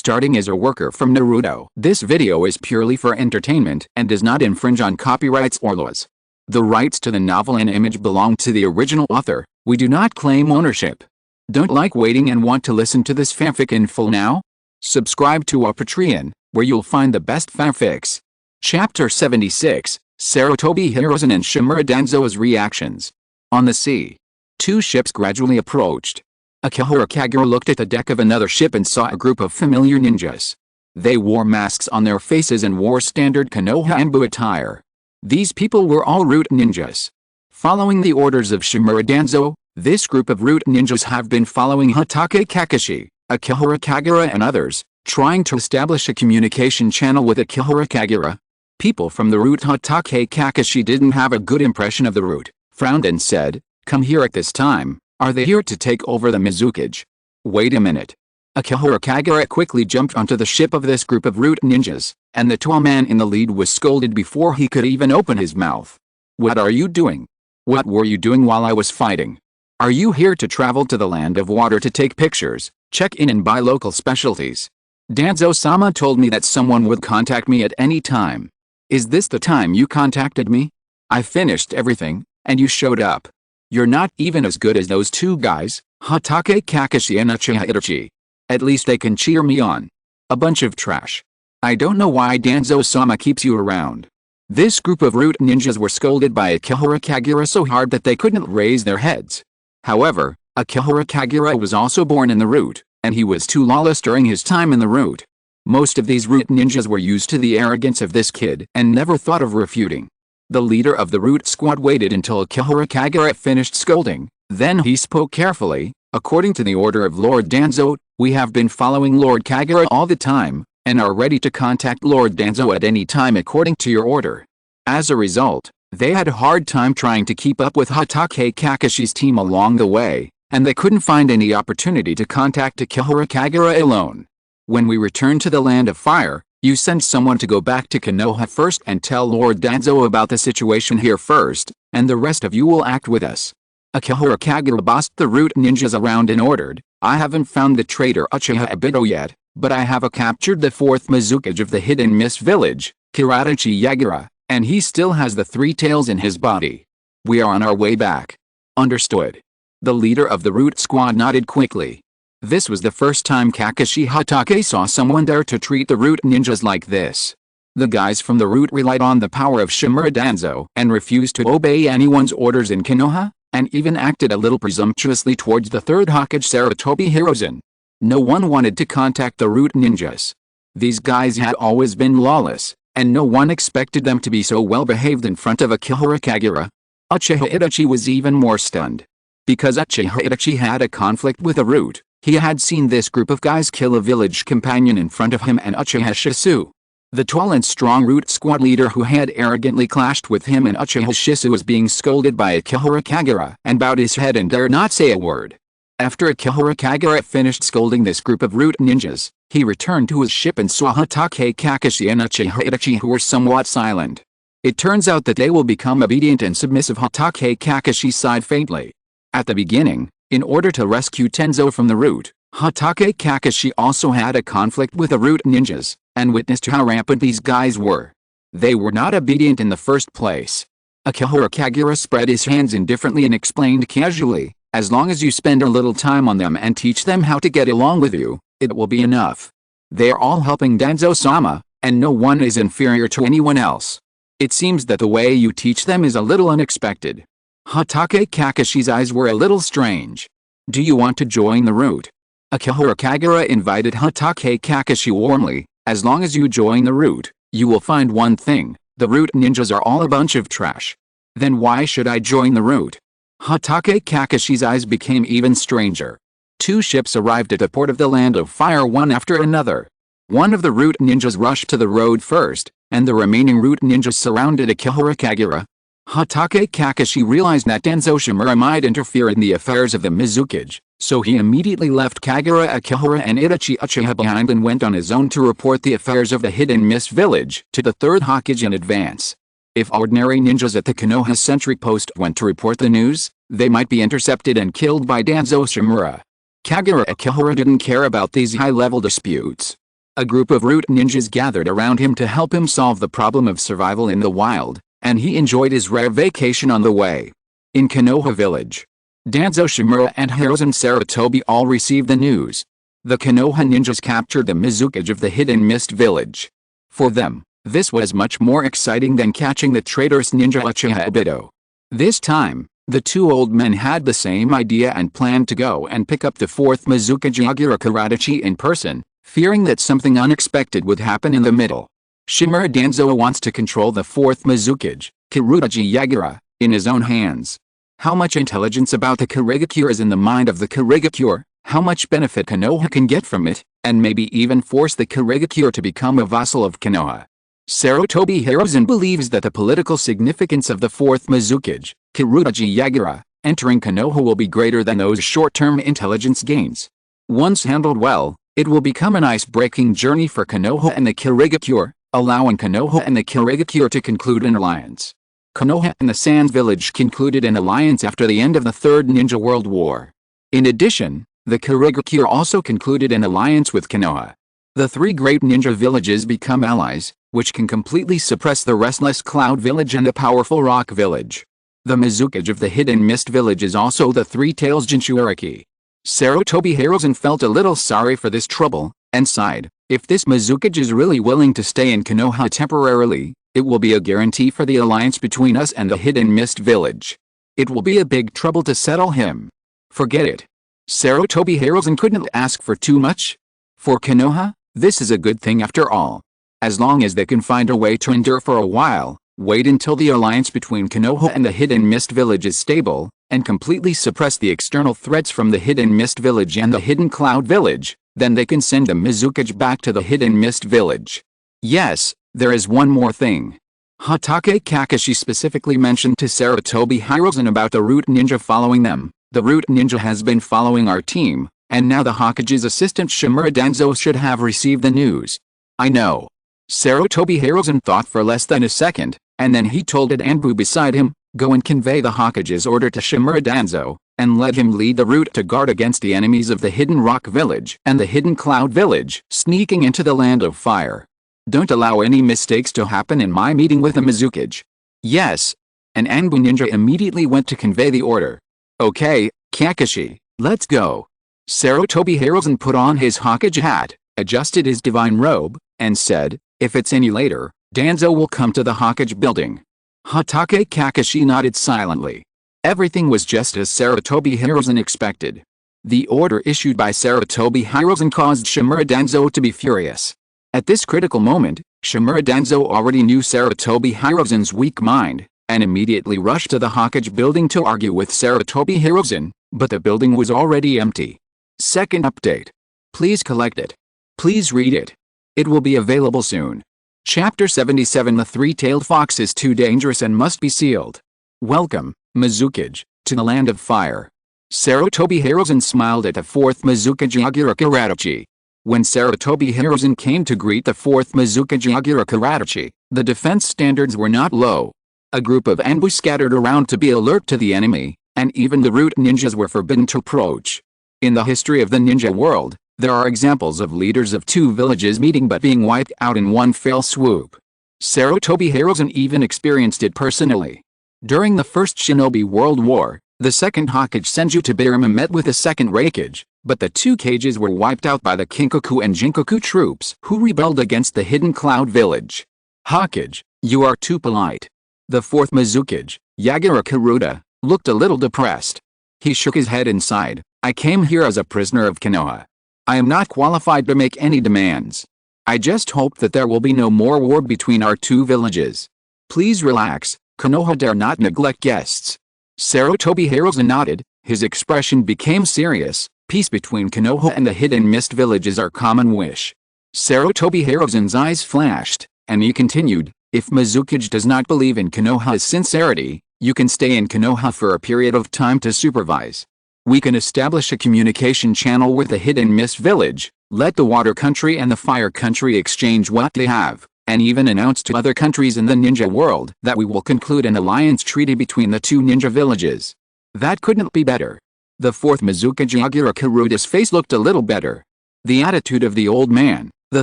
starting as a worker from Naruto. This video is purely for entertainment and does not infringe on copyrights or laws. The rights to the novel and image belong to the original author. We do not claim ownership. Don't like waiting and want to listen to this fanfic in full now? Subscribe to our Patreon, where you'll find the best fanfics. Chapter 76, Sarutobi Hiruzen and Shimura Danzo's reactions. On the sea. Two ships gradually approached. Akihara Kagura looked at the deck of another ship and saw a group of familiar ninjas. They wore masks on their faces and wore standard Konoha Anbu attire. These people were all root ninjas. Following the orders of Shimura Danzo, this group of root ninjas have been following Hatake Kakashi, Akihara Kagura and others, trying to establish a communication channel with Akihara Kagura. People from the root Hatake Kakashi didn't have a good impression of the root, frowned and said, "Come here at this time, are they here to take over the Mizukage?" Wait a minute. Akihara Kagura quickly jumped onto the ship of this group of root ninjas, and the tall man in the lead was scolded before he could even open his mouth. "What are you doing? What were you doing while I was fighting? Are you here to travel to the land of water to take pictures, check in and buy local specialties? Danzo-sama told me that someone would contact me at any time. Is this the time you contacted me? I finished everything, and you showed up. You're not even as good as those two guys, Hatake Kakashi and Uchiha Itachi. At least they can cheer me on. A bunch of trash. I don't know why Danzo-sama keeps you around." This group of root ninjas were scolded by Akihara Kagura so hard that they couldn't raise their heads. However, Akihara Kagura was also born in the root, and he was too lawless during his time in the root. Most of these root ninjas were used to the arrogance of this kid and never thought of refuting. The leader of the root squad waited until Akihara Kagura finished scolding, then he spoke carefully. "According to the order of Lord Danzo, we have been following Lord Kagura all the time, and are ready to contact Lord Danzo at any time according to your order." As a result, they had a hard time trying to keep up with Hatake Kakashi's team along the way, and they couldn't find any opportunity to contact Akihara Kagura alone. "When we return to the land of fire, you send someone to go back to Konoha first and tell Lord Danzo about the situation here first, and the rest of you will act with us." Akihara Kagura bossed the root ninjas around and ordered, "I haven't found the traitor Uchiha Obito yet, but I have captured the fourth Mizukage of the hidden mist village, Kiradachi Yagura, and he still has the three tails in his body. We are on our way back." Understood. The leader of the root squad nodded quickly. This was the first time Kakashi Hatake saw someone dare to treat the root ninjas like this. The guys from the root relied on the power of Shimura Danzo and refused to obey anyone's orders in Konoha, and even acted a little presumptuously towards the third Hokage Sarutobi Hiruzen. No one wanted to contact the root ninjas. These guys had always been lawless, and no one expected them to be so well behaved in front of Akihara Kagura. Uchiha Itachi was even more stunned. Because Uchiha Itachi had a conflict with the root, he had seen this group of guys kill a village companion in front of him and Uchiha Shisu. The tall and strong root squad leader who had arrogantly clashed with him and Uchiha Shisu was being scolded by Akihara Kagura and bowed his head and dared not say a word. After Akihara Kagura finished scolding this group of root ninjas, he returned to his ship and saw Hatake Kakashi and Uchiha Itachi who were somewhat silent. It turns out that they will become obedient and submissive. Hatake Kakashi sighed faintly. At the beginning, in order to rescue Tenzo from the root, Hatake Kakashi also had a conflict with the root ninjas, and witnessed how rampant these guys were. They were not obedient in the first place. Akihara Kagura spread his hands indifferently and explained casually, "As long as you spend a little time on them and teach them how to get along with you, it will be enough. They are all helping Danzo-sama, and no one is inferior to anyone else. It seems that the way you teach them is a little unexpected." Hatake Kakashi's eyes were a little strange. "Do you want to join the root?" Akihara Kagura invited Hatake Kakashi warmly. "As long as you join the root, you will find one thing: the root ninjas are all a bunch of trash." "Then why should I join the root?" Hatake Kakashi's eyes became even stranger. Two ships arrived at the port of the land of fire one after another. One of the root ninjas rushed to the road first, and the remaining root ninjas surrounded Akihara Kagura. Hatake Kakashi realized that Danzo Shimura might interfere in the affairs of the Mizukage, so he immediately left Kagura, Akihara and Itachi Uchiha behind and went on his own to report the affairs of the hidden mist village to the third Hokage in advance. If ordinary ninjas at the Konoha sentry post went to report the news, they might be intercepted and killed by Danzo Shimura. Kagura Akihara didn't care about these high-level disputes. A group of root ninjas gathered around him to help him solve the problem of survival in the wild, and he enjoyed his rare vacation on the way. In Konoha village, Danzo, Shimura, and Hiruzen Sarutobi all received the news. The Konoha ninjas captured the Mizukage of the Hidden Mist village. For them, this was much more exciting than catching the traitorous ninja Uchiha Obito. This time, the two old men had the same idea and planned to go and pick up the fourth Mizukage Yagura Karachi in person, fearing that something unexpected would happen in the middle. Shimura Danzo wants to control the fourth Mizukage, Karachi Yagura, in his own hands. How much intelligence about the Karigakure is in the mind of the Karigakure, how much benefit Konoha can get from it, and maybe even force the Karigakure to become a vassal of Konoha. Sarutobi Hiruzen believes that the political significance of the fourth Mizukage, Karachi Yagura, entering Konoha will be greater than those short-term intelligence gains. Once handled well, it will become an ice-breaking journey for Konoha and the Karigakure, allowing Konoha and the Karigakure to conclude an alliance. Konoha and the Sands village concluded an alliance after the end of the Third Ninja World War. In addition, the Karigakure also concluded an alliance with Konoha. The three great ninja villages become allies, which can completely suppress the restless Cloud village and the powerful Rock village. The Mizukage of the Hidden Mist village is also the Three Tails Jinchuariki. Sarutobi Hiruzen felt a little sorry for this trouble, and sighed. If this Mizukage is really willing to stay in Konoha temporarily, it will be a guarantee for the alliance between us and the Hidden Mist village. It will be a big trouble to settle him. Forget it. Sarutobi Hiruzen couldn't ask for too much. For Konoha, this is a good thing after all. As long as they can find a way to endure for a while, wait until the alliance between Konoha and the Hidden Mist village is stable, and completely suppress the external threats from the Hidden Mist village and the Hidden Cloud village, then they can send the Mizukage back to the Hidden Mist village. Yes, there is one more thing. Hatake Kakashi specifically mentioned to Sarutobi Hiruzen about the Root Ninja following them. The Root Ninja has been following our team, and now the Hokage's assistant Shimura Danzo should have received the news. I know. Sarutobi Hiruzen thought for less than a second, and then he told Anbu beside him, go and convey the Hokage's order to Shimura Danzo, and let him lead the route to guard against the enemies of the Hidden Rock village and the Hidden Cloud village sneaking into the Land of Fire. Don't allow any mistakes to happen in my meeting with the Mizukage. Yes. And Anbu Ninja immediately went to convey the order. Okay, Kakashi, let's go. Sarutobi Hiruzen put on his Hokage hat, adjusted his divine robe, and said, if it's any later, Danzo will come to the Hokage building. Hatake Kakashi nodded silently. Everything was just as Sarutobi Hiruzen expected. The order issued by Sarutobi Hiruzen caused Shimura Danzo to be furious. At this critical moment, Shimura Danzo already knew Sarutobi Hiruzen's weak mind, and immediately rushed to the Hokage building to argue with Sarutobi Hiruzen, but the building was already empty. Second update. Please collect it. Please read it. It will be available soon. Chapter 77 The Three-Tailed Fox is too dangerous and must be sealed. Welcome, Mizukage, to the Land of Fire. Sarutobi Hiruzen smiled at the fourth Mizukage Yagura Karachi. When Sarutobi Hiruzen came to greet the fourth Mizukage Yagura Karachi, the defense standards were not low. A group of Anbu scattered around to be alert to the enemy, and even the root ninjas were forbidden to approach. In the history of the ninja world, there are examples of leaders of two villages meeting but being wiped out in one fell swoop. Sarutobi Hiruzen even experienced it personally. During the First Shinobi World War, the second Hokage Senju Tobirama met with the second Raikage, but the two Kages were wiped out by the Kinkaku and Jinkaku troops who rebelled against the Hidden Cloud village. Hokage, you are too polite. The fourth Mizukage, Yagura Karuta, looked a little depressed. He shook his head and sighed, I came here as a prisoner of Konoha. I am not qualified to make any demands. I just hope that there will be no more war between our two villages. Please relax, Konoha dare not neglect guests. Sarutobi Hiruzen nodded, his expression became serious. Peace between Konoha and the Hidden Mist village is our common wish. Sarutobi Hiruzen's eyes flashed, and he continued, if Mizukage does not believe in Konoha's sincerity, you can stay in Konoha for a period of time to supervise. We can establish a communication channel with the Hidden Mist village, let the Water Country and the Fire Country exchange what they have, and even announce to other countries in the ninja world that we will conclude an alliance treaty between the two ninja villages. That couldn't be better. The fourth Mizukage Yagura Karuta's face looked a little better. The attitude of the old man, The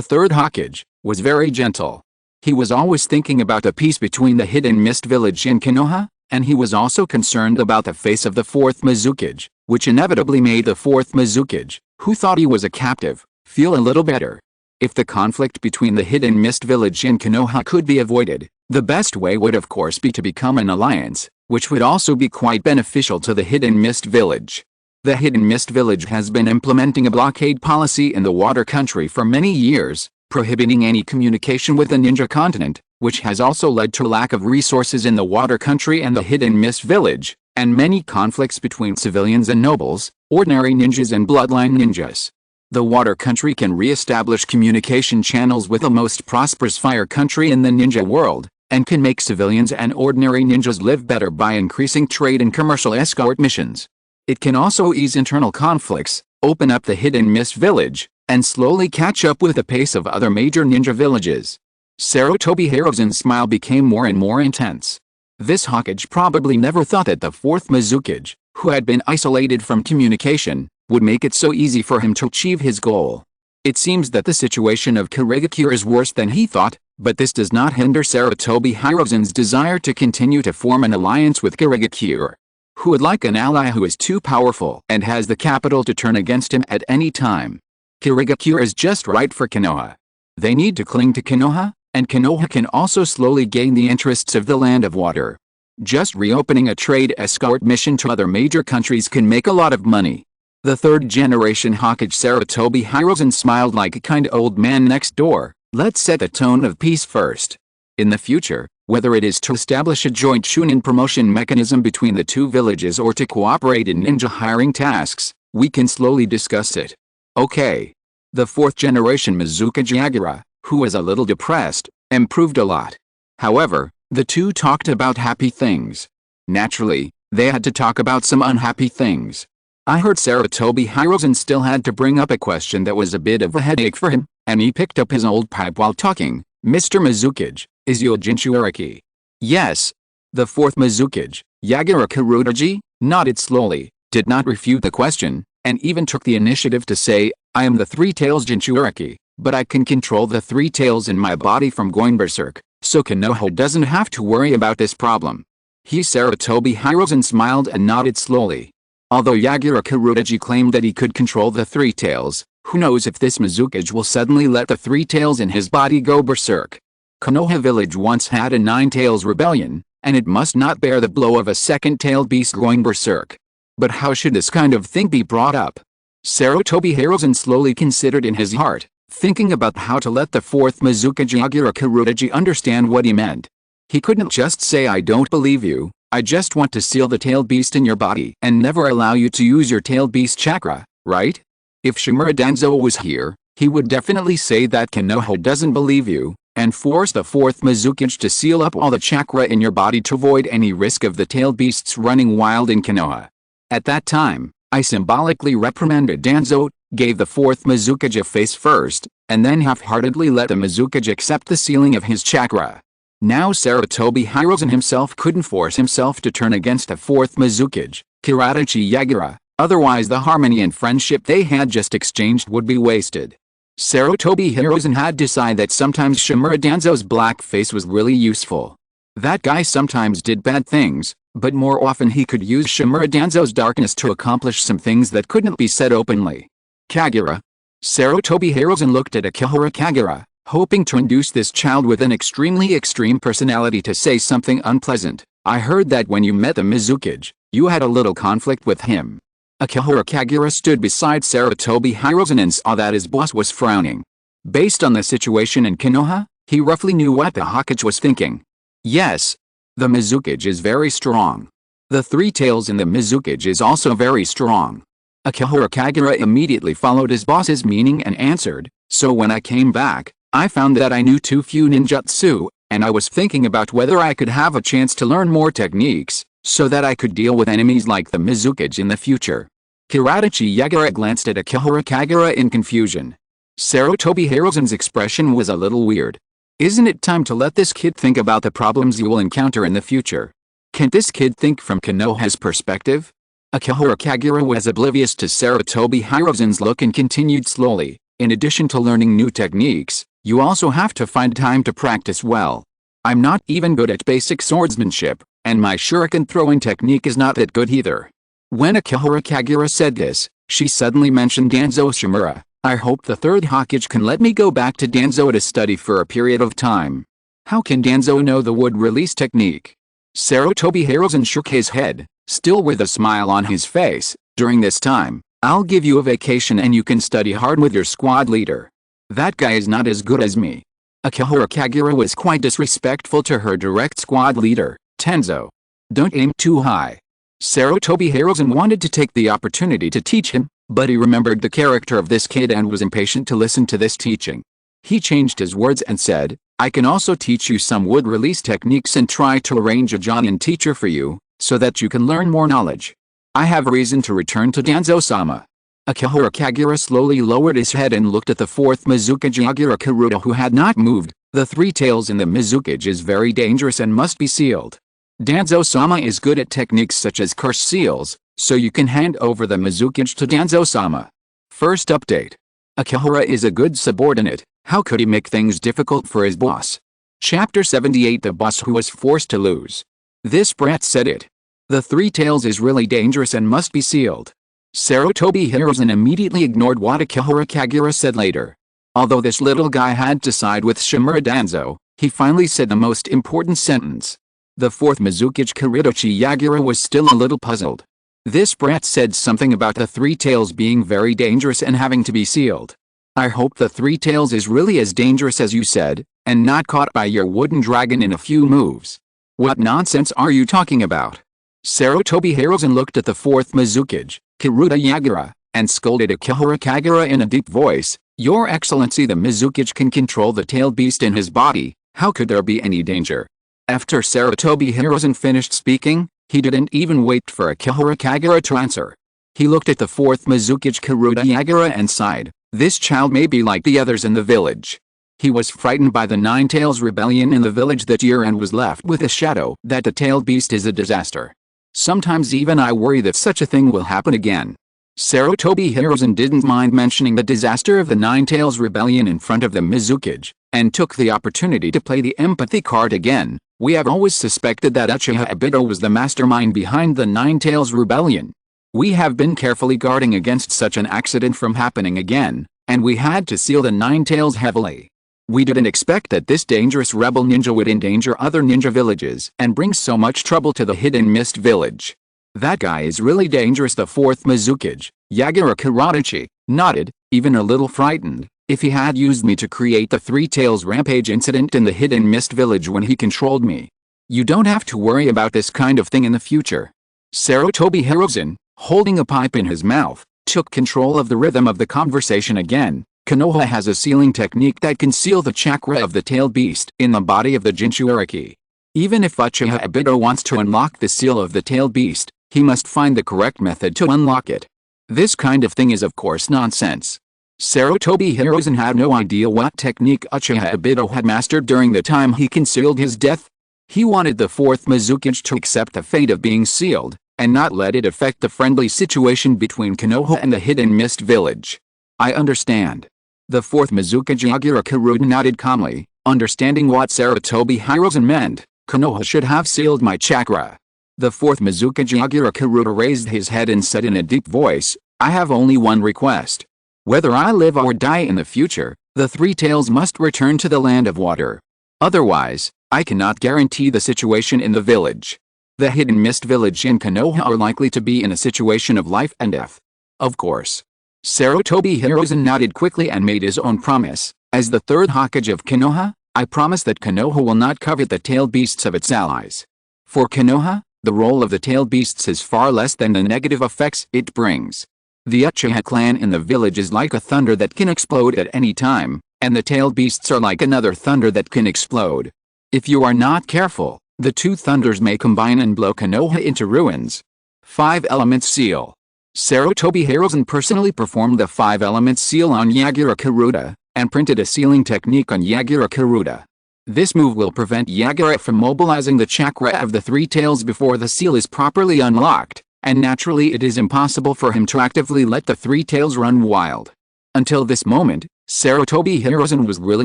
third Hokage was very gentle. He was always thinking about the peace between the Hidden Mist Village and Konoha, and he was also concerned about the face of the fourth Mizukage, which inevitably made the fourth Mizukage, who thought he was a captive, feel a little better. If the conflict between the Hidden Mist Village and Konoha could be avoided, the best way would of course be to become an alliance, which would also be quite beneficial to the Hidden Mist Village. The Hidden Mist Village has been implementing a blockade policy in the water country for many years, prohibiting any communication with the ninja continent, which has also led to lack of resources in the water country and the Hidden Mist Village, and many conflicts between civilians and nobles, ordinary ninjas and bloodline ninjas. The water country can re-establish communication channels with the most prosperous fire country in the ninja world, and can make civilians and ordinary ninjas live better by increasing trade and commercial escort missions. It can also ease internal conflicts, open up the Hidden Mist Village, and slowly catch up with the pace of other major ninja villages. Sarutobi Hiruzen's smile became more and more intense. This Hokage probably never thought that the fourth Mizukage, who had been isolated from communication, would make it so easy for him to achieve his goal. It seems that the situation of Kirigakure is worse than he thought, but this does not hinder Sarutobi Hiruzen's desire to continue to form an alliance with Kirigakure, who would like an ally who is too powerful and has the capital to turn against him at any time. Kirigakure is just right for Konoha. They need to cling to Konoha, and Konoha can also slowly gain the interests of the Land of Water. Just reopening a trade escort mission to other major countries can make a lot of money. The third generation Hokage Sarutobi Hiruzen smiled like a kind old man next door. Let's set the tone of peace first. In the future, whether it is to establish a joint Chunin promotion mechanism between the two villages or to cooperate in ninja hiring tasks, we can slowly discuss it. Okay. The fourth generation Mizukage Yagura, who was a little depressed, improved a lot. However, the two talked about happy things. Naturally, they had to talk about some unhappy things. I heard Sarutobi Hiruzen still had to bring up a question that was a bit of a headache for him, and he picked up his old pipe while talking. Mr. Mizukage, is you a Jinchuuriki? Yes. The fourth Mizukage, Yagura Kurodaji, nodded slowly, did not refute the question, and even took the initiative to say, I am the Three Tails Jinchuuriki, but I can control the three tails in my body from going berserk, so Konoha doesn't have to worry about this problem. Sarutobi Hiruzen smiled and nodded slowly. Although Yagura Kurodaji claimed that he could control the three tails, who knows if this Mizukage will suddenly let the three tails in his body go berserk. Konoha village once had a nine-tails rebellion, and it must not bear the blow of a second-tailed beast going berserk. But how should this kind of thing be brought up? Sarutobi Hiruzen slowly considered in his heart, thinking about how to let the fourth Mizukage Yagura Kurodaji understand what he meant. He couldn't just say I don't believe you, I just want to seal the tailed beast in your body and never allow you to use your tailed beast chakra, right? If Shimura Danzo was here, he would definitely say that Konoha doesn't believe you, and force the fourth Mizukage to seal up all the chakra in your body to avoid any risk of the tailed beasts running wild in Konoha. At that time, I symbolically reprimanded Danzo, gave the fourth Mizukage a face first, and then half-heartedly let the Mizukage accept the sealing of his chakra. Now Sarutobi Hiruzen himself couldn't force himself to turn against the fourth Mizukage, Kiradachi Yagura, otherwise the harmony and friendship they had just exchanged would be wasted. Sarutobi Hiruzen had decided that sometimes Shimura Danzo's black face was really useful. That guy sometimes did bad things, but more often he could use Shimura Danzo's darkness to accomplish some things that couldn't be said openly. Kagura. Sarutobi Hiruzen looked at Akihara Kagura, hoping to induce this child with an extremely extreme personality to say something unpleasant. I heard that when you met the Mizukage, you had a little conflict with him. Akihara Kagura stood beside Sarutobi Hiruzen and saw that his boss was frowning. Based on the situation in Konoha, he roughly knew what the Hokage was thinking. Yes. The Mizukage is very strong. The three tails in the Mizukage is also very strong. Akihara Kagura immediately followed his boss's meaning and answered, so when I came back, I found that I knew too few ninjutsu, and I was thinking about whether I could have a chance to learn more techniques, so that I could deal with enemies like the Mizukage in the future. Kiradachi Yagura glanced at Akihara Kagura in confusion. Sarutobi Hiruzen's expression was a little weird. Isn't it time to let this kid think about the problems you will encounter in the future? Can't this kid think from Konoha's perspective? Akihara Kagura was oblivious to Sarutobi Hiruzen's look and continued slowly. In addition to learning new techniques, you also have to find time to practice well. I'm not even good at basic swordsmanship, and my shuriken throwing technique is not that good either. When Akihara Kagura said this, she suddenly mentioned Danzo Shimura. I hope the third Hokage can let me go back to Danzo to study for a period of time. How can Danzo know the wood release technique? Sarutobi Hiruzen shook his head, still with a smile on his face. During this time, I'll give you a vacation and you can study hard with your squad leader. That guy is not as good as me. Akihara Kagura was quite disrespectful to her direct squad leader, Tenzo. Don't aim too high. Sarutobi Hiruzen wanted to take the opportunity to teach him, but he remembered the character of this kid and was impatient to listen to this teaching. He changed his words and said, I can also teach you some wood release techniques and try to arrange a Jonin teacher for you, so that you can learn more knowledge. I have reason to return to Danzo-sama. Akihara Kagura slowly lowered his head and looked at the fourth Mizukage Yagura Karuta who had not moved. The three tails in the Mizukage is very dangerous and must be sealed. Danzo-sama is good at techniques such as curse seals, so you can hand over the Mizukage to Danzo-sama. First update. Akihara is a good subordinate. How could he make things difficult for his boss? Chapter 78 The boss who was forced to lose. This brat said it. The three tails is really dangerous and must be sealed. Sarutobi Hiruzen immediately ignored what Akihara Kagura said later. Although this little guy had to side with Shimura Danzo, he finally said the most important sentence. The fourth Mizukage Kiridochi Yagura was still a little puzzled. This brat said something about the three tails being very dangerous and having to be sealed. I hope the three tails is really as dangerous as you said, and not caught by your wooden dragon in a few moves. What nonsense are you talking about? Sarutobi Hiruzen looked at the fourth Mizukage, Karuta Yagura, and scolded Akihara Kagura in a deep voice. Your Excellency, the Mizukage can control the tailed beast in his body. How could there be any danger? After Sarutobi Hiruzen finished speaking, he didn't even wait for Akihara Kagura to answer. He looked at the fourth Mizukage Karuta Yagura and sighed. This child may be like the others in the village. He was frightened by the Nine Tails rebellion in the village that year and was left with a shadow that the tailed beast is a disaster. Sometimes even I worry that such a thing will happen again. Sarutobi Hiruzen didn't mind mentioning the disaster of the Nine Tails rebellion in front of the Mizukage, and took the opportunity to play the empathy card again. We have always suspected that Uchiha Obito was the mastermind behind the Nine Tails rebellion. We have been carefully guarding against such an accident from happening again, and we had to seal the Nine Tails heavily. We didn't expect that this dangerous rebel ninja would endanger other ninja villages and bring so much trouble to the Hidden Mist village. That guy is really dangerous. The fourth Mizukage, Yagura Karachi, nodded, even a little frightened. If he had used me to create the Three Tails rampage incident in the Hidden Mist village when he controlled me. You don't have to worry about this kind of thing in the future. Sarutobi Hiruzen, holding a pipe in his mouth, took control of the rhythm of the conversation again. Konoha has a sealing technique that can seal the chakra of the tailed beast in the body of the Jinchuuriki. Even if Uchiha Obito wants to unlock the seal of the tailed beast, he must find the correct method to unlock it. This kind of thing is of course nonsense. Sarutobi Hiruzen had no idea what technique Uchiha Obito had mastered during the time he concealed his death. He wanted the fourth Mizukage to accept the fate of being sealed, and not let it affect the friendly situation between Konoha and the Hidden Mist village. I understand. The fourth Mizukage Yagura Karuta nodded calmly, understanding what Sarutobi Hiruzen meant. Konoha should have sealed my chakra. The fourth Mizukage Yagura Karuta raised his head and said in a deep voice, I have only one request. Whether I live or die in the future, the Three Tails must return to the land of water. Otherwise, I cannot guarantee the situation in the village. The Hidden Mist village in Konoha are likely to be in a situation of life and death. Of course. Sarutobi Hiruzen nodded quickly and made his own promise. As the third Hokage of Konoha, I promise that Konoha will not covet the tailed beasts of its allies. For Konoha, the role of the tailed beasts is far less than the negative effects it brings. The Uchiha clan in the village is like a thunder that can explode at any time, and the tailed beasts are like another thunder that can explode. If you are not careful, the two thunders may combine and blow Konoha into ruins. 5 Elements Seal. Sarutobi Hiruzen personally performed the 5 Elements Seal on Yagura Karuta, and printed a sealing technique on Yagura Karuta. This move will prevent Yagura from mobilizing the chakra of the Three Tails before the seal is properly unlocked, and naturally it is impossible for him to actively let the Three Tails run wild. Until this moment, Sarutobi Hiruzen was really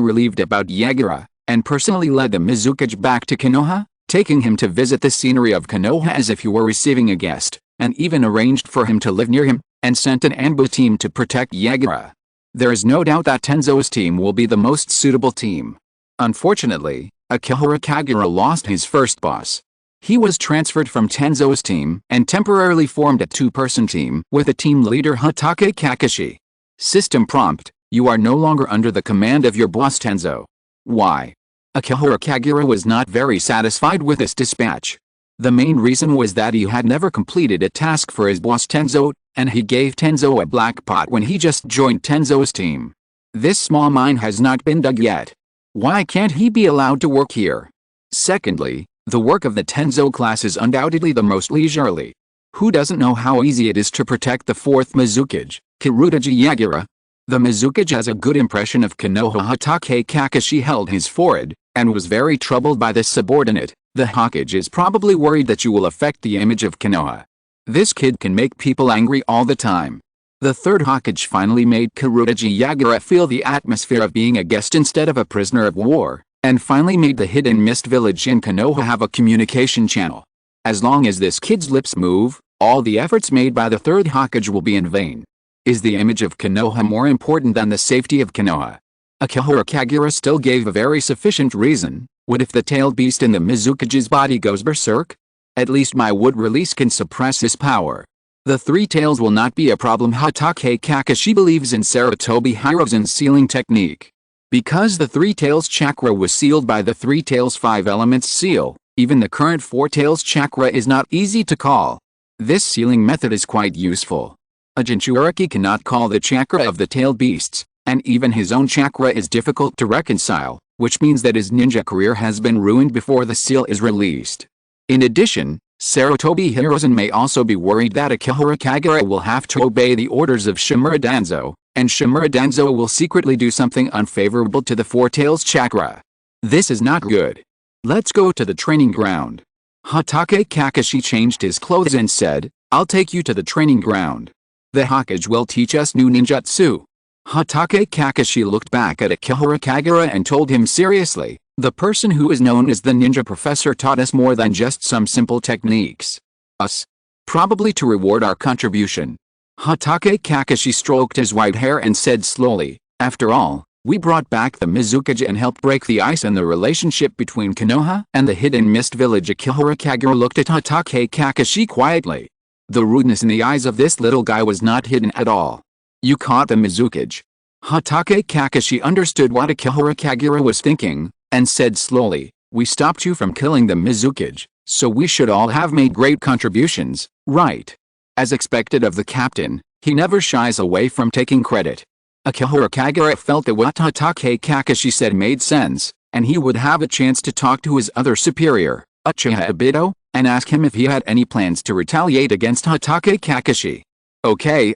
relieved about Yagura, and personally led the Mizukage back to Konoha, taking him to visit the scenery of Konoha as if he were receiving a guest, and even arranged for him to live near him, and sent an ambush team to protect Yagura. There is no doubt that Tenzo's team will be the most suitable team. Unfortunately, Akihara Kagura lost his first boss. He was transferred from Tenzo's team and temporarily formed a two-person team with a team leader Hatake Kakashi. System prompt: you are no longer under the command of your boss Tenzo. Why? Akihara Kagura was not very satisfied with this dispatch. The main reason was that he had never completed a task for his boss Tenzo, and he gave Tenzo a black pot when he just joined Tenzo's team. This small mine has not been dug yet. Why can't he be allowed to work here? Secondly, the work of the Tenzo class is undoubtedly the most leisurely. Who doesn't know how easy it is to protect the fourth Mizukage, Kirutaji Yagura? The Mizukage has a good impression of Konoha. Hatake Kakashi held his forehead, and was very troubled by this subordinate. The Hokage is probably worried that you will affect the image of Konoha. This kid can make people angry all the time. The third Hokage finally made Kirutaji Yagura feel the atmosphere of being a guest instead of a prisoner of war, and finally made the hidden mist village in Konoha have a communication channel. As long as this kid's lips move, all the efforts made by the third Hokage will be in vain. Is the image of Konoha more important than the safety of Konoha? Akihara Kagura still gave a very sufficient reason. What if the tailed beast in the Mizukage's body goes berserk? At least my wood release can suppress his power. The three tails will not be a problem. Hatake Kakashi believes in Sarutobi Hiruzen's sealing technique. Because the three tails chakra was sealed by the three tails five elements seal, even the current four tails chakra is not easy to call. This sealing method is quite useful. A Jinchuriki cannot call the chakra of the tailed beasts, and even his own chakra is difficult to reconcile, which means that his ninja career has been ruined before the seal is released. In addition, Sarutobi Hiruzen may also be worried that Akihara Kagura will have to obey the orders of Shimura Danzo, and Shimura Danzo will secretly do something unfavorable to the Four Tails chakra. This is not good. Let's go to the training ground. Hatake Kakashi changed his clothes and said, I'll take you to the training ground. The Hokage will teach us new ninjutsu. Hatake Kakashi looked back at Akihara Kagura and told him seriously, the person who is known as the ninja professor taught us more than just some simple techniques. Us? Probably to reward our contribution. Hatake Kakashi stroked his white hair and said slowly, after all, we brought back the Mizukage and helped break the ice in the relationship between Konoha and the hidden mist village. Akihara Kagura looked at Hatake Kakashi quietly. The rudeness in the eyes of this little guy was not hidden at all. You caught the Mizukage. Hatake Kakashi understood what Akihara Kagura was thinking, and said slowly, we stopped you from killing the Mizukage, so we should all have made great contributions, right? As expected of the captain, he never shies away from taking credit. Akihara Kagura felt that what Hatake Kakashi said made sense, and he would have a chance to talk to his other superior, Uchiha Obito, and ask him if he had any plans to retaliate against Hatake Kakashi. Okay.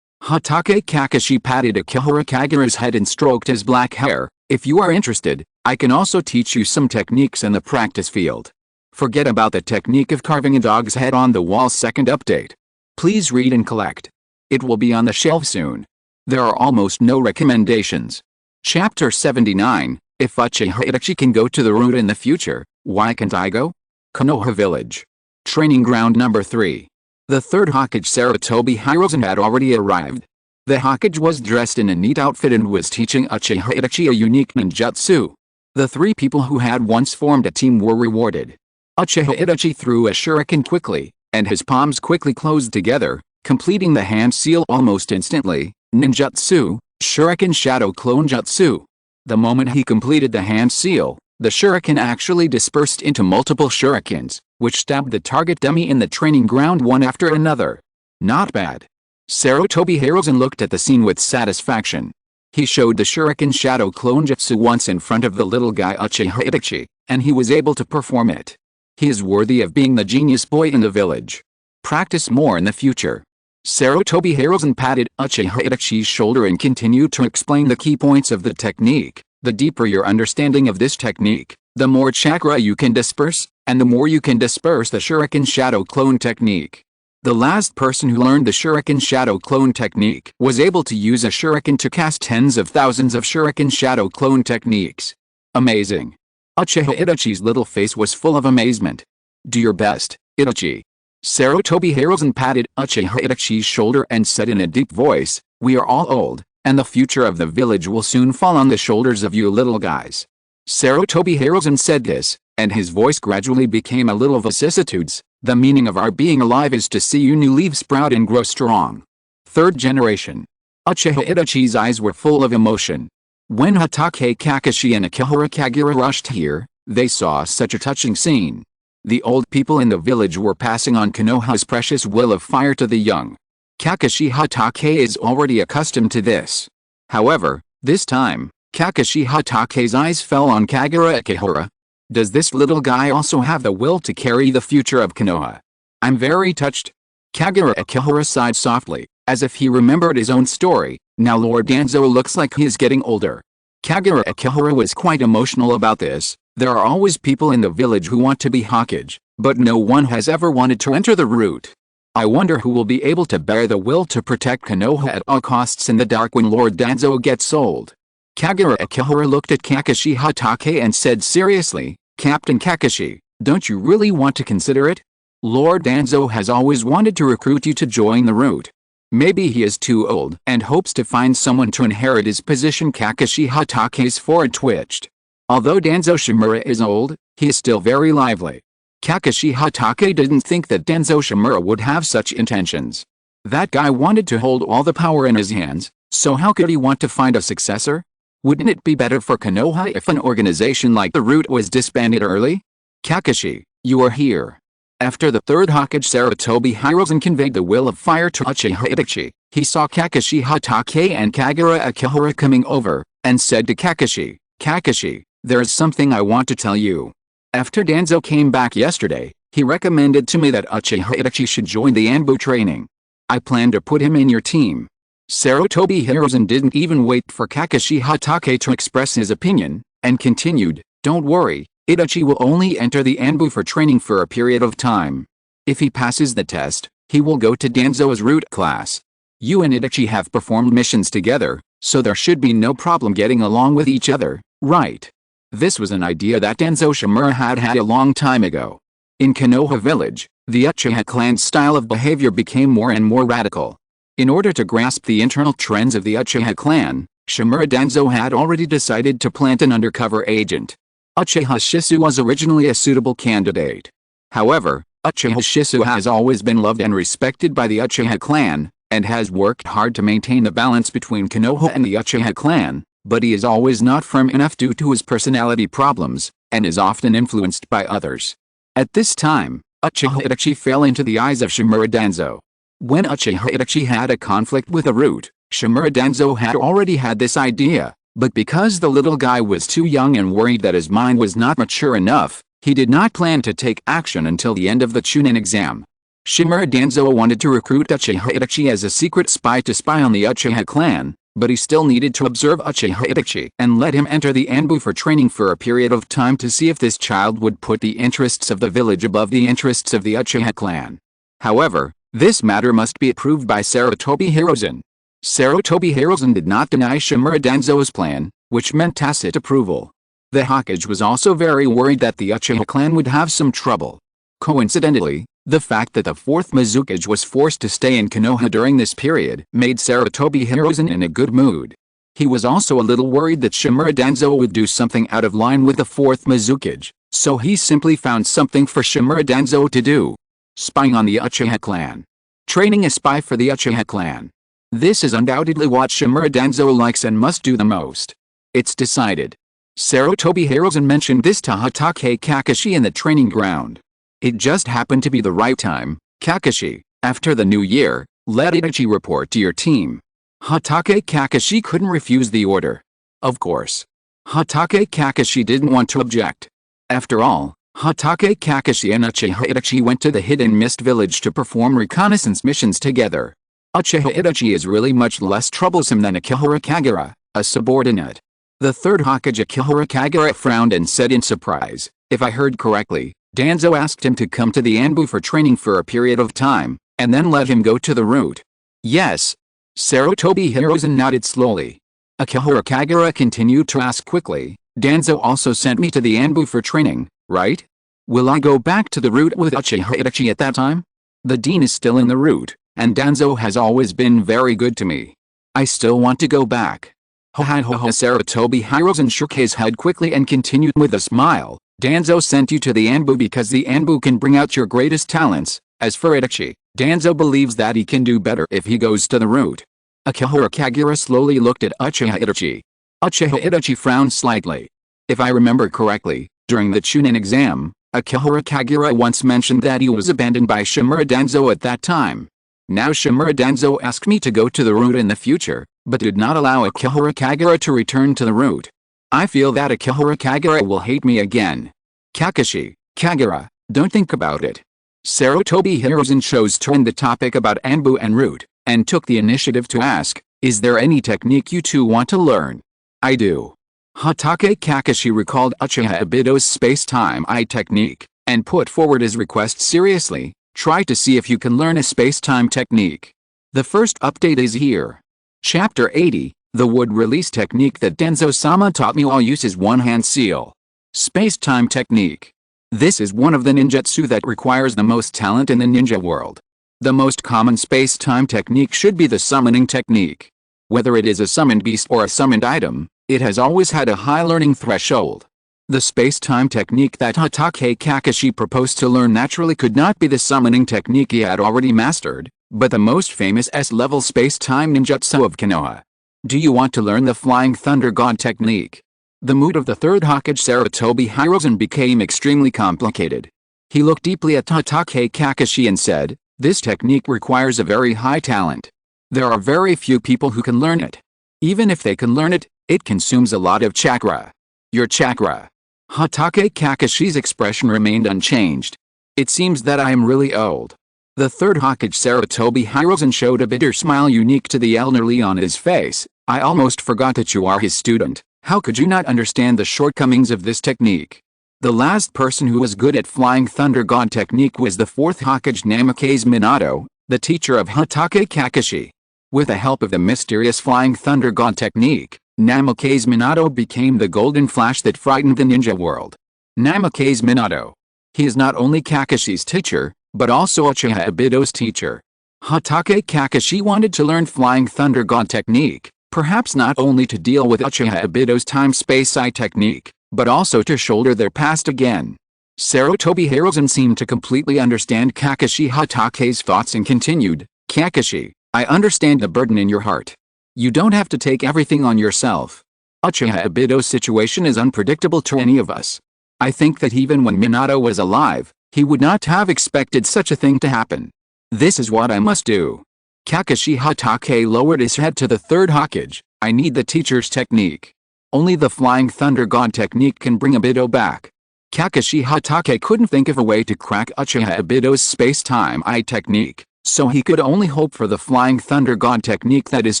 Hatake Kakashi patted Akihara Kagura's head and stroked his black hair. If you are interested, I can also teach you some techniques in the practice field. Forget about the technique of carving a dog's head on the wall. Second update. Please read and collect. It will be on the shelf soon. There are almost no recommendations. Chapter 79, If Uchiha Itachi can go to the route in the future, why can't I go? Konoha Village. Training ground number 3. The third Hokage Sarutobi Hiruzen had already arrived. The Hokage was dressed in a neat outfit and was teaching Uchiha Itachi a unique ninjutsu. The three people who had once formed a team were rewarded. Uchiha Itachi threw a shuriken quickly, and his palms quickly closed together, completing the hand seal almost instantly. Ninjutsu, Shuriken Shadow Clone Jutsu. The moment he completed the hand seal, the shuriken actually dispersed into multiple shurikens, which stabbed the target dummy in the training ground one after another. Not bad. Sarutobi Hiruzen looked at the scene with satisfaction. He showed the Shuriken Shadow Clone Jutsu once in front of the little guy Uchiha Itachi, and he was able to perform it. He is worthy of being the genius boy in the village. Practice more in the future. Sarutobi Hiruzen patted Uchiha Itachi's shoulder and continued to explain the key points of the technique. The deeper your understanding of this technique, the more chakra you can disperse, and the more you can disperse the Shuriken Shadow Clone technique. The last person who learned the Shuriken Shadow Clone technique was able to use a shuriken to cast tens of thousands of Shuriken Shadow Clone techniques. Amazing. Uchiha Itachi's little face was full of amazement. Do your best, Itachi. Sarutobi Hiruzen patted Uchiha Itachi's shoulder and said in a deep voice, "We are all old, and the future of the village will soon fall on the shoulders of you little guys." Sarutobi Hiruzen said this, and his voice gradually became a little vicissitudes. "The meaning of our being alive is to see you new leaves sprout and grow strong." Third generation. Uchiha Itachi's eyes were full of emotion. When Hatake Kakashi and Akihara Kagura rushed here, they saw such a touching scene. The old people in the village were passing on Konoha's precious will of fire to the young. Kakashi Hatake is already accustomed to this. However, this time, Kakashi Hatake's eyes fell on Kagura Akihara. Does this little guy also have the will to carry the future of Konoha? I'm very touched. Kagura Akihara sighed softly, as if he remembered his own story. Now Lord Danzo looks like he is getting older. Kagura Akihara was quite emotional about this. There are always people in the village who want to be Hokage, but no one has ever wanted to enter the route. I wonder who will be able to bear the will to protect Konoha at all costs in the dark when Lord Danzo gets old. Kagura Akihara looked at Kakashi Hatake and said seriously, "Captain Kakashi, don't you really want to consider it? Lord Danzo has always wanted to recruit you to join the route. Maybe he is too old and hopes to find someone to inherit his position." Kakashi Hatake's forehead twitched. Although Danzo Shimura is old, he is still very lively. Kakashi Hatake didn't think that Danzo Shimura would have such intentions. That guy wanted to hold all the power in his hands, so how could he want to find a successor? Wouldn't it be better for Konoha if an organization like the Root was disbanded early? Kakashi, you are here. After the third Hokage Sarutobi Hiruzen conveyed the will of fire to Uchiha Itachi, he saw Kakashi Hatake and Kagura Akihara coming over, and said to Kakashi, "Kakashi, there is something I want to tell you. After Danzo came back yesterday, he recommended to me that Uchiha Itachi should join the Anbu training. I plan to put him in your team." Sarutobi Hiruzen didn't even wait for Kakashi Hatake to express his opinion, and continued, "Don't worry, Itachi will only enter the Anbu for training for a period of time. If he passes the test, he will go to Danzo's root class. You and Itachi have performed missions together, so there should be no problem getting along with each other, right?" This was an idea that Danzo Shimura had had a long time ago. In Konoha village, the Uchiha clan's style of behavior became more and more radical. In order to grasp the internal trends of the Uchiha clan, Shimura Danzo had already decided to plant an undercover agent. Uchiha Shisu was originally a suitable candidate. However, Uchiha Shisu has always been loved and respected by the Uchiha clan, and has worked hard to maintain the balance between Konoha and the Uchiha clan, but he is always not firm enough due to his personality problems, and is often influenced by others. At this time, Uchiha Itachi fell into the eyes of Shimura Danzo. When Uchiha Itachi had a conflict with a root, Shimura Danzo had already had this idea, but because the little guy was too young and worried that his mind was not mature enough, he did not plan to take action until the end of the Chunin exam. Shimura Danzo wanted to recruit Uchiha Itachi as a secret spy to spy on the Uchiha clan, but he still needed to observe Uchiha Itachi and let him enter the Anbu for training for a period of time to see if this child would put the interests of the village above the interests of the Uchiha clan. However, this matter must be approved by Sarutobi Hiruzen. Sarutobi Hiruzen did not deny Shimura Danzo's plan, which meant tacit approval. The Hokage was also very worried that the Uchiha clan would have some trouble. Coincidentally, the fact that the fourth Mizukage was forced to stay in Konoha during this period made Sarutobi Hiruzen in a good mood. He was also a little worried that Shimura Danzo would do something out of line with the fourth Mizukage, so he simply found something for Shimura Danzo to do. Spying on the Uchiha clan. Training a spy for the Uchiha clan. This is undoubtedly what Shimura Danzo likes and must do the most. It's decided. Sarutobi Hiruzen mentioned this to Hatake Kakashi in the training ground. It just happened to be the right time. Kakashi, after the new year, let Itachi report to your team. Hatake Kakashi couldn't refuse the order. Of course. Hatake Kakashi didn't want to object. After all, Hatake Kakashi and Uchiha Itachi went to the Hidden Mist village to perform reconnaissance missions together. Uchiha Itachi is really much less troublesome than Akihara Kagura, a subordinate. The third Hokage Akihara Kagura frowned and said in surprise, "If I heard correctly, Danzo asked him to come to the Anbu for training for a period of time, and then let him go to the root. Yes. Sarutobi Hiruzen nodded slowly. Akihara Kagura continued to ask quickly, Danzo also sent me to the Anbu for training, right? Will I go back to the root with Uchiha Itachi at that time? The dean is still in the root, and Danzo has always been very good to me. I still want to go back. Sarutobi Hiruzen shook his head quickly and continued with a smile. Danzo sent you to the Anbu because the Anbu can bring out your greatest talents. As for Itachi, Danzo believes that he can do better if he goes to the root. Akihara Kagura slowly looked at Uchiha Itachi. Uchiha Itachi frowned slightly. If I remember correctly, during the Chunin exam, Akihara Kagura once mentioned that he was abandoned by Shimura Danzo at that time. Now Shimura Danzo asked me to go to the root in the future, but did not allow Akihara Kagura to return to the root. I feel that Akihara Kagura will hate me again. Kakashi, Kagura, don't think about it. Sarutobi Hiruzen chose to end the topic about Anbu and root, and took the initiative to ask, is there any technique you two want to learn? I do. Hatake Kakashi recalled Uchiha Obito's space-time eye technique, and put forward his request seriously, try to see if you can learn a space-time technique. The first update is here. Chapter 80, the wood release technique that Denzo-sama taught me while uses one-hand seal. Space-time technique. This is one of the ninjutsu that requires the most talent in the ninja world. The most common space-time technique should be the summoning technique. Whether it is a summoned beast or a summoned item, it has always had a high learning threshold. The space-time technique that Hatake Kakashi proposed to learn naturally could not be the summoning technique he had already mastered, but the most famous S-level space-time ninjutsu of Konoha. Do you want to learn the Flying Thunder God technique? The mood of the third Hokage Sarutobi Hiruzen became extremely complicated. He looked deeply at Hatake Kakashi and said, this technique requires a very high talent. There are very few people who can learn it. Even if they can learn it, it consumes a lot of chakra. Your chakra. Hatake Kakashi's expression remained unchanged. It seems that I am really old. The third Hokage Sarutobi Hiruzen showed a bitter smile unique to the elderly on his face. I almost forgot that you are his student. How could you not understand the shortcomings of this technique? The last person who was good at Flying Thunder God technique was the fourth Hokage Namikaze Minato, the teacher of Hatake Kakashi. With the help of the mysterious Flying Thunder God technique, Namikaze Minato became the golden flash that frightened the ninja world. Namikaze Minato. He is not only Kakashi's teacher, but also Uchiha Obito's teacher. Hatake Kakashi wanted to learn Flying Thunder God technique, perhaps not only to deal with Uchiha Obito's time-space eye technique, but also to shoulder their past again. Sarutobi Hiruzen seemed to completely understand Kakashi Hatake's thoughts and continued, Kakashi, I understand the burden in your heart. You don't have to take everything on yourself. Uchiha Obito's situation is unpredictable to any of us. I think that even when Minato was alive, he would not have expected such a thing to happen. This is what I must do. Kakashi Hatake lowered his head to the third Hokage. I need the teacher's technique. Only the Flying Thunder God technique can bring Obito back. Kakashi Hatake couldn't think of a way to crack Uchiha Obito's space-time eye technique, so he could only hope for the Flying Thunder God technique that his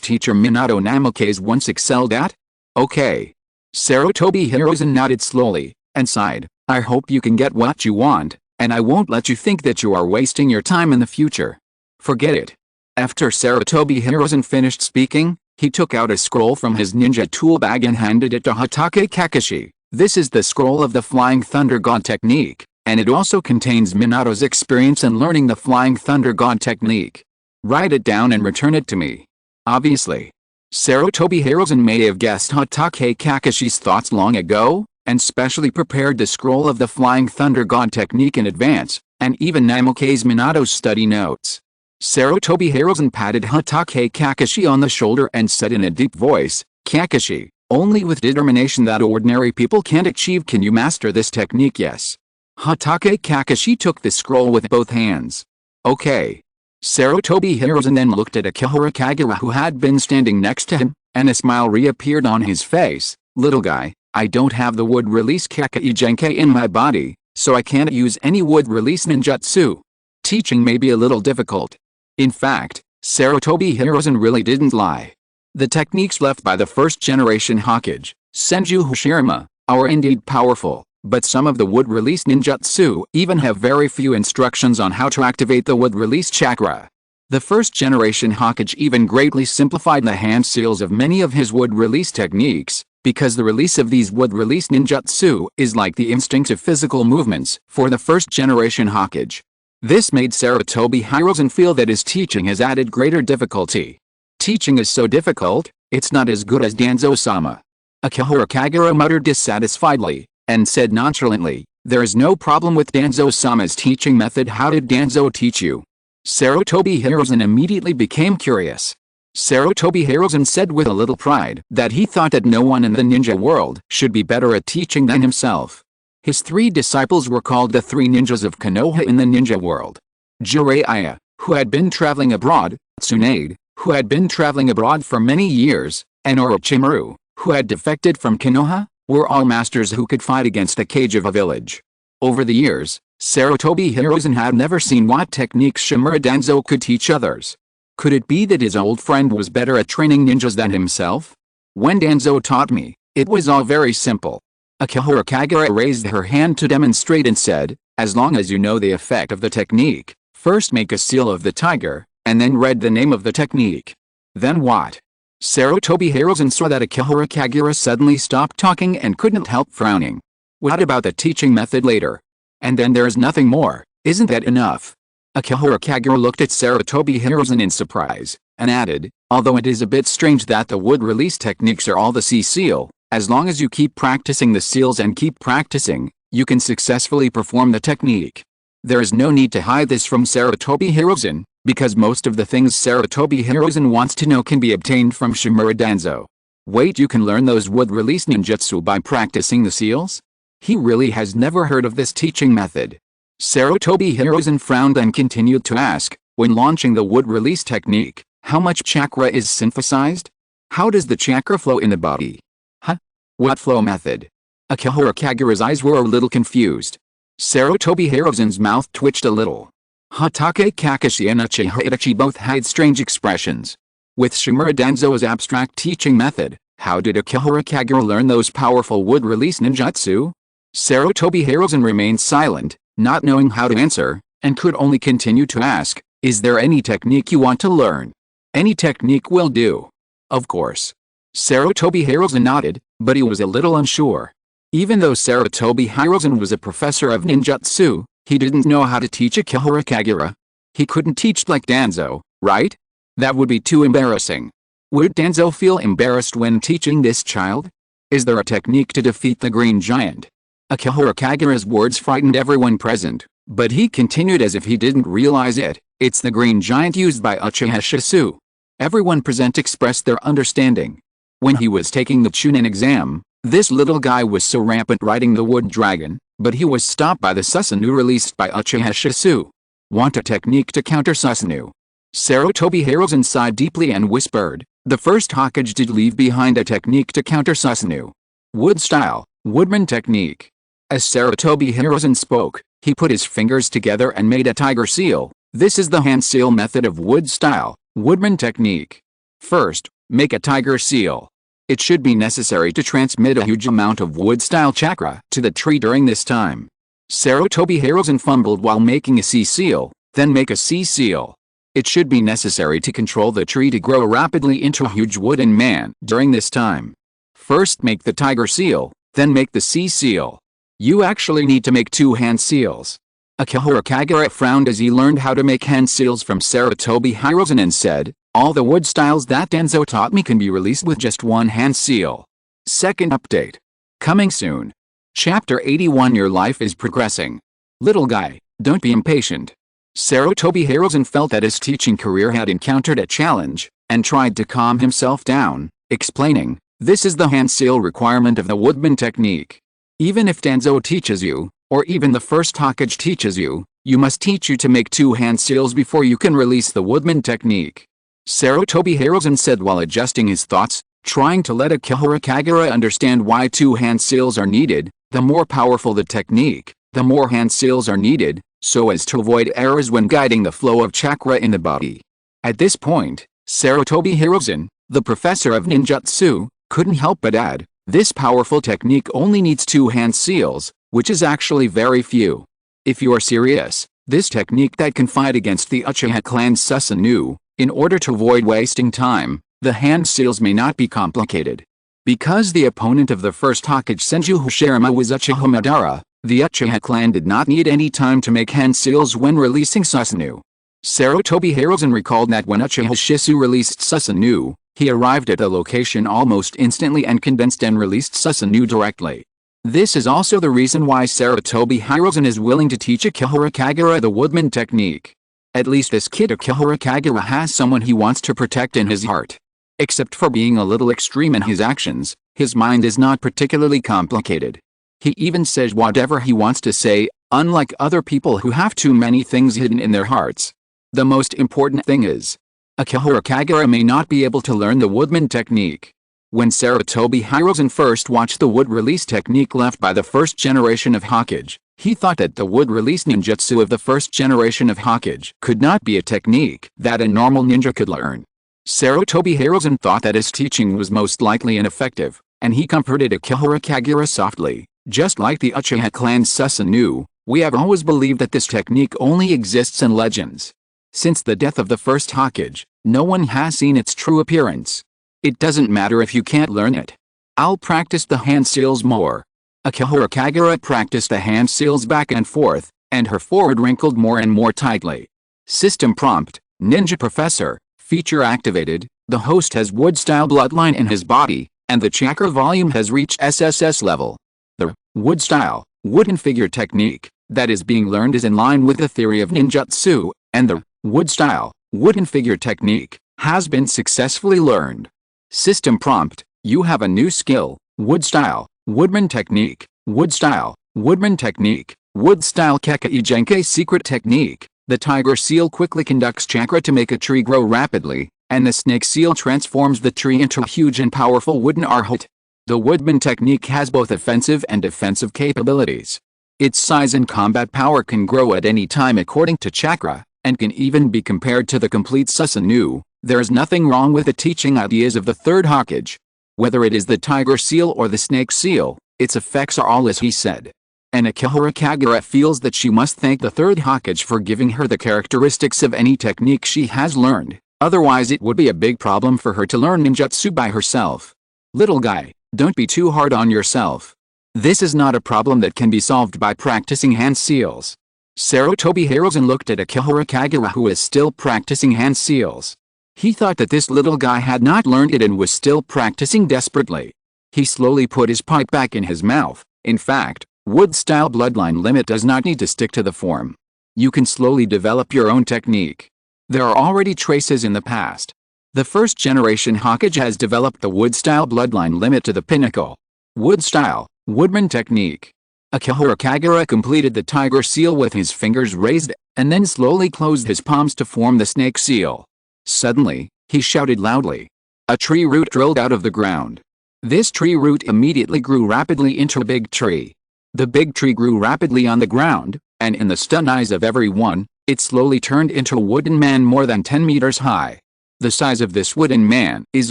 teacher Minato Namikaze once excelled at. Okay. Sarutobi Hiruzen nodded slowly, and sighed, I hope you can get what you want, and I won't let you think that you are wasting your time in the future. Forget it. After Sarutobi Hiruzen finished speaking, he took out a scroll from his ninja tool bag and handed it to Hatake Kakashi. This is the scroll of the Flying Thunder God technique, and it also contains Minato's experience in learning the Flying Thunder God technique. Write it down and return it to me. Obviously. Sarutobi Hiruzen may have guessed Hatake Kakashi's thoughts long ago, and specially prepared the scroll of the Flying Thunder God technique in advance, and even Namikaze Minato's study notes. Sarutobi Hiruzen patted Hatake Kakashi on the shoulder and said in a deep voice, Kakashi, only with determination that ordinary people can't achieve can you master this technique. Yes. Hatake Kakashi took the scroll with both hands. Okay. Sarutobi Hiruzen then looked at Akihara Kagura who had been standing next to him, and a smile reappeared on his face. Little guy, I don't have the wood release Kakai Genkai in my body, so I can't use any wood release ninjutsu. Teaching may be a little difficult. In fact, Sarutobi Hiruzen really didn't lie. The techniques left by the first-generation Hokage, Senju Hashirama, are indeed powerful, But some of the wood-release ninjutsu even have very few instructions on how to activate the wood-release chakra. The first generation Hokage even greatly simplified the hand seals of many of his wood-release techniques, because the release of these wood-release ninjutsu is like the instinctive physical movements for the first generation Hokage. This made Sarutobi Hiruzen feel that his teaching has added greater difficulty. Teaching is so difficult, it's not as good as Danzo-sama. Akihara Kagura muttered dissatisfiedly, and said nonchalantly, "There is no problem with Danzo-sama's teaching method. How did Danzo teach you?" Sarutobi Hiruzen immediately became curious. Sarutobi Hiruzen said with a little pride that he thought that no one in the ninja world should be better at teaching than himself. His 3 disciples were called the 3 ninjas of Konoha in the ninja world. Jiraiya, who had been traveling abroad, Tsunade, who had been traveling abroad for many years, and Orochimaru, who had defected from Konoha, were all masters who could fight against the Kage of a village. Over the years, Sarutobi Hiruzen had never seen what techniques Shimura Danzo could teach others. Could it be that his old friend was better at training ninjas than himself? When Danzo taught me, it was all very simple. Akihara Kagura raised her hand to demonstrate and said, "As long as you know the effect of the technique, first make a seal of the tiger, and then read the name of the technique." Then what? Sarutobi Hiruzen saw that Akihara Kagura suddenly stopped talking and couldn't help frowning. What about the teaching method later? And then there's nothing more, isn't that enough? Akihara Kagura looked at Sarutobi Hiruzen in surprise, and added, "Although it is a bit strange that the wood release techniques are all the C seal, as long as you keep practicing the seals and keep practicing, you can successfully perform the technique." There is no need to hide this from Sarutobi Hiruzen, because most of the things Sarutobi Hiruzen wants to know can be obtained from Shimura Danzo. Wait, you can learn those wood-release ninjutsu by practicing the seals? He really has never heard of this teaching method. Sarutobi Hiruzen frowned and continued to ask, "When launching the wood-release technique, how much chakra is synthesized? How does the chakra flow in the body?" "Huh? What flow method?" Akihara Kagura's eyes were a little confused. Sarutobi Hiruzen's mouth twitched a little. Hatake Kakashi and Uchiha Itachi both had strange expressions. With Shimura Danzo's abstract teaching method, how did Akihara Kagura learn those powerful wood-release ninjutsu? Sarutobi Hiruzen remained silent, not knowing how to answer, and could only continue to ask, "Is there any technique you want to learn?" "Any technique will do." "Of course." Sarutobi Hiruzen nodded, but he was a little unsure. Even though Sarutobi Hiruzen was a professor of ninjutsu, he didn't know how to teach Akihara Kagura. He couldn't teach like Danzo, right? That would be too embarrassing. Would Danzo feel embarrassed when teaching this child? Is there a technique to defeat the Green Giant? Akihara Kagura's words frightened everyone present, but he continued as if he didn't realize it. "It's the Green Giant used by Uchiha Shisu." Everyone present expressed their understanding. When he was taking the Chunin exam, this little guy was so rampant riding the wood dragon, but he was stopped by the Susanoo released by Uchiha Shisu. "Want a technique to counter Susanoo?" Sarutobi Hiruzen sighed deeply and whispered, "The first Hokage did leave behind a technique to counter Susanoo. Wood style, woodman technique." As Sarutobi Hiruzen spoke, he put his fingers together and made a tiger seal. This is the hand seal method of wood style, woodman technique. First, make a tiger seal. It should be necessary to transmit a huge amount of wood style chakra to the tree during this time. Sarutobi Hiruzen fumbled while making a C seal, then make a C seal. It should be necessary to control the tree to grow rapidly into a huge wooden man during this time. First make the tiger seal, then make the C seal. You actually need to make 2 hand seals. Akihara Kagura frowned as he learned how to make hand seals from Sarutobi Hiruzen and said, "All the wood styles that Danzo taught me can be released with just 1 hand seal." Second update. Coming soon. Chapter 81. Your life is progressing. Little guy, don't be impatient. Sarutobi Hiruzen felt that his teaching career had encountered a challenge, and tried to calm himself down, explaining, "This is the hand seal requirement of the woodman technique. Even if Danzo teaches you, or even the first Hokage teaches you, you must teach you to make 2 hand seals before you can release the woodman technique." Sarutobi Hiruzen said while adjusting his thoughts, trying to let Akihara Kagura understand why 2 hand seals are needed. The more powerful the technique, the more hand seals are needed, so as to avoid errors when guiding the flow of chakra in the body. At this point, Sarutobi Hiruzen, the professor of ninjutsu, couldn't help but add, "This powerful technique only needs 2 hand seals, which is actually very few. If you are serious, this technique that can fight against the Uchiha clan's Susanoo, in order to avoid wasting time, the hand seals may not be complicated. Because the opponent of the first Hokage Senju Hashirama was Uchiha Madara, the Uchiha clan did not need any time to make hand seals when releasing Susanoo. Sarutobi Hiruzen recalled that when Uchiha Shisu released Susanoo, he arrived at the location almost instantly and condensed and released Susanoo directly. This is also the reason why Sarutobi Hiruzen is willing to teach Akihara Kagura the woodman technique. At least this kid Akihara Kagura has someone he wants to protect in his heart. Except for being a little extreme in his actions, his mind is not particularly complicated. He even says whatever he wants to say, unlike other people who have too many things hidden in their hearts. The most important thing is, Akihara Kagura may not be able to learn the woodman technique. When Sarutobi Hiruzen first watched the wood release technique left by the first generation of Hokage, he thought that the wood release ninjutsu of the first generation of Hokage could not be a technique that a normal ninja could learn. Sarutobi Hiruzen thought that his teaching was most likely ineffective, and he comforted Akihara Kagura softly. Just like the Uchiha clan's Susanoo, we have always believed that this technique only exists in legends. Since the death of the first Hokage, no one has seen its true appearance. It doesn't matter if you can't learn it. I'll practice the hand seals more. Akihara Kagura practiced the hand seals back and forth, and her forehead wrinkled more and more tightly. System prompt, Ninja Professor. Feature activated, the host has wood-style bloodline in his body, and the chakra volume has reached SSS level. The wood-style, wooden figure technique that is being learned is in line with the theory of ninjutsu, and the wood-style, wooden figure technique has been successfully learned. System prompt, you have a new skill, wood-style, woodman technique, wood-style, woodman technique, wood-style Kekai Genkai secret technique. The tiger seal quickly conducts chakra to make a tree grow rapidly, and the snake seal transforms the tree into a huge and powerful wooden arhat. The woodman technique has both offensive and defensive capabilities. Its size and combat power can grow at any time according to chakra, and can even be compared to the complete Susanoo. There is nothing wrong with the teaching ideas of the third Hokage. Whether it is the tiger seal or the snake seal, its effects are all as he said. And Akihara Kagura feels that she must thank the third Hokage for giving her the characteristics of any technique she has learned, otherwise it would be a big problem for her to learn ninjutsu by herself. Little guy, don't be too hard on yourself. This is not a problem that can be solved by practicing hand seals. Sarutobi Hiruzen looked at Akihara Kagura who is still practicing hand seals. He thought that this little guy had not learned it and was still practicing desperately. He slowly put his pipe back in his mouth. In fact, wood-style bloodline limit does not need to stick to the form. You can slowly develop your own technique. There are already traces in the past. The first generation Hokage has developed the wood-style bloodline limit to the pinnacle. Wood-style, woodman technique. Akihara Kagura completed the tiger seal with his fingers raised, and then slowly closed his palms to form the snake seal. Suddenly, he shouted loudly. A tree root drilled out of the ground. This tree root immediately grew rapidly into a big tree. The big tree grew rapidly on the ground, and in the stunned eyes of everyone, it slowly turned into a wooden man more than 10 meters high. The size of this wooden man is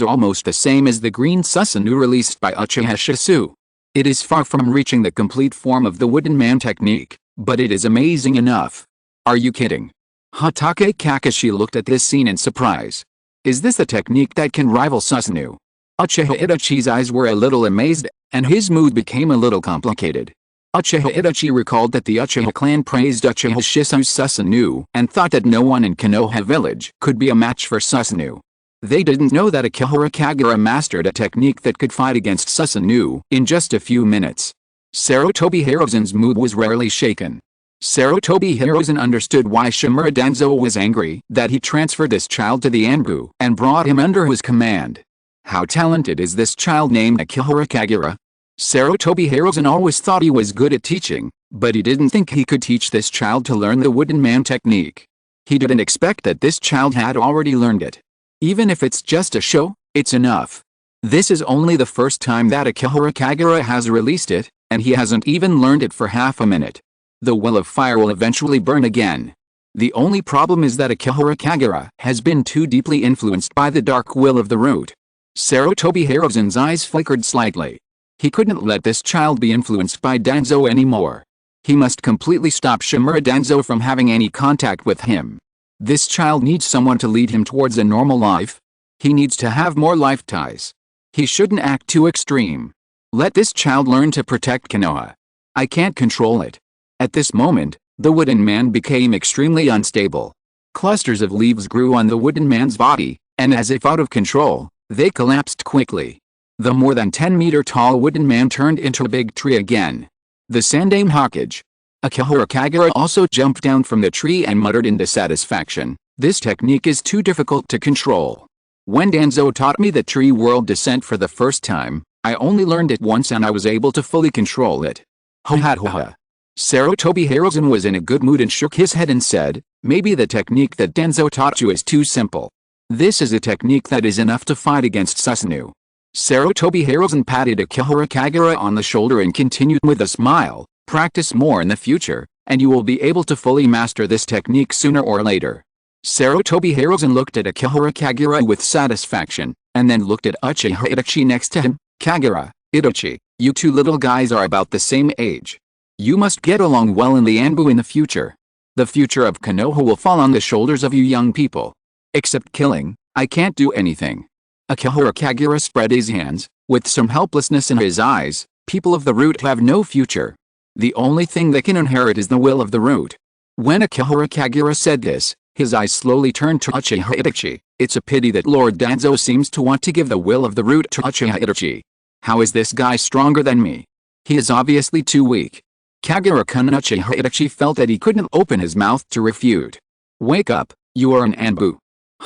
almost the same as the green Susanoo released by Uchiha Shisu. It is far from reaching the complete form of the wooden man technique, but it is amazing enough. Are you kidding? Hatake Kakashi looked at this scene in surprise. Is this a technique that can rival Susanoo? Uchiha Itachi's eyes were a little amazed, and his mood became a little complicated. Uchiha Itachi recalled that the Uchiha clan praised Uchiha Shisu's Susanoo and thought that no one in Konoha village could be a match for Susanoo. They didn't know that Akihara Kagura mastered a technique that could fight against Susanoo in just a few minutes. Sarutobi Hiruzen's mood was rarely shaken. Sarutobi Hiruzen understood why Shimura Danzo was angry that he transferred this child to the Anbu and brought him under his command. How talented is this child named Akihara Kagura? Sarutobi Hiruzen always thought he was good at teaching, but he didn't think he could teach this child to learn the wooden man technique. He didn't expect that this child had already learned it. Even if it's just a show, it's enough. This is only the first time that Akihara Kagura has released it, and he hasn't even learned it for half a minute. The well of fire will eventually burn again. The only problem is that Akihara Kagura has been too deeply influenced by the dark will of the root. Sarutobi Hiruzen's eyes flickered slightly. He couldn't let this child be influenced by Danzo anymore. He must completely stop Shimura Danzo from having any contact with him. This child needs someone to lead him towards a normal life. He needs to have more life ties. He shouldn't act too extreme. Let this child learn to protect Konoha. I can't control it. At this moment, the wooden man became extremely unstable. Clusters of leaves grew on the wooden man's body, and as if out of control, they collapsed quickly. The more than 10-meter tall wooden man turned into a big tree again. The Sandame Hokage. Akihara Kagura also jumped down from the tree and muttered in dissatisfaction, "This technique is too difficult to control. When Danzo taught me the tree world descent for the first time, I only learned it once and I was able to fully control it." Ho. Sarutobi Hiruzen was in a good mood and shook his head and said, "Maybe the technique that Danzo taught you is too simple. This is a technique that is enough to fight against Susanoo." Sarutobi Hiruzen patted Akihara Kagura on the shoulder and continued with a smile, "Practice more in the future, and you will be able to fully master this technique sooner or later." Sarutobi Hiruzen looked at Akihara Kagura with satisfaction, and then looked at Uchiha Itachi next to him. "Kagura, Itachi, you two little guys are about the same age. You must get along well in the Anbu in the future. The future of Konoha will fall on the shoulders of you young people. Except killing, I can't do anything." Akihara Kagura spread his hands, with some helplessness in his eyes. "People of the root have no future. The only thing they can inherit is the will of the root." When Akihara Kagura said this, his eyes slowly turned to Uchiha Itachi. "It's a pity that Lord Danzo seems to want to give the will of the root to Uchiha Itachi. How is this guy stronger than me? He is obviously too weak." Kagura-kun. Uchiha Itachi felt that he couldn't open his mouth to refute. "Wake up, you are an Anbu."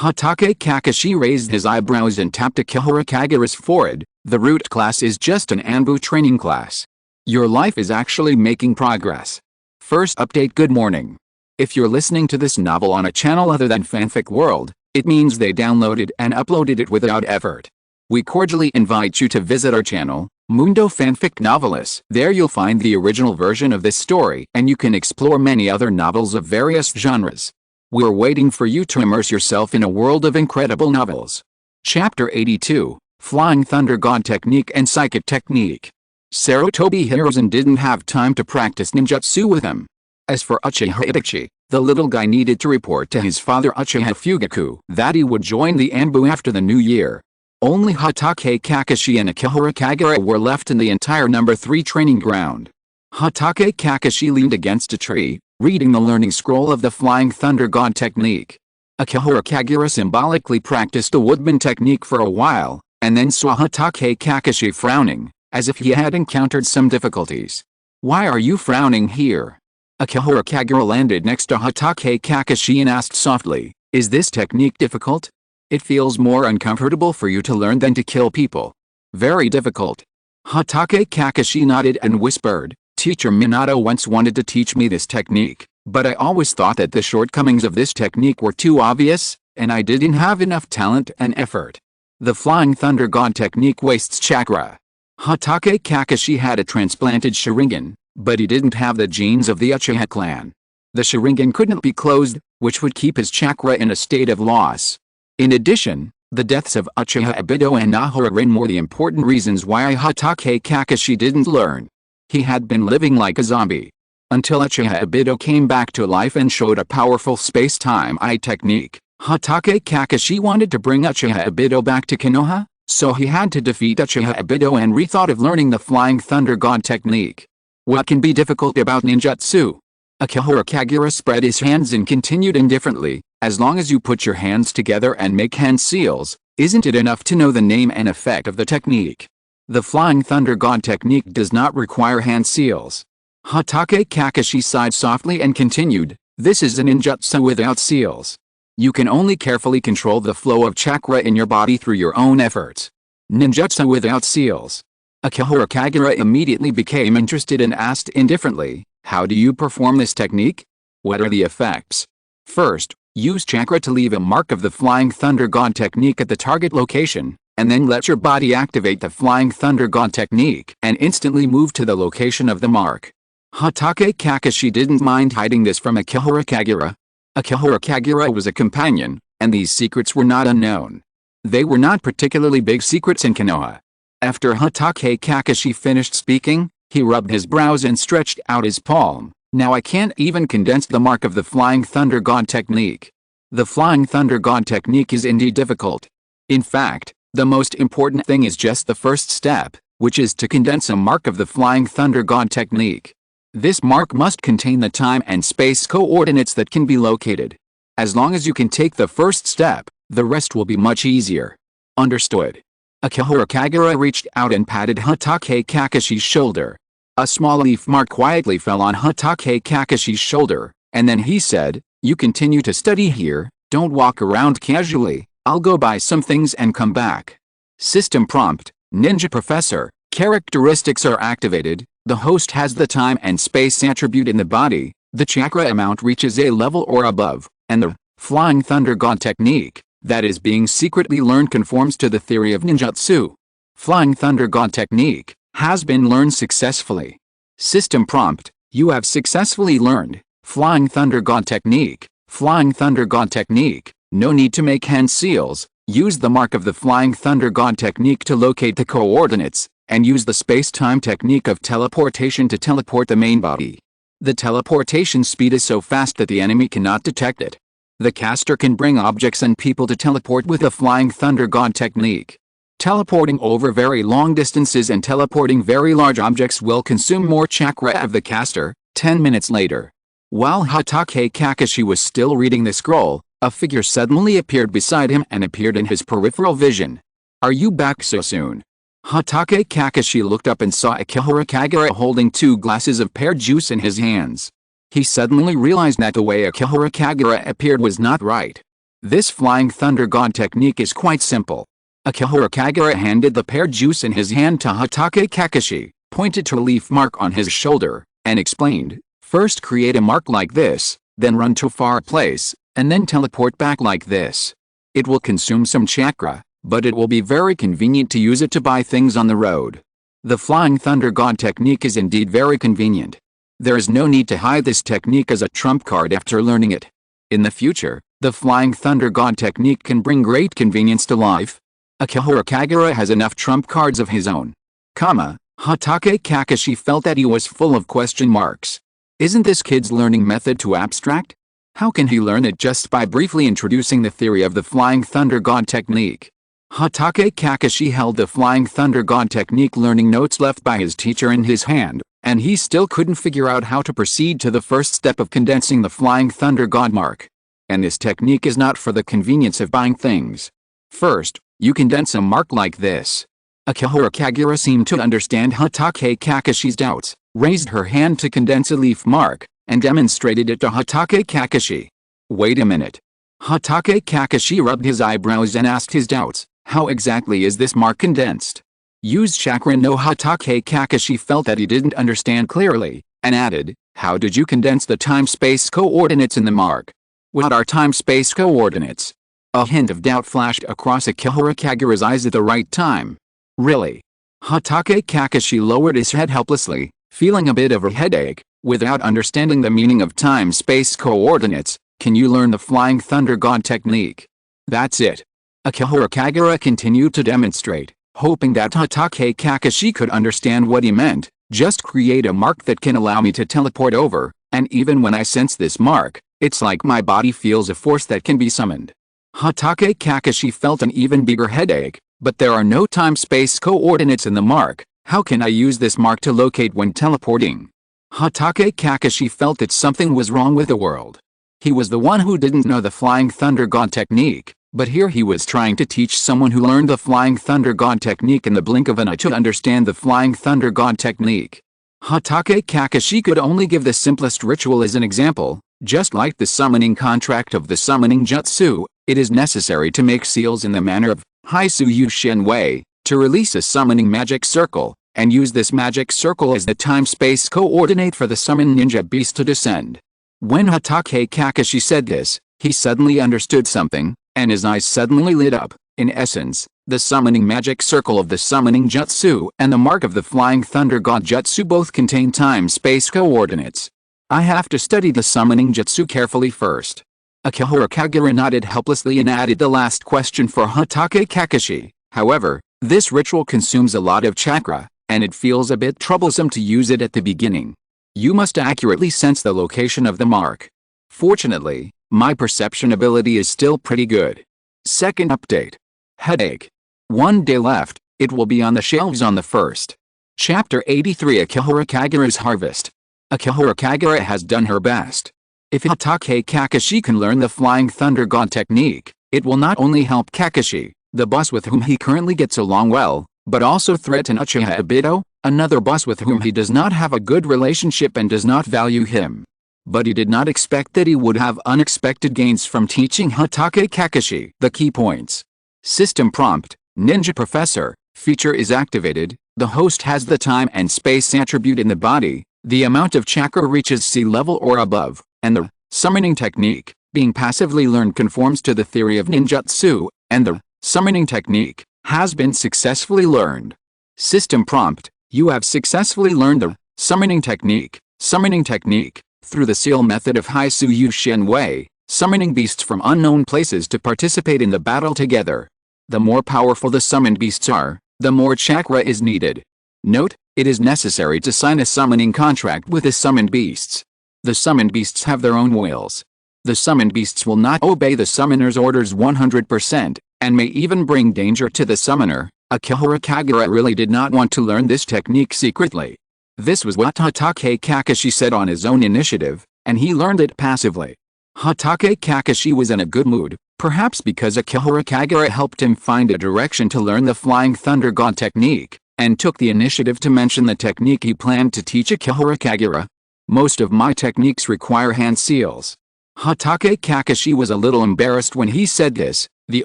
Hatake Kakashi raised his eyebrows and tapped Akihara Kagura's forehead. "The root class is just an Anbu training class. Your life is actually making progress." First update: good morning. If you're listening to this novel on a channel other than Fanfic World, it means they downloaded and uploaded it without effort. We cordially invite you to visit our channel, Mundo Fanfic Novelists. There you'll find the original version of this story, and you can explore many other novels of various genres. We're waiting for you to immerse yourself in a world of incredible novels. Chapter 82, Flying Thunder God Technique and Psychic Technique. Sarutobi Hiruzen didn't have time to practice ninjutsu with him. As for Uchiha Itachi, the little guy needed to report to his father Uchiha Fugaku that he would join the Anbu after the new year. Only Hatake Kakashi and Akihara Kagura were left in the entire number 3 training ground. Hatake Kakashi leaned against a tree, reading the learning scroll of the Flying Thunder God Technique. Akihara Kagura symbolically practiced the woodman technique for a while, and then saw Hatake Kakashi frowning, as if he had encountered some difficulties. "Why are you frowning here?" Akihara Kagura landed next to Hatake Kakashi and asked softly, "Is this technique difficult? It feels more uncomfortable for you to learn than to kill people." "Very difficult." Hatake Kakashi nodded and whispered, "Teacher Minato once wanted to teach me this technique, but I always thought that the shortcomings of this technique were too obvious, and I didn't have enough talent and effort. The Flying Thunder God Technique wastes chakra." Hatake Kakashi had a transplanted Sharingan, but he didn't have the genes of the Uchiha clan. The Sharingan couldn't be closed, which would keep his chakra in a state of loss. In addition, the deaths of Uchiha Obito and Nahara were the important reasons why Hatake Kakashi didn't learn. He had been living like a zombie. Until Uchiha Obito came back to life and showed a powerful space-time eye technique. Hatake Kakashi wanted to bring Uchiha Obito back to Konoha, so he had to defeat Uchiha Obito and rethought of learning the Flying Thunder God Technique. "What can be difficult about ninjutsu?" Akihara Kagura spread his hands and continued indifferently, "As long as you put your hands together and make hand seals, isn't it enough to know the name and effect of the technique? The Flying Thunder God Technique does not require hand seals." Hatake Kakashi sighed softly and continued, "This is a ninjutsu without seals. You can only carefully control the flow of chakra in your body through your own efforts. Ninjutsu without seals." Akihara Kagura immediately became interested and asked indifferently, "How do you perform this technique? What are the effects?" "First, use chakra to leave a mark of the Flying Thunder God Technique at the target location, and then let your body activate the Flying Thunder God Technique and instantly move to the location of the mark." Hatake Kakashi didn't mind hiding this from Akihara Kagura. Akihara Kagura was a companion, and these secrets were not unknown. They were not particularly big secrets in Konoha. After Hatake Kakashi finished speaking, he rubbed his brows and stretched out his palm. Now I can't even condense the mark of the Flying Thunder God technique. The Flying Thunder God technique is indeed difficult. In fact, the most important thing is just the first step, which is to condense a mark of the Flying Thunder God technique. This mark must contain the time and space coordinates that can be located. As long as you can take the first step, the rest will be much easier. Understood. Akihiro Kagura reached out and patted Hatake Kakashi's shoulder. A small leaf mark quietly fell on Hatake Kakashi's shoulder, and then he said, "You continue to study here, don't walk around casually, I'll go buy some things and come back." System prompt: Ninja Professor. Characteristics are activated. The host has the time and space attribute in the body, the chakra amount reaches a level or above, and the Flying Thunder God technique that is being secretly learned conforms to the theory of ninjutsu. Flying Thunder God technique has been learned successfully. System prompt: You have successfully learned Flying Thunder God technique. Flying Thunder God technique. No need to make hand seals. Use the mark of the Flying Thunder God technique to locate the coordinates, and use the space-time technique of teleportation to teleport the main body. The teleportation speed is so fast that the enemy cannot detect it. The caster can bring objects and people to teleport with the Flying Thunder God technique. Teleporting over very long distances and teleporting very large objects will consume more chakra of the caster. 10 minutes later, while Hatake Kakashi was still reading the scroll, a figure suddenly appeared beside him and appeared in his peripheral vision. "Are you back so soon?" Hatake Kakashi looked up and saw Akihiro Kagura holding 2 glasses of pear juice in his hands. He suddenly realized that the way Akihiro Kagura appeared was not right. This Flying Thunder God technique is quite simple. Akihiro Kagura handed the pear juice in his hand to Hatake Kakashi, pointed to a leaf mark on his shoulder, and explained, "First create a mark like this, then run to a far place, and then teleport back like this. It will consume some chakra, but it will be very convenient to use it to buy things on the road." The Flying Thunder God technique is indeed very convenient. There is no need to hide this technique as a trump card after learning it. In the future, the Flying Thunder God technique can bring great convenience to life. Akihiro Kagura has enough trump cards of his own. Hatake Kakashi felt that he was full of question marks. Isn't this kid's learning method too abstract? How can he learn it just by briefly introducing the theory of the Flying Thunder God technique? Hatake Kakashi held the Flying Thunder God technique learning notes left by his teacher in his hand, and he still couldn't figure out how to proceed to the first step of condensing the Flying Thunder God mark. And this technique is not for the convenience of buying things. First, you condense a mark like this. Akihiro Kagura seemed to understand Hatake Kakashi's doubts, raised her hand to condense a leaf mark, and demonstrated it to Hatake Kakashi. Wait a minute. Hatake Kakashi rubbed his eyebrows and asked his doubts, "How exactly is this mark condensed?" Use chakra. No. Hatake Kakashi felt that he didn't understand clearly, and added, "How did you condense the time-space coordinates in the mark?" "What are time-space coordinates?" A hint of doubt flashed across Akihiro Kagura's eyes at the right time. "Really?" Hatake Kakashi lowered his head helplessly, feeling a bit of a headache. "Without understanding the meaning of time-space coordinates, can you learn the Flying Thunder God technique?" "That's it." Akihiro Kagura continued to demonstrate, hoping that Hatake Kakashi could understand what he meant. "Just create a mark that can allow me to teleport over, and even when I sense this mark, it's like my body feels a force that can be summoned." Hatake Kakashi felt an even bigger headache. "But there are no time-space coordinates in the mark. How can I use this mark to locate when teleporting?" Hatake Kakashi felt that something was wrong with the world. He was the one who didn't know the Flying Thunder God technique, but here he was trying to teach someone who learned the Flying Thunder God technique in the blink of an eye to understand the Flying Thunder God technique. Hatake Kakashi could only give the simplest ritual as an example. Just like the summoning contract of the summoning jutsu, it is necessary to make seals in the manner of Haisuyu Shenwei, to release a summoning magic circle, and use this magic circle as the time-space coordinate for the summoned ninja beast to descend. When Hatake Kakashi said this, he suddenly understood something, and his eyes suddenly lit up. In essence, the summoning magic circle of the summoning jutsu and the mark of the Flying Thunder God jutsu both contain time-space coordinates. I have to study the summoning jutsu carefully first. Akihiro Kagura nodded helplessly and added the last question for Hatake Kakashi. However, This ritual consumes a lot of chakra, and it feels a bit troublesome to use it at the beginning. You must accurately sense the location of the mark. Fortunately, my perception ability is still pretty good. Second update. Headache. 1 day left, it will be on the shelves on the 1st. Chapter 83 Akihara Kagura's Harvest. Akihara Kagura has done her best. If Hatake Kakashi can learn the Flying Thunder God technique, it will not only help Kakashi, the boss with whom he currently gets along well, but also threaten Uchiha Obito, another boss with whom he does not have a good relationship and does not value him. But he did not expect that he would have unexpected gains from teaching Hatake Kakashi. The key points. System prompt, Ninja Professor, feature is activated, the host has the time and space attribute in the body, the amount of chakra reaches sea level or above, and the summoning technique, being passively learned conforms to the theory of ninjutsu, and the summoning technique has been successfully learned. System prompt, you have successfully learned the summoning technique. Summoning technique, through the seal method of Haisuyu Shenwei, summoning beasts from unknown places to participate in the battle together. The more powerful the summoned beasts are, the more chakra is needed. Note, it is necessary to sign a summoning contract with the summoned beasts. The summoned beasts have their own wills. The summoned beasts will not obey the summoner's orders 100%, and may even bring danger to the summoner. Akihara Kagura really did not want to learn this technique secretly. This was what Hatake Kakashi said on his own initiative, and he learned it passively. Hatake Kakashi was in a good mood, perhaps because Akihara Kagura helped him find a direction to learn the Flying Thunder God technique, and took the initiative to mention the technique he planned to teach Akihara Kagura. Most of my techniques require hand seals. Hatake Kakashi was a little embarrassed when he said this. The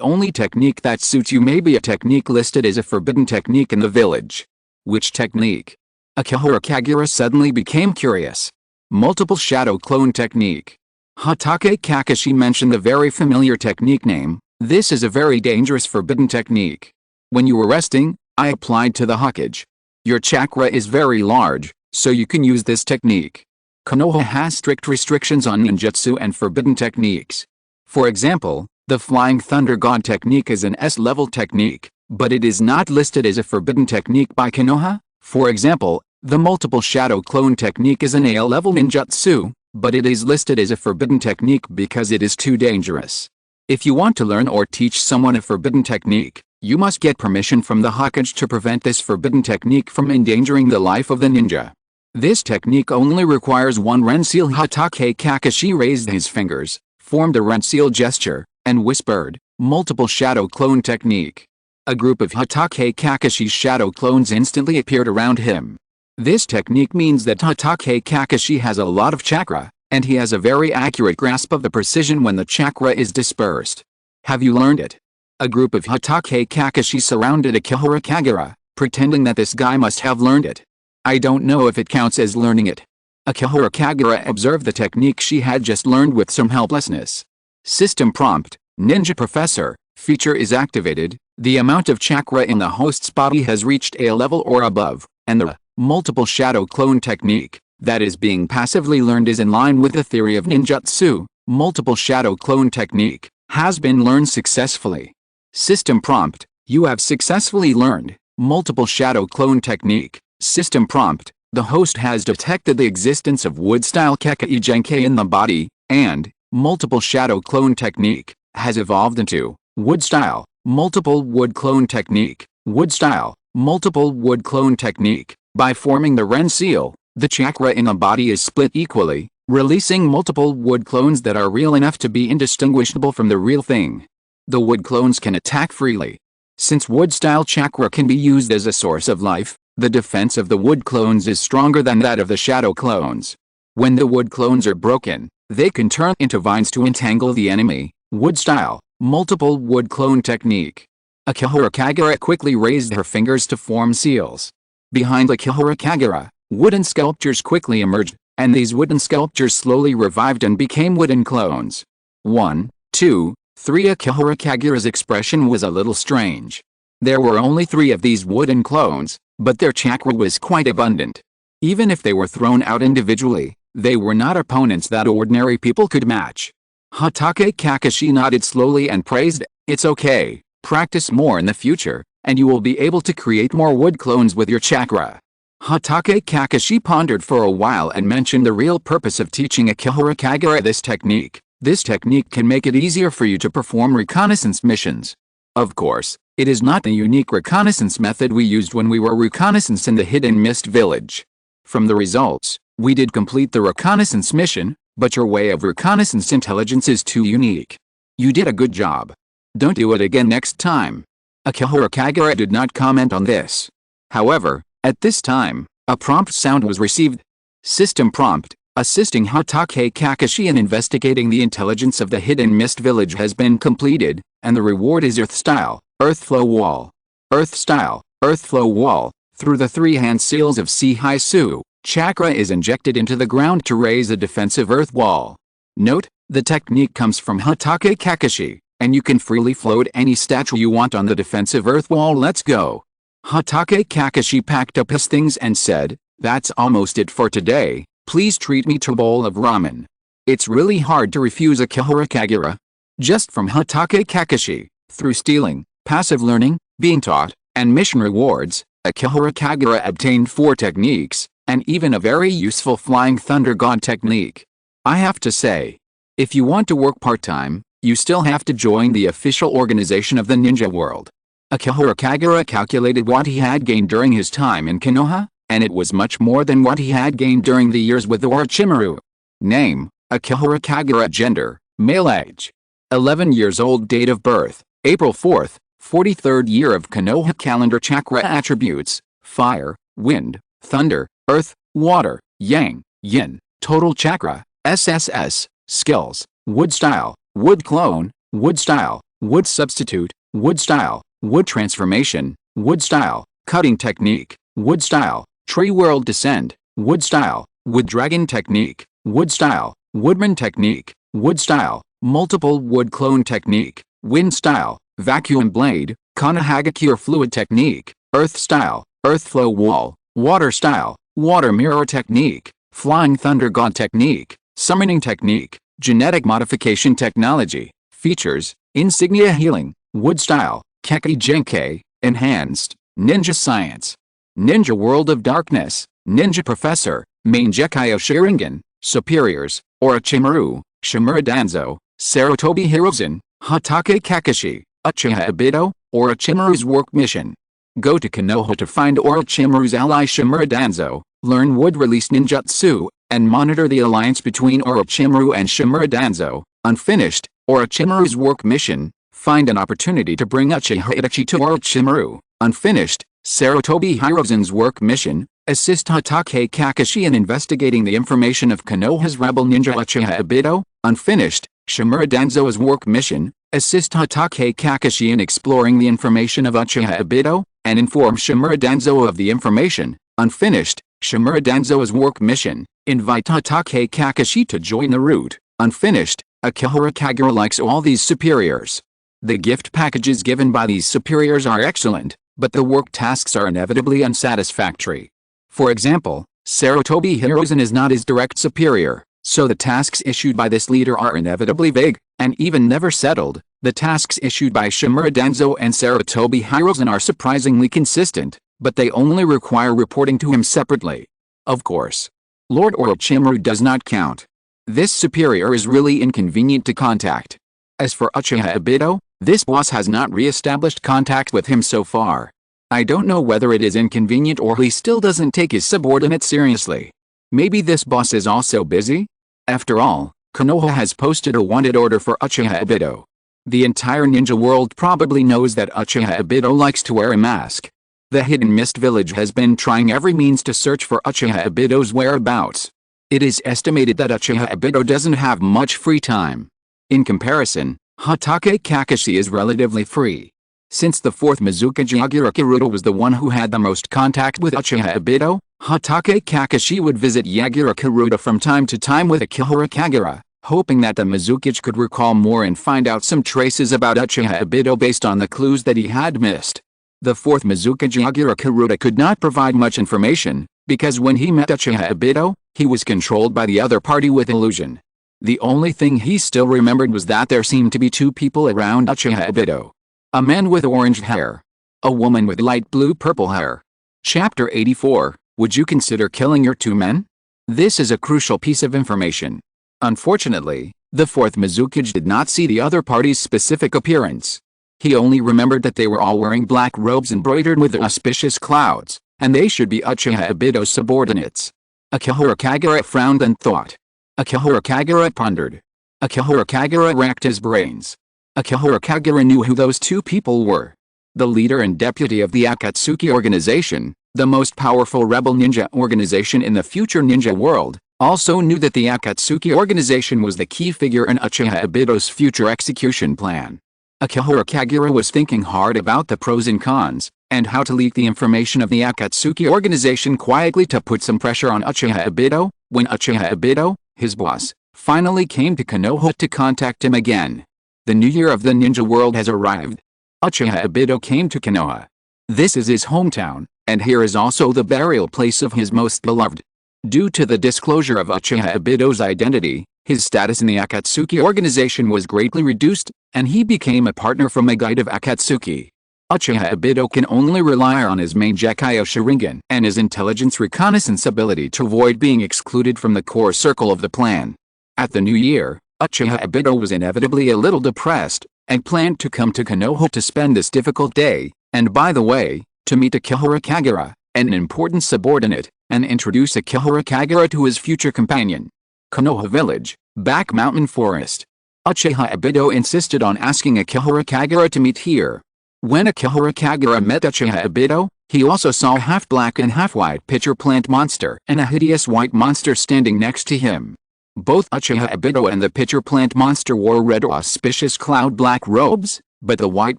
only technique that suits you may be a technique listed as a forbidden technique in the village. Which technique? Akihara Kagura suddenly became curious. Multiple shadow clone technique. Hatake Kakashi mentioned the very familiar technique name. This is a very dangerous forbidden technique. When you were resting, I applied to the Hokage. Your chakra is very large, so you can use this technique. Konoha has strict restrictions on ninjutsu and forbidden techniques. For example, the Flying Thunder God technique is an S-level technique, but it is not listed as a forbidden technique by Konoha. For example, the multiple shadow clone technique is an A-level ninjutsu, but it is listed as a forbidden technique because it is too dangerous. If you want to learn or teach someone a forbidden technique, you must get permission from the Hokage to prevent this forbidden technique from endangering the life of the ninja. This technique only requires one ren seal. Hatake Kakashi raised his fingers, formed a ren seal gesture, and whispered, multiple shadow clone technique. A group of Hatake Kakashi's shadow clones instantly appeared around him. This technique means that Hatake Kakashi has a lot of chakra, and he has a very accurate grasp of the precision when the chakra is dispersed. Have you learned it? A group of Hatake Kakashi surrounded Akihara Kagura, pretending that this guy must have learned it. I don't know if it counts as learning it. Akihara Kagura observed the technique she had just learned with some helplessness. System prompt, Ninja Professor, feature is activated, the amount of chakra in the host's body has reached A level or above, and the multiple shadow clone technique that is being passively learned is in line with the theory of ninjutsu. Multiple shadow clone technique has been learned successfully. System prompt, you have successfully learned multiple shadow clone technique. System prompt, the host has detected the existence of wood-style Kekkei Genkei in the body, and multiple shadow clone technique has evolved into wood-style, multiple wood clone technique, wood-style, multiple wood clone technique. By forming the ren seal, the chakra in the body is split equally, releasing multiple wood clones that are real enough to be indistinguishable from the real thing. The wood clones can attack freely. Since wood-style chakra can be used as a source of life, the defense of the wood clones is stronger than that of the shadow clones. When the wood clones are broken, they can turn into vines to entangle the enemy. Wood-style, multiple wood clone technique. Akihara Kagura quickly raised her fingers to form seals. Behind Akihara Kagura, wooden sculptures quickly emerged, and these wooden sculptures slowly revived and became wooden clones. 1, 2, 3. Akihara Kagura's expression was a little strange. There were only 3 of these wooden clones, but their chakra was quite abundant. Even if they were thrown out individually, they were not opponents that ordinary people could match. Hatake Kakashi nodded slowly and praised, it's okay, practice more in the future, and you will be able to create more wood clones with your chakra. Hatake Kakashi pondered for a while and mentioned the real purpose of teaching Akihara Kagura this technique. This technique can make it easier for you to perform reconnaissance missions. Of course, it is not the unique reconnaissance method we used when we were reconnaissance in the Hidden Mist Village. From the results, we did complete the reconnaissance mission, but your way of reconnaissance intelligence is too unique. You did a good job. Don't do it again next time. Akihara Kagura did not comment on this. However, at this time, a prompt sound was received. System prompt, assisting Hatake Kakashi in investigating the intelligence of the Hidden Mist Village has been completed, and the reward is Earth Style, Earth Flow Wall. Earth Style, Earth Flow Wall. Through the 3 hand seals of Sihaisu, chakra is injected into the ground to raise a defensive earth wall. Note, the technique comes from Hatake Kakashi, and you can freely float any statue you want on the defensive earth wall. Let's go. Hatake Kakashi packed up his things and said, "That's almost it for today, please treat me to a bowl of ramen." It's really hard to refuse Akihara Kagura. Just from Hatake Kakashi, through stealing, passive learning, being taught, and mission rewards, Akihara Kagura obtained 4 techniques, and even a very useful Flying Thunder God technique. I have to say, if you want to work part-time, you still have to join the official organization of the ninja world. Akihara Kagura calculated what he had gained during his time in Konoha, and it was much more than what he had gained during the years with Orochimaru. Name, Akihara Kagura. Gender, male. Age, 11 years old. Date of birth, April 4th, 43rd year of Konoha calendar. Chakra attributes, fire, wind, thunder, earth, water, yang, yin. Total chakra, SSS. Skills, wood style, wood clone, wood style, wood substitute, wood style, wood transformation, wood style, cutting technique, wood style, tree world descend, wood style, wood dragon technique, wood style, woodman technique, wood style, multiple wood clone technique, wind style, vacuum blade, Konohagakure fluid technique, earth style, earth flow wall, water style, water mirror technique, flying thunder god technique, summoning technique, genetic modification technology, features, insignia healing, wood style, Keki Genkai, enhanced, ninja science, ninja world of darkness, ninja professor, Mangekyou Sharingan, superiors, Orochimaru, Shimura Danzo, Sarutobi Hiruzen, Hatake Kakashi, Uchiha Obito, Orochimaru's work mission. Go to Konoha to find Orochimaru's ally Shimura Danzo, learn wood release ninjutsu, and monitor the alliance between Orochimaru and Shimura Danzo. Unfinished, Orochimaru's work mission, find an opportunity to bring Uchiha Itachi to Orochimaru. Unfinished, Sarutobi Hiruzen's work mission, assist Hatake Kakashi in investigating the information of Konoha's rebel ninja Uchiha Obito. Unfinished, Shimura Danzo's work mission, assist Hatake Kakashi in exploring the information of Uchiha Obito, and inform Shimura Danzo of the information. Unfinished, Shimura Danzo's work mission, invite Hatake Kakashi to join the route. Unfinished, Akihara Kagura likes all these superiors. The gift packages given by these superiors are excellent, but the work tasks are inevitably unsatisfactory. For example, Sarutobi Hiruzen is not his direct superior, so the tasks issued by this leader are inevitably vague, and even never settled. The tasks issued by Shimura Danzo and Sarutobi Hiruzen are surprisingly consistent, but they only require reporting to him separately. Of course, Lord Orochimaru does not count. This superior is really inconvenient to contact. As for Uchiha Obito, this boss has not re-established contact with him so far. I don't know whether it is inconvenient or he still doesn't take his subordinate seriously. Maybe this boss is also busy? After all, Konoha has posted a wanted order for Uchiha Obito. The entire ninja world probably knows that Uchiha Obito likes to wear a mask. The Hidden Mist Village has been trying every means to search for Uchiha Obito's whereabouts. It is estimated that Uchiha Obito doesn't have much free time. In comparison, Hatake Kakashi is relatively free. Since the 4th Mizukaji Yagura was the one who had the most contact with Uchiha Obito, Hatake Kakashi would visit Yagura from time to time with Akihara Kagura, hoping that the Mizukaji could recall more and find out some traces about Uchiha Obito based on the clues that he had missed. The 4th Mizukaji Yagura could not provide much information, because when he met Uchiha Obito, he was controlled by the other party with illusion. The only thing he still remembered was that there seemed to be 2 people around Uchiha Obito. A man with orange hair. A woman with light blue-purple hair. Chapter 84, Would you consider killing your two men? This is a crucial piece of information. Unfortunately, the fourth Mizukage did not see the other party's specific appearance. He only remembered that they were all wearing black robes embroidered with auspicious clouds, and they should be Uchiha Obito's subordinates. Akihiro Kagura frowned and thought. Akihiro Kagura pondered. Akihiro Kagura racked his brains. Akihiro Kagura knew who those two people were. The leader and deputy of the Akatsuki organization, the most powerful rebel ninja organization in the future ninja world, also knew that the Akatsuki organization was the key figure in Uchiha Obito's future execution plan. Akihiro Kagura was thinking hard about the pros and cons, and how to leak the information of the Akatsuki organization quietly to put some pressure on Uchiha Obito, when Uchiha Obito, his boss, finally came to Konoha to contact him again. The new year of the ninja world has arrived. Uchiha Obito came to Konoha. This is his hometown, and here is also the burial place of his most beloved. Due to the disclosure of Uchiha Obito's identity, his status in the Akatsuki organization was greatly reduced, and he became a partner from a guide of Akatsuki. Uchiha Obito can only rely on his main Gekyo Sharingan and his intelligence reconnaissance ability to avoid being excluded from the core circle of the plan. At the new year, Uchiha Obito was inevitably a little depressed, and planned to come to Konoha to spend this difficult day, and by the way, to meet Akihiro Kagura, an important subordinate, and introduce Akihiro Kagura to his future companion. Konoha Village, Back Mountain Forest. Uchiha Obito insisted on asking Akihiro Kagura to meet here. When Akihiro Kagura met Uchiha Obito, he also saw a half-black and half-white pitcher plant monster and a hideous white monster standing next to him. Both Uchiha Obito and the pitcher plant monster wore red auspicious cloud-black robes, but the white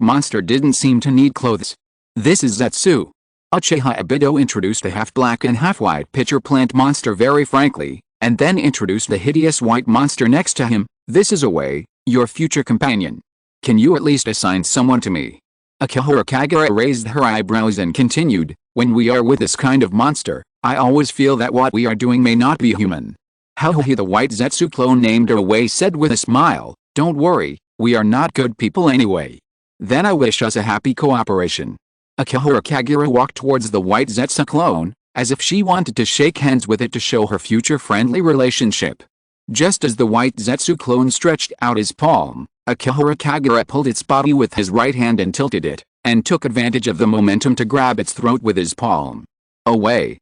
monster didn't seem to need clothes. This is Zetsu. Uchiha Obito introduced the half-black and half-white pitcher plant monster very frankly, and then introduced the hideous white monster next to him. This is Away, your future companion. Can you at least assign someone to me? Akihiro Kagura raised her eyebrows and continued, when we are with this kind of monster, I always feel that what we are doing may not be human. How he the white Zetsu clone named Away said with a smile, don't worry, we are not good people anyway. Then I wish us a happy cooperation. Akihiro Kagura walked towards the white Zetsu clone, as if she wanted to shake hands with it to show her future friendly relationship. Just as the white Zetsu clone stretched out his palm, Akihiro Kagura pulled its body with his right hand and tilted it, and took advantage of the momentum to grab its throat with his palm. Away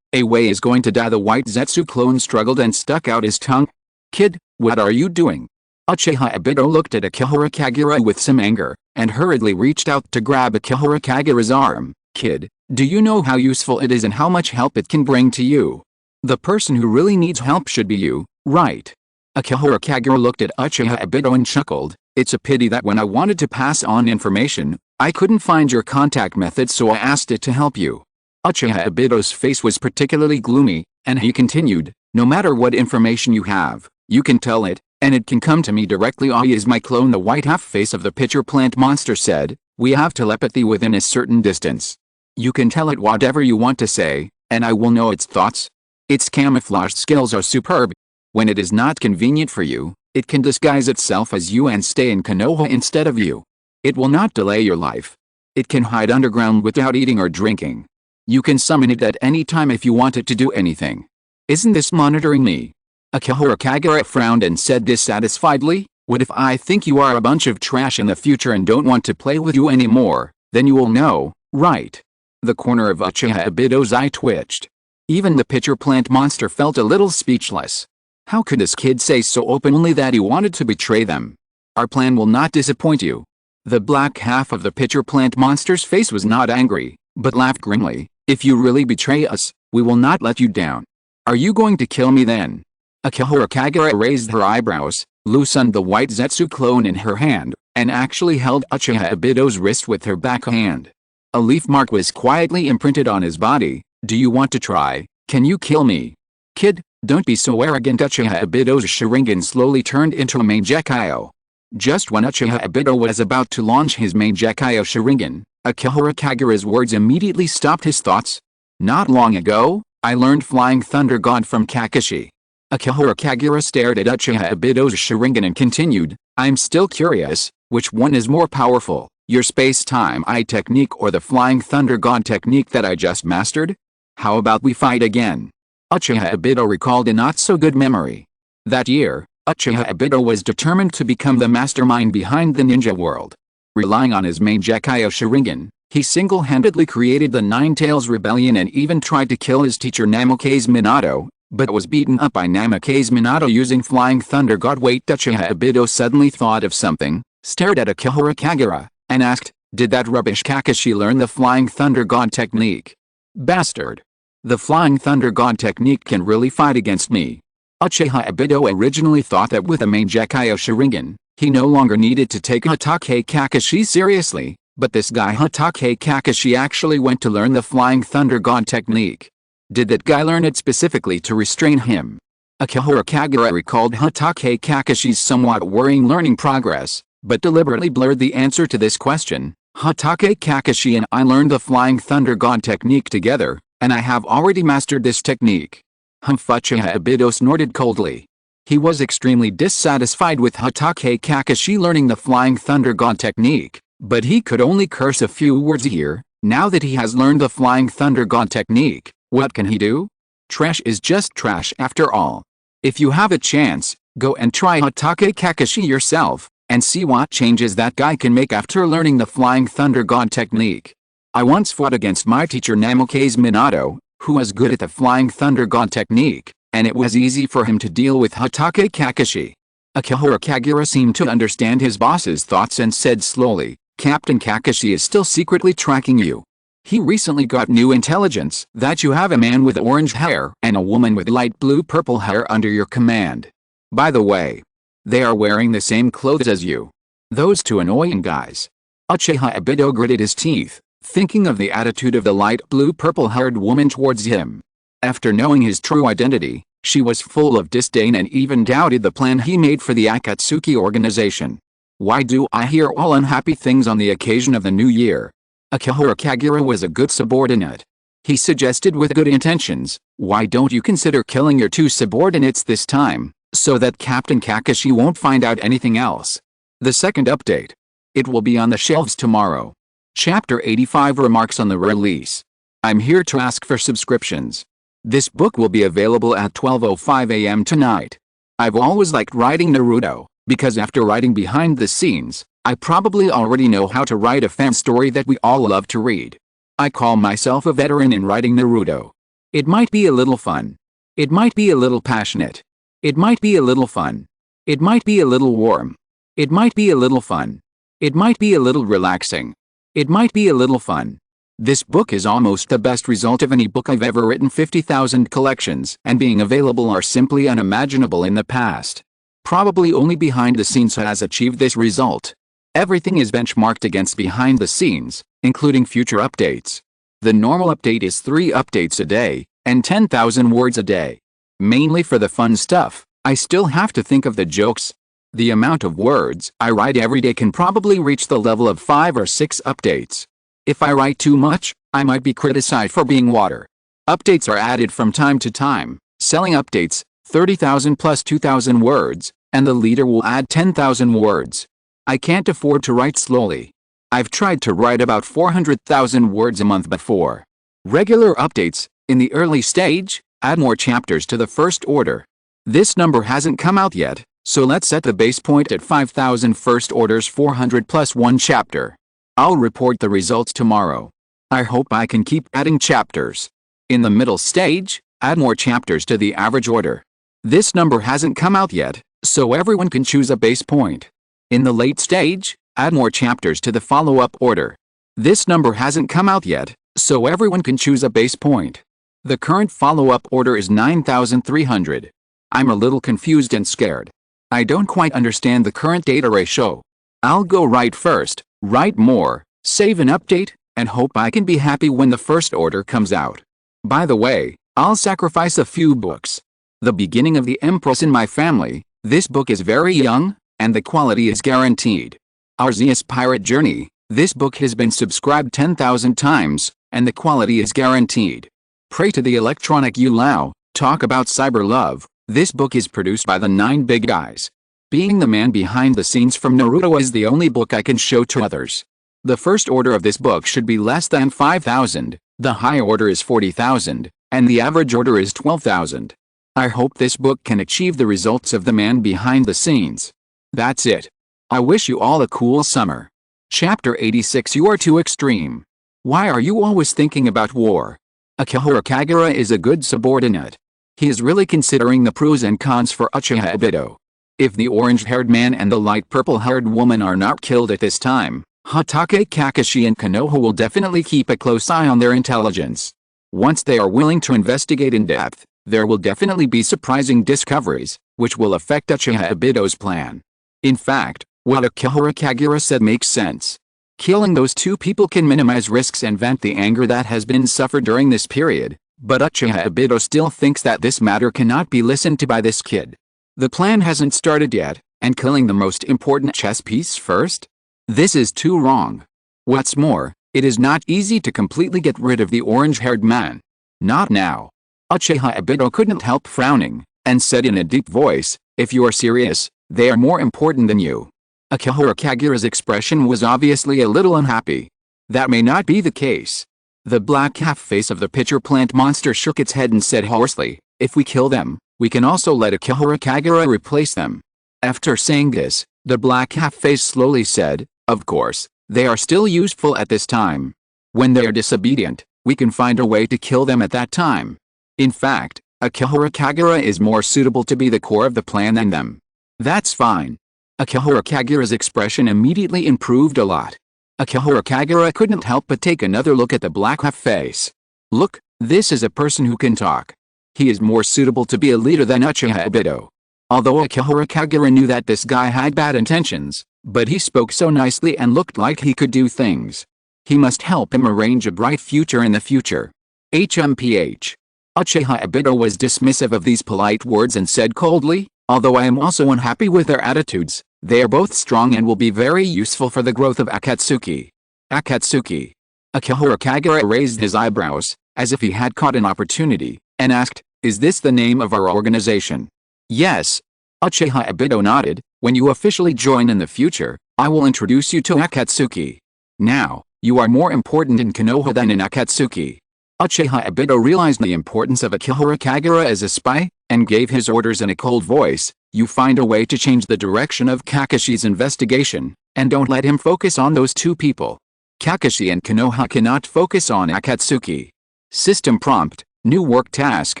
is going to die. The white Zetsu clone struggled and stuck out his tongue. Kid, what are you doing? Uchiha Obito looked at Akihiro Kagura with some anger, and hurriedly reached out to grab Akihiro Kagura's arm. Kid, do you know how useful it is and how much help it can bring to you? The person who really needs help should be you, right? Akihiro Kagura looked at Uchiha Obito and chuckled. It's a pity that when I wanted to pass on information, I couldn't find your contact method, so I asked it to help you. Uchiha Obito's face was particularly gloomy, and he continued, no matter what information you have, you can tell it, and it can come to me directly. I is my clone. The white half-face of the pitcher plant monster said, we have telepathy within a certain distance. You can tell it whatever you want to say, and I will know its thoughts. Its camouflage skills are superb. When it is not convenient for you, it can disguise itself as you and stay in Konoha instead of you. It will not delay your life. It can hide underground without eating or drinking. You can summon it at any time if you want it to do anything. Isn't this monitoring me? Akihiro Kagura frowned and said dissatisfiedly, what if I think you are a bunch of trash in the future and don't want to play with you anymore? Then you will know, right? The corner of Uchiha Obito's eye twitched. Even the pitcher plant monster felt a little speechless. How could this kid say so openly that he wanted to betray them? Our plan will not disappoint you. The black half of the pitcher plant monster's face was not angry, but laughed grimly. If you really betray us, we will not let you down. Are you going to kill me then? Akihiro Kagura raised her eyebrows, loosened the white Zetsu clone in her hand, and actually held Uchiha Obito's wrist with her back hand. A leaf mark was quietly imprinted on his body. Do you want to try? Can you kill me? Kid, don't be so arrogant. Uchiha Obito's Sharingan slowly turned into a main Gekyo. Just when Uchiha Obito was about to launch his main Gekyo Sharingan, Akihiro Kagura's words immediately stopped his thoughts. Not long ago, I learned Flying Thunder God from Kakashi. Akihiro Kagura stared at Uchiha Obito's Sharingan and continued, I'm still curious, which one is more powerful, Your space-time eye technique or the flying thunder god technique that I just mastered? How about we fight again? Uchiha Obito recalled a not-so-good memory. That year, Uchiha Obito was determined to become the mastermind behind the ninja world. Relying on his main Gekkai Sharingan, he single-handedly created the Nine Tails Rebellion and even tried to kill his teacher Namikaze Minato, but was beaten up by Namikaze Minato using Flying Thunder God. Wait, Uchiha Obito suddenly thought of something, stared at Akihara Kagura, and asked, "Did that rubbish Kakashi learn the Flying Thunder God technique? Bastard! The Flying Thunder God technique can really fight against me." Uchiha Obito originally thought that with a main Gekkai Sharingan, he no longer needed to take Hatake Kakashi seriously, but this guy Hatake Kakashi actually went to learn the Flying Thunder God technique. Did that guy learn it specifically to restrain him? Akihara Kagura recalled Hatake Kakashi's somewhat worrying learning progress, but deliberately blurred the answer to this question. "Hatake Kakashi and I learned the Flying Thunder God technique together, and I have already mastered this technique." Uchiha Obito snorted coldly. He was extremely dissatisfied with Hatake Kakashi learning the Flying Thunder God technique, but he could only curse a few words here. Now that he has learned the Flying Thunder God technique, what can he do? Trash is just trash after all. If you have a chance, go and try Hatake Kakashi yourself, and see what changes that guy can make after learning the Flying Thunder God technique. I once fought against my teacher Namikaze Minato, who was good at the Flying Thunder God technique, and it was easy for him to deal with Hatake Kakashi. Akihara Kagura seemed to understand his boss's thoughts and said slowly, "Captain Kakashi is still secretly tracking you. He recently got new intelligence that you have a man with orange hair and a woman with light blue-purple hair under your command. By the way, they are wearing the same clothes as you. Those two annoying guys." Uchiha Obito gritted his teeth, thinking of the attitude of the light blue-purple-haired woman towards him. After knowing his true identity, she was full of disdain and even doubted the plan he made for the Akatsuki organization. "Why do I hear all unhappy things on the occasion of the new year?" Akihara Kagura was a good subordinate. He suggested with good intentions, "Why don't you consider killing your two subordinates this time, so that Captain Kakashi won't find out anything else?" The second update. It will be on the shelves tomorrow. Chapter 85 remarks on the release. I'm here to ask for subscriptions. This book will be available at 12:05 a.m. tonight. I've always liked writing Naruto, because after writing behind the scenes, I probably already know how to write a fan story that we all love to read. I call myself a veteran in writing Naruto. It might be a little fun. It might be a little passionate. It might be a little fun. It might be a little warm. It might be a little fun. It might be a little relaxing. It might be a little fun. This book is almost the best result of any book I've ever written. 50,000 collections and being available are simply unimaginable in the past. Probably only behind the scenes has achieved this result. Everything is benchmarked against behind the scenes, including future updates. The normal update is 3 updates a day, and 10,000 words a day. Mainly for the fun stuff, I still have to think of the jokes. The amount of words I write every day can probably reach the level of 5 or 6 updates. If I write too much, I might be criticized for being water. Updates are added from time to time, selling updates, 30,000 plus 2,000 words, and the leader will add 10,000 words. I can't afford to write slowly. I've tried to write about 400,000 words a month before. Regular updates, in the early stage, add more chapters to the first order. This number hasn't come out yet, so let's set the base point at 5,000 first orders, 400 plus 1 chapter. I'll report the results tomorrow. I hope I can keep adding chapters. In the middle stage, add more chapters to the average order. This number hasn't come out yet, so everyone can choose a base point. In the late stage, add more chapters to the follow-up order. This number hasn't come out yet, so everyone can choose a base point. The current follow-up order is 9,300. I'm a little confused and scared. I don't quite understand the current data ratio. I'll go write first, write more, save an update, and hope I can be happy when the first order comes out. By the way, I'll sacrifice a few books. The beginning of the Empress in my family, this book is very young, and the quality is guaranteed. Our Zeus Pirate Journey, this book has been subscribed 10,000 times, and the quality is guaranteed. Pray to the Electronic Yulao, talk about cyber love, this book is produced by the 9 big guys. Being the man behind the scenes from Naruto is the only book I can show to others. The first order of this book should be less than 5,000, the high order is 40,000, and the average order is 12,000. I hope this book can achieve the results of the man behind the scenes. That's it. I wish you all a cool summer. Chapter 86. You are too extreme. Why are you always thinking about war? Akihiro Kagura is a good subordinate. He is really considering the pros and cons for Uchiha Obito. If the orange-haired man and the light purple-haired woman are not killed at this time, Hatake Kakashi and Konoha will definitely keep a close eye on their intelligence. Once they are willing to investigate in depth, there will definitely be surprising discoveries, which will affect Uchiha Obito's plan. In fact, what Akihiro Kagura said makes sense. Killing those two people can minimize risks and vent the anger that has been suffered during this period, but Uchiha Obito still thinks that this matter cannot be listened to by this kid. The plan hasn't started yet, and killing the most important chess piece first? This is too wrong. What's more, it is not easy to completely get rid of the orange-haired man. Not now. Uchiha Obito couldn't help frowning, and said in a deep voice, "If you are serious, they are more important than you." Akihiro Kagura's expression was obviously a little unhappy. That may not be the case. The black half-face of the pitcher plant monster shook its head and said hoarsely, "If we kill them, we can also let Akihiro Kagura replace them." After saying this, the black half-face slowly said, "Of course, they are still useful at this time. When they are disobedient, we can find a way to kill them at that time. In fact, Akihiro Kagura is more suitable to be the core of the plan than them." "That's fine." Akihiro Kagura's expression immediately improved a lot. Akihiro Kagura couldn't help but take another look at the black half-face. Look, this is a person who can talk. He is more suitable to be a leader than Uchiha Obito. Although Akihiro Kagura knew that this guy had bad intentions, but he spoke so nicely and looked like he could do things. He must help him arrange a bright future in the future. HMPH. Uchiha Obito was dismissive of these polite words and said coldly, "Although I am also unhappy with their attitudes, they are both strong and will be very useful for the growth of Akatsuki." Akatsuki. Akihiro Kagura raised his eyebrows, as if he had caught an opportunity, and asked, "Is this the name of our organization?" "Yes." Uchiha Obito nodded. "When you officially join in the future, I will introduce you to Akatsuki. Now, you are more important in Konoha than in Akatsuki." Uchiha Obito realized the importance of Akihiro Kagura as a spy, and gave his orders in a cold voice, "You find a way to change the direction of Kakashi's investigation, and don't let him focus on those two people. Kakashi and Konoha cannot focus on Akatsuki." System prompt, new work task,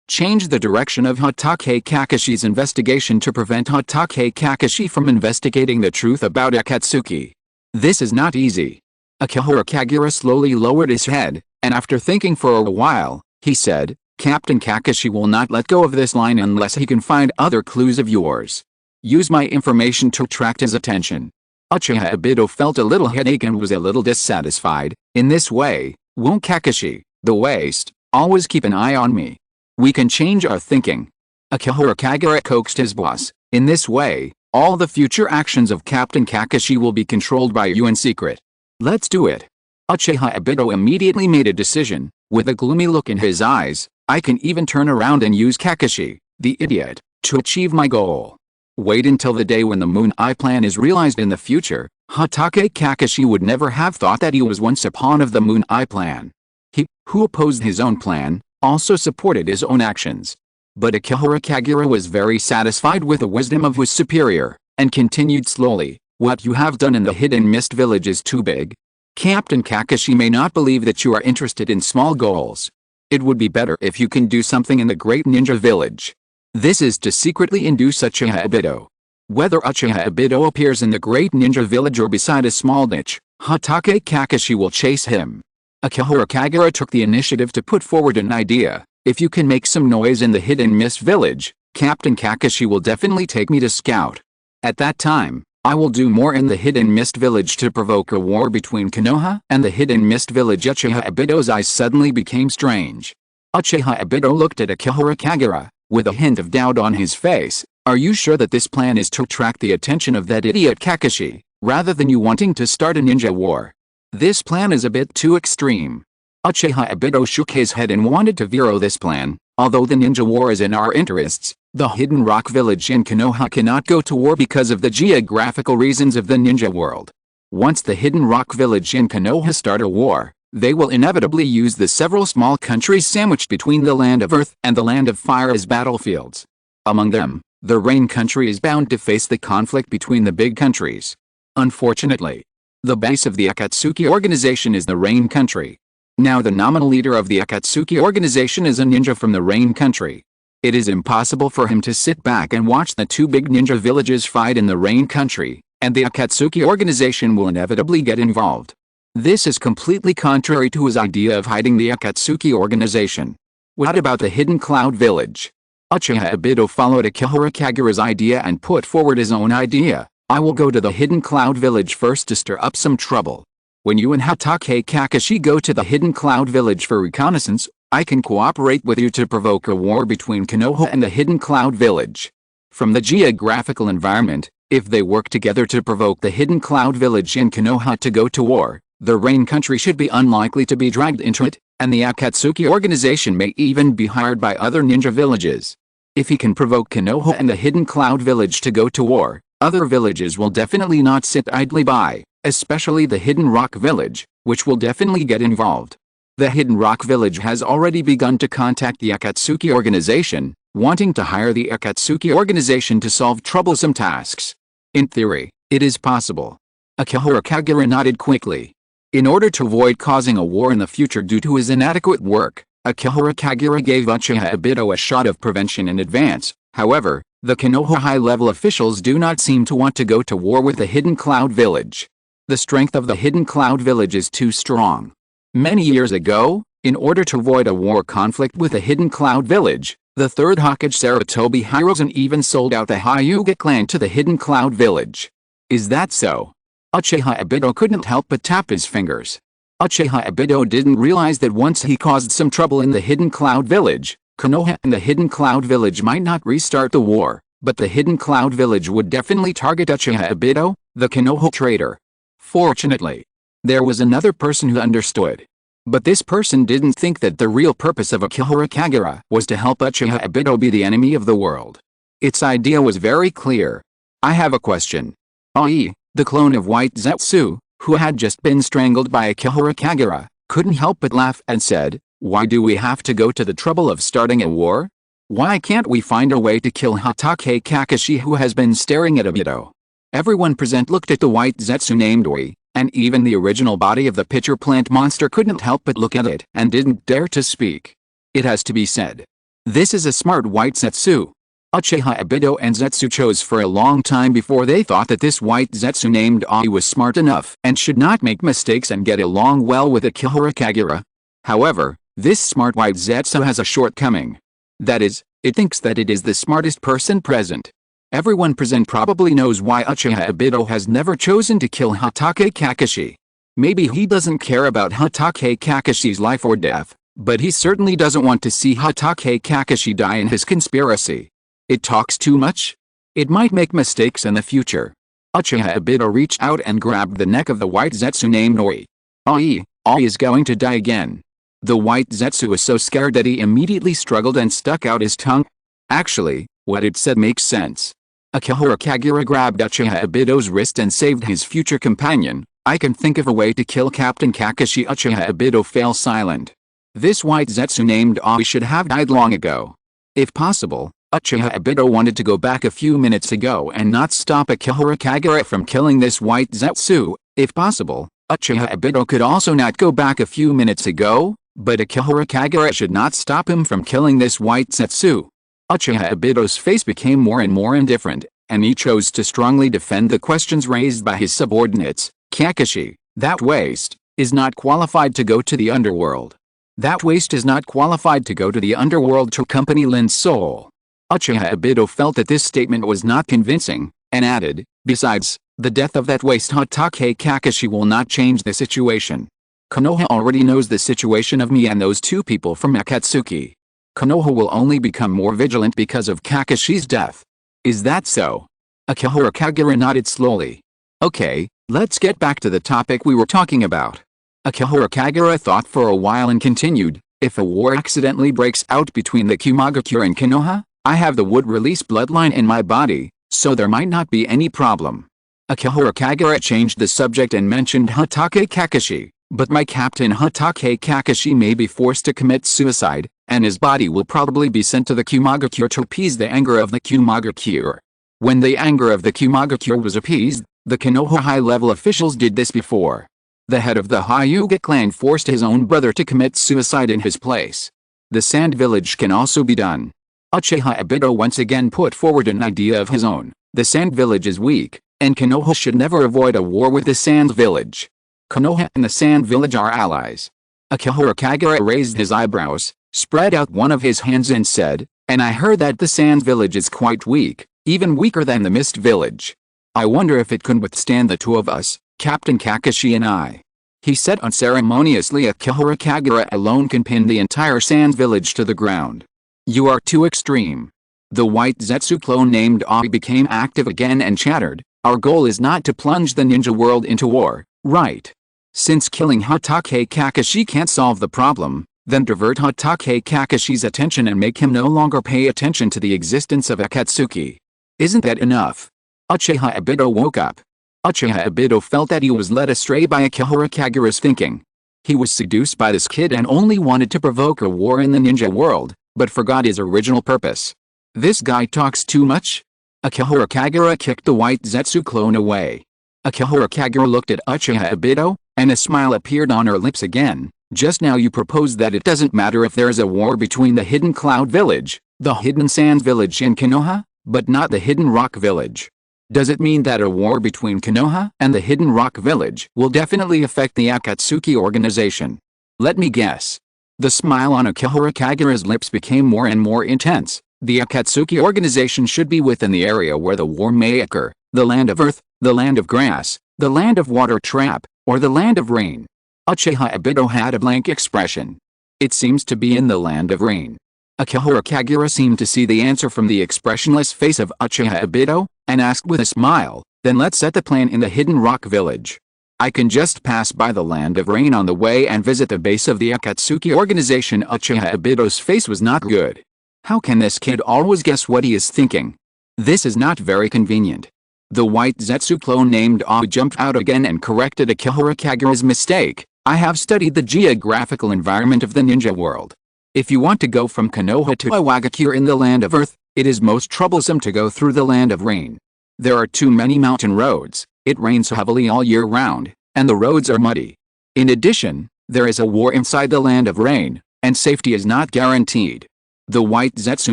change the direction of Hatake Kakashi's investigation to prevent Hatake Kakashi from investigating the truth about Akatsuki. This is not easy. Akihiro Kagura slowly lowered his head, and after thinking for a while, he said, "Captain Kakashi will not let go of this line unless he can find other clues of yours. Use my information to attract his attention." Uchiha Obito felt a little headache and was a little dissatisfied. "In this way, won't Kakashi, the waste, always keep an eye on me? We can change our thinking." Akihiro Kagura coaxed his boss. "In this way, all the future actions of Captain Kakashi will be controlled by you in secret. Let's do it." Uchiha Obito immediately made a decision, with a gloomy look in his eyes. "I can even turn around and use Kakashi, the idiot, to achieve my goal." Wait until the day when the Moon Eye plan is realized in the future. Hatake Kakashi would never have thought that he was once a pawn of the Moon Eye plan. He, who opposed his own plan, also supported his own actions. But Akihiro Kagura was very satisfied with the wisdom of his superior, and continued slowly, "What you have done in the Hidden Mist Village is too big. Captain Kakashi may not believe that you are interested in small goals. It would be better if you can do something in the Great Ninja Village. This is to secretly induce Uchiha Obito. Whether Uchiha Obito appears in the Great Ninja Village or beside a small niche, Hatake Kakashi will chase him." Akihiro Kagura took the initiative to put forward an idea. "If you can make some noise in the Hidden Mist Village, Captain Kakashi will definitely take me to scout. At that time, I will do more in the Hidden Mist Village to provoke a war between Konoha and the Hidden Mist Village." Uchiha Obito's eyes suddenly became strange. Uchiha Obito looked at Akihiro Kagura, with a hint of doubt on his face. "Are you sure that this plan is to attract the attention of that idiot Kakashi, rather than you wanting to start a ninja war? This plan is a bit too extreme." Uchiha Obito shook his head and wanted to veto this plan. "Although the ninja war is in our interests, the Hidden Rock Village in Konoha cannot go to war because of the geographical reasons of the ninja world. Once the Hidden Rock Village in Konoha start a war, they will inevitably use the several small countries sandwiched between the Land of Earth and the Land of Fire as battlefields. Among them, the Rain country is bound to face the conflict between the big countries. Unfortunately, the base of the Akatsuki organization is the Rain country. Now the nominal leader of the Akatsuki organization is a ninja from the Rain country. It is impossible for him to sit back and watch the two big ninja villages fight in the Rain country, and the Akatsuki organization will inevitably get involved. This is completely contrary to his idea of hiding the Akatsuki organization. What about the Hidden Cloud Village? Uchiha Obito followed Akihara Kagura's idea and put forward his own idea. I will go to the Hidden Cloud Village first to stir up some trouble. When you and Hatake Kakashi go to the Hidden Cloud Village for reconnaissance, I can cooperate with you to provoke a war between Konoha and the Hidden Cloud Village. From the geographical environment, if they work together to provoke the Hidden Cloud Village in Konoha to go to war, the Rain country should be unlikely to be dragged into it, and the Akatsuki organization may even be hired by other ninja villages. If he can provoke Konoha and the Hidden Cloud Village to go to war, other villages will definitely not sit idly by, especially the Hidden Rock Village, which will definitely get involved. The Hidden Rock Village has already begun to contact the Akatsuki organization, wanting to hire the Akatsuki organization to solve troublesome tasks. In theory, it is possible. Akihara Kagura nodded quickly. In order to avoid causing a war in the future due to his inadequate work, Akihara Kagura gave Uchiha Obito a shot of prevention in advance. However, the Konoha high-level officials do not seem to want to go to war with the Hidden Cloud Village. The strength of the Hidden Cloud Village is too strong. Many years ago, in order to avoid a war conflict with the Hidden Cloud Village, the Third Hokage Sarutobi Hiruzen even sold out the Hyuga clan to the Hidden Cloud Village. Is that so? Uchiha Obito couldn't help but tap his fingers. Uchiha Obito didn't realize that once he caused some trouble in the Hidden Cloud Village, Konoha and the Hidden Cloud Village might not restart the war, but the Hidden Cloud Village would definitely target Uchiha Obito, the Konoha traitor. Fortunately, there was another person who understood. But this person didn't think that the real purpose of Akihara Kagura was to help Uchiha Obito be the enemy of the world. Its idea was very clear. I have a question. Ai, the clone of White Zetsu, who had just been strangled by Akihara Kagura, couldn't help but laugh and said, "Why do we have to go to the trouble of starting a war? Why can't we find a way to kill Hatake Kakashi who has been staring at Obito?" Everyone present looked at the White Zetsu named Oi, and even the original body of the pitcher plant monster couldn't help but look at it and didn't dare to speak. It has to be said. This is a smart White Zetsu. Uchiha Obito and Zetsu chose for a long time before they thought that this White Zetsu named Ai was smart enough and should not make mistakes and get along well with Akihara Kagura. However, this smart White Zetsu has a shortcoming. That is, it thinks that it is the smartest person present. Everyone present probably knows why Uchiha Obito has never chosen to kill Hatake Kakashi. Maybe he doesn't care about Hatake Kakashi's life or death, but he certainly doesn't want to see Hatake Kakashi die in his conspiracy. It talks too much? It might make mistakes in the future. Uchiha Obito reached out and grabbed the neck of the White Zetsu named Oi. Ai is going to die again. The White Zetsu was so scared that he immediately struggled and stuck out his tongue. Actually, what it said makes sense. Akihara Kagura grabbed Uchiha Obito's wrist and saved his future companion. I can think of a way to kill Captain Kakashi. Uchiha Obito fell silent. This White Zetsu named Ai should have died long ago. If possible, Uchiha Obito wanted to go back a few minutes ago and not stop Akihara Kagura from killing this White Zetsu. If possible, Uchiha Obito could also not go back a few minutes ago, but Akihara Kagura should not stop him from killing this White Zetsu. Uchiha Obito's face became more and more indifferent, and he chose to strongly defend the questions raised by his subordinates. Kakashi, that waste, is not qualified to go to the underworld. That waste is not qualified to go to the underworld to accompany Lin's soul. Uchiha Obito felt that this statement was not convincing, and added, besides, the death of that waste Hatake Kakashi will not change the situation. Konoha already knows the situation of me and those two people from Akatsuki. Konoha will only become more vigilant because of Kakashi's death. Is that so? Akihara Kagura nodded slowly. Okay, let's get back to the topic we were talking about. Akihara Kagura thought for a while and continued, if a war accidentally breaks out between the Kumagakure and Konoha, I have the wood release bloodline in my body, so there might not be any problem. Akihiro Kagura changed the subject and mentioned Hatake Kakashi, but my captain Hatake Kakashi may be forced to commit suicide, and his body will probably be sent to the Kumagakure to appease the anger of the Kumagakure. When the anger of the Kumagakure was appeased, the Konoha high-level officials did this before. The head of the Hyuga clan forced his own brother to commit suicide in his place. The Sand Village can also be done. Uchiha Obito once again put forward an idea of his own. The Sand Village is weak, and Konoha should never avoid a war with the Sand Village. Konoha and the Sand Village are allies. Akihiro Kagura raised his eyebrows, spread out one of his hands and said, "And I heard that the Sand Village is quite weak, even weaker than the Mist Village. I wonder if it can withstand the two of us, Captain Kakashi and I." He said unceremoniously. Akihiro Kagura alone can pin the entire Sand Village to the ground. "You are too extreme." The white Zetsu clone named Ai became active again and chattered, "Our goal is not to plunge the ninja world into war, right? Since killing Hatake Kakashi can't solve the problem, then divert Hatake Kakashi's attention and make him no longer pay attention to the existence of Akatsuki. Isn't that enough?" Uchiha Obito woke up. Uchiha Obito felt that he was led astray by Akihiro Kagura's thinking. He was seduced by this kid and only wanted to provoke a war in the ninja world, but forgot his original purpose. This guy talks too much? Akihiro Kagura kicked the white Zetsu clone away. Akihiro Kagura looked at Uchiha Obito, and a smile appeared on her lips again. "Just now you proposed that it doesn't matter if there is a war between the Hidden Cloud Village, the Hidden Sand Village and Konoha, but not the Hidden Rock Village. Does it mean that a war between Konoha and the Hidden Rock Village will definitely affect the Akatsuki organization? Let me guess." The smile on Akihiro Kagura's lips became more and more intense. "The Akatsuki organization should be within the area where the war may occur, the land of earth, the land of grass, the land of water trap, or the land of rain." Uchiha Obito had a blank expression. "It seems to be in the land of rain." Akihiro Kagura seemed to see the answer from the expressionless face of Uchiha Obito, and asked with a smile, "Then let's set the plan in the Hidden Rock Village. I can just pass by the land of rain on the way and visit the base of the Akatsuki organization." Uchiha Obito's face was not good. How can this kid always guess what he is thinking? This is not very convenient. The white Zetsu clone named Ai jumped out again and corrected Akihiro Kagura's mistake. "I have studied the geographical environment of the ninja world. If you want to go from Konoha to Iwagakure in the land of earth, it is most troublesome to go through the land of rain. There are too many mountain roads, it rains heavily all year round, and the roads are muddy. In addition, there is a war inside the land of rain, and safety is not guaranteed." The white Zetsu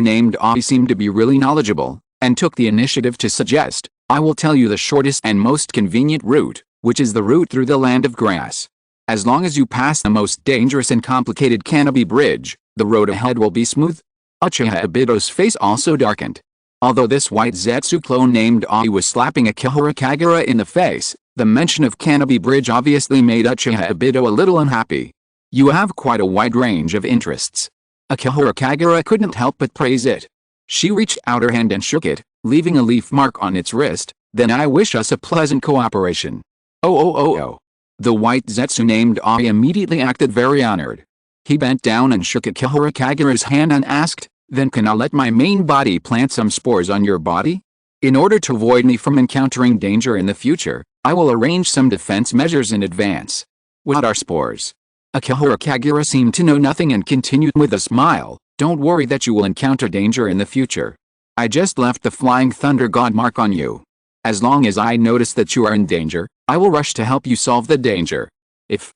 named Ai seemed to be really knowledgeable, and took the initiative to suggest, "I will tell you the shortest and most convenient route, which is the route through the land of grass. As long as you pass the most dangerous and complicated canopy bridge, the road ahead will be smooth." Uchiha Obito's face also darkened. Although this white Zetsu clone named Ai was slapping Akihiro Kagura in the face, the mention of canopy bridge obviously made Uchiha Obito a little unhappy. "You have quite a wide range of interests." Akihiro Kagura couldn't help but praise it. She reached out her hand and shook it, leaving a leaf mark on its wrist. "Then I wish us a pleasant cooperation." Oh. The white Zetsu named Ai immediately acted very honored. He bent down and shook Akihiro Kagura's hand and asked, "Then can I let my main body plant some spores on your body? In order to avoid me from encountering danger in the future, I will arrange some defense measures in advance." "What are spores?" Akihiro Kagura seemed to know nothing and continued with a smile, "Don't worry that you will encounter danger in the future. I just left the Flying Thunder God mark on you. As long as I notice that you are in danger, I will rush to help you solve the danger. If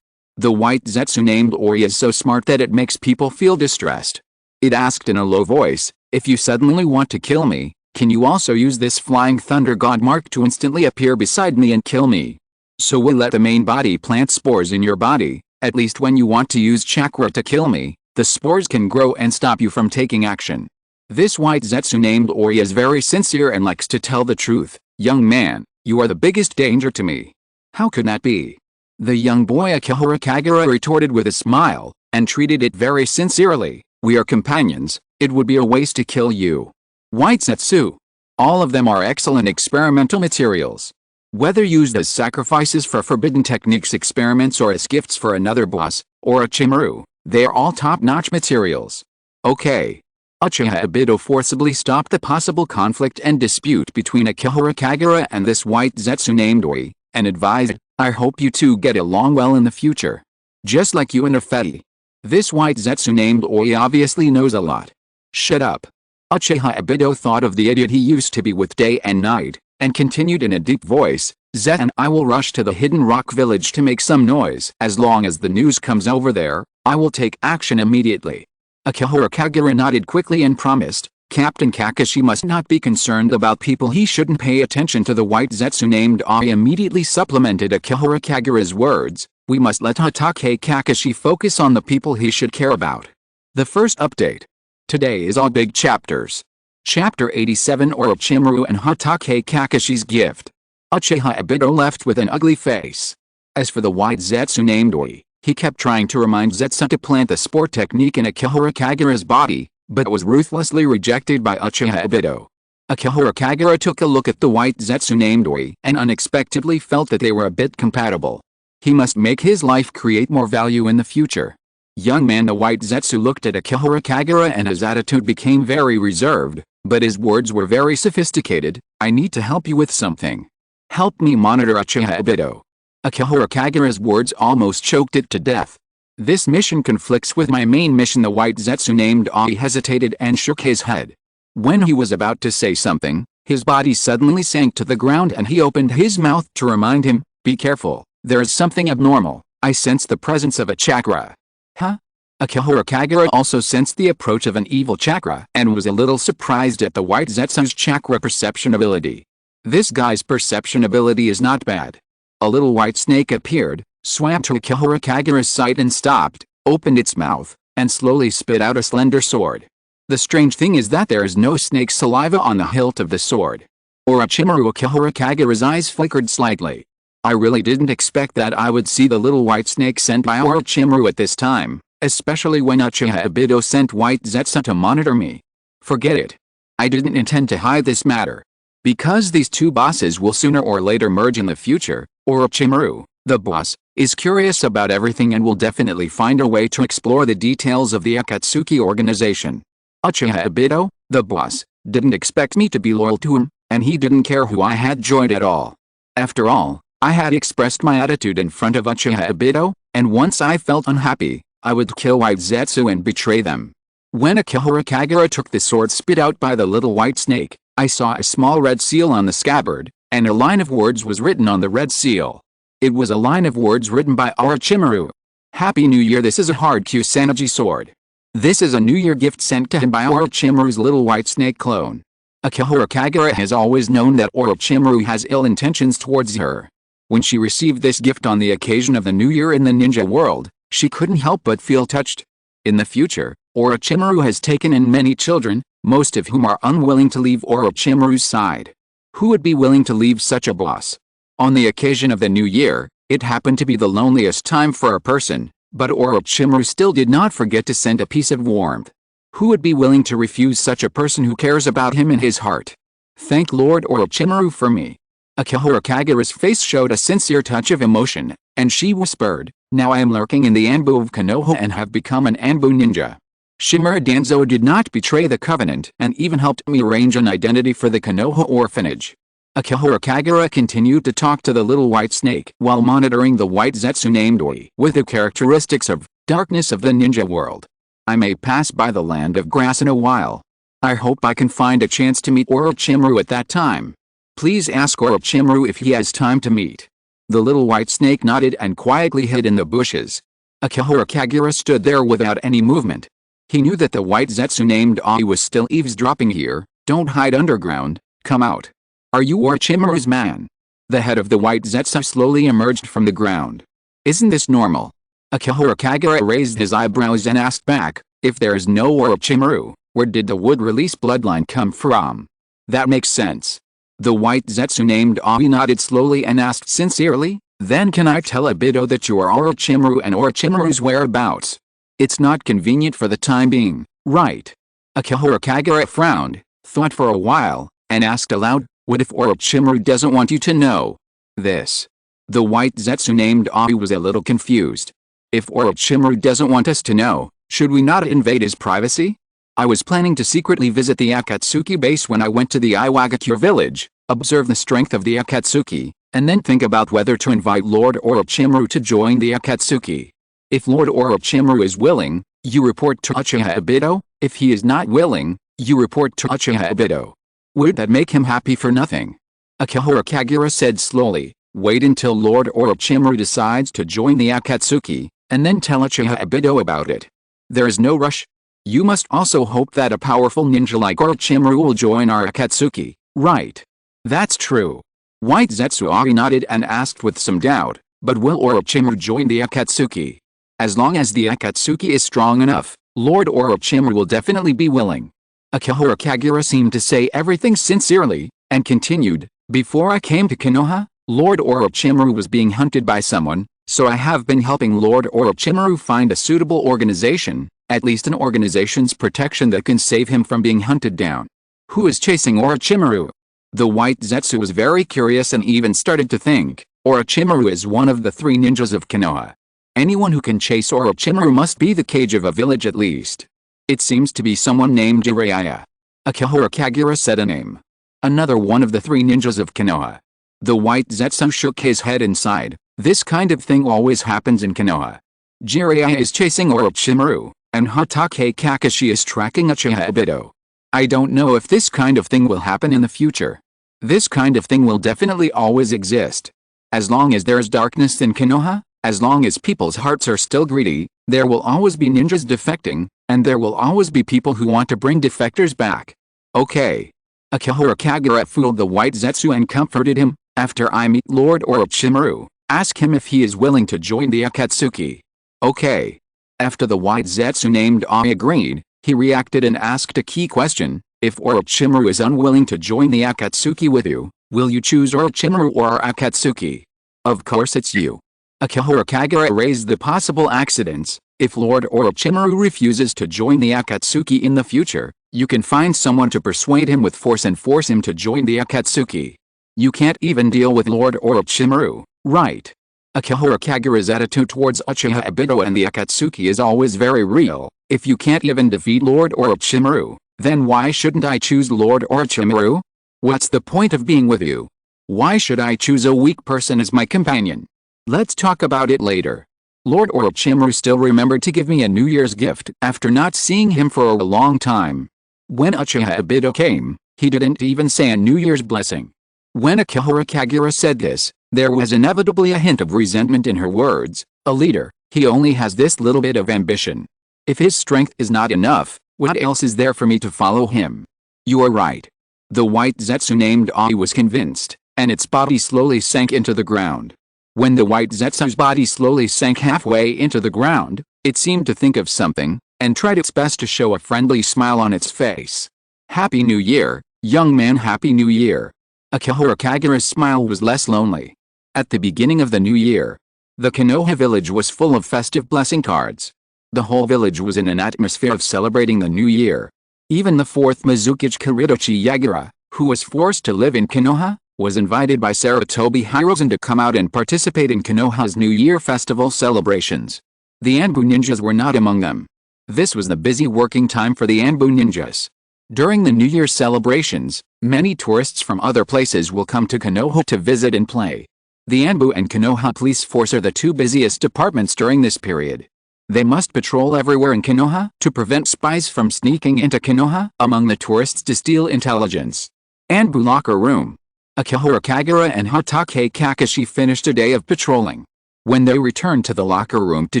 the white Zetsu named Ori is so smart that it makes people feel distressed. It asked in a low voice, "If you suddenly want to kill me, can you also use this Flying Thunder God mark to instantly appear beside me and kill me? So we'll let the main body plant spores in your body, at least when you want to use chakra to kill me, the spores can grow and stop you from taking action." This white Zetsu named Ori is very sincere and likes to tell the truth. "Young man, you are the biggest danger to me." "How could that be?" The young boy Akihiro Kagura retorted with a smile, and treated it very sincerely. "We are companions, it would be a waste to kill you." White Zetsu. All of them are excellent experimental materials. Whether used as sacrifices for forbidden techniques experiments or as gifts for another boss, or a chimaru, they are all top-notch materials. Okay. Uchiha Obito forcibly stopped the possible conflict and dispute between Akihara Kagura and this white Zetsu named Oi, and advised, "I hope you two get along well in the future. Just like you and Ifedi." This white Zetsu named Oi obviously knows a lot. "Shut up." Uchiha Obito thought of the idiot he used to be with day and night, and continued in a deep voice, "Zet and I will rush to the Hidden Rock Village to make some noise. As long as the news comes over there, I will take action immediately." Akihara Kagura nodded quickly and promised, "Captain Kakashi must not be concerned about people he shouldn't pay attention to." The white Zetsu named Ai immediately supplemented Akihara Kagura's words, "We must let Hatake Kakashi focus on the people he should care about." The first update. Today is all big chapters. Chapter 87, Orochimaru and Hatake Kakashi's gift. Uchiha Obito left with an ugly face. As for the white Zetsu named Oi, he kept trying to remind Zetsu to plant the sport technique in Akihara Kagura's body, but was ruthlessly rejected by Uchiha Obito. Akihara Kagura took a look at the white Zetsu named Oi and unexpectedly felt that they were a bit compatible. He must make his life create more value in the future. Young man, the white Zetsu looked at Akihara Kagura and his attitude became very reserved, but his words were very sophisticated. "I need to help you with something. Help me monitor Uchiha Obito." Akihara Kagura's words almost choked it to death. "This mission conflicts with my main mission." The white Zetsu named Ai hesitated and shook his head. When he was about to say something, his body suddenly sank to the ground and he opened his mouth to remind him, "Be careful, there is something abnormal. I sense the presence of a chakra." Huh? Akihara Kagura also sensed the approach of an evil chakra and was a little surprised at the white Zetsu's chakra perception ability. This guy's perception ability is not bad. A little white snake appeared, swam to Akihara Kagura's side and stopped, opened its mouth, and slowly spit out a slender sword. The strange thing is that there is no snake saliva on the hilt of the sword. Orochimaru. Akihara Kagura's eyes flickered slightly. "I really didn't expect that I would see the little white snake sent by Orochimaru at this time, especially when Uchiha Obito sent white Zetsu to monitor me. Forget it. I didn't intend to hide this matter. Because these two bosses will sooner or later merge in the future, Orochimaru, the boss, is curious about everything and will definitely find a way to explore the details of the Akatsuki organization. Uchiha Obito, the boss, didn't expect me to be loyal to him, and he didn't care who I had joined at all. After all, I had expressed my attitude in front of Uchiha Obito, and once I felt unhappy, I would kill white Zetsu and betray them." When Akihara Kagura took the sword spit out by the little white snake, I saw a small red seal on the scabbard, and a line of words was written on the red seal. It was a line of words written by Orochimaru. "Happy New Year. This is a hard Kusanagi sword. This is a New Year gift sent to him by Orochimaru's little white snake clone." Akihara Kagura has always known that Orochimaru has ill intentions towards her. When she received this gift on the occasion of the New Year in the ninja world, she couldn't help but feel touched. In the future, Orochimaru has taken in many children, most of whom are unwilling to leave Orochimaru's side. Who would be willing to leave such a boss? On the occasion of the New Year, it happened to be the loneliest time for a person, but Orochimaru still did not forget to send a piece of warmth. Who would be willing to refuse such a person who cares about him in his heart? Thank Lord Orochimaru for me. Akihara Kagura's face showed a sincere touch of emotion, and she whispered, "Now I am lurking in the Anbu of Konoha and have become an Anbu ninja. Shimura Danzo did not betray the covenant and even helped me arrange an identity for the Konoha orphanage." Akihara Kagura continued to talk to the little white snake while monitoring the white Zetsu named Oi with the characteristics of darkness of the ninja world. "I may pass by the land of grass in a while. I hope I can find a chance to meet Orochimaru at that time. Please ask Orochimaru if he has time to meet." The little white snake nodded and quietly hid in the bushes. Akihara Kagura stood there without any movement. He knew that the white Zetsu named Ai was still eavesdropping here. "Don't hide underground, come out. Are you Orochimaru's man?" The head of the white Zetsu slowly emerged from the ground. "Isn't this normal?" Akihara Kagura raised his eyebrows and asked back, "If there is no Orochimaru, where did the wood-release bloodline come from?" "That makes sense." The white Zetsu named Ai nodded slowly and asked sincerely, "Then can I tell Obito that you are Orochimaru and Orochimaru's whereabouts? It's not convenient for the time being, right?" Akihara Kagura frowned, thought for a while, and asked aloud, "What if Orochimaru doesn't want you to know this?" The white Zetsu named Ai was a little confused. "If Orochimaru doesn't want us to know, should we not invade his privacy?" I was planning to secretly visit the Akatsuki base when I went to the Iwagakure village, observe the strength of the Akatsuki, and then think about whether to invite Lord Orochimaru to join the Akatsuki. If Lord Orochimaru is willing, you report to Uchiha Obito. If he is not willing, you report to Uchiha Obito. Would that make him happy for nothing? Akihara Kagura said slowly, wait until Lord Orochimaru decides to join the Akatsuki, and then tell Uchiha Obito about it. There is no rush. You must also hope that a powerful ninja like Orochimaru will join our Akatsuki, right? That's true. White Zetsuari nodded and asked with some doubt, but will Orochimaru join the Akatsuki? As long as the Akatsuki is strong enough, Lord Orochimaru will definitely be willing. Akihara Kagura seemed to say everything sincerely, and continued, before I came to Konoha, Lord Orochimaru was being hunted by someone, so I have been helping Lord Orochimaru find a suitable organization, at least an organization's protection that can save him from being hunted down. Who is chasing Orochimaru? The White Zetsu was very curious and even started to think, Orochimaru is one of the 3 ninjas of Konoha. Anyone who can chase Orochimaru must be the Kage of a village at least. It seems to be someone named Jiraiya. Akihara Kagura said a name. Another one of the 3 ninjas of Konoha. The White Zetsu shook his head and sighed. This kind of thing always happens in Konoha. Jiraiya is chasing Orochimaru, and Hatake Kakashi is tracking Uchiha Obito. I don't know if this kind of thing will happen in the future. This kind of thing will definitely always exist. As long as there is darkness in Konoha, as long as people's hearts are still greedy, there will always be ninjas defecting, and there will always be people who want to bring defectors back. Okay. Akihara Kagura fooled the White Zetsu and comforted him. After I meet Lord Orochimaru, ask him if he is willing to join the Akatsuki. Okay. After the White Zetsu named Ai agreed, he reacted and asked a key question. If Orochimaru is unwilling to join the Akatsuki with you, will you choose Orochimaru or Akatsuki? Of course it's you. Akihara Kagura raised the possible accidents. If Lord Orochimaru refuses to join the Akatsuki in the future, you can find someone to persuade him with force and force him to join the Akatsuki. You can't even deal with Lord Orochimaru, right? Akihara Kagura's attitude towards Uchiha Obito and the Akatsuki is always very real. If you can't even defeat Lord Orochimaru, then why shouldn't I choose Lord Orochimaru? What's the point of being with you? Why should I choose a weak person as my companion? Let's talk about it later. Lord Orochimaru still remembered to give me a New Year's gift after not seeing him for a long time. When Uchiha Obito came, he didn't even say a New Year's blessing. When Akihara Kagura said this, there was inevitably a hint of resentment in her words. A leader, he only has this little bit of ambition. If his strength is not enough, what else is there for me to follow him? You are right. The White Zetsu named Ai was convinced, and its body slowly sank into the ground. When the White Zetsu's body slowly sank halfway into the ground, it seemed to think of something, and tried its best to show a friendly smile on its face. Happy New Year, young man, Happy New Year. Akihara Kagura's smile was less lonely. At the beginning of the new year, the Konoha village was full of festive blessing cards. The whole village was in an atmosphere of celebrating the new year. Even the 4th Mizukage Kiridochi Yagura, who was forced to live in Konoha, was invited by Sarutobi Hirozen to come out and participate in Konoha's New Year festival celebrations. The Anbu ninjas were not among them. This was the busy working time for the Anbu ninjas. During the New Year celebrations, many tourists from other places will come to Konoha to visit and play. The Anbu and Konoha police force are the 2 busiest departments during this period. They must patrol everywhere in Konoha to prevent spies from sneaking into Konoha among the tourists to steal intelligence. Anbu locker room. Akihara Kagura and Hatake Kakashi finished a day of patrolling. When they returned to the locker room to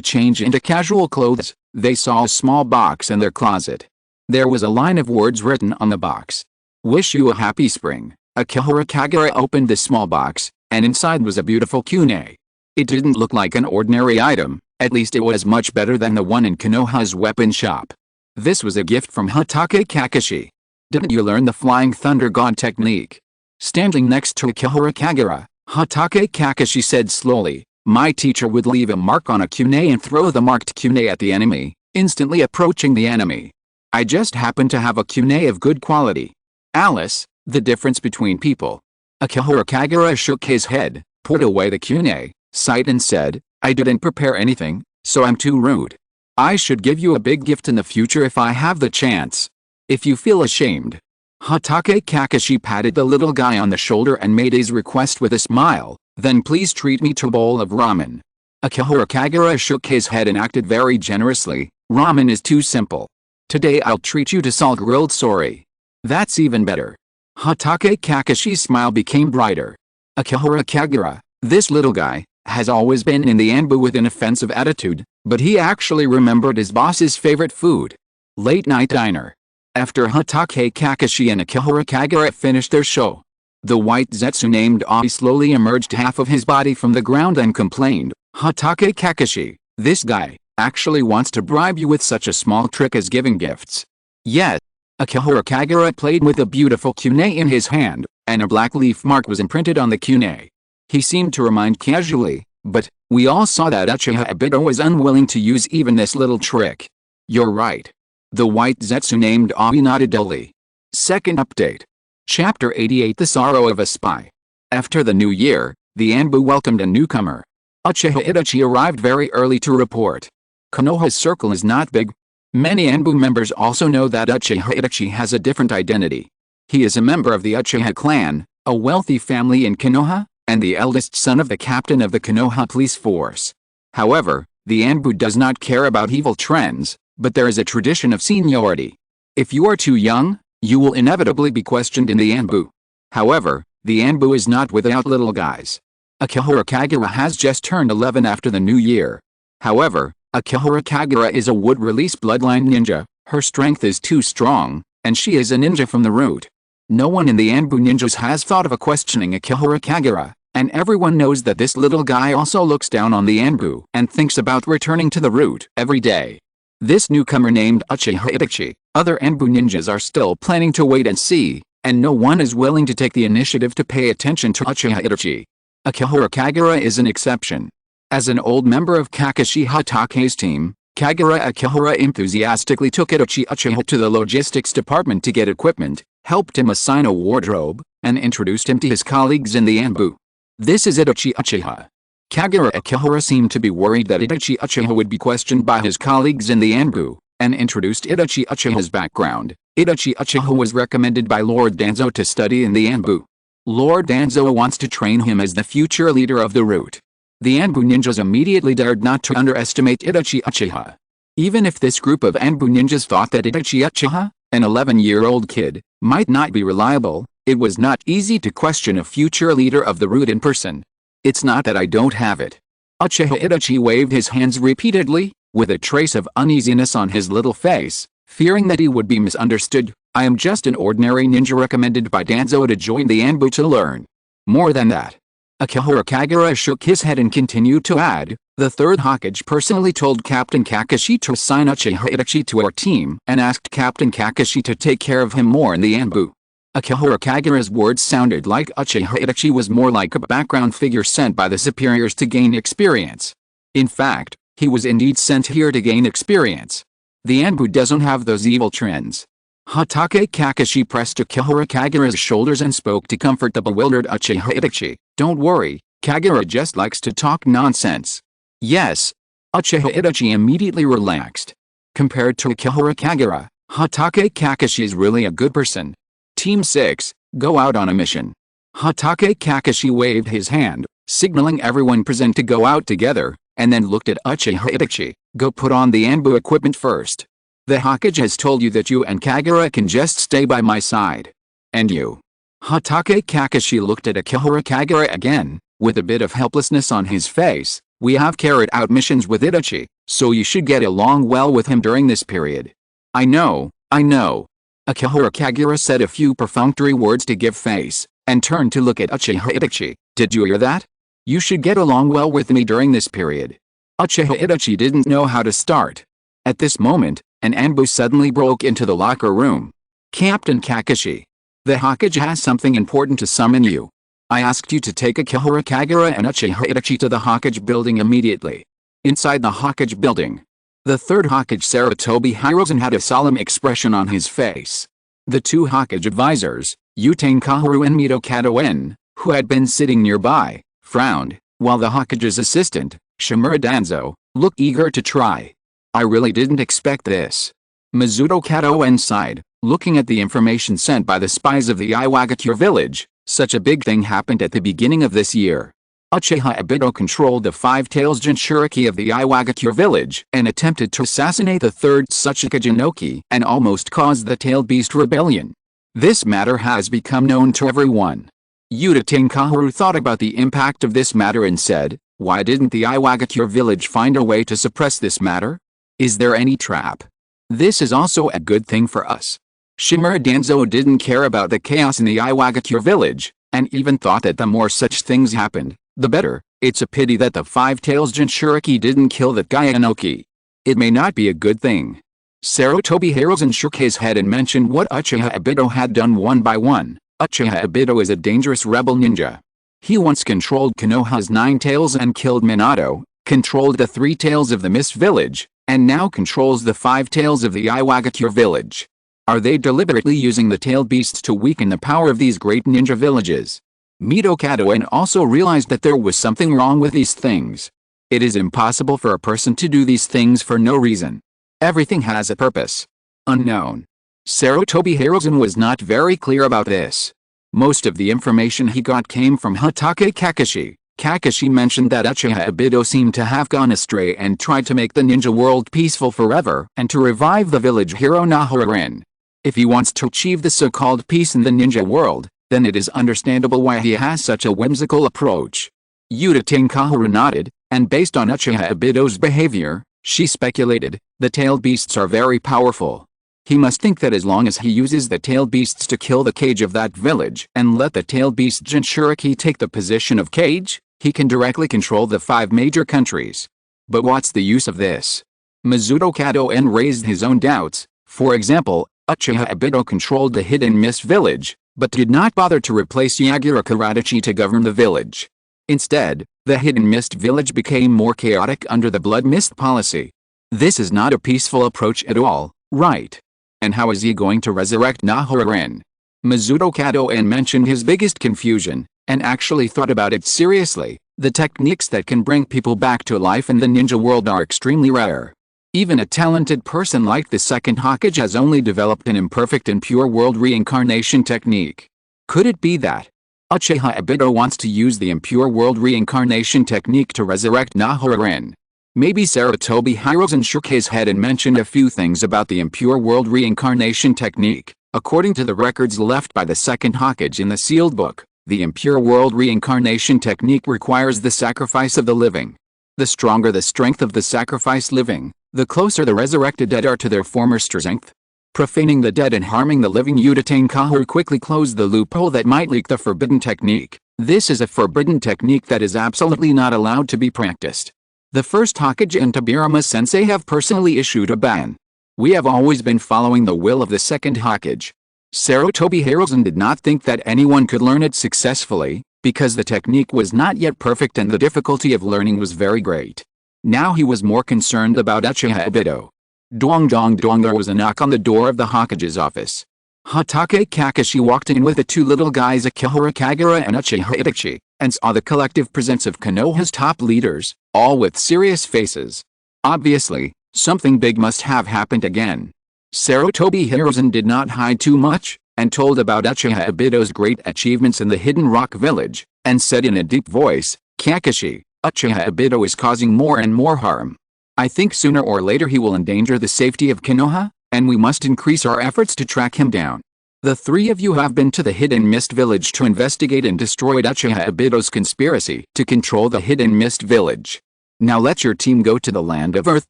change into casual clothes, they saw a small box in their closet. There was a line of words written on the box. Wish you a happy spring. Akihara Kagura opened the small box, and inside was a beautiful kunai. It didn't look like an ordinary item, at least it was much better than the one in Konoha's weapon shop. This was a gift from Hatake Kakashi. Didn't you learn the Flying Thunder God technique? Standing next to Akihara Kagura, Hatake Kakashi said slowly, my teacher would leave a mark on a kunai and throw the marked kunai at the enemy, instantly approaching the enemy. I just happen to have a kunai of good quality. Alice, the difference between people. Akihara Kagura shook his head, put away the kunai, sighed and said, I didn't prepare anything, so I'm too rude. I should give you a big gift in the future if I have the chance. If you feel ashamed. Hatake Kakashi patted the little guy on the shoulder and made his request with a smile, then please treat me to a bowl of ramen. Akihara Kagura shook his head and acted very generously. Ramen is too simple. Today I'll treat you to salt grilled sori. That's even better. Hatake Kakashi's smile became brighter. Akihara Kagura, this little guy, has always been in the Anbu with an offensive attitude, but he actually remembered his boss's favorite food. Late night diner. After Hatake Kakashi and Akihara Kagura finished their show, the white Zetsu named Ai slowly emerged half of his body from the ground and complained, Hatake Kakashi, this guy actually wants to bribe you with such a small trick as giving gifts. Yes. Akihara Kagura played with a beautiful kunai in his hand, and a black leaf mark was imprinted on the kunai. He seemed to remind casually, but we all saw that Uchiha Obito was unwilling to use even this little trick. You're right. The white Zetsu named Ai nodded dully. Second update. Chapter 88 The Sorrow of a Spy. After the new year, the Anbu welcomed a newcomer. Uchiha Itachi arrived very early to report. Konoha's circle is not big. Many Anbu members also know that Uchiha Itachi has a different identity. He is a member of the Uchiha clan, a wealthy family in Konoha, and the eldest son of the captain of the Konoha police force. However, the Anbu does not care about evil trends, but there is a tradition of seniority. If you are too young, you will inevitably be questioned in the Anbu. However, the Anbu is not without little guys. Akihara Kagura has just turned 11 after the new year. However, Akihara Kagura is a wood-release bloodline ninja, her strength is too strong, and she is a ninja from the root. No one in the Anbu ninjas has thought of questioning Akihara Kagura, and everyone knows that this little guy also looks down on the Anbu and thinks about returning to the root every day. This newcomer named Uchiha Itachi, other Anbu ninjas are still planning to wait and see, and no one is willing to take the initiative to pay attention to Uchiha Itachi. Akihara Kagura is an exception. As an old member of Kakashi Hatake's team, Kagura Akihara enthusiastically took Itachi Uchiha to the logistics department to get equipment, helped him assign a wardrobe, and introduced him to his colleagues in the Anbu. This is Itachi Uchiha. Kagura Akihara seemed to be worried that Itachi Uchiha would be questioned by his colleagues in the Anbu, and introduced Itachi Uchiha's background. Itachi Uchiha was recommended by Lord Danzo to study in the Anbu. Lord Danzo wants to train him as the future leader of the root. The Anbu ninjas immediately dared not to underestimate Itachi Uchiha. Even if this group of Anbu ninjas thought that Itachi Uchiha, an 11-year-old kid, might not be reliable, it was not easy to question a future leader of the root in person. It's not that I don't have it. Uchiha Itachi waved his hands repeatedly, with a trace of uneasiness on his little face, fearing that he would be misunderstood. I am just an ordinary ninja recommended by Danzo to join the Anbu to learn. More than that. Akihara Kagura shook his head and continued to add, the third Hokage personally told Captain Kakashi to assign Uchiha Itachi to our team and asked Captain Kakashi to take care of him more in the Anbu. Akihara Kagura's words sounded like Uchiha Itachi was more like a background figure sent by the superiors to gain experience. In fact, he was indeed sent here to gain experience. The Anbu doesn't have those evil trends. Hatake Kakashi pressed Akihara Kagura's shoulders and spoke to comfort the bewildered Uchiha Itachi. Don't worry, Kagura just likes to talk nonsense. Yes. Uchiha Itachi immediately relaxed. Compared to Akihara Kagura, Hatake Kakashi is really a good person. Team 6, go out on a mission. Hatake Kakashi waved his hand, signaling everyone present to go out together, and then looked at Uchiha Itachi. Go put on the Anbu equipment first. The Hokage has told you that you and Kagura can just stay by my side. And you? Hatake Kakashi looked at Akihara Kagura again, with a bit of helplessness on his face. We have carried out missions with Itachi, so you should get along well with him during this period. I know. Akihara Kagura said a few perfunctory words to give face, and turned to look at Uchiha Itachi. Did you hear that? You should get along well with me during this period. Uchiha Itachi didn't know how to start. At this moment, an Anbu suddenly broke into the locker room. Captain Kakashi. The Hokage has something important to summon you. I asked you to take Akihara Kagura and Uchiha Itachi to the Hokage building immediately. Inside the Hokage building, the third Hokage Sarutobi Hiruzen had a solemn expression on his face. The two Hokage advisors, Utane Kaharu and Mito Katoen, who had been sitting nearby, frowned, while the Hokage's assistant, Shimura Danzo, looked eager to try. I really didn't expect this. Mizuto Kato sighed, looking at the information sent by the spies of the Iwagakure village. Such a big thing happened at the beginning of this year. Uchiha Obito controlled the five-tails Jinchuriki of the Iwagakure village and attempted to assassinate the third Tsuchika Jinoki and almost caused the Tailed Beast rebellion. This matter has become known to everyone. Yuta Tenkaharu thought about the impact of this matter and said, why didn't the Iwagakure village find a way to suppress this matter? Is there any trap? This is also a good thing for us. Shimura Danzo didn't care about the chaos in the Iwagakure village, and even thought that the more such things happened, the better. It's a pity that the five-tails Jinchuriki didn't kill that guy Inoki. It may not be a good thing. Sarutobi Hiruzen shook his head and mentioned what Uchiha Obito had done one by one. Uchiha Obito is a dangerous rebel ninja. He once controlled Konoha's 9 tails and killed Minato, controlled the 3 tails of the Mist village, and now controls the 5 tails of the Iwagakure village. Are they deliberately using the tailed beasts to weaken the power of these great ninja villages? Mito Kato also realized that there was something wrong with these things. It is impossible for a person to do these things for no reason. Everything has a purpose. Unknown. Sarutobi Hiruzen was not very clear about this. Most of the information he got came from Hatake Kakashi. Kakashi mentioned that Uchiha Obito seemed to have gone astray and tried to make the ninja world peaceful forever and to revive the village hero Nahorin. If he wants to achieve the so-called peace in the ninja world, then it is understandable why he has such a whimsical approach. Yuta Tenkaharu nodded, and based on Uchiha Obito's behavior, she speculated, the tailed beasts are very powerful. He must think that as long as he uses the tailed beasts to kill the cage of that village and let the tailed beast Jinchuriki take the position of cage, he can directly control the 5 major countries. But what's the use of this? Mizuto Kato raised his own doubts. For example, Uchiha Obito controlled the Hidden Mist village, but did not bother to replace Yagura Karachi to govern the village. Instead, the Hidden Mist village became more chaotic under the Blood Mist policy. This is not a peaceful approach at all, right? And how is he going to resurrect Nahorin? Mizuto Kato mentioned his biggest confusion, and actually thought about it seriously. The techniques that can bring people back to life in the ninja world are extremely rare. Even a talented person like the second Hokage has only developed an imperfect and pure world reincarnation technique. Could it be that Uchiha Obito wants to use the impure world reincarnation technique to resurrect Nahorin? Maybe Sarutobi Hiruzen shook his head and mentioned a few things about the impure world reincarnation technique. According to the records left by the second Hokage in the sealed book, the impure world reincarnation technique requires the sacrifice of the living. The stronger the strength of the sacrificed living, the closer the resurrected dead are to their former strength. Profaning the dead and harming the living, Yuta Tenkaharu quickly closed the loophole that might leak the forbidden technique. This is a forbidden technique that is absolutely not allowed to be practiced. The first Hokage and Tobirama-sensei have personally issued a ban. We have always been following the will of the second Hokage. Sarutobi Hiruzen did not think that anyone could learn it successfully, because the technique was not yet perfect and the difficulty of learning was very great. Now he was more concerned about Uchiha Obito. Dong dong dong, there was a knock on the door of the Hokage's office. Hatake Kakashi walked in with the 2 little guys Akihara Kagura and Uchiha Itachi, and saw the collective presence of Konoha's top leaders, all with serious faces. Obviously, something big must have happened again. Sarutobi Hiruzen did not hide too much, and told about Uchiha Obito's great achievements in the Hidden Rock village, and said in a deep voice, Kakashi, Uchiha Obito is causing more and more harm. I think sooner or later he will endanger the safety of Konoha, and we must increase our efforts to track him down. The 3 of you have been to the Hidden Mist village to investigate and destroy Uchiha Obito's conspiracy to control the Hidden Mist village. Now let your team go to the Land of Earth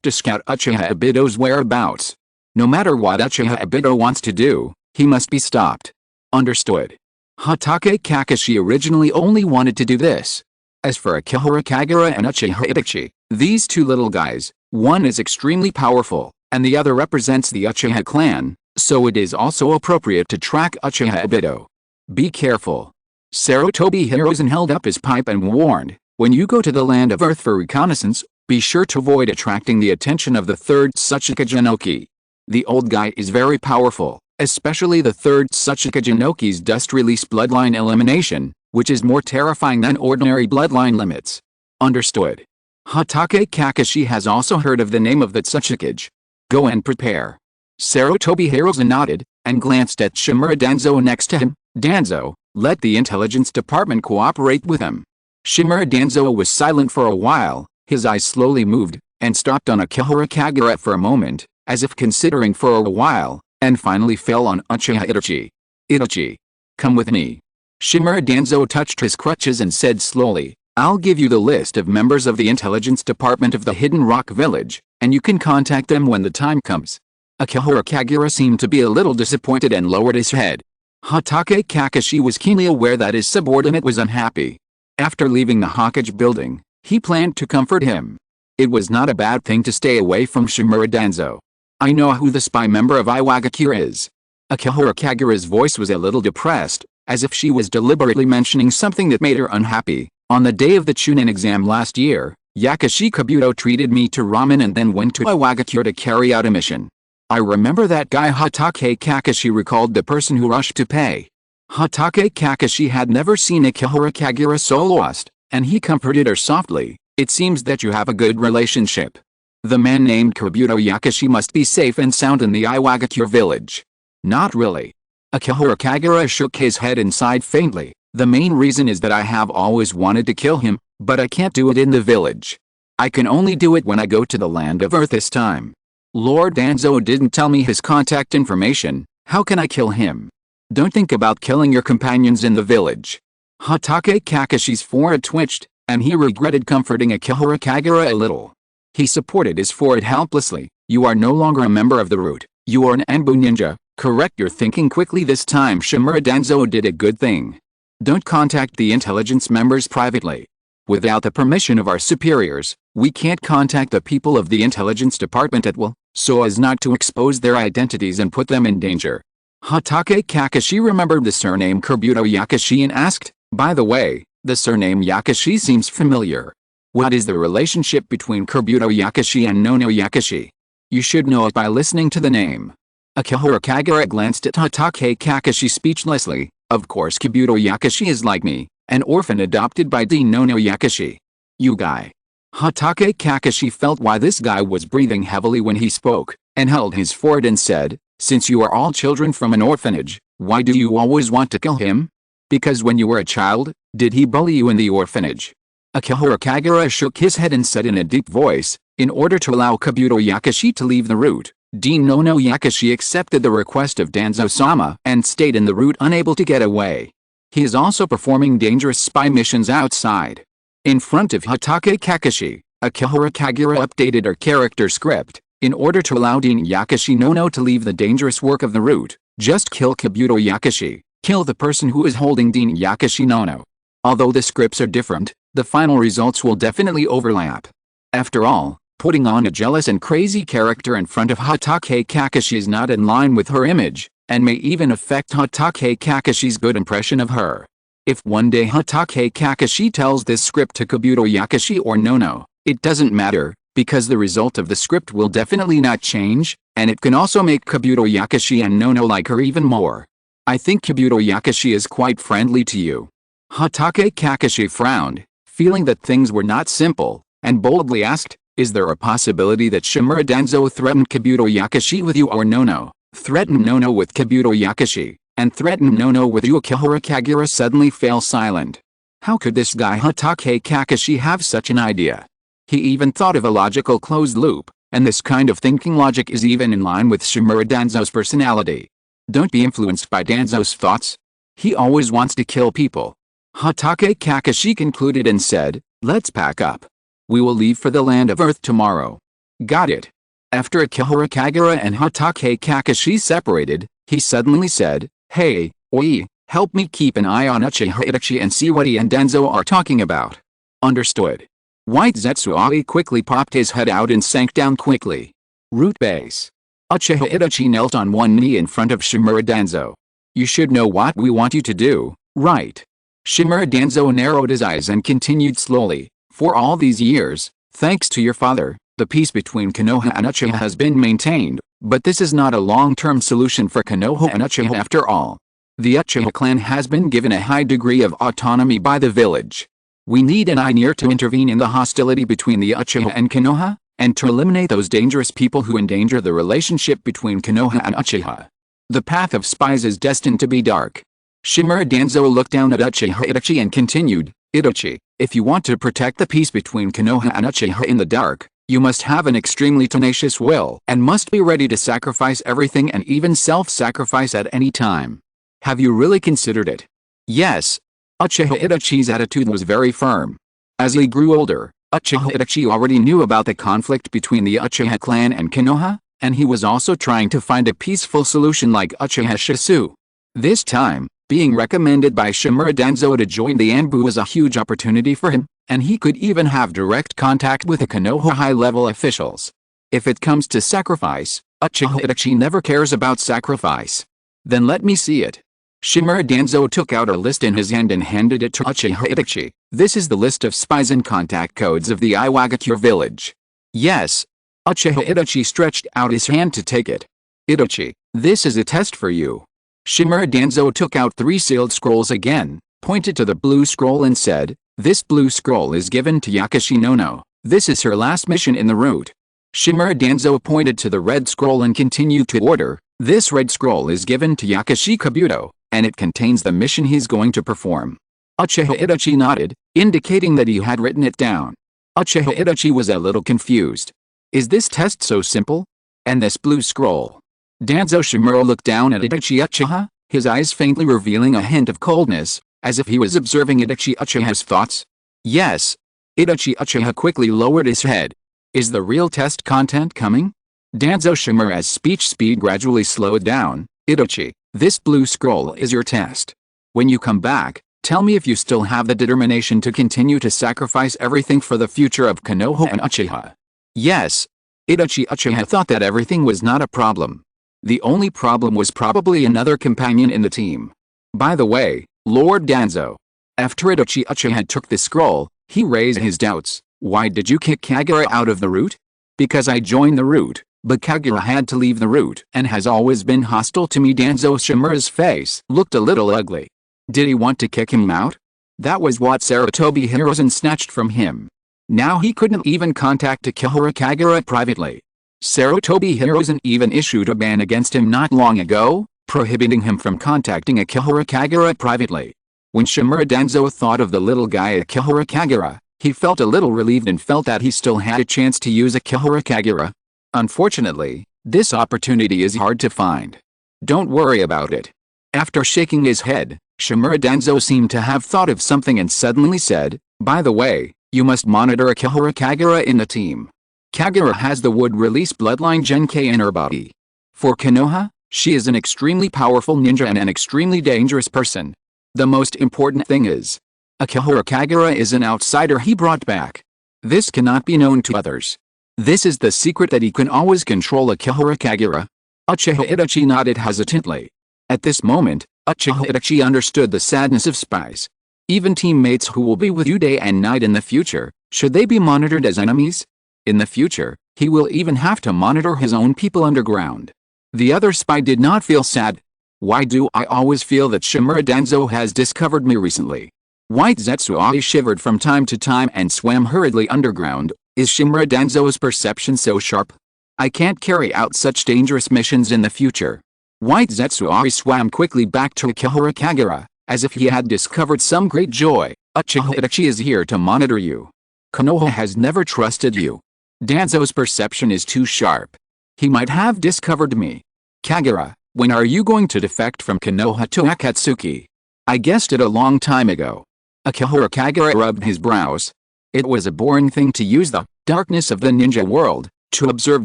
to scout Uchiha Obito's whereabouts. No matter what Uchiha Obito wants to do, he must be stopped. Understood. Hatake Kakashi originally only wanted to do this. As for Akihara Kagura and Uchiha Itachi, these 2 little guys, one is extremely powerful, and the other represents the Uchiha clan, so it is also appropriate to track Uchiha Obito. Be careful. Sarutobi Hiruzen held up his pipe and warned, when you go to the Land of Earth for reconnaissance, be sure to avoid attracting the attention of the third Tsuchika Jinoki. The old guy is very powerful, especially the third Tsuchika Jinoki's dust release bloodline elimination, which is more terrifying than ordinary bloodline limits. Understood. Hatake Kakashi has also heard of the name of that Tsuchikage. Go and prepare. Sarutobi Hiruzen nodded, and glanced at Shimura Danzo next to him. Danzo, let the intelligence department cooperate with him. Shimura Danzo was silent for a while, his eyes slowly moved, and stopped on Akihara Kagura for a moment, as if considering for a while, and finally fell on Uchiha Itachi. Itachi. Come with me. Shimura Danzo touched his crutches and said slowly, I'll give you the list of members of the intelligence department of the Hidden Rock Village, and you can contact them when the time comes. Akihara Kagura seemed to be a little disappointed and lowered his head. Hatake Kakashi was keenly aware that his subordinate was unhappy. After leaving the Hokage building, he planned to comfort him. It was not a bad thing to stay away from Shimura Danzo. I know who the spy member of Iwagakure is. Akihara Kagura's voice was a little depressed, as if she was deliberately mentioning something that made her unhappy. On the day of the Chunin exam last year, Yakashi Kabuto treated me to ramen and then went to Iwagakure to carry out a mission. I remember that guy. Hatake Kakashi recalled the person who rushed to pay. Hatake Kakashi had never seen Akihara Kagura so lost, and he comforted her softly. It seems that you have a good relationship. The man named Kabuto Yakashi must be safe and sound in the Iwagakure village. Not really. Akihara Kagura shook his head and sighed faintly. The main reason is that I have always wanted to kill him, but I can't do it in the village. I can only do it when I go to the land of Earth this time. Lord Danzo didn't tell me his contact information. How can I kill him? Don't think about killing your companions in the village. Hatake Kakashi's forehead twitched, and he regretted comforting Akihara Kagura a little. He supported his forehead helplessly. You are no longer a member of the root. You are an Anbu ninja. Correct your thinking quickly this time. Shimura Danzo did a good thing. Don't contact the intelligence members privately. Without the permission of our superiors, we can't contact the people of the intelligence department at will, so as not to expose their identities and put them in danger. Hatake Kakashi remembered the surname Kabuto Yakashi and asked, by the way, the surname Yakashi seems familiar. What is the relationship between Kabuto Yakashi and Nono Yakashi? You should know it by listening to the name. Akihara Kagura glanced at Hatake Kakashi speechlessly. Of course Kabuto Yakashi is like me, an orphan adopted by the Nono Yakashi. You guy. Hatake Kakashi felt why this guy was breathing heavily when he spoke, and held his forehead and said, since you are all children from an orphanage, why do you always want to kill him? Because when you were a child, did he bully you in the orphanage? Akihara Kagura shook his head and said in a deep voice, in order to allow Kabuto Yakashi to leave the route, Dean Nono Yakashi accepted the request of Danzo-sama and stayed in the route unable to get away. He is also performing dangerous spy missions outside. In front of Hatake Kakashi, Akihara Kagura updated her character script. In order to allow Dean Yakashi Nono to leave the dangerous work of the route, just kill Kabuto Yakashi. Kill the person who is holding Dean Yakashi Nono. Although the scripts are different, the final results will definitely overlap. After all, putting on a jealous and crazy character in front of Hatake Kakashi is not in line with her image, and may even affect Hatake Kakashi's good impression of her. If one day Hatake Kakashi tells this script to Kabuto Yakashi or Nono, it doesn't matter, because the result of the script will definitely not change, and it can also make Kabuto Yakashi and Nono like her even more. I think Kabuto Yakashi is quite friendly to you. Hatake Kakashi frowned, feeling that things were not simple, and boldly asked, is there a possibility that Shimura Danzo threatened Kabuto Yakashi with you or Nono? Threatened Nono with Kabuto Yakashi, and threatened Nono with you? Akihara Kagura suddenly fell silent. How could this guy Hatake Kakashi have such an idea? He even thought of a logical closed loop, and this kind of thinking logic is even in line with Shimura Danzo's personality. Don't be influenced by Danzo's thoughts. He always wants to kill people. Hatake Kakashi concluded and said, let's pack up. We will leave for the land of Earth tomorrow. Got it. After Akihara Kagura and Hatake Kakashi separated, he suddenly said, hey, Oi, help me keep an eye on Uchiha Itachi and see what he and Danzo are talking about. Understood. White Zetsuai quickly popped his head out and sank down quickly. Root base. Uchiha Itachi knelt on one knee in front of Shimura Danzo. You should know what we want you to do, right? Shimura Danzo narrowed his eyes and continued slowly. For all these years, thanks to your father, the peace between Konoha and Uchiha has been maintained, but this is not a long-term solution for Konoha and Uchiha after all. The Uchiha clan has been given a high degree of autonomy by the village. We need an Einir to intervene in the hostility between the Uchiha and Konoha, and to eliminate those dangerous people who endanger the relationship between Konoha and Uchiha. The path of spies is destined to be dark. Shimura Danzo looked down at Uchiha Itachi and continued, Itachi, if you want to protect the peace between Konoha and Uchiha in the dark, you must have an extremely tenacious will and must be ready to sacrifice everything and even self-sacrifice at any time. Have you really considered it? Yes. Uchiha Itachi's attitude was very firm. As he grew older, Uchiha Itachi already knew about the conflict between the Uchiha clan and Konoha, and he was also trying to find a peaceful solution like Uchiha Shisu. This time, being recommended by Shimura Danzo to join the Anbu was a huge opportunity for him, and he could even have direct contact with the Konoha high-level officials. If it comes to sacrifice, Uchiha Itachi never cares about sacrifice. Then let me see it. Shimura Danzo took out a list in his hand and handed it to Uchiha Itachi. This is the list of spies and contact codes of the Iwagakure village. Yes. Uchiha Itachi stretched out his hand to take it. Itachi, this is a test for you. Shimura Danzo took out 3 sealed scrolls again, pointed to the blue scroll and said, this blue scroll is given to Yakashi Nono. This is her last mission in the route. Shimura Danzo pointed to the red scroll and continued to order, this red scroll is given to Yakashi Kabuto, and it contains the mission he's going to perform. Uchiha Itachi nodded, indicating that he had written it down. Uchiha Itachi was a little confused. Is this test so simple? And this blue scroll? Danzo Shimura looked down at Itachi Uchiha, his eyes faintly revealing a hint of coldness, as if he was observing Itachi Uchiha's thoughts. Yes. Itachi Uchiha quickly lowered his head. Is the real test content coming? Danzo Shimura's speech speed gradually slowed down. Itachi, this blue scroll is your test. When you come back, tell me if you still have the determination to continue to sacrifice everything for the future of Konoha and Uchiha. Yes. Itachi Uchiha thought that everything was not a problem. The only problem was probably another companion in the team. By the way, Lord Danzo. After Itachi Uchiha took the scroll, he raised his doubts. Why did you kick Kagura out of the route? Because I joined the route, but Kagura had to leave the route and has always been hostile to me. Danzo Shimura's face looked a little ugly. Did he want to kick him out? That was what Sarutobi Hiruzen snatched from him. Now he couldn't even contact Akihara Kagura privately. Sarutobi Hiruzen even issued a ban against him not long ago, prohibiting him from contacting Akihara Kagura privately. When Shimura Danzo thought of the little guy Akihara Kagura, he felt a little relieved and felt that he still had a chance to use Akihara Kagura. Unfortunately, this opportunity is hard to find. Don't worry about it. After shaking his head, Shimura Danzo seemed to have thought of something and suddenly said, by the way, you must monitor Akihara Kagura in the team. Kagura has the wood-release bloodline Genkei in her body. For Konoha, she is an extremely powerful ninja and an extremely dangerous person. The most important thing is, Akihara Kagura is an outsider he brought back. This cannot be known to others. This is the secret that he can always control Akihara Kagura. Uchiha Itachi nodded hesitantly. At this moment, Uchiha Itachi understood the sadness of spies. Even teammates who will be with you day and night in the future, should they be monitored as enemies? In the future, he will even have to monitor his own people underground. The other spy did not feel sad. Why do I always feel that Shimura Danzo has discovered me recently? White Zetsuai shivered from time to time and swam hurriedly underground. Is Shimura Danzo's perception so sharp? I can't carry out such dangerous missions in the future. White Zetsuai swam quickly back to Akihara Kagura, as if he had discovered some great joy. Uchiha Itachi is here to monitor you. Konoha has never trusted you. Danzo's perception is too sharp. He might have discovered me. Kagura, when are you going to defect from Konoha to Akatsuki? I guessed it a long time ago. Akihara Kagura rubbed his brows. It was a boring thing to use the darkness of the ninja world to observe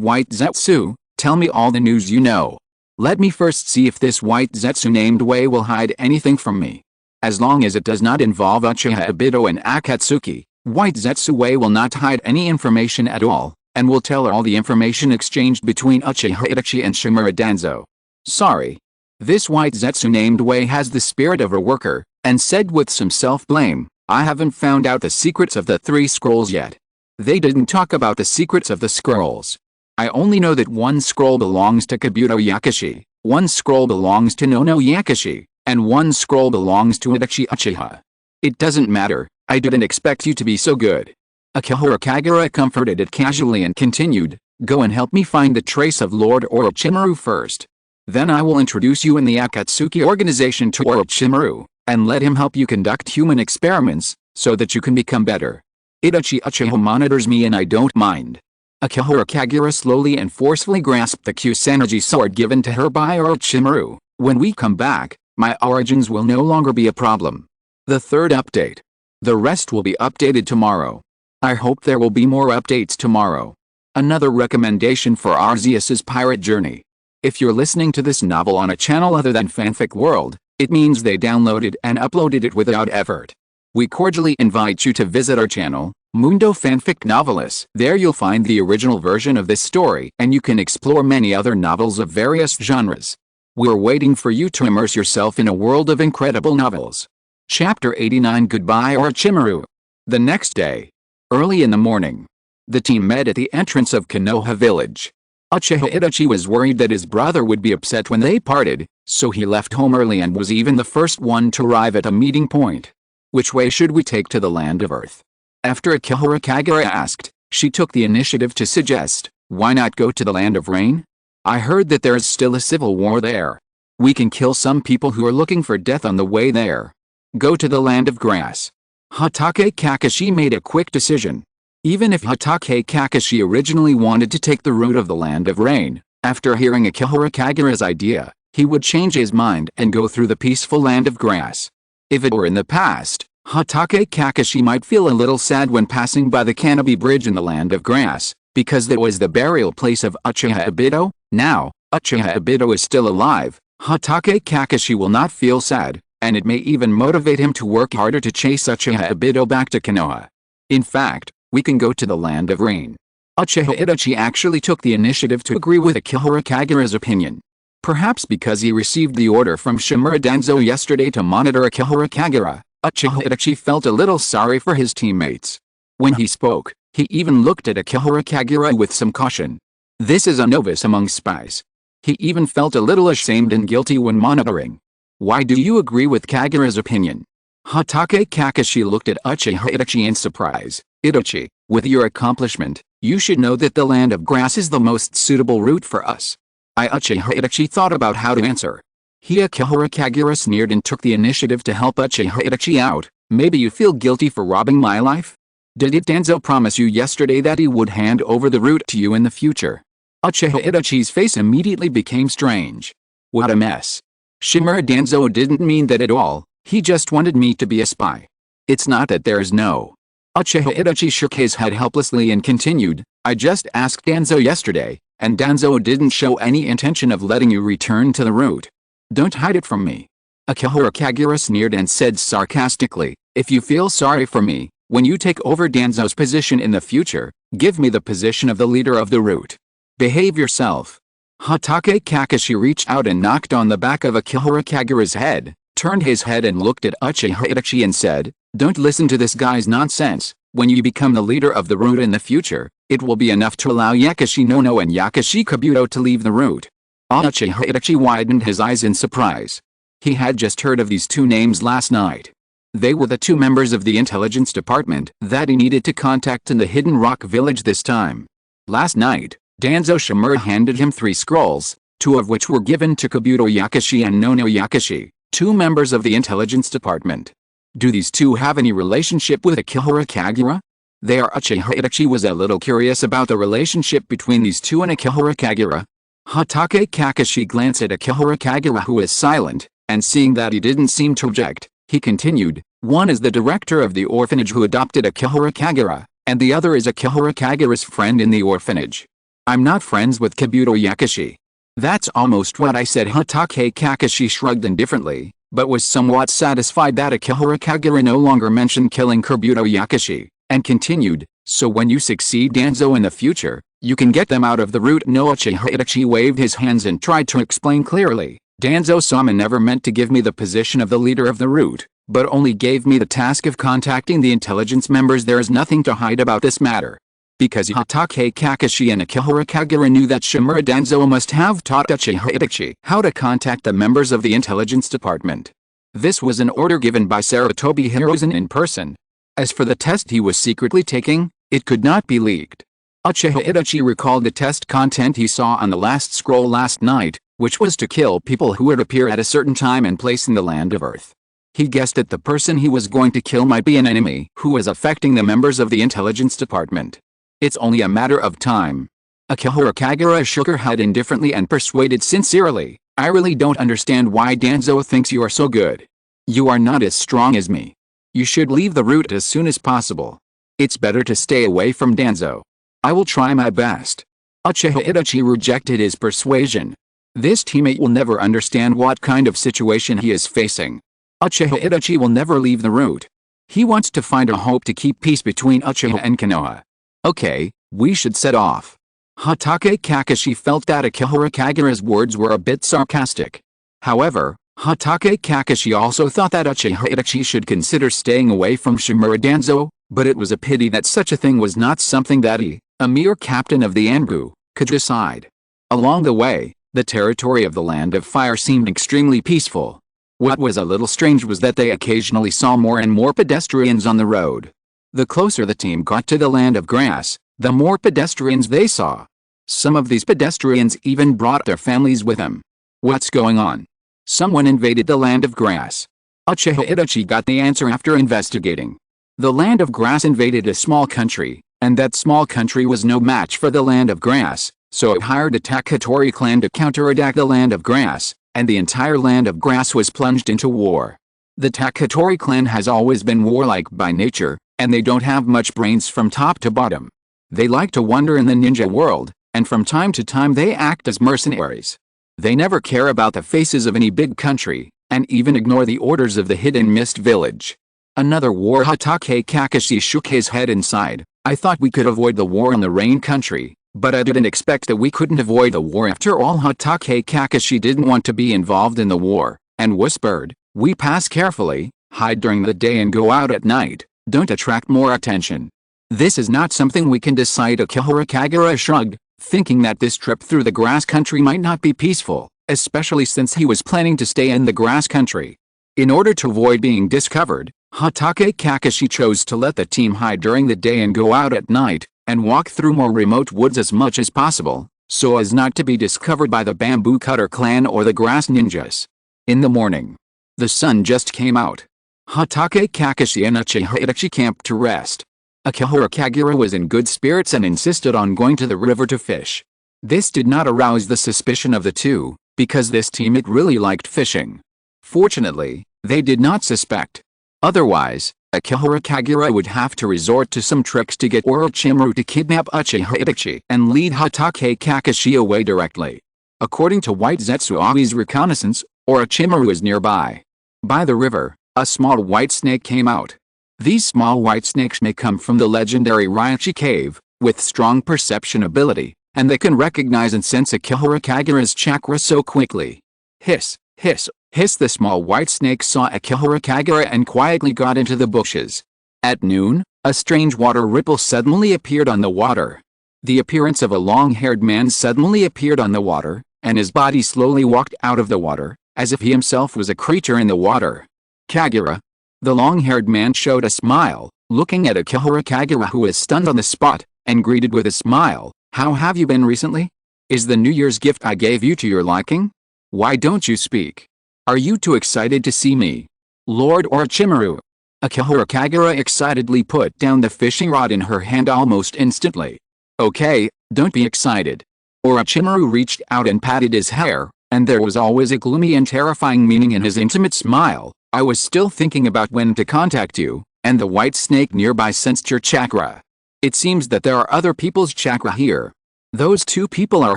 White Zetsu. Tell me all the news you know. Let me first see if this White Zetsu named Wei will hide anything from me. As long as it does not involve Uchiha Obito and Akatsuki, White Zetsu Wei will not hide any information at all, and will tell all the information exchanged between Uchiha Itachi and Shimura Danzo. Sorry. This White Zetsu named Wei has the spirit of a worker, and said with some self-blame, I haven't found out the secrets of the 3 scrolls yet. They didn't talk about the secrets of the scrolls. I only know that one scroll belongs to Kabuto Yakashi, one scroll belongs to Nono Yakashi, and one scroll belongs to Itachi Uchiha. It doesn't matter, I didn't expect you to be so good. Akihara Kagura comforted it casually and continued, go and help me find the trace of Lord Orochimaru first. Then I will introduce you in the Akatsuki organization to Orochimaru, and let him help you conduct human experiments, so that you can become better. Itachi Uchiha monitors me and I don't mind. Akihara Kagura slowly and forcefully grasped the Kusanagi sword given to her by Orochimaru. When we come back, my origins will no longer be a problem. The third update. The rest will be updated tomorrow. I hope there will be more updates tomorrow. Another recommendation for Arceus's pirate journey. If you're listening to this novel on a channel other than Fanfic World, it means they downloaded and uploaded it without effort. We cordially invite you to visit our channel, Mundo Fanfic Novelis. There you'll find the original version of this story and you can explore many other novels of various genres. We're waiting for you to immerse yourself in a world of incredible novels. Chapter 89 Goodbye Orochimaru. The next day. Early in the morning. The team met at the entrance of Konoha village. Uchiha Itachi was worried that his brother would be upset when they parted, so he left home early and was even the first one to arrive at a meeting point. Which way should we take to the land of Earth? After Akihara Kagura asked, she took the initiative to suggest, why not go to the land of rain? I heard that there is still a civil war there. We can kill some people who are looking for death on the way there. Go to the land of grass. Hatake Kakashi made a quick decision. Even if Hatake Kakashi originally wanted to take the route of the land of rain, after hearing Akihara Kagura's idea, he would change his mind and go through the peaceful land of grass. If it were in the past, Hatake Kakashi might feel a little sad when passing by the Canopy Bridge in the land of grass, because that was the burial place of Uchiha Obito. Now, Uchiha Obito is still alive, Hatake Kakashi will not feel sad, and it may even motivate him to work harder to chase Uchiha Obito back to Konoha. In fact, we can go to the land of rain. Uchiha Itachi actually took the initiative to agree with Akihara Kagura's opinion. Perhaps because he received the order from Shimura Danzo yesterday to monitor Akihara Kagura, Uchiha Itachi felt a little sorry for his teammates. When he spoke, he even looked at Akihara Kagura with some caution. This is a novice among spies. He even felt a little ashamed and guilty when monitoring. Why do you agree with Kagura's opinion? Hatake Kakashi looked at Uchiha Itachi in surprise. Itachi, with your accomplishment, you should know that the land of grass is the most suitable route for us. Uchiha Itachi thought about how to answer. Akihara Kagura sneered and took the initiative to help Uchiha Itachi out. Maybe you feel guilty for robbing my life? Did Danzo promise you yesterday that he would hand over the route to you in the future? Uchiha Itachi's face immediately became strange. What a mess. Shimura Danzo didn't mean that at all, he just wanted me to be a spy. It's not that there is no. Uchiha Itachi shook his head helplessly and continued, I just asked Danzo yesterday, and Danzo didn't show any intention of letting you return to the route. Don't hide it from me. Akihara Kagura sneered and said sarcastically, if you feel sorry for me, when you take over Danzo's position in the future, give me the position of the leader of the route. Behave yourself. Hatake Kakashi reached out and knocked on the back of Akihara Kagura's head, turned his head and looked at Uchiha Itachi and said, don't listen to this guy's nonsense. When you become the leader of the route in the future, it will be enough to allow Yakashi Nono and Yakashi Kabuto to leave the route. Uchiha Itachi widened his eyes in surprise. He had just heard of these two names last night. They were the two members of the intelligence department that he needed to contact in the Hidden Rock village this time. Last night, Danzo Shimura handed him 3 scrolls, 2 of which were given to Kabuto Yakashi and Nono Yakashi, 2 members of the intelligence department. Do these two have any relationship with Akihara Kagura? Uchiha Itachi was a little curious about the relationship between these two and Akihara Kagura. Hatake Kakashi glanced at Akihara Kagura, who was silent, and seeing that he didn't seem to object, he continued, one is the director of the orphanage who adopted Akihara Kagura, and the other is Akihara Kagura's friend in the orphanage. I'm not friends with Kabuto Yakashi. That's almost what I said. Hatake Kakashi shrugged indifferently, but was somewhat satisfied that Akihara Kagura no longer mentioned killing Kabuto Yakashi, and continued, so when you succeed Danzo in the future, you can get them out of the route. No. Uchiha Itachi waved his hands and tried to explain clearly, Danzo-sama never meant to give me the position of the leader of the route, but only gave me the task of contacting the intelligence members. There is nothing to hide about this matter. Because Hatake Kakashi and Akihara Kagura knew that Shimura Danzo must have taught Uchiha Itachi how to contact the members of the intelligence department. This was an order given by Sarutobi Hiruzen in person. As for the test he was secretly taking, it could not be leaked. Uchiha Itachi recalled the test content he saw on the last scroll last night, which was to kill people who would appear at a certain time and place in the land of Earth. He guessed that the person he was going to kill might be an enemy who was affecting the members of the intelligence department. It's only a matter of time. Akihara Kagura shook her head indifferently and persuaded sincerely, I really don't understand why Danzo thinks you are so good. You are not as strong as me. You should leave the route as soon as possible. It's better to stay away from Danzo. I will try my best. Uchiha Itachi rejected his persuasion. This teammate will never understand what kind of situation he is facing. Uchiha Itachi will never leave the route. He wants to find a hope to keep peace between Uchiha and Konoha. Okay, we should set off. Hatake Kakashi felt that Akihara Kagura's words were a bit sarcastic. However, Hatake Kakashi also thought that Uchiha Itachi should consider staying away from Shimura Danzo, but it was a pity that such a thing was not something that he, a mere captain of the Anbu, could decide. Along the way, the territory of the Land of Fire seemed extremely peaceful. What was a little strange was that they occasionally saw more and more pedestrians on the road. The closer the team got to the Land of Grass, the more pedestrians they saw. Some of these pedestrians even brought their families with them. What's going on? Someone invaded the Land of Grass. Uchiha Itachi got the answer after investigating. The Land of Grass invaded a small country, and that small country was no match for the Land of Grass, so it hired a Takatori clan to counterattack the Land of Grass, and the entire Land of Grass was plunged into war. The Takatori clan has always been warlike by nature, and they don't have much brains from top to bottom. They like to wander in the ninja world, and from time to time they act as mercenaries. They never care about the faces of any big country, and even ignore the orders of the Hidden Mist village. Another war. Hatake Kakashi shook his head and sighed. I thought we could avoid the war in the Rain country, but I didn't expect that we couldn't avoid the war after all. Hatake Kakashi didn't want to be involved in the war, and whispered, we pass carefully, hide during the day and go out at night, don't attract more attention. This is not something we can decide. Akihara Kagura shrugged, thinking that this trip through the grass country might not be peaceful, especially since he was planning to stay in the grass country. In order to avoid being discovered, Hatake Kakashi chose to let the team hide during the day and go out at night, and walk through more remote woods as much as possible, so as not to be discovered by the Bamboo Cutter clan or the Grass Ninjas. In the morning, the sun just came out. Hatake Kakashi and Uchiha Itachi camped to rest. Akihara Kagura was in good spirits and insisted on going to the river to fish. This did not arouse the suspicion of the two, because this teammate really liked fishing. Fortunately, they did not suspect. Otherwise, Akihara Kagura would have to resort to some tricks to get Orochimaru to kidnap Uchiha Itachi and lead Hatake Kakashi away directly. According to White Zetsuawi's reconnaissance, Orochimaru is nearby. By the river, a small white snake came out. These small white snakes may come from the legendary Raichi cave, with strong perception ability, and they can recognize and sense Akihara Kagura's chakra so quickly. Hiss, hiss, hiss. The small white snake saw Akihara Kagura and quietly got into the bushes. At noon, a strange water ripple suddenly appeared on the water. The appearance of a long-haired man suddenly appeared on the water, and his body slowly walked out of the water, as if he himself was a creature in the water. Kagura. The long-haired man showed a smile, looking at Akihara Kagura, who was stunned on the spot, and greeted with a smile. How have you been recently? Is the New Year's gift I gave you to your liking? Why don't you speak? Are you too excited to see me? Lord Orochimaru. Akihara Kagura excitedly put down the fishing rod in her hand almost instantly. Okay, don't be excited. Orochimaru reached out and patted his hair, and there was always a gloomy and terrifying meaning in his intimate smile. I was still thinking about when to contact you, and the white snake nearby sensed your chakra. It seems that there are other people's chakra here. Those two people are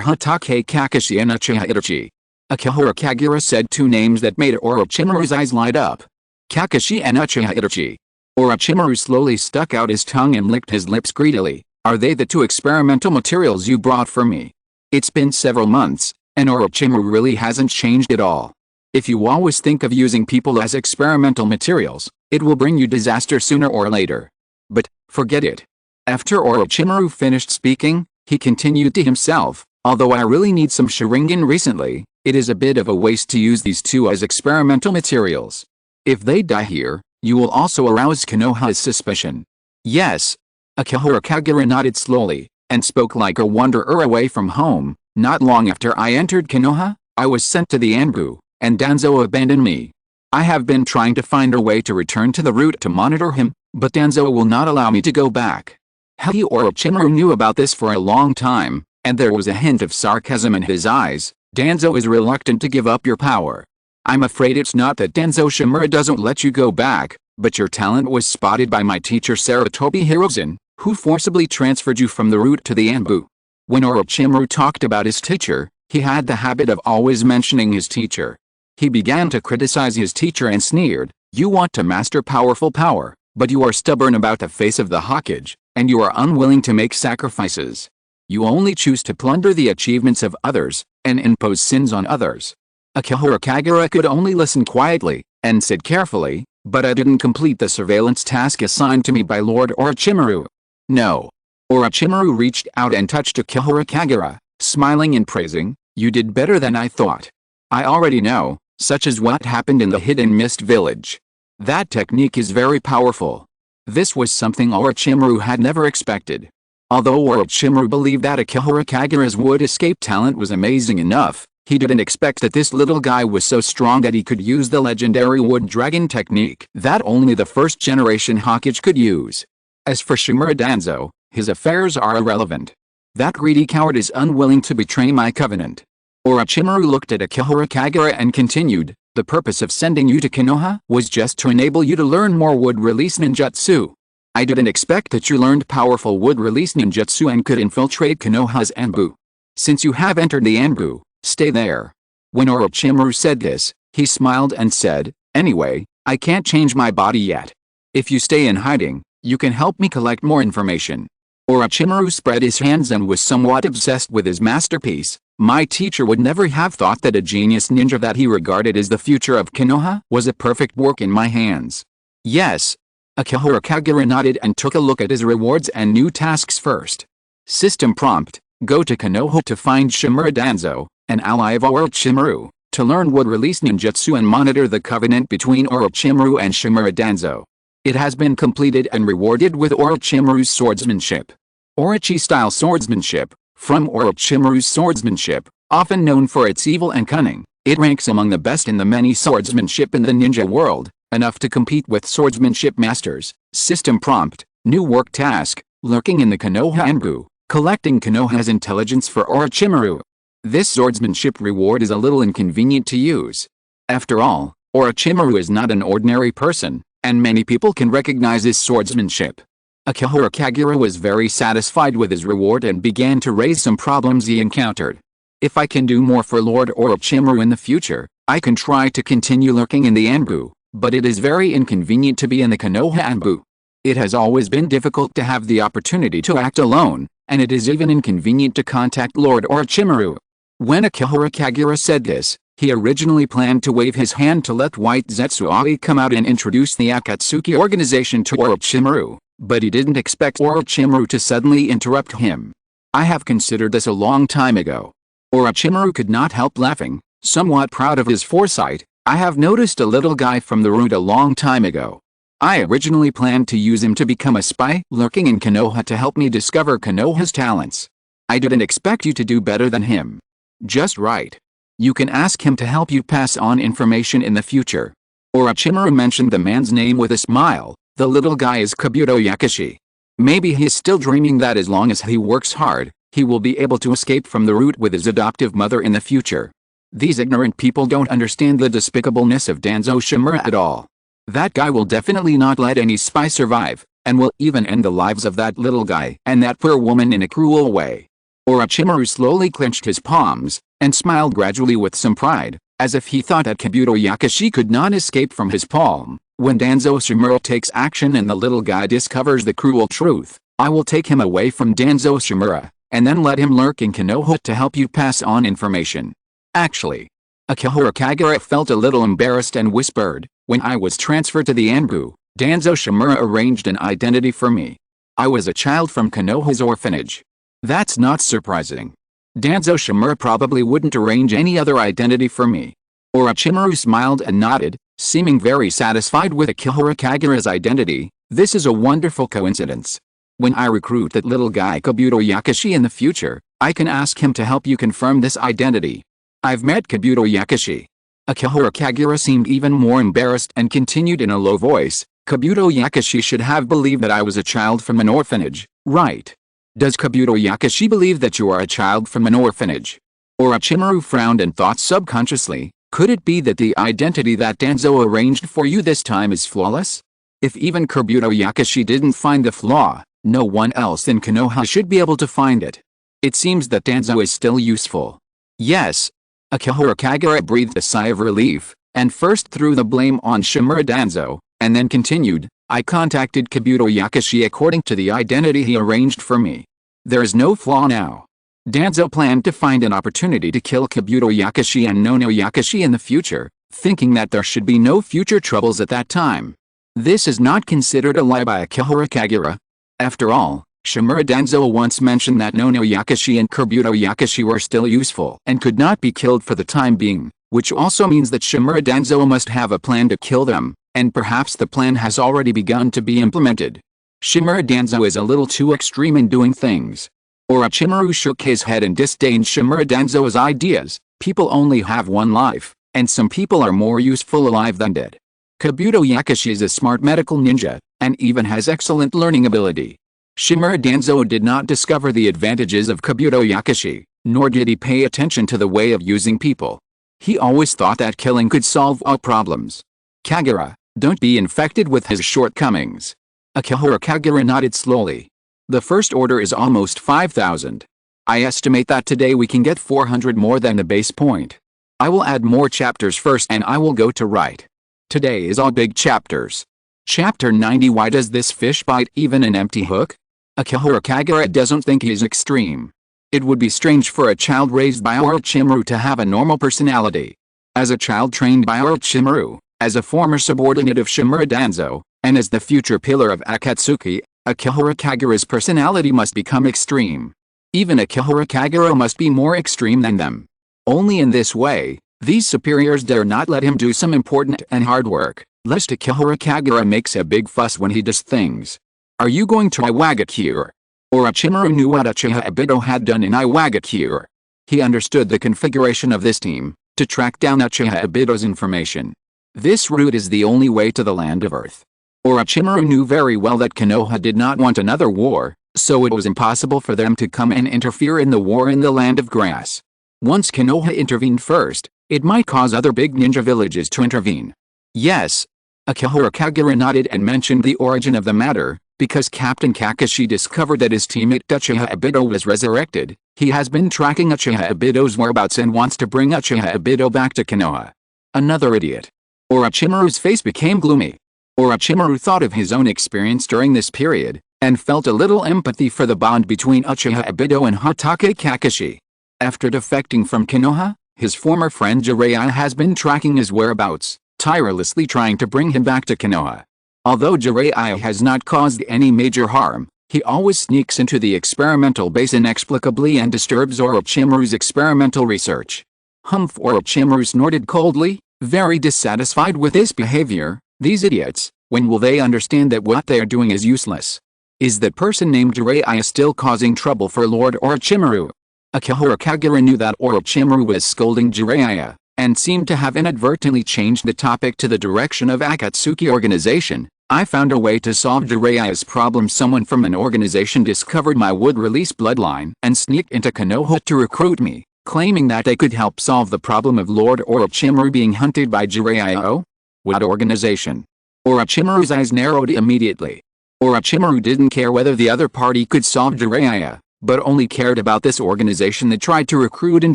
Hatake Kakashi and Uchiha Itachi. Akihara Kagura said two names that made Orochimaru's eyes light up. Kakashi and Uchiha Itachi. Orochimaru slowly stuck out his tongue and licked his lips greedily. Are they the two experimental materials you brought for me? It's been several months, and Orochimaru really hasn't changed at all. If you always think of using people as experimental materials, it will bring you disaster sooner or later. But, forget it. After Orochimaru finished speaking, he continued to himself, although I really need some Sharingan recently, it is a bit of a waste to use these two as experimental materials. If they die here, You will also arouse Konoha's suspicion. Yes. Akihiro Kagura nodded slowly, and spoke like a wanderer away from home. Not long after I entered Konoha, I was sent to the Anbu, and Danzo abandoned me. I have been trying to find a way to return to the route to monitor him, but Danzo will not allow me to go back. He Orochimaru knew about this for a long time, and there was a hint of sarcasm in his eyes. Danzo is reluctant to give up your power. I'm afraid it's not that Danzo Shimura doesn't let you go back, but your talent was spotted by my teacher Sarutobi Hirozen, who forcibly transferred you from the route to the Anbu. When Orochimaru talked about his teacher, he had the habit of always mentioning his teacher. He began to criticize his teacher and sneered, "You want to master powerful power, but you are stubborn about the face of the Hokage, and you are unwilling to make sacrifices. You only choose to plunder the achievements of others, and impose sins on others." Akihiro Kagura could only listen quietly, and said carefully, "But I didn't complete the surveillance task assigned to me by Lord Orochimaru." No. Orochimaru reached out and touched Akihiro Kagura, smiling and praising, "You did better than I thought. I already know, such as what happened in the Hidden Mist village. That technique is very powerful." This was something Orochimaru had never expected. Although Orochimaru believed that Akihiro Kagura's wood escape talent was amazing enough, he didn't expect that this little guy was so strong that he could use the legendary wood dragon technique that only the first-generation Hokage could use. As for Shimura Danzo, his affairs are irrelevant. That greedy coward is unwilling to betray my covenant. Orochimaru looked at Akihiro Kagura and continued, "The purpose of sending you to Konoha was just to enable you to learn more wood release ninjutsu. I didn't expect that you learned powerful wood release ninjutsu and could infiltrate Konoha's Anbu. Since you have entered the Anbu, stay there." When Orochimaru said this, he smiled and said, "Anyway, I can't change my body yet. If you stay in hiding, you can help me collect more information." Orochimaru spread his hands and was somewhat obsessed with his masterpiece. My teacher would never have thought that a genius ninja that he regarded as the future of Konoha was a perfect work in my hands. Yes. Akihiro Kagura nodded and took a look at his rewards and new tasks first. System prompt: go to Konoha to find Shimura Danzo, an ally of Orochimaru, to learn wood release ninjutsu and monitor the covenant between Orochimaru and Shimura Danzo. It has been completed and rewarded with Orochimaru's swordsmanship. Orochi-style swordsmanship. From Orochimaru's swordsmanship, often known for its evil and cunning, it ranks among the best in the many swordsmanship in the ninja world, enough to compete with swordsmanship masters. System prompt: new work task, lurking in the Konoha Anbu, collecting Konoha's intelligence for Orochimaru. This swordsmanship reward is a little inconvenient to use. After all, Orochimaru is not an ordinary person, and many people can recognize his swordsmanship. Akihiro Kagura was very satisfied with his reward and began to raise some problems he encountered. If I can do more for Lord Orochimaru in the future, I can try to continue lurking in the Anbu, but it is very inconvenient to be in the Konoha Anbu. It has always been difficult to have the opportunity to act alone, and it is even inconvenient to contact Lord Orochimaru. When Akihiro Kagura said this, he originally planned to wave his hand to let White Zetsuage come out and introduce the Akatsuki organization to Orochimaru. But he didn't expect Orochimaru to suddenly interrupt him. I have considered this a long time ago. Orochimaru could not help laughing, somewhat proud of his foresight. I have noticed a little guy from the route a long time ago. I originally planned to use him to become a spy lurking in Konoha to help me discover Konoha's talents. I didn't expect you to do better than him. Just right. You can ask him to help you pass on information in the future. Orochimaru mentioned the man's name with a smile. The little guy is Kabuto Yakushi. Maybe he is still dreaming that as long as he works hard, he will be able to escape from the route with his adoptive mother in the future. These ignorant people don't understand the despicableness of Danzo Shimura at all. That guy will definitely not let any spy survive, and will even end the lives of that little guy and that poor woman in a cruel way. Orochimaru slowly clenched his palms, and smiled gradually with some pride, as if he thought that Kabuto Yakushi could not escape from his palm. When Danzo Shimura takes action and the little guy discovers the cruel truth, I will take him away from Danzo Shimura, and then let him lurk in Konoha to help you pass on information. Actually, Akihiro Kagura felt a little embarrassed and whispered, when I was transferred to the Anbu, Danzo Shimura arranged an identity for me. I was a child from Konoha's orphanage. That's not surprising. Danzo Shimura probably wouldn't arrange any other identity for me. Orochimaru smiled and nodded, seeming very satisfied with Akihara Kagura's identity. This is a wonderful coincidence. When I recruit that little guy Kabuto Yakushi in the future, I can ask him to help you confirm this identity. I've met Kabuto Yakushi. Akihara Kagura seemed even more embarrassed and continued in a low voice, Kabuto Yakushi should have believed that I was a child from an orphanage, right? Does Kabuto Yakushi believe that you are a child from an orphanage? Orochimaru frowned and thought subconsciously, could it be that the identity that Danzo arranged for you this time is flawless? If even Kabuto Yakushi didn't find the flaw, no one else in Konoha should be able to find it. It seems that Danzo is still useful. Yes. Akihara Kagura breathed a sigh of relief, and first threw the blame on Shimura Danzo, and then continued, I contacted Kabuto Yakushi according to the identity he arranged for me. There is no flaw now. Danzo planned to find an opportunity to kill Kabuto Yakushi and Nono Yakushi in the future, thinking that there should be no future troubles at that time. This is not considered a lie by Akihara Kagura. After all, Shimura Danzo once mentioned that Nono Yakushi and Kabuto Yakushi were still useful and could not be killed for the time being, which also means that Shimura Danzo must have a plan to kill them, and perhaps the plan has already begun to be implemented. Shimura Danzo is a little too extreme in doing things. Orochimaru shook his head and disdained Shimura Danzo's ideas. People only have one life, and some people are more useful alive than dead. Kabuto Yakushi is a smart medical ninja, and even has excellent learning ability. Shimura Danzo did not discover the advantages of Kabuto Yakushi, nor did he pay attention to the way of using people. He always thought that killing could solve all problems. Kagura, don't be infected with his shortcomings. Akihara Kagura nodded slowly. The first order is almost 5,000. I estimate that today we can get 400 more than the base point. I will add more chapters first and I will go to write. Today is all big chapters. Chapter 90. Why does this fish bite even an empty hook? Akihara Kagura doesn't think he's extreme. It would be strange for a child raised by Orochimaru to have a normal personality. As a child trained by Orochimaru, as a former subordinate of Shimura Danzo, and as the future pillar of Akatsuki, Akihara Kagura's personality must become extreme. Even Akihara Kagura must be more extreme than them. Only in this way, these superiors dare not let him do some important and hard work, lest Akihara Kagura makes a big fuss when he does things. Are you going to Iwagakure? Orochimaru knew what Uchiha Obito had done in Iwagakure. He understood the configuration of this team, to track down Uchiha Obito's information. This route is the only way to the land of Earth. Orochimaru knew very well that Konoha did not want another war, so it was impossible for them to come and interfere in the war in the land of grass. Once Konoha intervened first, it might cause other big ninja villages to intervene. Yes. Akihara Kagura nodded and mentioned the origin of the matter, because Captain Kakashi discovered that his teammate Uchiha Obito was resurrected. He has been tracking Uchiha Obito's whereabouts and wants to bring Uchiha Obito back to Konoha. Another idiot. Orochimaru's face became gloomy. Orochimaru thought of his own experience during this period, and felt a little empathy for the bond between Uchiha Obito and Hatake Kakashi. After defecting from Konoha, his former friend Jiraiya has been tracking his whereabouts, tirelessly trying to bring him back to Konoha. Although Jiraiya has not caused any major harm, he always sneaks into the experimental base inexplicably and disturbs Orochimaru's experimental research. Humph! Orochimaru snorted coldly, very dissatisfied with his behavior. These idiots, when will they understand that what they are doing is useless? Is that person named Jiraiya still causing trouble for Lord Orochimaru? Akihara Kagura knew that Orochimaru was scolding Jiraiya, and seemed to have inadvertently changed the topic to the direction of Akatsuki organization. I found a way to solve Jiraiya's problem. Someone from an organization discovered my wood-release bloodline and sneaked into Konoha to recruit me, claiming that they could help solve the problem of Lord Orochimaru being hunted by Jiraiya. What organization? Orochimaru's eyes narrowed immediately. Orochimaru didn't care whether the other party could solve Jiraiya, but only cared about this organization that tried to recruit and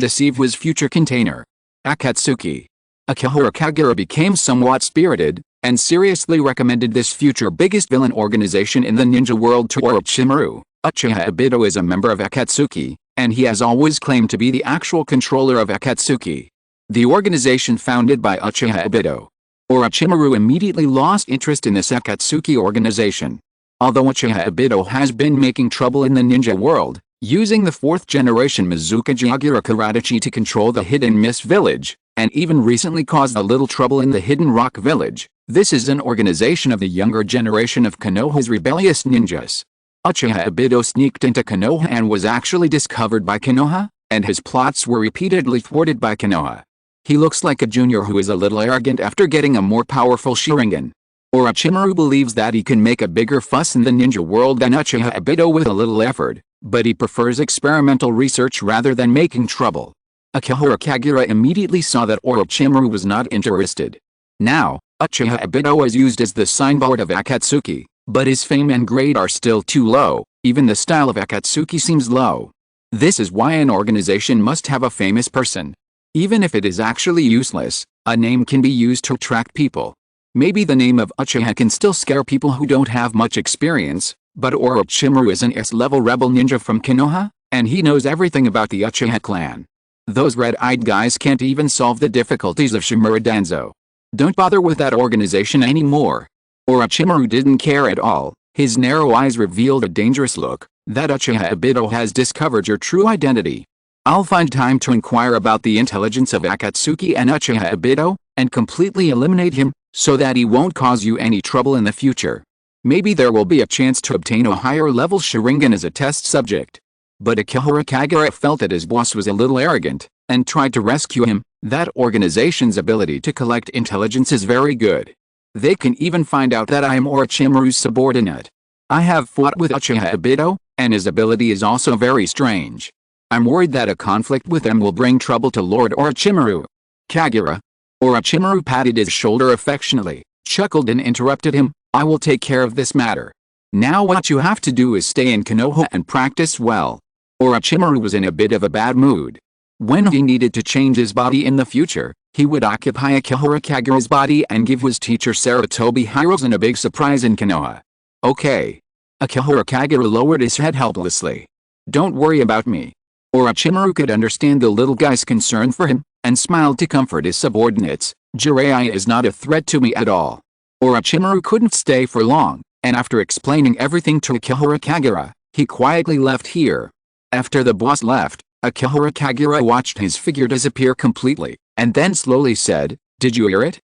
deceive his future container. Akatsuki. Akihara Kagura became somewhat spirited, and seriously recommended this future biggest villain organization in the ninja world to Orochimaru. Uchiha Obito is a member of Akatsuki, and he has always claimed to be the actual controller of Akatsuki, the organization founded by Uchiha Obito. Orochimaru immediately lost interest in this Akatsuki organization. Although Uchiha Obito has been making trouble in the ninja world, using the 4th generation Mizuka Jagura Karate to control the Hidden Mist village, and even recently caused a little trouble in the Hidden Rock Village. This is an organization of the younger generation of Konoha's rebellious ninjas. Uchiha Obito sneaked into Konoha and was actually discovered by Konoha, and his plots were repeatedly thwarted by Konoha. He looks like a junior who is a little arrogant after getting a more powerful Sharingan. Orochimaru believes that he can make a bigger fuss in the ninja world than Uchiha Obito with a little effort, but he prefers experimental research rather than making trouble. Akihara Kagura immediately saw that Orochimaru was not interested. Now, Uchiha Obito is used as the signboard of Akatsuki, but his fame and grade are still too low. Even the style of Akatsuki seems low. This is why an organization must have a famous person. Even if it is actually useless, a name can be used to attract people. Maybe the name of Uchiha can still scare people who don't have much experience, but Orochimaru is an S-level rebel ninja from Konoha, and he knows everything about the Uchiha clan. Those red-eyed guys can't even solve the difficulties of Shimura Danzo. Don't bother with that organization anymore. Orochimaru didn't care at all. His narrow eyes revealed a dangerous look. That Uchiha Obito has discovered your true identity. I'll find time to inquire about the intelligence of Akatsuki and Uchiha Obito, and completely eliminate him, so that he won't cause you any trouble in the future. Maybe there will be a chance to obtain a higher level Sharingan as a test subject. But Akihara Kagura felt that his boss was a little arrogant, and tried to rescue him. That organization's ability to collect intelligence is very good. They can even find out that I am Orochimaru's subordinate. I have fought with Uchiha Obito, and his ability is also very strange. I'm worried that a conflict with them will bring trouble to Lord Orochimaru. Kagura. Orochimaru patted his shoulder affectionately, chuckled and interrupted him. I will take care of this matter. Now what you have to do is stay in Konoha and practice well. Orochimaru was in a bit of a bad mood. When he needed to change his body in the future, he would occupy Akihara Kagura's body and give his teacher Sarutobi Hiruzen a big surprise in Konoha. Okay. Akihara Kagura lowered his head helplessly. Don't worry about me. Orochimaru could understand the little guy's concern for him, and smiled to comfort his subordinates. Jiraiya is not a threat to me at all. Orochimaru couldn't stay for long, and after explaining everything to Akihara Kagura, he quietly left here. After the boss left, Akihara Kagura watched his figure disappear completely, and then slowly said, "Did you hear it?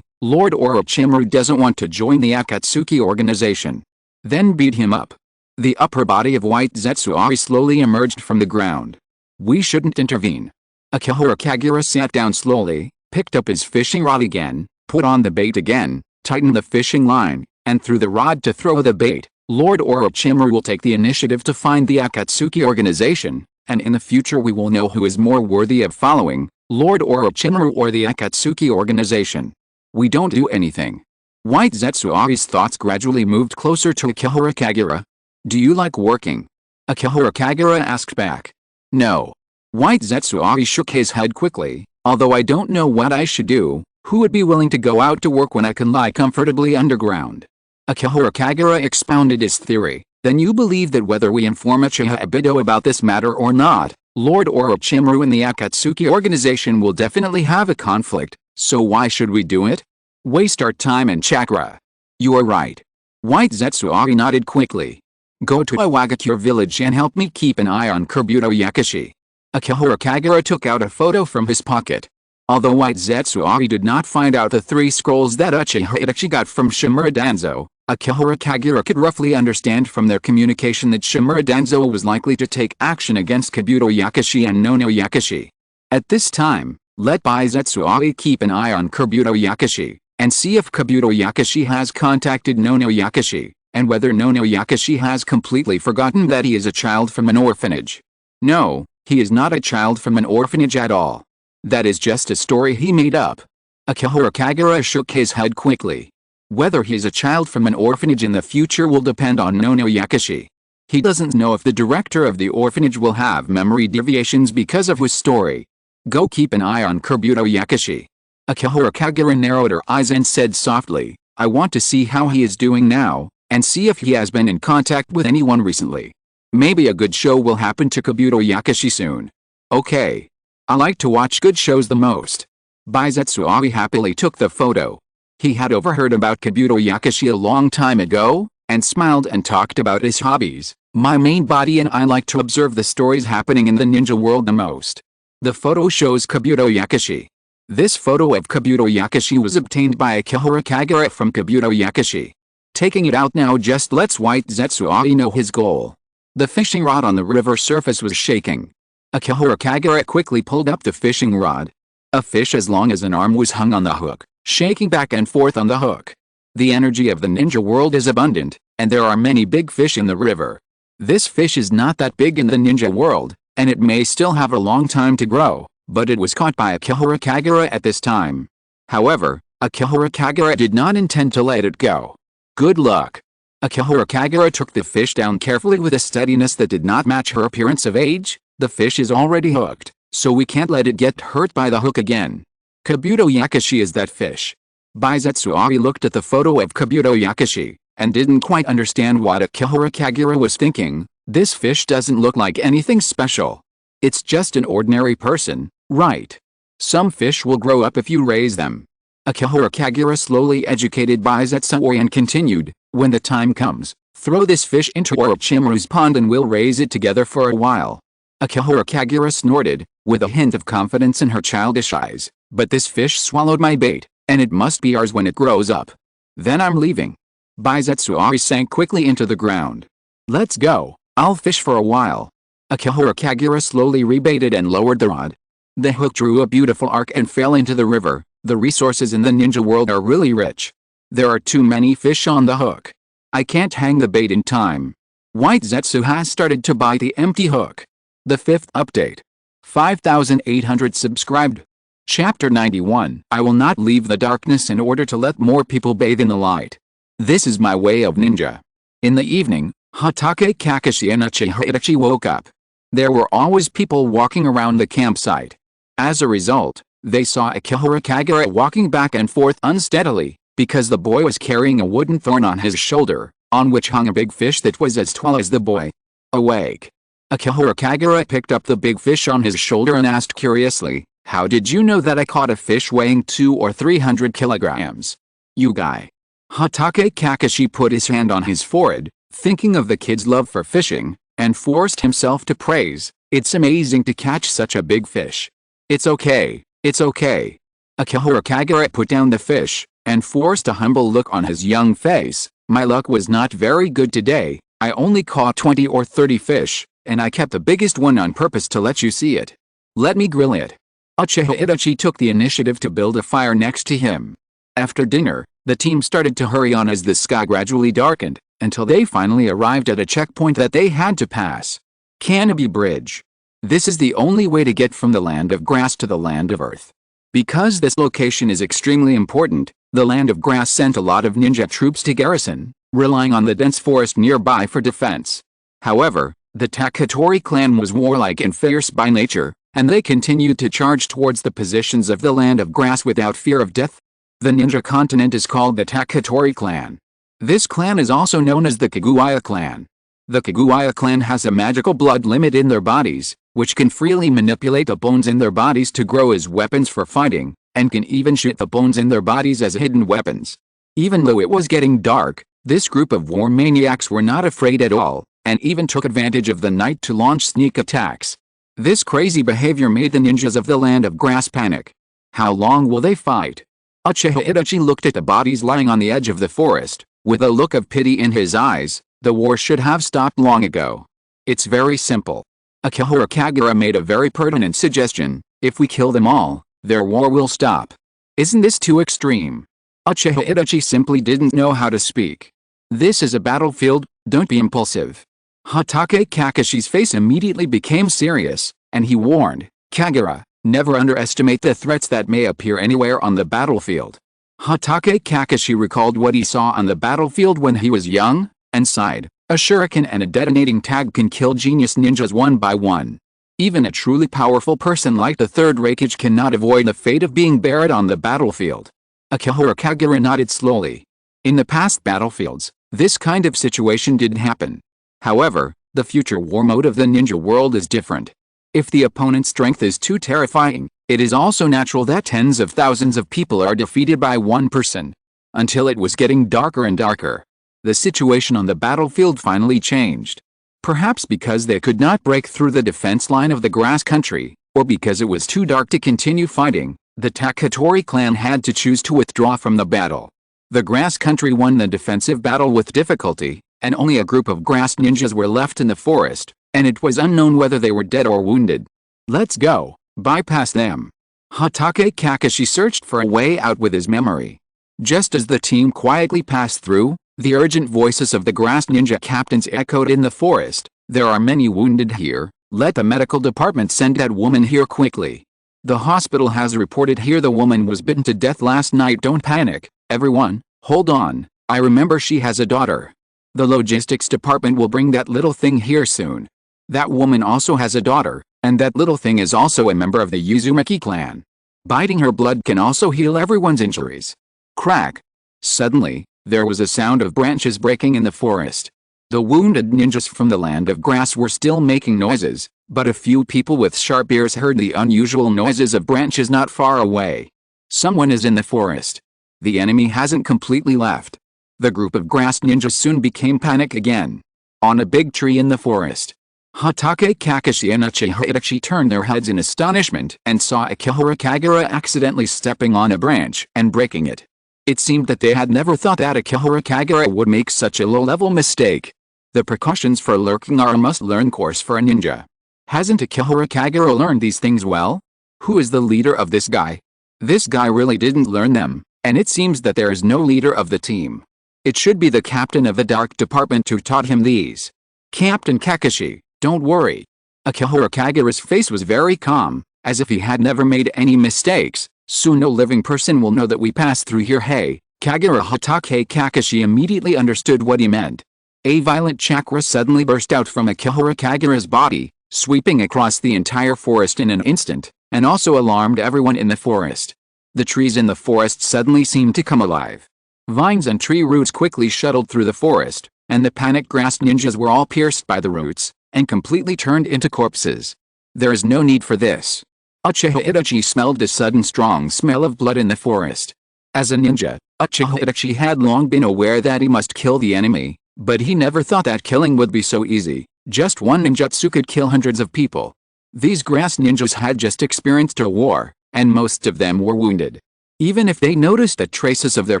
Lord Orochimaru doesn't want to join the Akatsuki organization." Then beat him up. The upper body of White Zetsuari slowly emerged from the ground. We shouldn't intervene. Akihara Kagura sat down slowly, picked up his fishing rod again, put on the bait again, tightened the fishing line, and threw the rod to throw the bait. Lord Orochimaru will take the initiative to find the Akatsuki organization, and in the future we will know who is more worthy of following, Lord Orochimaru or the Akatsuki organization. We don't do anything. White Zetsuari's thoughts gradually moved closer to Akihara Kagura. Do you like working? Akihara Kagura asked back. No. White Zetsuari shook his head quickly. Although I don't know what I should do, who would be willing to go out to work when I can lie comfortably underground? Akihara Kagura expounded his theory. Then you believe that whether we inform Uchiha Obito about this matter or not, Lord Orochimaru and the Akatsuki organization will definitely have a conflict, so why should we do it? Waste our time and chakra. You are right. White Zetsuari nodded quickly. Go to Iwagakure village and help me keep an eye on Kabuto Yakushi. Akihara Kagura took out a photo from his pocket. Although White Zetsuari did not find out the 3 scrolls that Uchiha Itachi got from Shimura Danzo, Akihara Kagura could roughly understand from their communication that Shimura Danzo was likely to take action against Kabuto Yakushi and Nono Yakushi. At this time, let Zetsuari keep an eye on Kabuto Yakushi, and see if Kabuto Yakushi has contacted Nono Yakushi, and whether Nono Yakushi has completely forgotten that he is a child from an orphanage. No, he is not a child from an orphanage at all. That is just a story he made up. Akihara Kagura shook his head quickly. Whether he is a child from an orphanage in the future will depend on Nono Yakushi. He doesn't know if the director of the orphanage will have memory deviations because of his story. Go keep an eye on Kabuto Yakushi. Akihara Kagura narrowed her eyes and said softly, I want to see how he is doing now, and see if he has been in contact with anyone recently. Maybe a good show will happen to Kabuto Yakushi soon. Okay. I like to watch good shows the most. Zetsuari happily took the photo. He had overheard about Kabuto Yakushi a long time ago, and smiled and talked about his hobbies. My main body and I like to observe the stories happening in the ninja world the most. The photo shows Kabuto Yakushi. This photo of Kabuto Yakushi was obtained by Akihara Kagura from Kabuto Yakushi. Taking it out now just lets White Zetsuai know his goal. The fishing rod on the river surface was shaking. Akihara Kagura quickly pulled up the fishing rod. A fish as long as an arm was hung on the hook, shaking back and forth on the hook. The energy of the ninja world is abundant, and there are many big fish in the river. This fish is not that big in the ninja world, and it may still have a long time to grow, but it was caught by Akihara Kagura at this time. However, Akihara Kagura did not intend to let it go. Good luck. Akihara Kagura took the fish down carefully with a steadiness that did not match her appearance of age. The fish is already hooked, so we can't let it get hurt by the hook again. Kabuto Yakushi is that fish. Zetsuari looked at the photo of Kabuto Yakushi, and didn't quite understand what Akihara Kagura was thinking. This fish doesn't look like anything special. It's just an ordinary person, right? Some fish will grow up if you raise them. Akihara Kagura slowly educated Zetsuari and continued, when the time comes, throw this fish into Orochimaru's pond and we'll raise it together for a while. Akihara Kagura snorted, with a hint of confidence in her childish eyes, but this fish swallowed my bait, and it must be ours when it grows up. Then I'm leaving. Zetsuari sank quickly into the ground. Let's go, I'll fish for a while. Akihara Kagura slowly rebaited and lowered the rod. The hook drew a beautiful arc and fell into the river. The resources in the ninja world are really rich. There are too many fish on the hook. I can't hang the bait in time. White Zetsu has started to buy the empty hook. The 5th update. 5,800 subscribed. Chapter 91. I will not leave the darkness in order to let more people bathe in the light. This is my way of ninja. In the evening, Hatake Kakashi and Uchiha Itachi woke up. There were always people walking around the campsite. As a result, they saw Akihara Kagura walking back and forth unsteadily, because the boy was carrying a wooden thorn on his shoulder, on which hung a big fish that was as tall as the boy. Awake. Akihara Kagura picked up the big fish on his shoulder and asked curiously, how did you know that I caught a fish weighing 200 or 300 kilograms? You guy. Hatake Kakashi put his hand on his forehead, thinking of the kid's love for fishing, and forced himself to praise, it's amazing to catch such a big fish. It's okay, it's okay. Akihara Kagura put down the fish, and forced a humble look on his young face. My luck was not very good today. I only caught 20 or 30 fish, and I kept the biggest one on purpose to let you see it. Let me grill it. Uchiha Itachi took the initiative to build a fire next to him. After dinner, the team started to hurry on as the sky gradually darkened, until they finally arrived at a checkpoint that they had to pass. Shinobi Bridge. This is the only way to get from the land of grass to the land of earth. Because this location is extremely important, the land of grass sent a lot of ninja troops to garrison, relying on the dense forest nearby for defense. However, the Takatori clan was warlike and fierce by nature, and they continued to charge towards the positions of the land of grass without fear of death. The ninja continent is called the Takatori clan. This clan is also known as the Kaguya clan. The Kaguya clan has a magical blood limit in their bodies, which can freely manipulate the bones in their bodies to grow as weapons for fighting, and can even shoot the bones in their bodies as hidden weapons. Even though it was getting dark, this group of war maniacs were not afraid at all, and even took advantage of the night to launch sneak attacks. This crazy behavior made the ninjas of the land of grass panic. How long will they fight? Uchiha Itachi looked at the bodies lying on the edge of the forest, with a look of pity in his eyes. The war should have stopped long ago. It's very simple. Akihara Kagura made a very pertinent suggestion. If we kill them all, their war will stop. Isn't this too extreme? Uchiha Itachi simply didn't know how to speak. This is a battlefield, don't be impulsive. Hatake Kakashi's face immediately became serious, and he warned, Kagura, never underestimate the threats that may appear anywhere on the battlefield. Hatake Kakashi recalled what he saw on the battlefield when he was young, and sighed. A shuriken and a detonating tag can kill genius ninjas one by one. Even a truly powerful person like the third Raikage cannot avoid the fate of being buried on the battlefield. Akihara Kagura nodded slowly. In the past battlefields, this kind of situation didn't happen. However, the future war mode of the ninja world is different. If the opponent's strength is too terrifying, it is also natural that tens of thousands of people are defeated by one person. Until it was getting darker and darker. The situation on the battlefield finally changed. Perhaps because they could not break through the defense line of the grass country, or because it was too dark to continue fighting, The Takatori clan had to choose to withdraw from the battle. The grass country won the defensive battle with difficulty, and only a group of grass ninjas were left in the forest, and it was unknown whether they were dead or wounded. Let's go, bypass them. Hatake Kakashi searched for a way out with his memory. Just as the team quietly passed through, the urgent voices of the grass ninja captains echoed in the forest. There are many wounded here, let the medical department send that woman here quickly. The hospital has reported here the woman was bitten to death last night. Don't panic, everyone, hold on, I remember she has a daughter. The logistics department will bring that little thing here soon. That woman also has a daughter, and that little thing is also a member of the Uzumaki clan. Biting her blood can also heal everyone's injuries. Crack. Suddenly, there was a sound of branches breaking in the forest. The wounded ninjas from the land of grass were still making noises, but a few people with sharp ears heard the unusual noises of branches not far away. Someone is in the forest. The enemy hasn't completely left. The group of grass ninjas soon became panic again. On a big tree in the forest, Hatake Kakashi and Uchiha Itachi turned their heads in astonishment and saw Akihara Kagura accidentally stepping on a branch and breaking it. It seemed that they had never thought that Akihara Kagura would make such a low-level mistake. The precautions for lurking are a must-learn course for a ninja. Hasn't Akihara Kagura learned these things well? Who is the leader of this guy? This guy really didn't learn them, and it seems that there is no leader of the team. It should be the captain of the dark department who taught him these. Captain Kakashi, don't worry. Akihara Kagura's face was very calm, as if he had never made any mistakes. Soon no living person will know that we passed through here. Hey, Kagura. Hatake Kakashi immediately understood what he meant. A violent chakra suddenly burst out from Akihara Kagura's body, sweeping across the entire forest in an instant, and also alarmed everyone in the forest. The trees in the forest suddenly seemed to come alive. Vines and tree roots quickly shuttled through the forest, and the panicked grass ninjas were all pierced by the roots, and completely turned into corpses. There is no need for this. Uchiha Itachi smelled a sudden strong smell of blood in the forest. As a ninja, Uchiha Itachi had long been aware that he must kill the enemy, but he never thought that killing would be so easy. Just one ninjutsu could kill hundreds of people. These grass ninjas had just experienced a war, and most of them were wounded. Even if they noticed the traces of their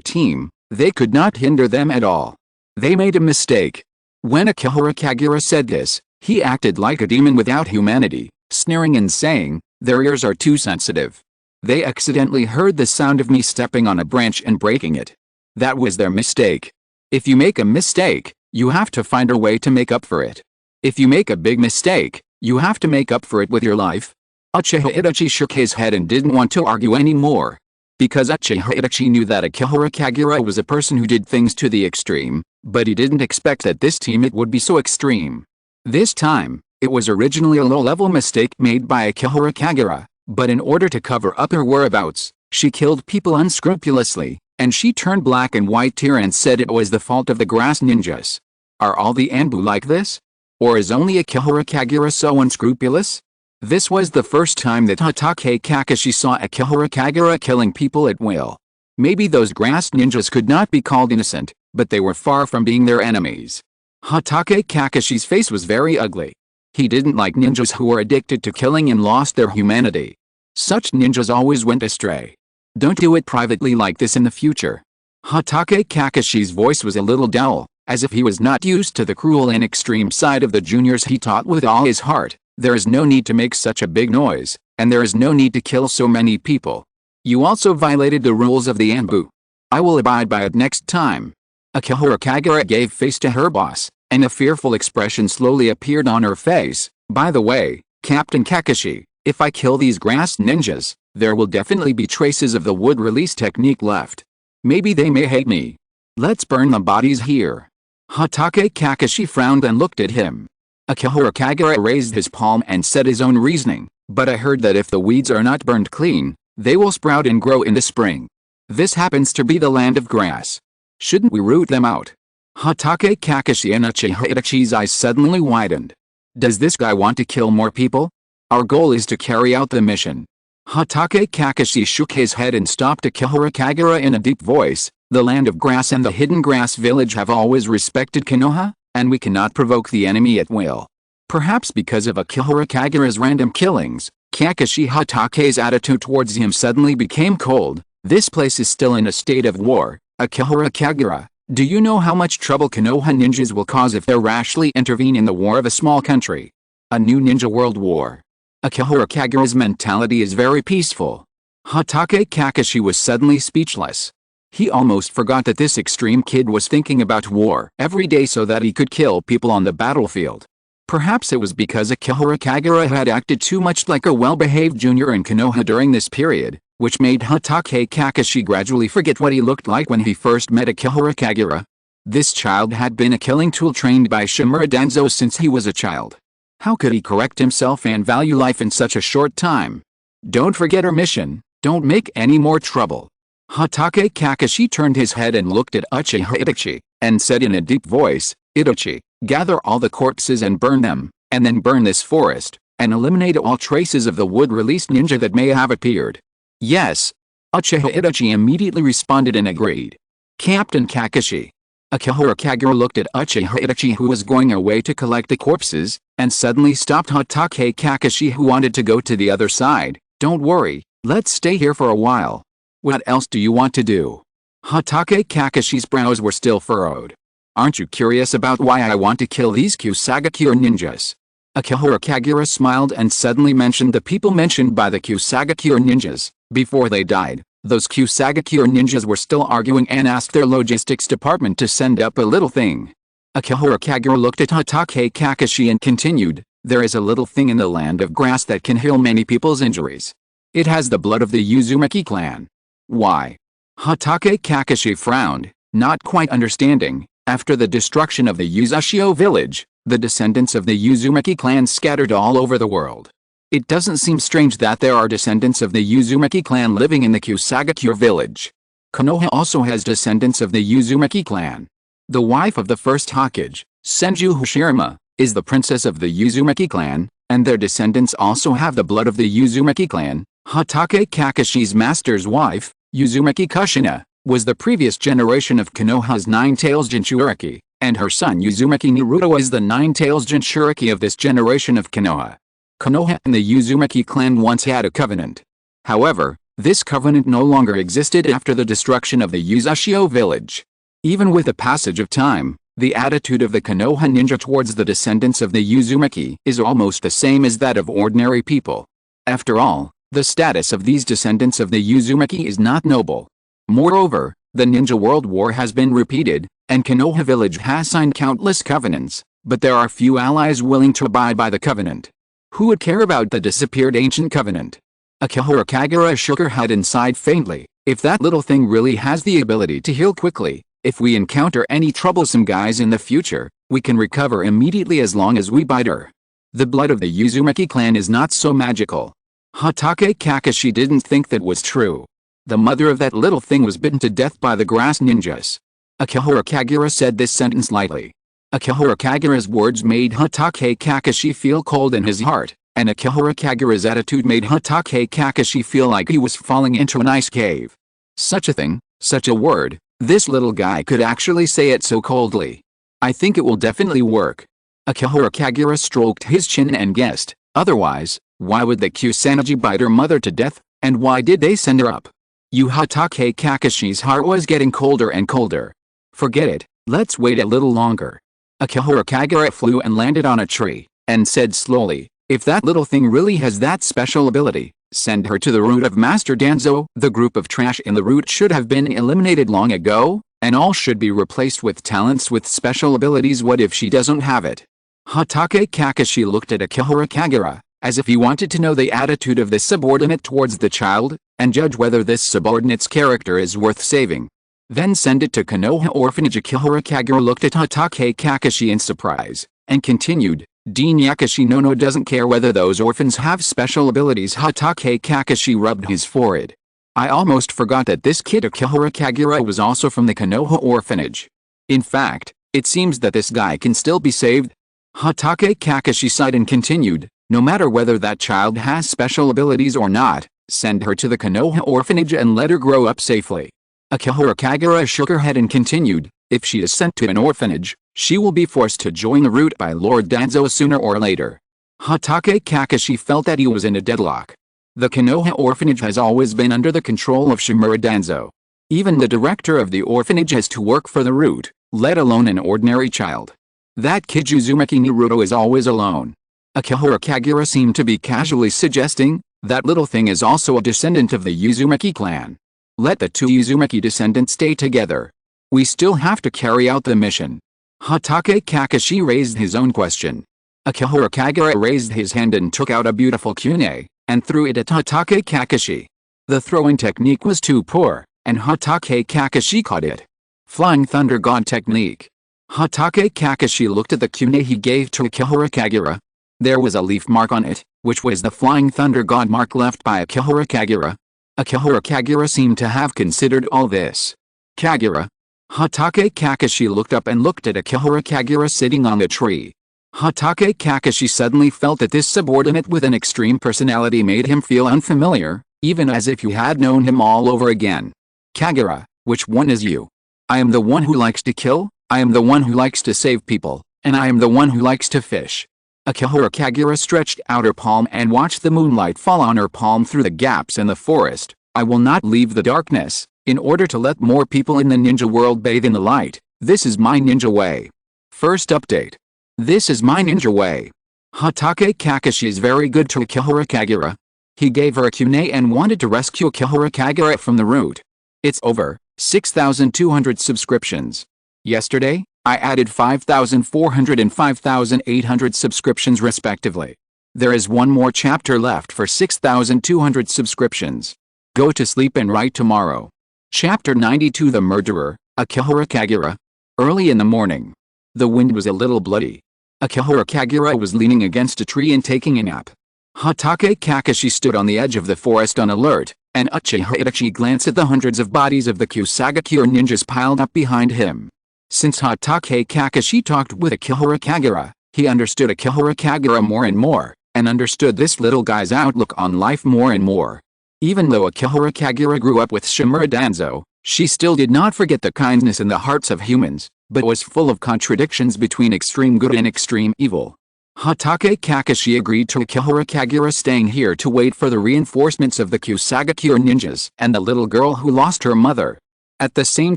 team, they could not hinder them at all. They made a mistake. When Akihara Kagura said this, he acted like a demon without humanity, sneering and saying, "Their ears are too sensitive. They accidentally heard the sound of me stepping on a branch and breaking it. That was their mistake. If you make a mistake, you have to find a way to make up for it. If you make a big mistake, you have to make up for it with your life." Uchiha Itachi shook his head and didn't want to argue anymore. Because Uchiha Itachi knew that Akihara Kagura was a person who did things to the extreme, but he didn't expect that this time it would be so extreme. This time, it was originally a low-level mistake made by Akihara Kagura, but in order to cover up her whereabouts, she killed people unscrupulously, and she turned black and white tear and said it was the fault of the grass ninjas. Are all the Anbu like this? Or is only Akihara Kagura so unscrupulous? This was the first time that Hatake Kakashi saw Akihara Kagura killing people at will. Maybe those grass ninjas could not be called innocent, but they were far from being their enemies. Hatake Kakashi's face was very ugly. He didn't like ninjas who were addicted to killing and lost their humanity. Such ninjas always went astray. Don't do it privately like this in the future. Hatake Kakashi's voice was a little dull, as if he was not used to the cruel and extreme side of the juniors he taught with all his heart. There is no need to make such a big noise, and there is no need to kill so many people. You also violated the rules of the Anbu. I will abide by it next time. Akihara Kagura gave face to her boss, and a fearful expression slowly appeared on her face. By the way, Captain Kakashi, if I kill these grass ninjas, there will definitely be traces of the wood release technique left. Maybe they may hate me. Let's burn the bodies here. Hatake Kakashi frowned and looked at him. Akihara Kagura raised his palm and said his own reasoning, but I heard that if the weeds are not burned clean, they will sprout and grow in the spring. This happens to be the land of grass. Shouldn't we root them out? Hatake Kakashi and Uchiha Itachi's eyes suddenly widened. Does this guy want to kill more people? Our goal is to carry out the mission. Hatake Kakashi shook his head and stopped Akihara Kagura in a deep voice. The land of grass and the hidden grass village have always respected Konoha, and we cannot provoke the enemy at will. Perhaps because of Akihara Kagura's random killings, Kakashi Hatake's attitude towards him suddenly became cold. This place is still in a state of war. Akihara Kagura, do you know how much trouble Konoha ninjas will cause if they rashly intervene in the war of a small country? A new ninja world war. Akihara Kagura's mentality is very peaceful. Hatake Kakashi was suddenly speechless. He almost forgot that this extreme kid was thinking about war every day so that he could kill people on the battlefield. Perhaps it was because Akihara Kagura had acted too much like a well-behaved junior in Konoha during this period, which made Hatake Kakashi gradually forget what he looked like when he first met Akihara Kagura. This child had been a killing tool trained by Shimura Danzo since he was a child. How could he correct himself and value life in such a short time? Don't forget our mission, don't make any more trouble. Hatake Kakashi turned his head and looked at Uchiha Itachi, and said in a deep voice, Itachi, gather all the corpses and burn them, and then burn this forest, and eliminate all traces of the wood-released ninja that may have appeared. Yes. Uchiha Itachi immediately responded and agreed. Captain Kakashi. Akihara Kagura looked at Uchiha Itachi who was going away to collect the corpses, and suddenly stopped Hatake Kakashi who wanted to go to the other side. Don't worry, let's stay here for a while. What else do you want to do? Hatake Kakashi's brows were still furrowed. Aren't you curious about why I want to kill these Kusagakure ninjas? Akihara Kagura smiled and suddenly mentioned the people mentioned by the Kusagakure ninjas. Before they died, those Kusagakure ninjas were still arguing and asked their logistics department to send up a little thing. Akihara Kagura looked at Hatake Kakashi and continued, there is a little thing in the land of grass that can heal many people's injuries. It has the blood of the Uzumaki clan. Why? Hatake Kakashi frowned, not quite understanding. After the destruction of the Uzashio village, the descendants of the Uzumaki clan scattered all over the world. It doesn't seem strange that there are descendants of the Uzumaki clan living in the Kusagakure village. Konoha also has descendants of the Uzumaki clan. The wife of the first Hokage, Senju Hashirama, is the princess of the Uzumaki clan, and their descendants also have the blood of the Uzumaki clan. Hatake Kakashi's master's wife, Uzumaki Kushina, was the previous generation of Konoha's Nine-Tails Jinchuriki, and her son Uzumaki Naruto is the Nine-Tails Jinchuriki of this generation of Konoha. Konoha and the Uzumaki clan once had a covenant. However, this covenant no longer existed after the destruction of the Uzashio village. Even with the passage of time, the attitude of the Konoha ninja towards the descendants of the Uzumaki is almost the same as that of ordinary people. After all, the status of these descendants of the Uzumaki is not noble. Moreover, the Ninja World War has been repeated, and Konoha village has signed countless covenants, but there are few allies willing to abide by the covenant. Who would care about the disappeared ancient covenant? Akihara Kagura shook her head and sighed faintly. If that little thing really has the ability to heal quickly, if we encounter any troublesome guys in the future, we can recover immediately as long as we bite her. The blood of the Uzumaki clan is not so magical. Hatake Kakashi didn't think that was true. The mother of that little thing was bitten to death by the grass ninjas. Akihara Kagura said this sentence lightly. Akihara Kagura's words made Hatake Kakashi feel cold in his heart, and Akihara Kagura's attitude made Hatake Kakashi feel like he was falling into an ice cave. Such a thing, such a word, this little guy could actually say it so coldly. I think it will definitely work. Akihara Kagura stroked his chin and guessed, otherwise, why would the Kusanagi bite her mother to death, and why did they send her up? Hatake Kakashi's heart was getting colder and colder. Forget it, let's wait a little longer. Akihara Kagura flew and landed on a tree, and said slowly, if that little thing really has that special ability, send her to the root of Master Danzo. The group of trash in the root should have been eliminated long ago, and all should be replaced with talents with special abilities. What if she doesn't have it? Hatake Kakashi looked at Akihara Kagura, as if he wanted to know the attitude of the subordinate towards the child, and judge whether this subordinate's character is worth saving. Then send it to Konoha Orphanage. Akihara Kagura looked at Hatake Kakashi in surprise, and continued, Dean Yakashinono doesn't care whether those orphans have special abilities. Hatake Kakashi rubbed his forehead. I almost forgot that this kid Akihara Kagura was also from the Konoha Orphanage. In fact, it seems that this guy can still be saved. Hatake Kakashi sighed and continued, no matter whether that child has special abilities or not, send her to the Konoha Orphanage and let her grow up safely. Akihara Kagura shook her head and continued, if she is sent to an orphanage, she will be forced to join the route by Lord Danzo sooner or later. Hatake Kakashi felt that he was in a deadlock. The Konoha orphanage has always been under the control of Shimura Danzo. Even the director of the orphanage has to work for the root, let alone an ordinary child. That kid Uzumaki Naruto is always alone. Akihara Kagura seemed to be casually suggesting, that little thing is also a descendant of the Uzumaki clan. Let the two Uzumaki descendants stay together. We still have to carry out the mission. Hatake Kakashi raised his own question. Akihara Kagura raised his hand and took out a beautiful kunai, and threw it at Hatake Kakashi. The throwing technique was too poor, and Hatake Kakashi caught it. Flying Thunder God technique. Hatake Kakashi looked at the kunai he gave to Akihara Kagura. There was a leaf mark on it, which was the Flying Thunder God mark left by Akihara Kagura. Akihara Kagura seemed to have considered all this. Kagura. Hatake Kakashi looked up and looked at Akihara Kagura sitting on a tree. Hatake Kakashi suddenly felt that this subordinate with an extreme personality made him feel unfamiliar, even as if he had known him all over again. Kagura, which one is you? I am the one who likes to kill, I am the one who likes to save people, and I am the one who likes to fish. Akihara Kagura stretched out her palm and watched the moonlight fall on her palm through the gaps in the forest. I will not leave the darkness, in order to let more people in the ninja world bathe in the light. This is my ninja way. First update. This is my ninja way. Hatake Kakashi is very good to Akihara Kagura. He gave her a kunai and wanted to rescue Akihara Kagura from the root. It's over, 6,200 subscriptions. Yesterday, I added 5,400 and 5,800 subscriptions respectively. There is one more chapter left for 6,200 subscriptions. Go to sleep and write tomorrow. Chapter 92 The Murderer, Akihara Kagura. Early in the morning. The wind was a little bloody. Akihara Kagura was leaning against a tree and taking a nap. Hatake Kakashi stood on the edge of the forest on alert, and Uchiha Itachi glanced at the hundreds of bodies of the Kusagakure ninjas piled up behind him. Since Hatake Kakashi talked with Akihara Kagura, he understood Akihara Kagura more and more, and understood this little guy's outlook on life more and more. Even though Akihara Kagura grew up with Shimura Danzo, she still did not forget the kindness in the hearts of humans, but was full of contradictions between extreme good and extreme evil. Hatake Kakashi agreed to Akihara Kagura staying here to wait for the reinforcements of the Kusagakure ninjas and the little girl who lost her mother. At the same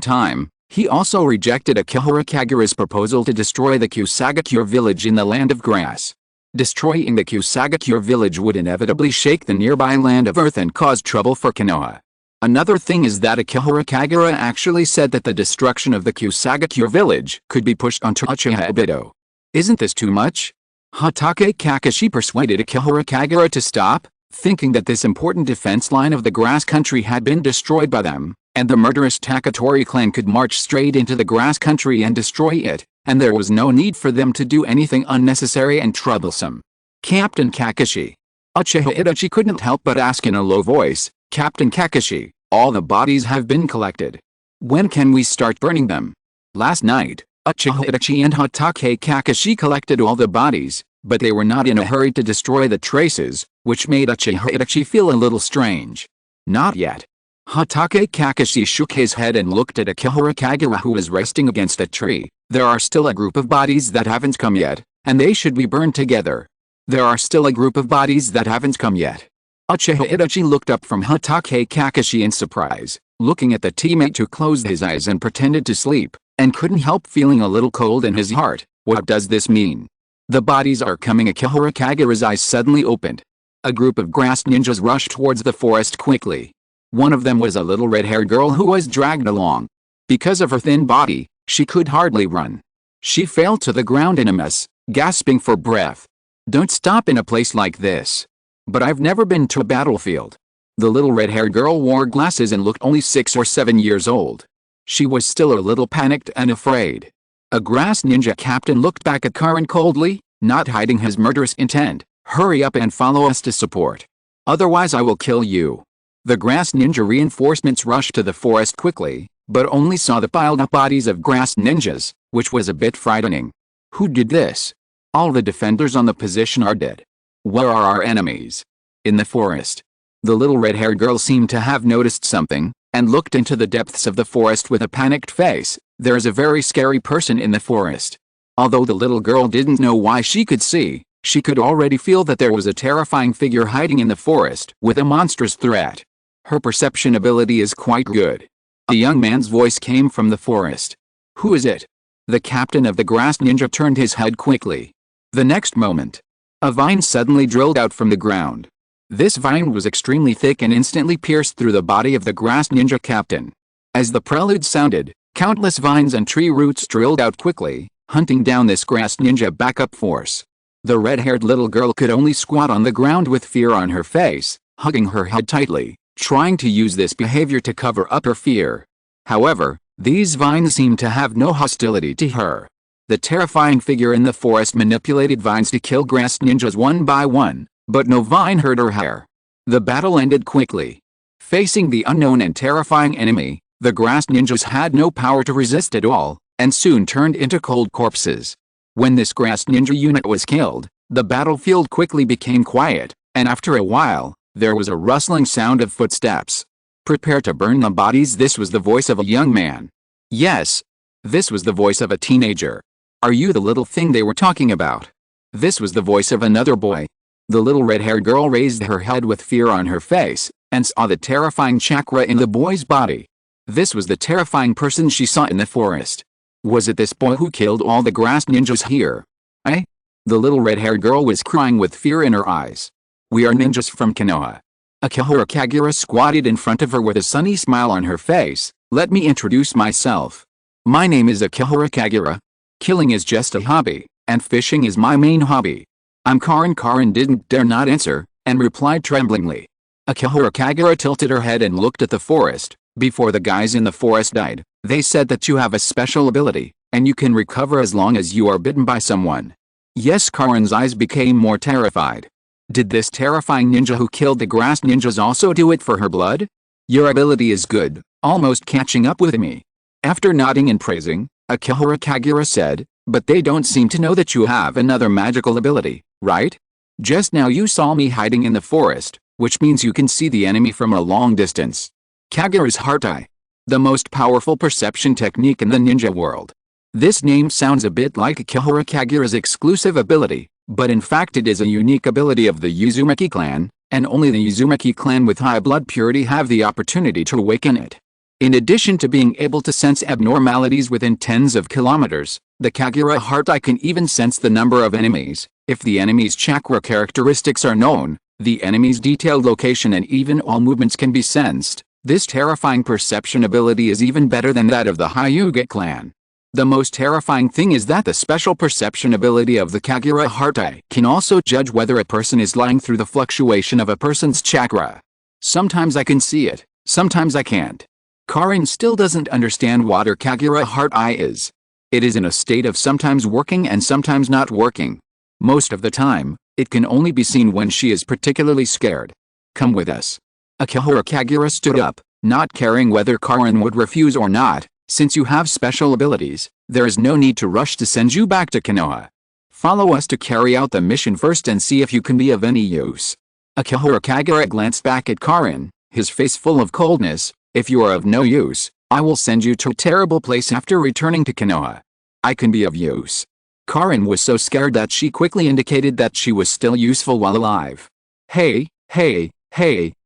time, he also rejected Akihara Kagura's proposal to destroy the Kusagakure village in the Land of Grass. Destroying the Kusagakure village would inevitably shake the nearby Land of Earth and cause trouble for Konoha. Another thing is that Akihara Kagura actually said that the destruction of the Kusagakure village could be pushed onto Uchiha Obito. Isn't this too much? Hatake Kakashi persuaded Akihara Kagura to stop, thinking that this important defense line of the grass country had been destroyed by them, and the murderous Takatori clan could march straight into the grass country and destroy it, and there was no need for them to do anything unnecessary and troublesome. Captain Kakashi. Uchiha Itachi couldn't help but ask in a low voice, Captain Kakashi, all the bodies have been collected. When can we start burning them? Last night, Uchiha Itachi and Hatake Kakashi collected all the bodies, but they were not in a hurry to destroy the traces, which made Uchiha Itachi feel a little strange. Not yet. Hatake Kakashi shook his head and looked at Akihara Kagura who was resting against a tree. There are still a group of bodies that haven't come yet, and they should be burned together. There are still a group of bodies that haven't come yet. Uchiha Itachi looked up from Hatake Kakashi in surprise, looking at the teammate who closed his eyes and pretended to sleep, and couldn't help feeling a little cold in his heart. What does this mean? The bodies are coming. Akihara Kagura's eyes suddenly opened. A group of grass ninjas rushed towards the forest quickly. One of them was a little red-haired girl who was dragged along. Because of her thin body, she could hardly run. She fell to the ground in a mess, gasping for breath. Don't stop in a place like this. But I've never been to a battlefield. The little red-haired girl wore glasses and looked only 6 or 7 years old. She was still a little panicked and afraid. A grass ninja captain looked back at Karin coldly, not hiding his murderous intent. Hurry up and follow us to support. Otherwise I will kill you. The grass ninja reinforcements rushed to the forest quickly, but only saw the piled up bodies of grass ninjas, which was a bit frightening. Who did this? All the defenders on the position are dead. Where are our enemies? In the forest. The little red-haired girl seemed to have noticed something, and looked into the depths of the forest with a panicked face. There is a very scary person in the forest. Although the little girl didn't know why she could see, She could already feel that there was a terrifying figure hiding in the forest with a monstrous threat. Her perception ability is quite good. A young man's voice came from the forest. Who is it? The captain of the grass ninja turned his head quickly. The next moment, a vine suddenly drilled out from the ground. This vine was extremely thick and instantly pierced through the body of the grass ninja captain. As the prelude sounded, countless vines and tree roots drilled out quickly, hunting down this grass ninja backup force. The red-haired little girl could only squat on the ground with fear on her face, hugging her head tightly, trying to use this behavior to cover up her fear. However, these vines seemed to have no hostility to her. The terrifying figure in the forest manipulated vines to kill grass ninjas one by one, but no vine hurt her hair. The battle ended quickly. Facing the unknown and terrifying enemy, the grass ninjas had no power to resist at all, and soon turned into cold corpses. When this grass ninja unit was killed, the battlefield quickly became quiet, and after a while, there was a rustling sound of footsteps. Prepare to burn the bodies. This was the voice of a young man. Yes. This was the voice of a teenager. Are you the little thing they were talking about? This was the voice of another boy. The little red-haired girl raised her head with fear on her face, and saw the terrifying chakra in the boy's body. This was the terrifying person she saw in the forest. Was it this boy who killed all the grass ninjas here? Eh? The little red-haired girl was crying with fear in her eyes. We are ninjas from Konoha. Akihara Kagura squatted in front of her with a sunny smile on her face. Let me introduce myself. My name is Akihara Kagura. Killing is just a hobby, and fishing is my main hobby. I'm Karin. Karin didn't dare not answer, and replied tremblingly. Akihara Kagura tilted her head and looked at the forest. Before the guys in the forest died, they said that you have a special ability, and you can recover as long as you are bitten by someone. Yes, Karin's eyes became more terrified. Did this terrifying ninja who killed the grass ninjas also do it for her blood? Your ability is good, almost catching up with me. After nodding and praising, Akihara Kagura said, but they don't seem to know that you have another magical ability, right? Just now you saw me hiding in the forest, which means you can see the enemy from a long distance. Kagura's heart eye. The most powerful perception technique in the ninja world. This name sounds a bit like Akihara Kagura's exclusive ability, but in fact it is a unique ability of the Uzumaki clan, and only the Uzumaki clan with high blood purity have the opportunity to awaken it. In addition to being able to sense abnormalities within tens of kilometers, the Kagura heart eye can even sense the number of enemies. If the enemy's chakra characteristics are known, the enemy's detailed location and even all movements can be sensed. This terrifying perception ability is even better than that of the Hyuga clan. The most terrifying thing is that the special perception ability of the Kagura heart eye can also judge whether a person is lying through the fluctuation of a person's chakra. Sometimes I can see it, sometimes I can't. Karin still doesn't understand what her Kagura heart eye is. It is in a state of sometimes working and sometimes not working. Most of the time, it can only be seen when she is particularly scared. Come with us. Akihara Kagura stood up, not caring whether Karin would refuse or not. Since you have special abilities, there is no need to rush to send you back to Konoha. Follow us to carry out the mission first and see if you can be of any use. Akihara Kagura glanced back at Karin, his face full of coldness. If you are of no use, I will send you to a terrible place after returning to Konoha. I can be of use. Karin was so scared that she quickly indicated that she was still useful while alive. Hey,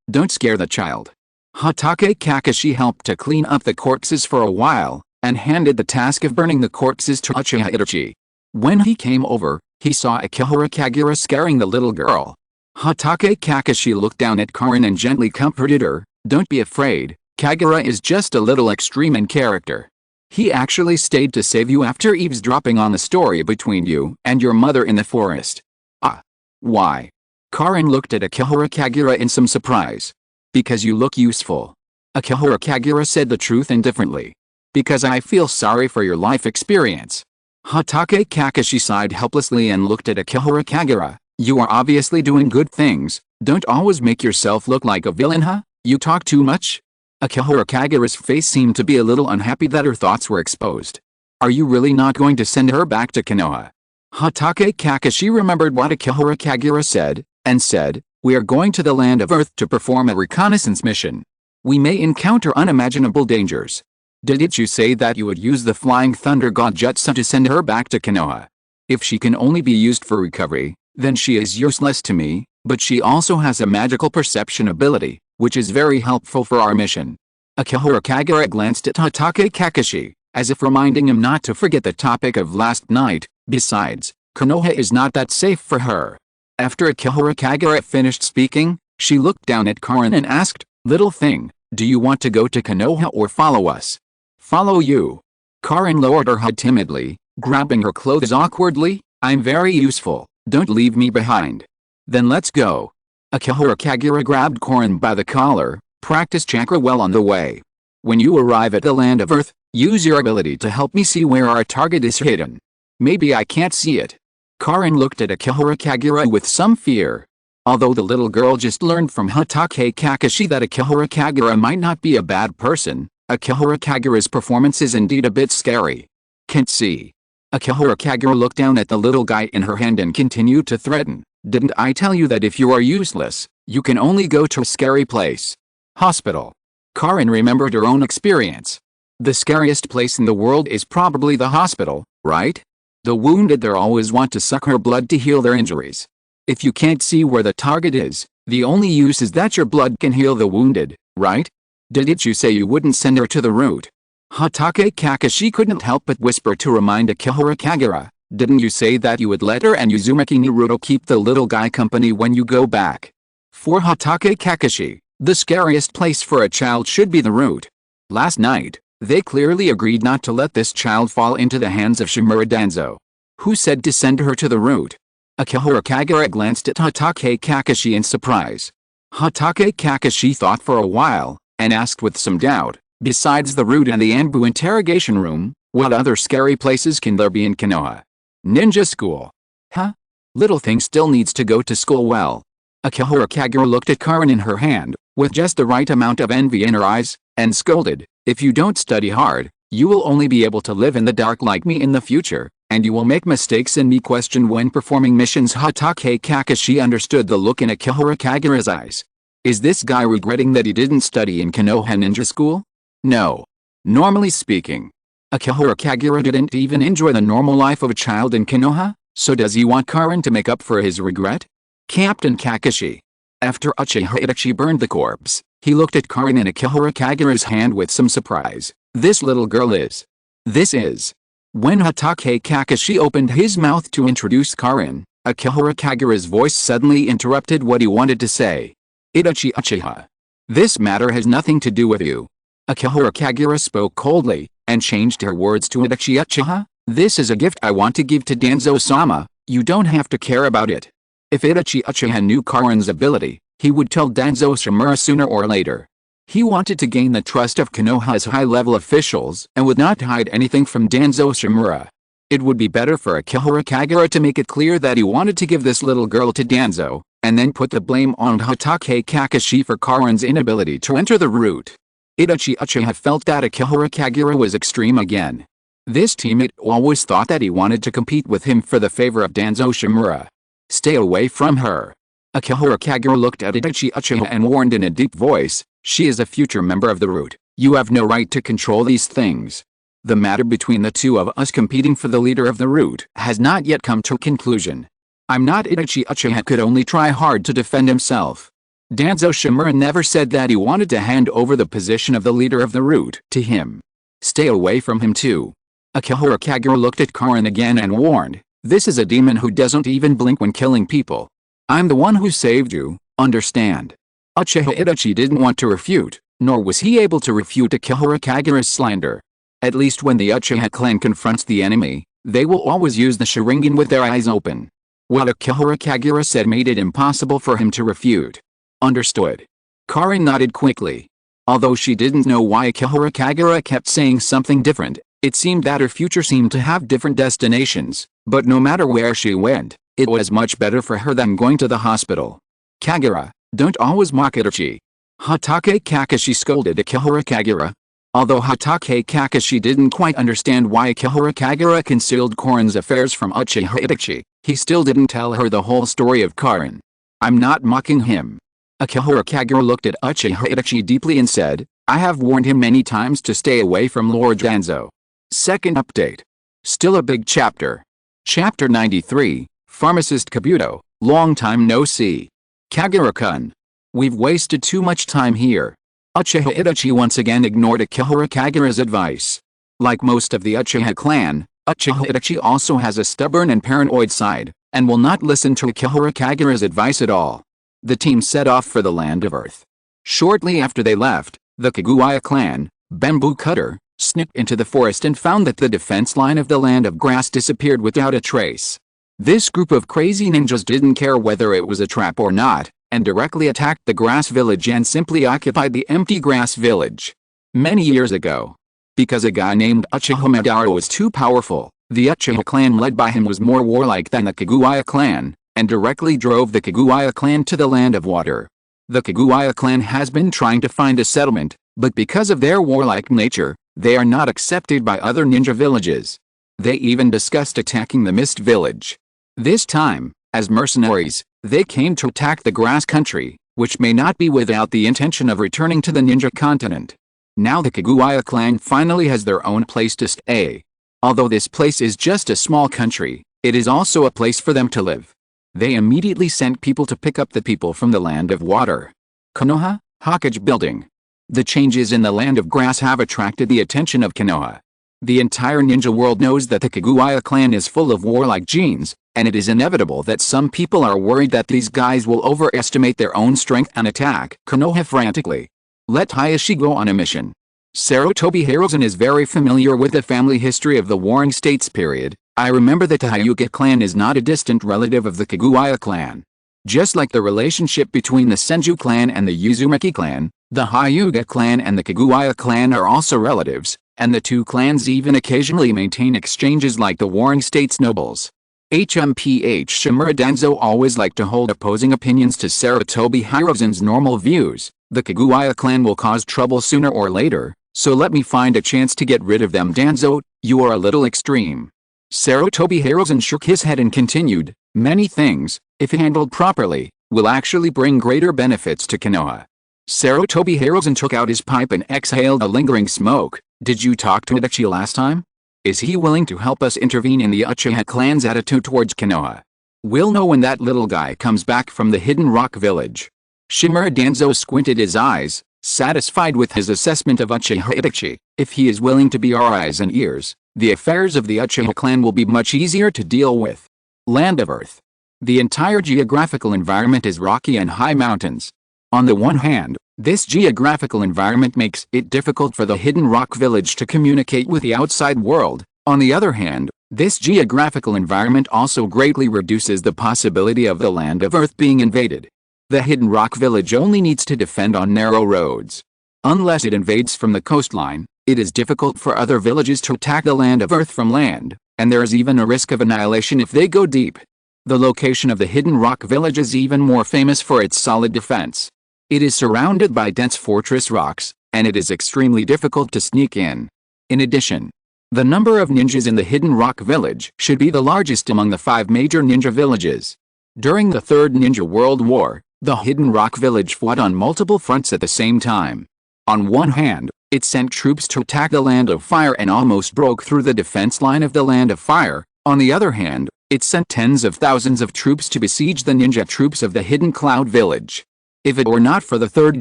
don't scare the child. Hatake Kakashi helped to clean up the corpses for a while, and handed the task of burning the corpses to Uchiha Itachi. When he came over, he saw Akihara Kagura scaring the little girl. Hatake Kakashi looked down at Karin and gently comforted her. Don't be afraid, Kagura is just a little extreme in character. He actually stayed to save you after eavesdropping on the story between you and your mother in the forest. Ah. Why? Karin looked at Akihara Kagura in some surprise. Because you look useful. Akihara Kagura said the truth indifferently. Because I feel sorry for your life experience. Hatake Kakashi sighed helplessly and looked at Akihara Kagura. You are obviously doing good things. Don't always make yourself look like a villain, huh? You talk too much? Akihara Kagura's face seemed to be a little unhappy that her thoughts were exposed. Are you really not going to send her back to Konoha? Hatake Kakashi remembered what Akihara Kagura said, and said, we are going to the land of Earth to perform a reconnaissance mission. We may encounter unimaginable dangers. Didn't you say that you would use the Flying Thunder God Jutsu to send her back to Konoha? If she can only be used for recovery, then she is useless to me, but she also has a magical perception ability, which is very helpful for our mission. Akihiro Kagura glanced at Hatake Kakashi, as if reminding him not to forget the topic of last night. Besides, Konoha is not that safe for her. After Akihiro Kagura finished speaking, she looked down at Karin and asked, "Little thing, do you want to go to Konoha or follow us?" "Follow you." Karin lowered her head timidly, grabbing her clothes awkwardly. "I'm very useful, don't leave me behind." "Then let's go." Akihiro Kagura grabbed Karin by the collar. "Practice chakra well on the way. When you arrive at the land of Earth, use your ability to help me see where our target is hidden. Maybe I can't see it." Karin looked at Akihiro Kagura with some fear. Although the little girl just learned from Hatake Kakashi that Akihiro Kagura might not be a bad person, Akihiro Kagura's performance is indeed a bit scary. "Can't see." Akihiro Kagura looked down at the little guy in her hand and continued to threaten. "Didn't I tell you that if you are useless, you can only go to a scary place? Hospital." Karin remembered her own experience. The scariest place in the world is probably the hospital, right? The wounded there always want to suck her blood to heal their injuries. If you can't see where the target is, the only use is that your blood can heal the wounded, right? Didn't you say you wouldn't send her to the route? Hatake Kakashi couldn't help but whisper to remind Akihiro Kagura. "Didn't you say that you would let her and Uzumaki Naruto keep the little guy company when you go back?" For Hatake Kakashi, the scariest place for a child should be the route. Last night, they clearly agreed not to let this child fall into the hands of Shimura Danzo. Who said to send her to the route? Akihiro Kagura glanced at Hatake Kakashi in surprise. Hatake Kakashi thought for a while, and asked with some doubt, "Besides the route and the Anbu interrogation room, what other scary places can there be in Konoha?" "Ninja school." "Huh? Little thing still needs to go to school well." Akihiro Kagura looked at Karin in her hand, with just the right amount of envy in her eyes, and scolded, "If you don't study hard, you will only be able to live in the dark like me in the future, and you will make mistakes and be questioned when performing missions." Hatake Kakashi understood the look in Akihiro Kagura's eyes. Is this guy regretting that he didn't study in Konoha Ninja School? No. Normally speaking, Akihiro Kagura didn't even enjoy the normal life of a child in Konoha, so does he want Karin to make up for his regret? Captain Kakashi. After Uchiha Itachi burned the corpse, he looked at Karin and Akihiro Kagura's hand with some surprise. "This little girl is." "This is." When Hatake Kakashi opened his mouth to introduce Karin, Akihiro Kagura's voice suddenly interrupted what he wanted to say. "Itachi Uchiha. This matter has nothing to do with you." Akihiro Kagura spoke coldly, and changed her words to "Itachi Uchiha, this is a gift I want to give to Danzo-sama, you don't have to care about it." If Itachi Uchiha knew Karin's ability, he would tell Danzo Shimura sooner or later. He wanted to gain the trust of Konoha's high-level officials and would not hide anything from Danzo Shimura. It would be better for Akihiro Kagura to make it clear that he wanted to give this little girl to Danzo, and then put the blame on Hatake Kakashi for Karin's inability to enter the route. Itachi Uchiha felt that Akihiro Kagura was extreme again. This teammate always thought that he wanted to compete with him for the favor of Danzo Shimura. "Stay away from her." Akihiro Kagura looked at Itachi Uchiha and warned in a deep voice, "She is a future member of the route. You have no right to control these things. The matter between the two of us competing for the leader of the route has not yet come to a conclusion. I'm not." Itachi Uchiha could only try hard to defend himself. Danzo Shimura never said that he wanted to hand over the position of the leader of the route to him. "Stay away from him too." Akihiro Kagura looked at Karin again and warned, "This is a demon who doesn't even blink when killing people. I'm the one who saved you, understand?" Uchiha Itachi didn't want to refute, nor was he able to refute Akihiro Kagura's slander. At least when the Uchiha clan confronts the enemy, they will always use the Sharingan with their eyes open. What Akihiro Kagura said made it impossible for him to refute. Understood. Karin nodded quickly. Although she didn't know why Akihiro Kagura kept saying something different, it seemed that her future seemed to have different destinations, but no matter where she went, it was much better for her than going to the hospital. "Kagura, don't always mock Itachi." Hatake Kakashi scolded Akihiro Kagura. Although Hatake Kakashi didn't quite understand why Akihiro Kagura concealed Karin's affairs from Uchiha Itachi, he still didn't tell her the whole story of Karin. "I'm not mocking him." Akihiro Kagura looked at Uchiha Itachi deeply and said, "I have warned him many times to stay away from Lord Danzo." Second update. Still a big chapter. Chapter 93, Pharmacist Kabuto, long time no see. Kagura-kun. We've wasted too much time here. Uchiha Itachi once again ignored Akihara Kagura's advice. Like most of the Uchiha clan, Uchiha Itachi also has a stubborn and paranoid side, and will not listen to Akihara Kagura's advice at all. The team set off for the Land of Earth. Shortly after they left, the Kaguya clan, Bamboo Cutter, snipped into the forest and found that the defense line of the Land of Grass disappeared without a trace. This group of crazy ninjas didn't care whether it was a trap or not, and directly attacked the grass village and simply occupied the empty grass village. Many years ago, because a guy named Uchiha Madara was too powerful, the Uchiha clan led by him was more warlike than the Kaguya clan, and directly drove the Kaguya clan to the Land of Water. The Kaguya clan has been trying to find a settlement, but because of their warlike nature, they are not accepted by other ninja villages. They even discussed attacking the Mist village. This time, as mercenaries, they came to attack the Grass Country, which may not be without the intention of returning to the ninja continent. Now the Kaguya clan finally has their own place to stay. Although this place is just a small country, it is also a place for them to live. They immediately sent people to pick up the people from the Land of Water. Konoha, Hokage Building. The changes in the Land of Grass have attracted the attention of Konoha. The entire ninja world knows that the Kaguya clan is full of warlike genes, and it is inevitable that some people are worried that these guys will overestimate their own strength and attack Konoha frantically. Let Hayashi go on a mission. Sarutobi Hiruzen is very familiar with the family history of the Warring States period. I remember that the Hyuga clan is not a distant relative of the Kaguya clan. Just like the relationship between the Senju clan and the Uzumaki clan, the Hyuga clan and the Kaguya clan are also relatives, and the two clans even occasionally maintain exchanges like the Warring States nobles. HMPH Shimura Danzo always liked to hold opposing opinions to Sarutobi Hiruzen's normal views. The Kaguya clan will cause trouble sooner or later, so let me find a chance to get rid of them. Danzo, you are a little extreme. Sarutobi Hiruzen shook his head and continued, many things, if handled properly, will actually bring greater benefits to Konoha. Sarutobi Hiruzen took out his pipe and exhaled a lingering smoke. Did you talk to Itachi last time? Is he willing to help us intervene in the Uchiha clan's attitude towards Konoha? We'll know when that little guy comes back from the Hidden Rock village. Shimura Danzo squinted his eyes, satisfied with his assessment of Uchiha Itachi. If he is willing to be our eyes and ears, the affairs of the Uchiha clan will be much easier to deal with. Land of Earth. The entire geographical environment is rocky and high mountains. On the one hand, this geographical environment makes it difficult for the Hidden Rock village to communicate with the outside world. On the other hand, this geographical environment also greatly reduces the possibility of the Land of Earth being invaded. The Hidden Rock village only needs to defend on narrow roads. Unless it invades from the coastline, it is difficult for other villages to attack the Land of Earth from land, and there is even a risk of annihilation if they go deep. The location of the Hidden Rock village is even more famous for its solid defense. It is surrounded by dense fortress rocks, and it is extremely difficult to sneak in. In addition, the number of ninjas in the Hidden Rock village should be the largest among the 5 major ninja villages. During the Third Ninja World War, the Hidden Rock village fought on multiple fronts at the same time. On one hand, it sent troops to attack the Land of Fire and almost broke through the defense line of the Land of Fire. On the other hand, it sent tens of thousands of troops to besiege the ninja troops of the Hidden Cloud village. If it were not for the third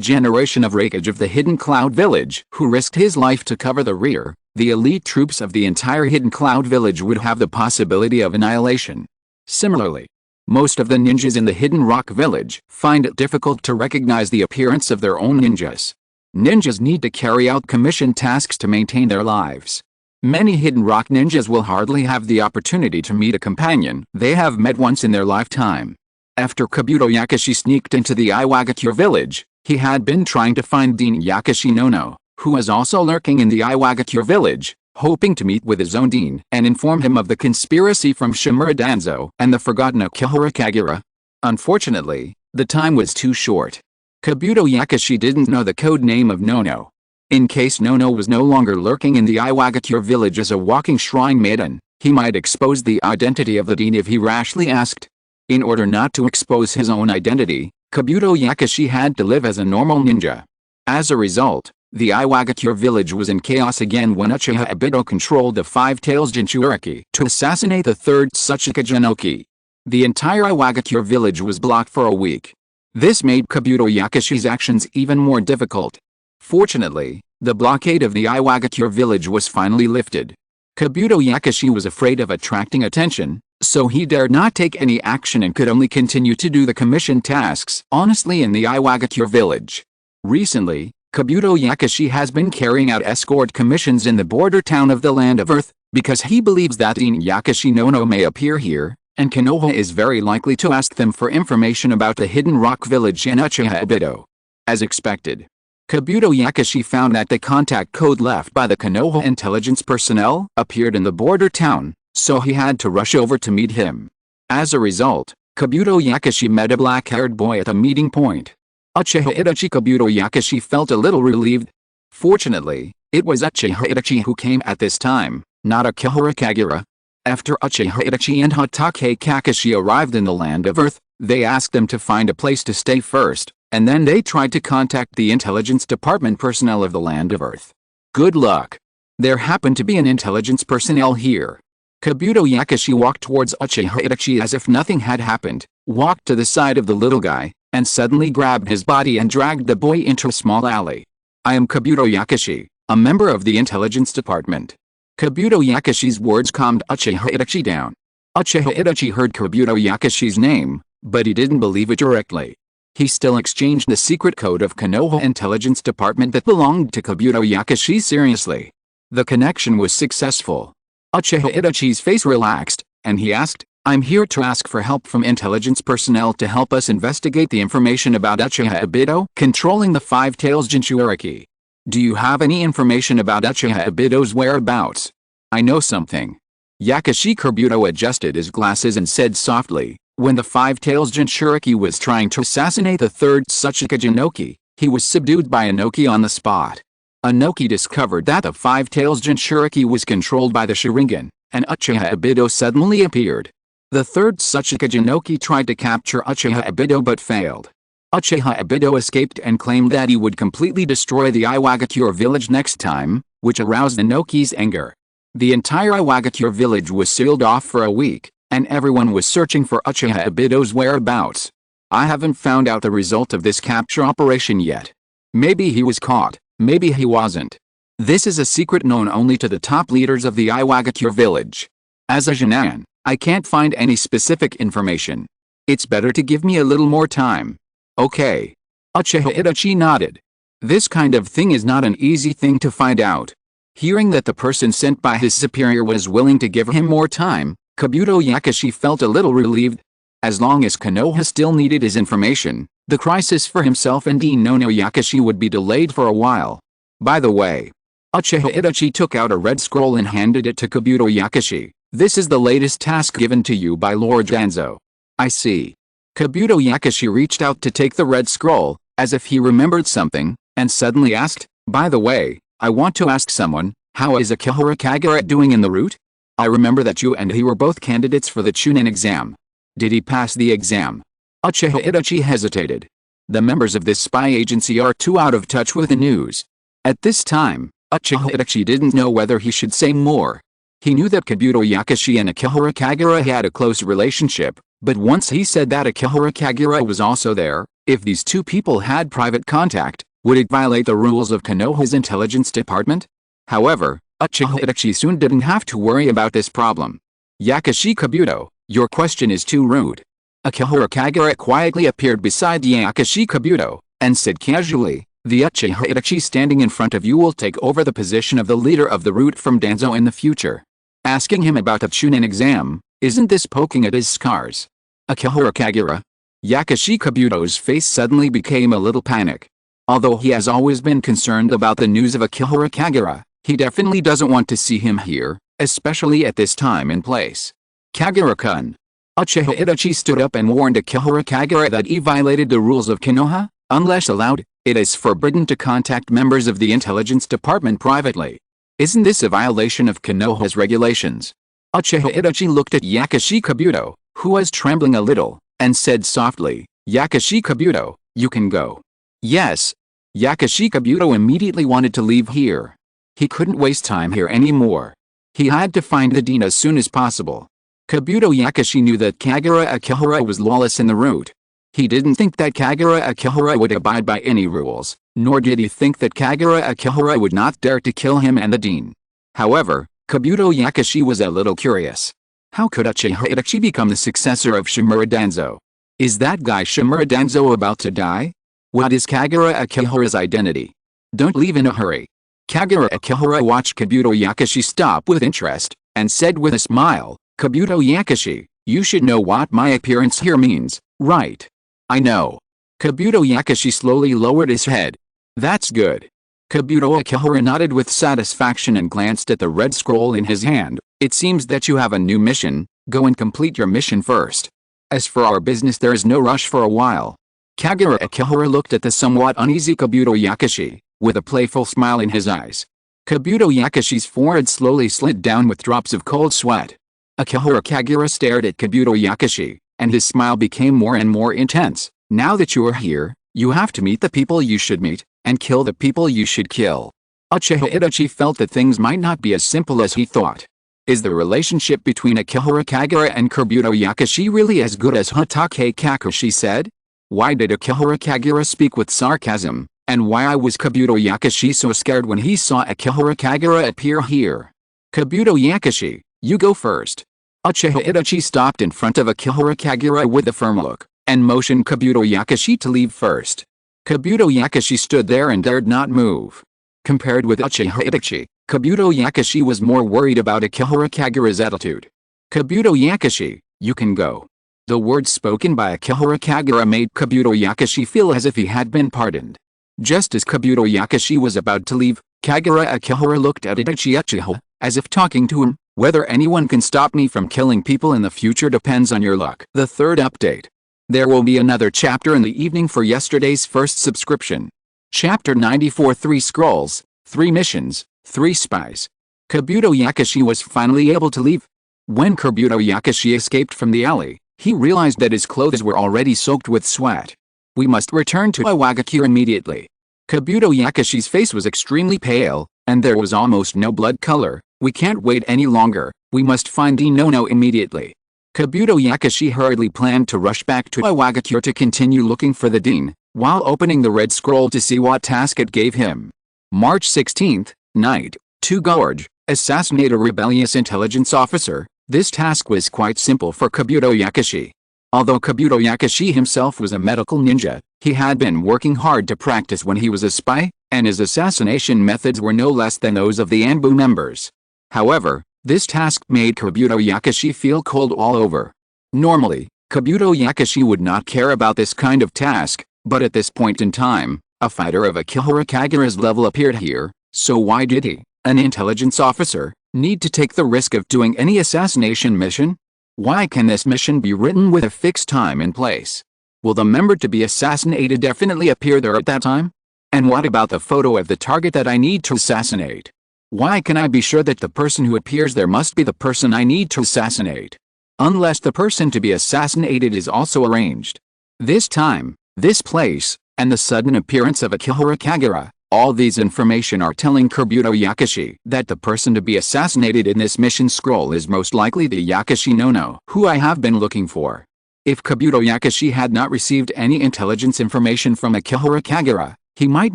generation of Raikage of the Hidden Cloud village, who risked his life to cover the rear, the elite troops of the entire Hidden Cloud village would have the possibility of annihilation. Similarly, most of the ninjas in the Hidden Rock village find it difficult to recognize the appearance of their own ninjas. Ninjas need to carry out commission tasks to maintain their lives. Many Hidden Rock ninjas will hardly have the opportunity to meet a companion they have met once in their lifetime. After Kabuto Yakashi sneaked into the Iwagakure village, he had been trying to find Dean Yakashi Nono, who was also lurking in the Iwagakure village, hoping to meet with his own dean and inform him of the conspiracy from Shimura Danzo and the forgotten Akihara Kagura. Unfortunately, the time was too short. Kabuto Yakashi didn't know the code name of Nono. In case Nono was no longer lurking in the Iwagakure village as a walking shrine maiden, he might expose the identity of the dean if he rashly asked. In order not to expose his own identity, Kabuto Yakashi had to live as a normal ninja. As a result, the Iwagakure village was in chaos again when Uchiha Obito controlled the Five Tails Jinchuriki to assassinate the third Tsuchika Genoki. The entire Iwagakure village was blocked for a week. This made Kabuto Yakashi's actions even more difficult. Fortunately, the blockade of the Iwagakure village was finally lifted. Kabuto Yakashi was afraid of attracting attention, so he dared not take any action and could only continue to do the commission tasks honestly in the Iwagakure village. Recently, Kabuto Yakashi has been carrying out escort commissions in the border town of the Land of Earth, because he believes that in Yakashi no may appear here, and Konoha is very likely to ask them for information about the hidden rock village in Uchiha Obito. As expected, Kabuto Yakashi found that the contact code left by the Konoha intelligence personnel appeared in the border town, so he had to rush over to meet him. As a result, Kabuto Yakashi met a black-haired boy at a meeting point. Uchiha Itachi. Kabuto Yakashi felt a little relieved. Fortunately, it was Uchiha Itachi who came at this time, not Akihara Kagura. After Uchiha Itachi and Hatake Kakashi arrived in the Land of Earth, they asked them to find a place to stay first, and then they tried to contact the intelligence department personnel of the Land of Earth. Good luck. There happened to be an intelligence personnel here. Kabuto Yakashi walked towards Uchiha Itachi as if nothing had happened, walked to the side of the little guy, and suddenly grabbed his body and dragged the boy into a small alley. I am Kabuto Yakashi, a member of the intelligence department. Kabuto Yakashi's words calmed Uchiha Itachi down. Uchiha Itachi heard Kabuto Yakashi's name, but he didn't believe it directly. He still exchanged the secret code of Konoha intelligence department that belonged to Kabuto Yakashi seriously. The connection was successful. Uchiha Itachi's face relaxed, and he asked, I'm here to ask for help from intelligence personnel to help us investigate the information about Uchiha Obito controlling the Five Tails Jinchuriki. Do you have any information about Uchiha Obito's whereabouts? I know something. Yakashi. Kabuto adjusted his glasses and said softly, when the Five Tails Jinchuriki was trying to assassinate the third Tsuchika Jinoki, he was subdued by Inoki on the spot. Inoki discovered that the Five Tails Jinchuriki was controlled by the Sharingan, and Uchiha Obito suddenly appeared. The third Tsuchika Jinoki tried to capture Uchiha Obito but failed. Uchiha Obito escaped and claimed that he would completely destroy the Iwagakure village next time, which aroused Inoki's anger. The entire Iwagakure village was sealed off for a week, and everyone was searching for Uchiha Obito's whereabouts. I haven't found out the result of this capture operation yet. Maybe he was caught, maybe he wasn't. This is a secret known only to the top leaders of the Iwagakure village. As a Jinan, I can't find any specific information. It's better to give me a little more time. Okay. Uchiha Itachi nodded. This kind of thing is not an easy thing to find out. Hearing that the person sent by his superior was willing to give him more time, Kabuto Yakashi felt a little relieved. As long as Konoha still needed his information, the crisis for himself and Inono Yakashi would be delayed for a while. By the way, Uchiha Itachi took out a red scroll and handed it to Kabuto Yakashi. This is the latest task given to you by Lord Danzo. I see. Kabuto Yakashi reached out to take the red scroll, as if he remembered something, and suddenly asked, by the way, I want to ask someone, how is Akihara Kagura doing in the route? I remember that you and he were both candidates for the Chunin exam. Did he pass the exam? Uchiha Itachi hesitated. The members of this spy agency are too out of touch with the news. At this time, Uchiha Itachi didn't know whether he should say more. He knew that Kabuto Yakashi and Akihara Kagura had a close relationship, but once he said that Akihara Kagura was also there, if these two people had private contact, would it violate the rules of Konoha's intelligence department? However, Uchiha Itachi soon didn't have to worry about this problem. Yakashi Kabuto, your question is too rude. Akihara Kagura quietly appeared beside Yakashi Kabuto, and said casually, the Uchiha Itachi standing in front of you will take over the position of the leader of the route from Danzo in the future. Asking him about the Chunin exam, isn't this poking at his scars? Akihara Kagura? Yakashi Kabuto's face suddenly became a little panic. Although he has always been concerned about the news of Akihara Kagura, he definitely doesn't want to see him here, especially at this time and place. Kagura-kun. Uchiha Itachi stood up and warned Akihara Kagura that he violated the rules of Konoha. Unless allowed, it is forbidden to contact members of the intelligence department privately. Isn't this a violation of Konoha's regulations? Uchiha Itachi looked at Yakashi Kabuto, who was trembling a little, and said softly, Yakashi Kabuto, you can go. Yes. Yakashi Kabuto immediately wanted to leave here. He couldn't waste time here anymore. He had to find the dean as soon as possible. Kabuto Yakushi knew that Kagura Akihara was lawless in the route. He didn't think that Kagura Akihara would abide by any rules, nor did he think that Kagura Akihara would not dare to kill him and the dean. However, Kabuto Yakushi was a little curious. How could Uchiha Itachi become the successor of Shimura Danzo? Is that guy Shimura Danzo about to die? What is Kagura Akihara's identity? Don't leave in a hurry. Kagura Akihara watched Kabuto Yakushi stop with interest, and said with a smile, Kabuto Yakushi, you should know what my appearance here means, right? I know. Kabuto Yakushi slowly lowered his head. That's good. Kabuto Akihara nodded with satisfaction and glanced at the red scroll in his hand. It seems that you have a new mission. Go and complete your mission first. As for our business, there is no rush for a while. Kagura Akihara looked at the somewhat uneasy Kabuto Yakushi, with a playful smile in his eyes. Kabuto Yakushi's forehead slowly slid down with drops of cold sweat. Akihara Kagura stared at Kabuto Yakushi, and his smile became more and more intense. Now that you are here, you have to meet the people you should meet, and kill the people you should kill. Uchiha Itachi felt that things might not be as simple as he thought. Is the relationship between Akihara Kagura and Kabuto Yakushi really as good as Hatake Kakashi said? Why did Akihara Kagura speak with sarcasm, and why was Kabuto Yakushi so scared when he saw Akihara Kagura appear here? Kabuto Yakushi, you go first. Uchiha Itachi stopped in front of Akihara Kagura with a firm look, and motioned Kabuto Yakushi to leave first. Kabuto Yakushi stood there and dared not move. Compared with Uchiha Itachi, Kabuto Yakushi was more worried about Akihara Kagura's attitude. Kabuto Yakushi, you can go. The words spoken by Akihara Kagura made Kabuto Yakushi feel as if he had been pardoned. Just as Kabuto Yakushi was about to leave, Kagura Akihara looked at Itachi Uchiha, as if talking to him. Whether anyone can stop me from killing people in the future depends on your luck. The third update. There will be another chapter in the evening for yesterday's first subscription. Chapter 94. 3 scrolls, 3 missions, 3 spies. Kabuto Yakushi was finally able to leave. When Kabuto Yakushi escaped from the alley, he realized that his clothes were already soaked with sweat. We must return to Iwagakure immediately. Kabuto Yakushi's face was extremely pale, and there was almost no blood color. We can't wait any longer, we must find Inono immediately. Kabuto Yakushi hurriedly planned to rush back to Iwagakure to continue looking for the dean, while opening the red scroll to see what task it gave him. March 16th, night, to Gorge, assassinate a rebellious intelligence officer. This task was quite simple for Kabuto Yakushi. Although Kabuto Yakushi himself was a medical ninja, he had been working hard to practice when he was a spy, and his assassination methods were no less than those of the Anbu members. However, this task made Kabuto Yakushi feel cold all over. Normally, Kabuto Yakushi would not care about this kind of task, but at this point in time, a fighter of Akihara Kagura's level appeared here, so why did he, an intelligence officer, need to take the risk of doing any assassination mission? Why can this mission be written with a fixed time and place? Will the member to be assassinated definitely appear there at that time? And what about the photo of the target that I need to assassinate? Why can I be sure that the person who appears there must be the person I need to assassinate? Unless the person to be assassinated is also arranged. This time, this place, and the sudden appearance of Akihara Kagura, all these information are telling Kabuto Yakushi that the person to be assassinated in this mission scroll is most likely the Yakushi Nono who I have been looking for. If Kabuto Yakushi had not received any intelligence information from Akihara Kagura, he might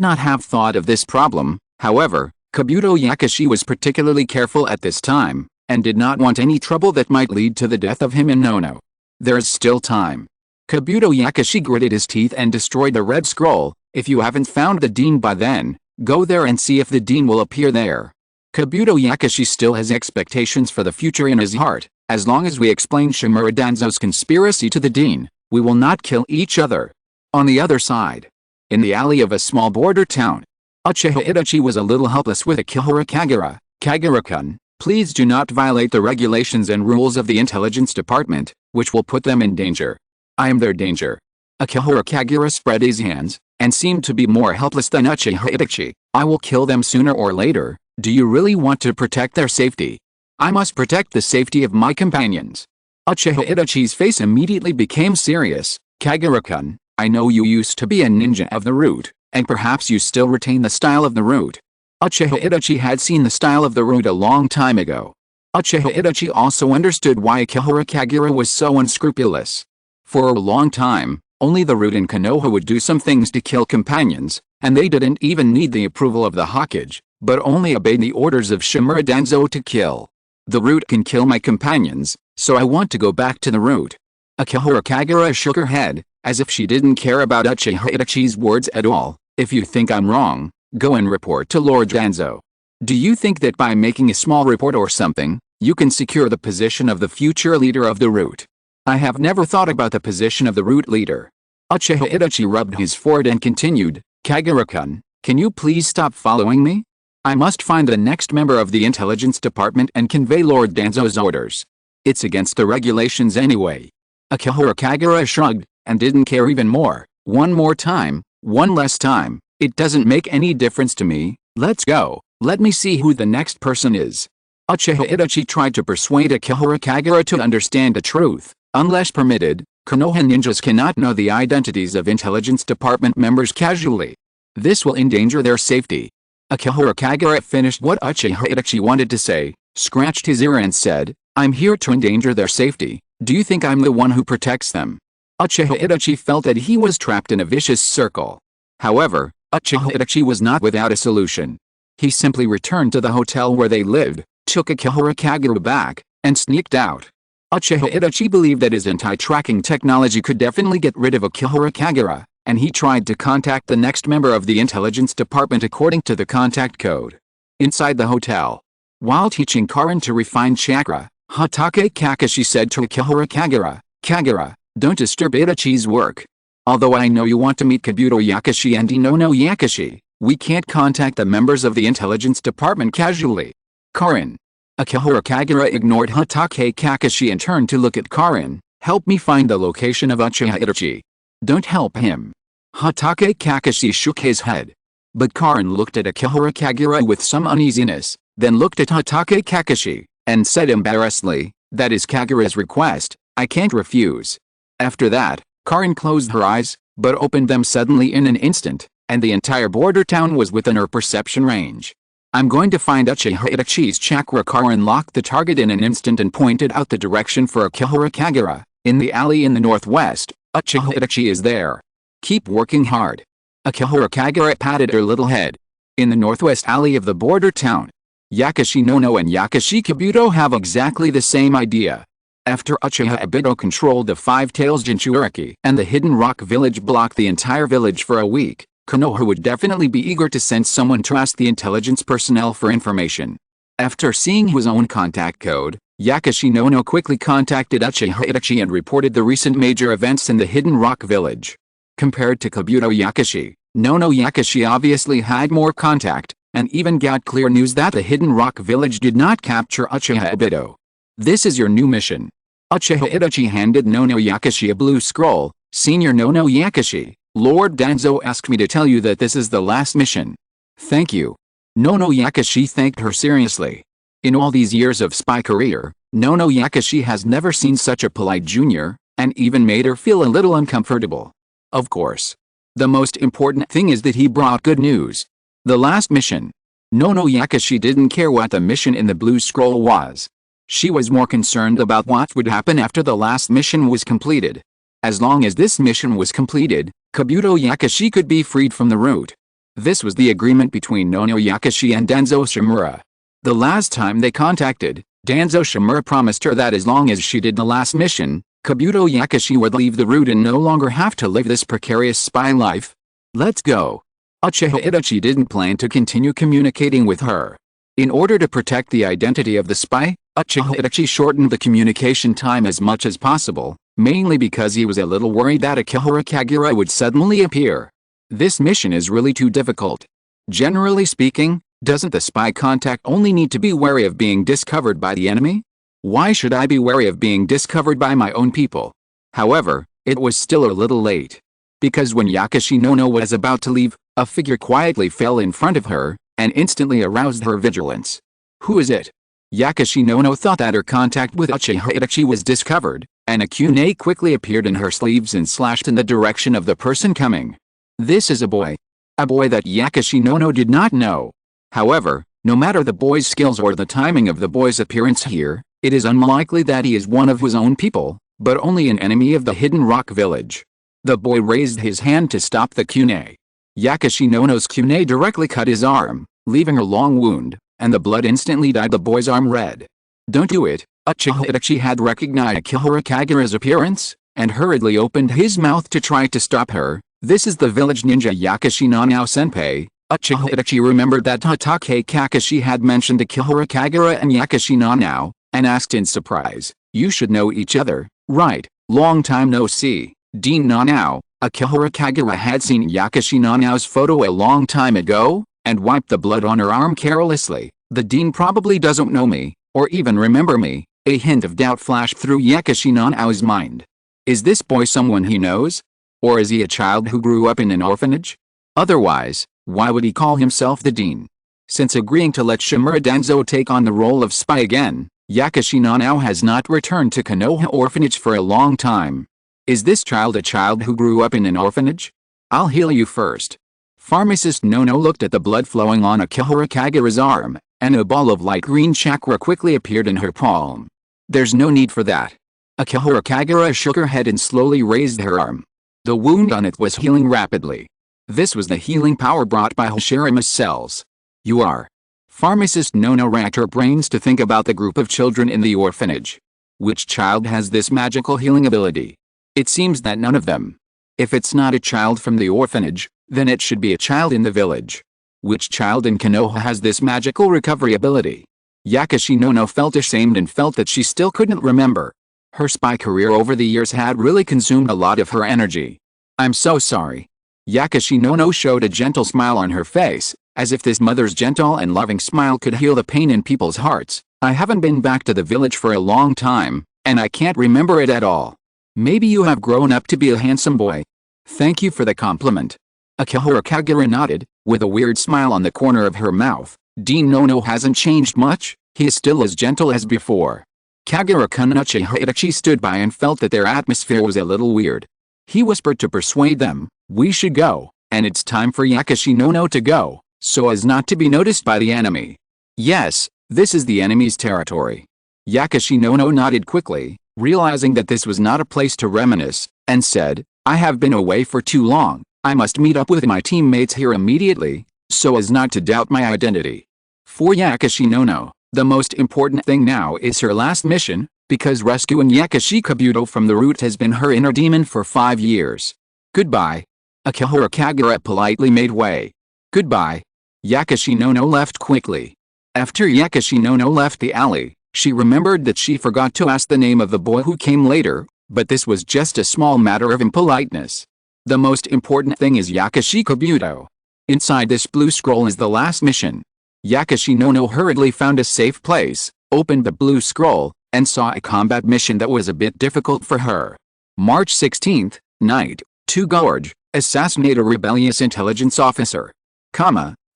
not have thought of this problem. However, Kabuto Yakushi was particularly careful at this time, and did not want any trouble that might lead to the death of him and Nono. There is still time. Kabuto Yakushi gritted his teeth and destroyed the red scroll. If you haven't found the dean by then, go there and see if the dean will appear there. Kabuto Yakushi still has expectations for the future in his heart. As long as we explain Shimura Danzo's conspiracy to the dean, we will not kill each other. On the other side, in the alley of a small border town, Uchiha Itachi was a little helpless with Akihara Kagura. Kagura-kun, please do not violate the regulations and rules of the intelligence department, which will put them in danger. I am their danger. Akihara Kagura spread his hands, and seemed to be more helpless than Uchiha Itachi. I will kill them sooner or later. Do you really want to protect their safety? I must protect the safety of my companions. Uchiha Itachi's face immediately became serious. Kagura-kun, I know you used to be a ninja of the route, and perhaps you still retain the style of the route. Uchiha Itachi had seen the style of the route a long time ago. Uchiha Itachi also understood why Akihara Kagura was so unscrupulous. For a long time, only the root and Konoha would do some things to kill companions, and they didn't even need the approval of the Hokage, but only obeyed the orders of Shimura Danzo to kill. The root can kill my companions, so I want to go back to the root. Akihara Kagura shook her head, as if she didn't care about Uchiha Itachi's words at all. If you think I'm wrong, go and report to Lord Danzo. Do you think that by making a small report or something, you can secure the position of the future leader of the root? I have never thought about the position of the root leader. Uchiha Itachi rubbed his forehead and continued, Kagura-kun, can you please stop following me? I must find the next member of the intelligence department and convey Lord Danzo's orders. It's against the regulations anyway. Akihara Kagura shrugged, and didn't care even more. One more time, one less time, it doesn't make any difference to me. Let's go, let me see who the next person is. Uchiha Itachi tried to persuade Akihara Kagura to understand the truth. Unless permitted, Konoha ninjas cannot know the identities of intelligence department members casually. This will endanger their safety. Akihara Kagura finished what Uchiha Itachi wanted to say, scratched his ear and said, I'm here to endanger their safety. Do you think I'm the one who protects them? Uchiha Itachi felt that he was trapped in a vicious circle. However, Uchiha Itachi was not without a solution. He simply returned to the hotel where they lived, took Akihara Kagura back, and sneaked out. Uchiha Itachi believed that his anti-tracking technology could definitely get rid of Akihara Kagura, and he tried to contact the next member of the intelligence department according to the contact code. Inside the hotel, while teaching Karin to refine chakra, Hatake Kakashi said to Akihara Kagura, Kagura, don't disturb Itachi's work. Although I know you want to meet Kabuto Yakashi and Inono Yakashi, we can't contact the members of the intelligence department casually. Karin. Akihara Kagura ignored Hatake Kakashi and turned to look at Karin. Help me find the location of Uchiha Itachi. Don't help him. Hatake Kakashi shook his head. But Karin looked at Akihara Kagura with some uneasiness, then looked at Hatake Kakashi, and said embarrassedly, that is Kagura's request, I can't refuse. After that, Karin closed her eyes, but opened them suddenly in an instant, and the entire border town was within her perception range. I'm going to find Uchiha Itachi's chakra. Karin locked the target in an instant and pointed out the direction for Akihara Kagura. In the alley in the northwest, Uchiha Itachi is there. Keep working hard. Akihara Kagura patted her little head. In the northwest alley of the border town, Yakashi Nono and Yakashi Kabuto have exactly the same idea. After Uchiha Obito controlled the Five Tails Jinchuriki and the Hidden Rock Village blocked the entire village for a week, Konoha would definitely be eager to send someone to ask the intelligence personnel for information. After seeing his own contact code, Yakashi Nono quickly contacted Uchiha Itachi and reported the recent major events in the Hidden Rock Village. Compared to Kabuto Yakashi, Nono Yakashi obviously had more contact, and even got clear news that the Hidden Rock Village did not capture Uchiha Obito. This is your new mission. Uchiha Itachi handed Nono Yakashi a blue scroll. Senior Nono Yakashi, Lord Danzo asked me to tell you that this is the last mission. Thank you. Nono Yakashi thanked her seriously. In all these years of spy career, Nono Yakashi has never seen such a polite junior, and even made her feel a little uncomfortable. Of course. The most important thing is that he brought good news. The last mission. Nono Yakashi didn't care what the mission in the blue scroll was. She was more concerned about what would happen after the last mission was completed. As long as this mission was completed, Kabuto Yakashi could be freed from the root. This was the agreement between Nono Yakashi and Danzo Shimura. The last time they contacted, Danzo Shimura promised her that as long as she did the last mission, Kabuto Yakashi would leave the root and no longer have to live this precarious spy life. Let's go. Uchiha Itachi didn't plan to continue communicating with her. In order to protect the identity of the spy, Uchiha Itachi shortened the communication time as much as possible, mainly because he was a little worried that Akihara Kagura would suddenly appear. This mission is really too difficult. Generally speaking, doesn't the spy contact only need to be wary of being discovered by the enemy? Why should I be wary of being discovered by my own people? However, it was still a little late. Because when Yakashi Nono was about to leave, a figure quietly fell in front of her, and instantly aroused her vigilance. Who is it? Yakashi Nono thought that her contact with Uchiha Itachi was discovered, and a kunai quickly appeared in her sleeves and slashed in the direction of the person coming. This is a boy. A boy that Yakashi Nono did not know. However, No matter the boy's skills or the timing of the boy's appearance here, it is unlikely that he is one of his own people, but only an enemy of the Hidden Rock Village. The boy raised his hand to stop the kunai. Yakashinono's kunai directly cut his arm, leaving a long wound, and the blood instantly dyed the boy's arm red. "Don't do it." Uchiha Itachi had recognized Akihara Kagura's appearance, and hurriedly opened his mouth to try to stop her. "This is the village ninja Yakashinonao senpai." Uchiha Itachi remembered that Hatake Kakashi had mentioned Akihara Kagura and Yakashinonao, and asked in surprise, "You should know each other, right? Long time no see." Dean Nanao, Akihara Kagura had seen Yakashinonao's photo a long time ago, and wiped the blood on her arm carelessly. "The dean probably doesn't know me, or even remember me." A hint of doubt flashed through Yakashinonao's mind. Is this boy someone he knows? Or is he a child who grew up in an orphanage? Otherwise, why would he call himself the dean? Since agreeing to let Shimura Danzo take on the role of spy again, Yakashinonao has not returned to Konoha orphanage for a long time. Is this child a child who grew up in an orphanage? "I'll heal you first." Pharmacist Nono looked at the blood flowing on Akihara Kagura's arm, and a ball of light green chakra quickly appeared in her palm. "There's no need for that." Akihara Kagura shook her head and slowly raised her arm. The wound on it was healing rapidly. This was the healing power brought by Hashirama's cells. "You are." Pharmacist Nono racked her brains to think about the group of children in the orphanage. Which child has this magical healing ability? It seems that none of them. If it's not a child from the orphanage, then it should be a child in the village. Which child in Konoha has this magical recovery ability? Yakashinono felt ashamed and felt that she still couldn't remember. Her spy career over the years had really consumed a lot of her energy. "I'm so sorry." Yakashinono showed a gentle smile on her face, as if this mother's gentle and loving smile could heal the pain in people's hearts. "I haven't been back to the village for a long time, and I can't remember it at all. Maybe you have grown up to be a handsome boy." "Thank you for the compliment." Akihara Kagura nodded, with a weird smile on the corner of her mouth. "Dean Nono hasn't changed much, he is still as gentle as before." Kagura-kun and Uchiha Itachi stood by and felt that their atmosphere was a little weird. He whispered to persuade them, "We should go, and it's time for Yakashinono to go, so as not to be noticed by the enemy." "Yes, this is the enemy's territory." Yakashinono nodded quickly, realizing that this was not a place to reminisce, and said, "I have been away for too long. I must meet up with my teammates here immediately, so as not to doubt my identity." For Yakashinono, the most important thing now is her last mission, because rescuing Yakashi Kabuto from the root has been her inner demon for 5 years. "Goodbye." Akihara Kagura politely made way. "Goodbye." Yakashinono left quickly. After Yakashinono left the alley, she remembered that she forgot to ask the name of the boy who came later, but this was just a small matter of impoliteness. The most important thing is Yakashi Kabuto. Inside this blue scroll is the last mission. Yakashinono hurriedly found a safe place, opened the blue scroll, and saw a combat mission that was a bit difficult for her. March 16th, night, 2 Gorge, assassinate a rebellious intelligence officer.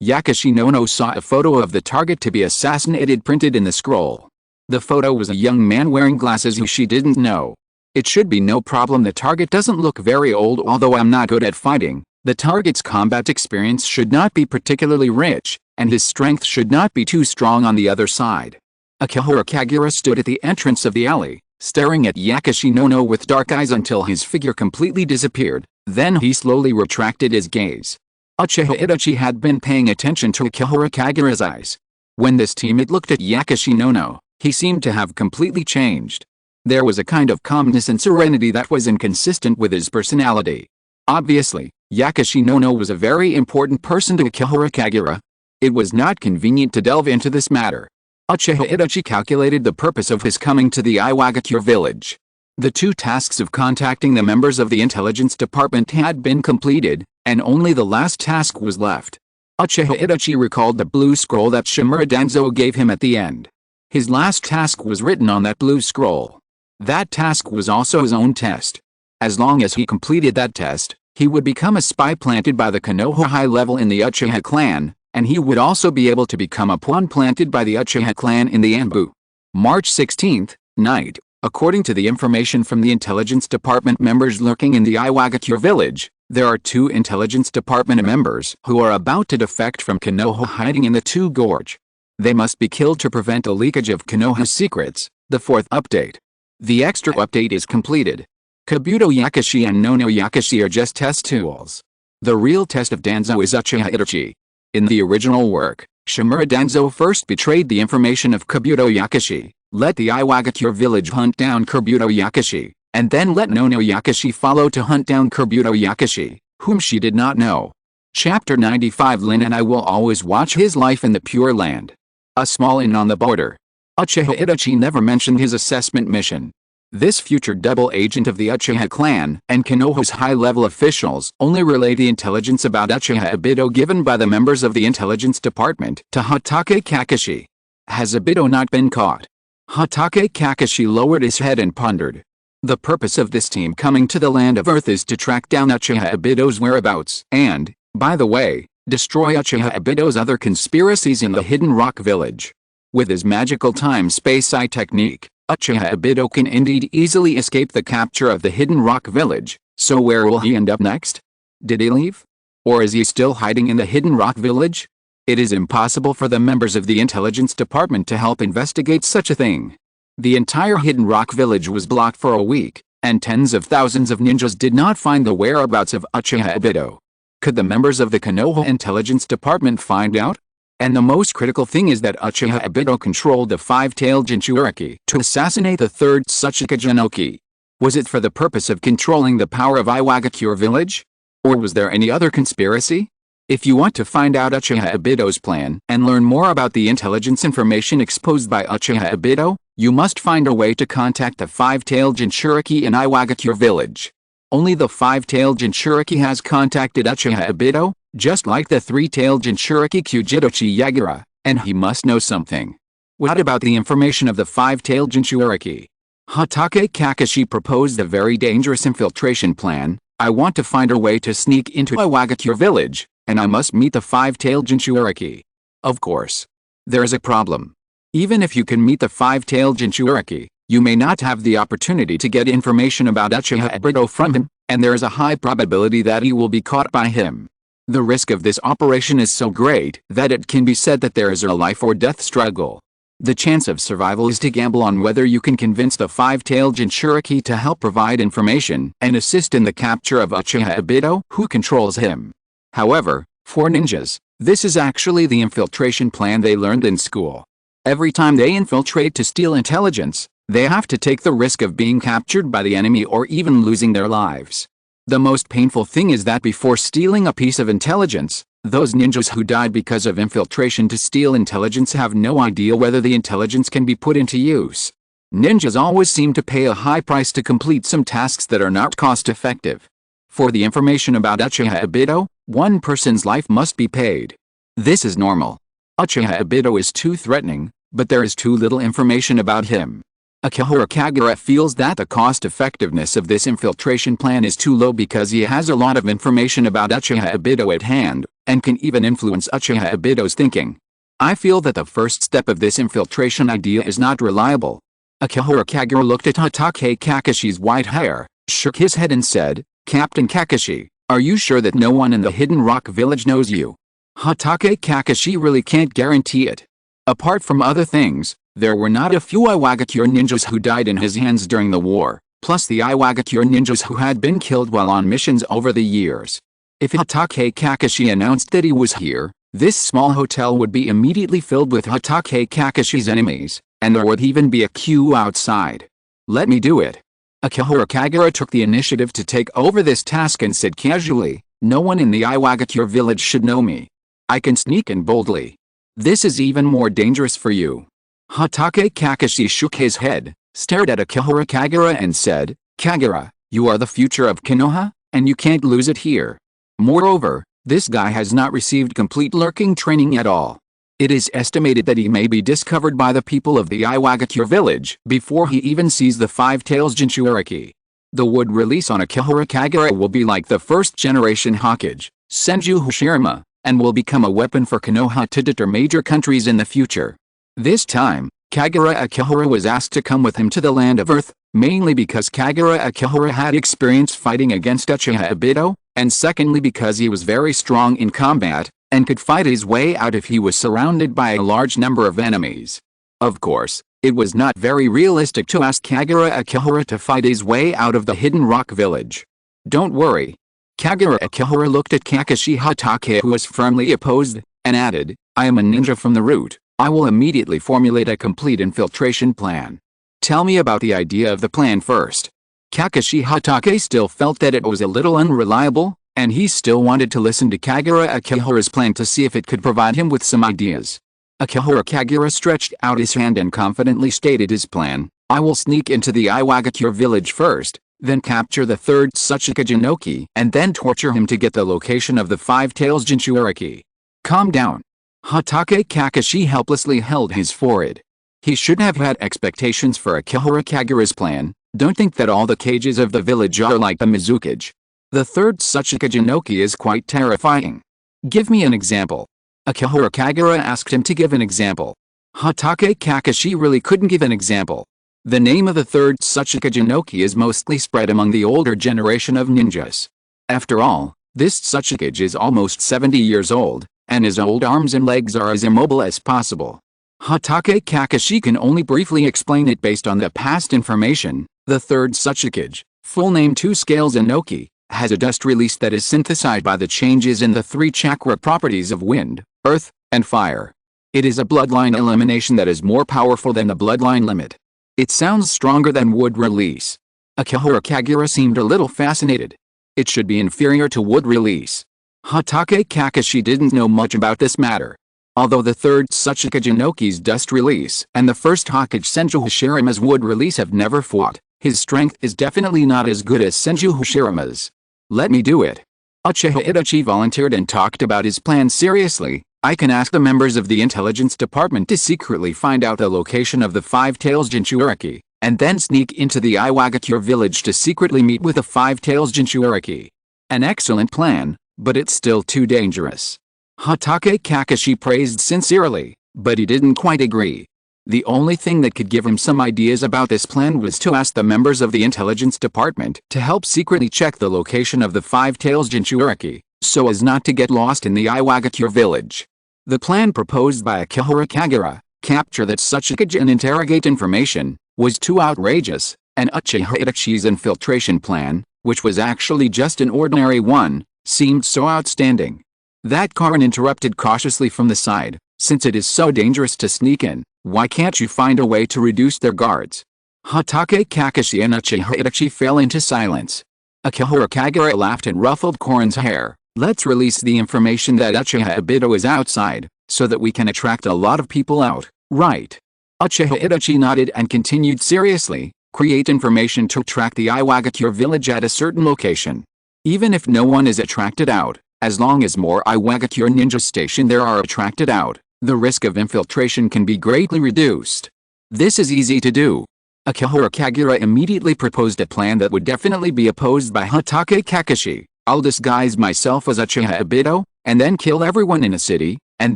Yakashinono saw a photo of the target to be assassinated printed in the scroll. The photo was a young man wearing glasses who she didn't know. "It should be no problem. The target doesn't look very old. Although I'm not good at fighting, the target's combat experience should not be particularly rich, and his strength should not be too strong on the other side." Akihara Kagura stood at the entrance of the alley, staring at Yakashinono with dark eyes until his figure completely disappeared, then he slowly retracted his gaze. Uchiha Itachi had been paying attention to Akihara Kagura's eyes. When this teammate looked at Yakashinono, he seemed to have completely changed. There was a kind of calmness and serenity that was inconsistent with his personality. Obviously, Yakashinono was a very important person to Akihara Kagura. It was not convenient to delve into this matter. Uchiha Itachi calculated the purpose of his coming to the Iwagakure village. The 2 tasks of contacting the members of the intelligence department had been completed, and only the last task was left. Uchiha Itachi recalled the blue scroll that Shimura Danzo gave him at the end. His last task was written on that blue scroll. That task was also his own test. As long as he completed that test, he would become a spy planted by the Konoha high level in the Uchiha clan, and he would also be able to become a pawn planted by the Uchiha clan in the Anbu. March 16th, night. According to the information from the intelligence department members lurking in the Iwagakure village, there are 2 intelligence department members who are about to defect from Konoha hiding in the 2 Gorge. They must be killed to prevent a leakage of Konoha's secrets. The fourth update. The extra update is completed. Kabuto Yakushi and Nono Yakushi are just test tools. The real test of Danzo is Uchiha Itachi. In the original work, Shimura Danzo first betrayed the information of Kabuto Yakushi, let the Iwagakure village hunt down Kabuto Yakushi, and then let Nono Yakushi follow to hunt down Kabuto Yakushi, whom she did not know. Chapter 95. Lin and I will always watch his life in the Pure Land. A small inn on the border. Uchiha Itachi never mentioned his assessment mission. This future double agent of the Uchiha clan and Konoha's high-level officials only relay the intelligence about Uchiha Obito given by the members of the intelligence department to Hatake Kakashi. Has Obito not been caught? Hatake Kakashi lowered his head and pondered. The purpose of this team coming to the land of Earth is to track down Uchiha Obito's whereabouts and, by the way, destroy Uchiha Obito's other conspiracies in the Hidden Rock Village. With his magical time-space-eye technique, Uchiha Obito can indeed easily escape the capture of the Hidden Rock Village, so where will he end up next? Did he leave? Or is he still hiding in the Hidden Rock Village? It is impossible for the members of the intelligence department to help investigate such a thing. The entire Hidden Rock Village was blocked for a week, and tens of thousands of ninjas did not find the whereabouts of Uchiha Obito. Could the members of the Konoha intelligence department find out? And the most critical thing is that Uchiha Obito controlled the five-tailed Jinchuriki to assassinate the third Tsuchika Genoki. Was it for the purpose of controlling the power of Iwagakure village? Or was there any other conspiracy? If you want to find out Uchiha Obito's plan and learn more about the intelligence information exposed by Uchiha Obito, you must find a way to contact the five-tailed Jinchuriki in Iwagakure village. Only the five-tailed Jinchuriki has contacted Uchiha Obito, just like the three-tailed Jinchuriki Kujitochi Yagura, and he must know something. What about the information of the five-tailed Jinchuriki? Hatake Kakashi proposed a very dangerous infiltration plan. I want to find a way to sneak into Iwagakure village, and I must meet the five-tailed Jinchuriki. Of course. There is a problem. Even if you can meet the five-tailed Jinchuriki, you may not have the opportunity to get information about Uchiha Obito from him, and there is a high probability that he will be caught by him. The risk of this operation is so great that it can be said that there is a life or death struggle. The chance of survival is to gamble on whether you can convince the five-tailed Jinchuriki to help provide information and assist in the capture of Uchiha Obito, who controls him. However, for ninjas, this is actually the infiltration plan they learned in school. Every time they infiltrate to steal intelligence, they have to take the risk of being captured by the enemy or even losing their lives. The most painful thing is that before stealing a piece of intelligence, those ninjas who died because of infiltration to steal intelligence have no idea whether the intelligence can be put into use. Ninjas always seem to pay a high price to complete some tasks that are not cost-effective. For the information about Uchiha Obito, one person's life must be paid. This is normal. Uchiha Obito is too threatening, but there is too little information about him. Akihiro Kagura feels that the cost-effectiveness of this infiltration plan is too low because he has a lot of information about Uchiha Obito at hand, and can even influence Uchiha Obito's thinking. I feel that the first step of this infiltration idea is not reliable. Akihiro Kagura looked at Hatake Kakashi's white hair, shook his head and said, Captain Kakashi, are you sure that no one in the Hidden Rock Village knows you? Hatake Kakashi really can't guarantee it. Apart from other things, there were not a few Iwagakure ninjas who died in his hands during the war, plus the Iwagakure ninjas who had been killed while on missions over the years. If Hatake Kakashi announced that he was here, this small hotel would be immediately filled with Hatake Kakashi's enemies, and there would even be a queue outside. Let me do it. Akihiro Kagura took the initiative to take over this task and said casually, no one in the Iwagakure village should know me. I can sneak in boldly. This is even more dangerous for you. Hatake Kakashi shook his head, stared at Akihiro Kagura and said, Kagura, you are the future of Konoha, and you can't lose it here. Moreover, this guy has not received complete lurking training at all. It is estimated that he may be discovered by the people of the Iwagakure village before he even sees the five-tails Jinchuriki. The wood release on Akihiro Kagura will be like the first-generation Hokage, Senju Hoshirama, and will become a weapon for Konoha to deter major countries in the future. This time, Kagura Akihiro was asked to come with him to the land of Earth, mainly because Kagura Akihiro had experience fighting against Uchiha Obito, and secondly because he was very strong in combat, and could fight his way out if he was surrounded by a large number of enemies. Of course, it was not very realistic to ask Kagura Akihara to fight his way out of the hidden rock village. Don't worry. Kagura Akihara looked at Kakashi Hatake, who was firmly opposed, and added, I am a ninja from the root. I will immediately formulate a complete infiltration plan. Tell me about the idea of the plan first. Kakashi Hatake still felt that it was a little unreliable, and he still wanted to listen to Kagura Akihara's plan to see if it could provide him with some ideas. Kagura stretched out his hand and confidently stated his plan. I will sneak into the Iwagakure village first, then capture the third Tsuchika Jinoki, and then torture him to get the location of the Five Tails Jinchuriki. Calm down. Hatake Kakashi helplessly held his forehead. He should have had expectations for Akihara Kagura's plan. Don't think that all the cages of the village are like the Mizukage. The third Tsuchika Jinoki is quite terrifying. Give me an example. Akihara Kagura asked him to give an example. Hatake Kakashi really couldn't give an example. The name of the third Tsuchika Jinoki is mostly spread among the older generation of ninjas. After all, this Tsuchikage is almost 70 years old, and his old arms and legs are as immobile as possible. Hatake Kakashi can only briefly explain it based on the past information. The third Tsuchikage, full name 2 Scales Inoki, has a dust release that is synthesized by the changes in the 3 chakra properties of wind, earth, and fire. It is a bloodline elimination that is more powerful than the bloodline limit. It sounds stronger than wood release. Akihara Kagura seemed a little fascinated. It should be inferior to wood release. Hatake Kakashi didn't know much about this matter. Although the third Tsuchika Jinoki's dust release and the first Hokage Senju Hashirama's wood release have never fought, his strength is definitely not as good as Senju Hashirama's. Let me do it. Uchiha Itachi volunteered and talked about his plan seriously. I can ask the members of the intelligence department to secretly find out the location of the Five Tails Jinchuriki, and then sneak into the Iwagakure village to secretly meet with the Five Tails Jinchuriki. An excellent plan, but it's still too dangerous. Hatake Kakashi praised sincerely, but he didn't quite agree. The only thing that could give him some ideas about this plan was to ask the members of the intelligence department to help secretly check the location of the Five Tails Jinchuriki, so as not to get lost in the Iwagakure village. The plan proposed by Akihara Kagura, capture that Tsuchikage and interrogate information, was too outrageous, and Uchiha Itachi's infiltration plan, which was actually just an ordinary one, seemed so outstanding. That Karin interrupted cautiously from the side, since it is so dangerous to sneak in, why can't you find a way to reduce their guards? Hatake Kakashi and Uchiha Itachi fell into silence. Akihara Kagura laughed and ruffled Karin's hair. Let's release the information that Uchiha Obito is outside, so that we can attract a lot of people out, right? Uchiha Itachi nodded and continued seriously, create information to track the Iwagakure village at a certain location. Even if no one is attracted out, as long as more Iwagakure ninja station there are attracted out, the risk of infiltration can be greatly reduced. This is easy to do. Akihara Kagura immediately proposed a plan that would definitely be opposed by Hatake Kakashi. I'll disguise myself as Uchiha Obito, and then kill everyone in a city, and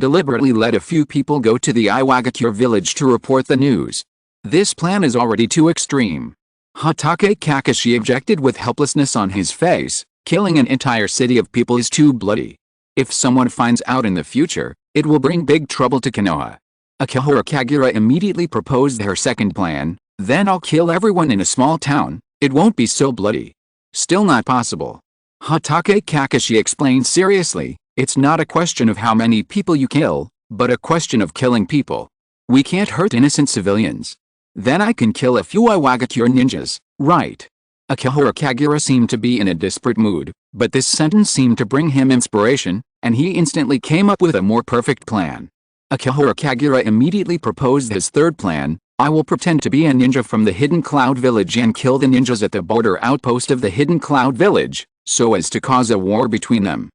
deliberately let a few people go to the Iwagakure village to report the news. This plan is already too extreme. Hatake Kakashi objected with helplessness on his face. Killing an entire city of people is too bloody. If someone finds out in the future, it will bring big trouble to Konoha. Akihara Kagura immediately proposed her second plan. Then I'll kill everyone in a small town. It won't be so bloody. Still not possible. Hatake Kakashi explained seriously, it's not a question of how many people you kill, but a question of killing people. We can't hurt innocent civilians. Then I can kill a few Iwagakure ninjas, right? Akihara Kagura seemed to be in a desperate mood, but this sentence seemed to bring him inspiration, and he instantly came up with a more perfect plan. Akihara Kagura immediately proposed his third plan. I will pretend to be a ninja from the Hidden Cloud Village and kill the ninjas at the border outpost of the Hidden Cloud Village, so as to cause a war between them.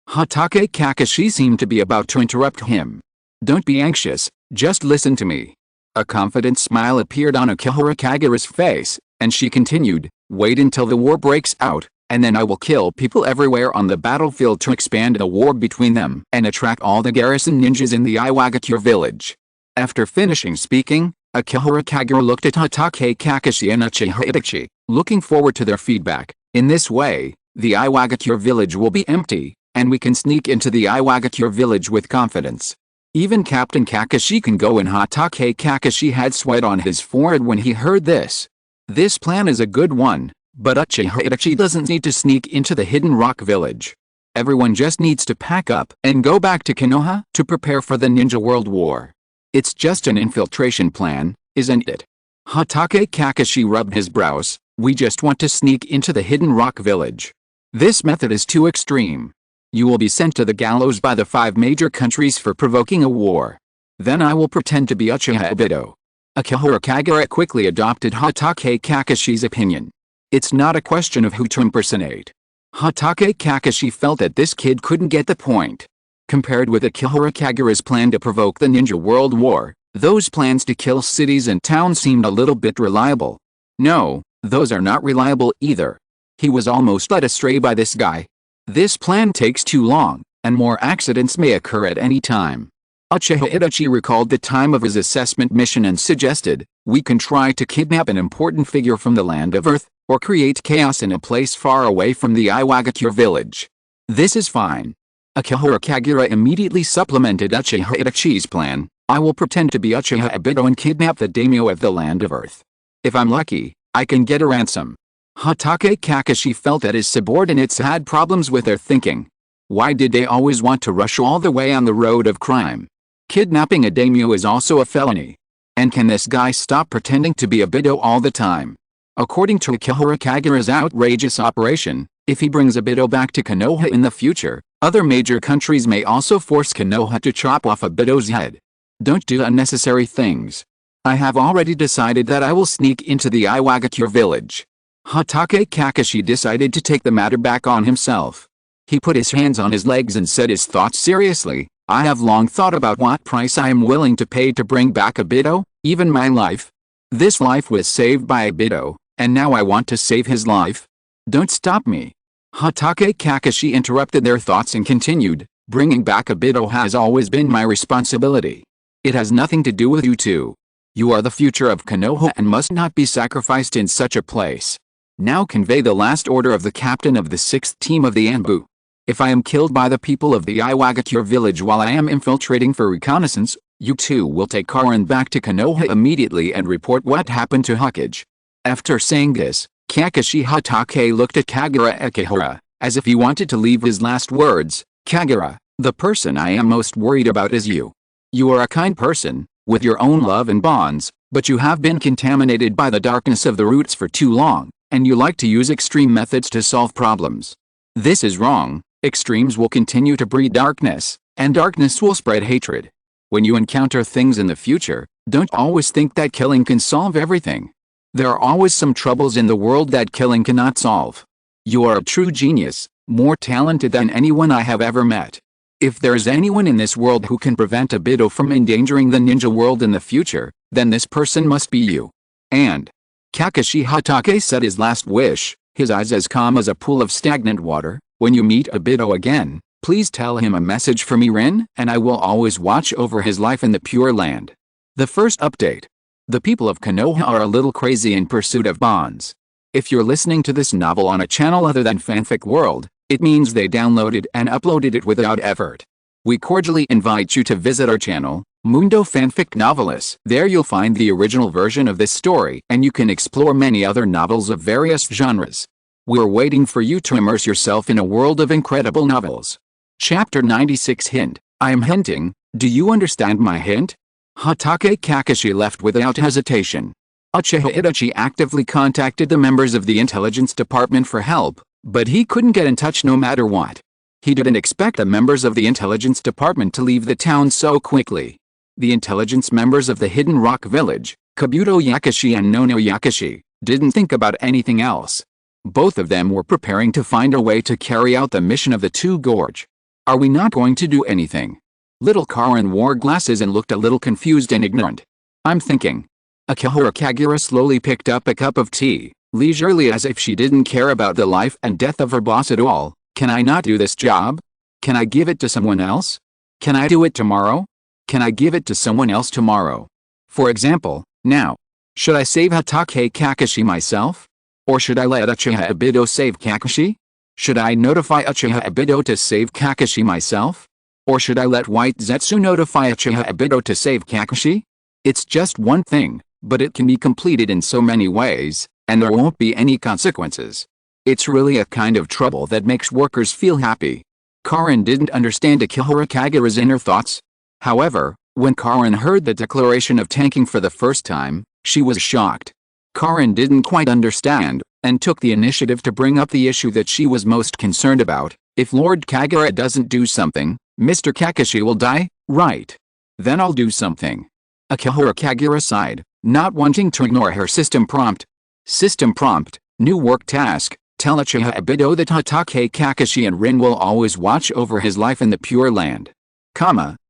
Hatake Kakashi seemed to be about to interrupt him. Don't be anxious, just listen to me. A confident smile appeared on Akihara Kagura's face, and she continued, wait until the war breaks out, and then I will kill people everywhere on the battlefield to expand the war between them and attract all the garrison ninjas in the Iwagakure village. After finishing speaking, Akihara Kagura looked at Hatake Kakashi and Uchiha Itachi, looking forward to their feedback. In this way, the Iwagakure village will be empty, and we can sneak into the Iwagakure village with confidence. Even Captain Kakashi can go in. Hatake Kakashi had sweat on his forehead when he heard this. This plan is a good one, but Uchiha Itachi doesn't need to sneak into the Hidden Rock village. Everyone just needs to pack up and go back to Konoha to prepare for the Ninja World War. It's just an infiltration plan, isn't it? Hatake Kakashi rubbed his brows. We just want to sneak into the Hidden Rock village. This method is too extreme. You will be sent to the gallows by the 5 major countries for provoking a war. Then I will pretend to be Uchiha Obito. Akihiro Kagura quickly adopted Hatake Kakashi's opinion. It's not a question of who to impersonate. Hatake Kakashi felt that this kid couldn't get the point. Compared with Akihiro Kagura's plan to provoke the Ninja World War, those plans to kill cities and towns seemed a little bit reliable. No, those are not reliable either. He was almost led astray by this guy. This plan takes too long, and more accidents may occur at any time. Uchiha Itachi recalled the time of his assessment mission and suggested, we can try to kidnap an important figure from the land of Earth, or create chaos in a place far away from the Iwagakure village. This is fine. Akihiro Kagura immediately supplemented Uchiha Itachi's plan. I will pretend to be Uchiha Obito and kidnap the daimyo of the land of Earth. If I'm lucky, I can get a ransom. Hatake Kakashi felt that his subordinates had problems with their thinking. Why did they always want to rush all the way on the road of crime? Kidnapping a daimyo is also a felony. And can this guy stop pretending to be Obito all the time? According to Akihiro Kagura's outrageous operation, if he brings Obito back to Konoha in the future, other major countries may also force Konoha to chop off Obito's head. Don't do unnecessary things. I have already decided that I will sneak into the Iwagakure village. Hatake Kakashi decided to take the matter back on himself. He put his hands on his legs and said his thoughts seriously. I have long thought about what price I am willing to pay to bring back Obito, even my life. This life was saved by Obito, and now I want to save his life. Don't stop me. Hatake Kakashi interrupted their thoughts and continued, bringing back Obito has always been my responsibility. It has nothing to do with you two. You are the future of Konoha and must not be sacrificed in such a place. Now convey the last order of the captain of the 6th team of the Anbu. If I am killed by the people of the Iwagakure village while I am infiltrating for reconnaissance, you two will take Karan back to Konoha immediately and report what happened to Hokage. After saying this, Kakashi Hatake looked at Kagura Akihira, as if he wanted to leave his last words. Kagura, the person I am most worried about is you. You are a kind person, with your own love and bonds, but you have been contaminated by the darkness of the roots for too long, and you like to use extreme methods to solve problems. This is wrong. Extremes will continue to breed darkness, and darkness will spread hatred. When you encounter things in the future, don't always think that killing can solve everything. There are always some troubles in the world that killing cannot solve. You are a true genius, more talented than anyone I have ever met. If there is anyone in this world who can prevent Obito from endangering the ninja world in the future, then this person must be you. And Kakashi Hatake said his last wish, his eyes as calm as a pool of stagnant water. When you meet Obito again, please tell him a message from Rin, and I will always watch over his life in the Pure Land. The first update. The people of Konoha are a little crazy in pursuit of bonds. If you're listening to this novel on a channel other than Fanfic World, it means they downloaded and uploaded it without effort. We cordially invite you to visit our channel, Mundo Fanfic Novelis. There you'll find the original version of this story, and you can explore many other novels of various genres. We're waiting for you to immerse yourself in a world of incredible novels. Chapter 96 Hint. I am hinting, do you understand my hint? Hatake Kakashi left without hesitation. Uchiha Itachi actively contacted the members of the intelligence department for help, but he couldn't get in touch no matter what. He didn't expect the members of the intelligence department to leave the town so quickly. The intelligence members of the Hidden Rock Village, Kabuto Yakashi and Nono Yakashi, didn't think about anything else. Both of them were preparing to find a way to carry out the mission of the Two Gorge. Are we not going to do anything? Little Karin wore glasses and looked a little confused and ignorant. I'm thinking. Akihiro Kagura slowly picked up a cup of tea, leisurely as if she didn't care about the life and death of her boss at all. Can I not do this job? Can I give it to someone else? Can I do it tomorrow? Can I give it to someone else tomorrow? For example, now. Should I save Hatake Kakashi myself? Or should I let Uchiha Obito save Kakashi? Should I notify Uchiha Obito to save Kakashi myself? Or should I let White Zetsu notify Uchiha Obito to save Kakashi? It's just one thing, but it can be completed in so many ways, and there won't be any consequences. It's really a kind of trouble that makes workers feel happy. Karin didn't understand Akihara Kagura's inner thoughts. However, when Karin heard the declaration of tanking for the first time, she was shocked. Karin didn't quite understand, and took the initiative to bring up the issue that she was most concerned about. If Lord Kagura doesn't do something, Mr. Kakashi will die, right? Then I'll do something. Akihara Kagura sighed, not wanting to ignore her system prompt. System prompt, new work task, tell Uchiha Obito that Hatake Kakashi and Rin will always watch over his life in the Pure Land.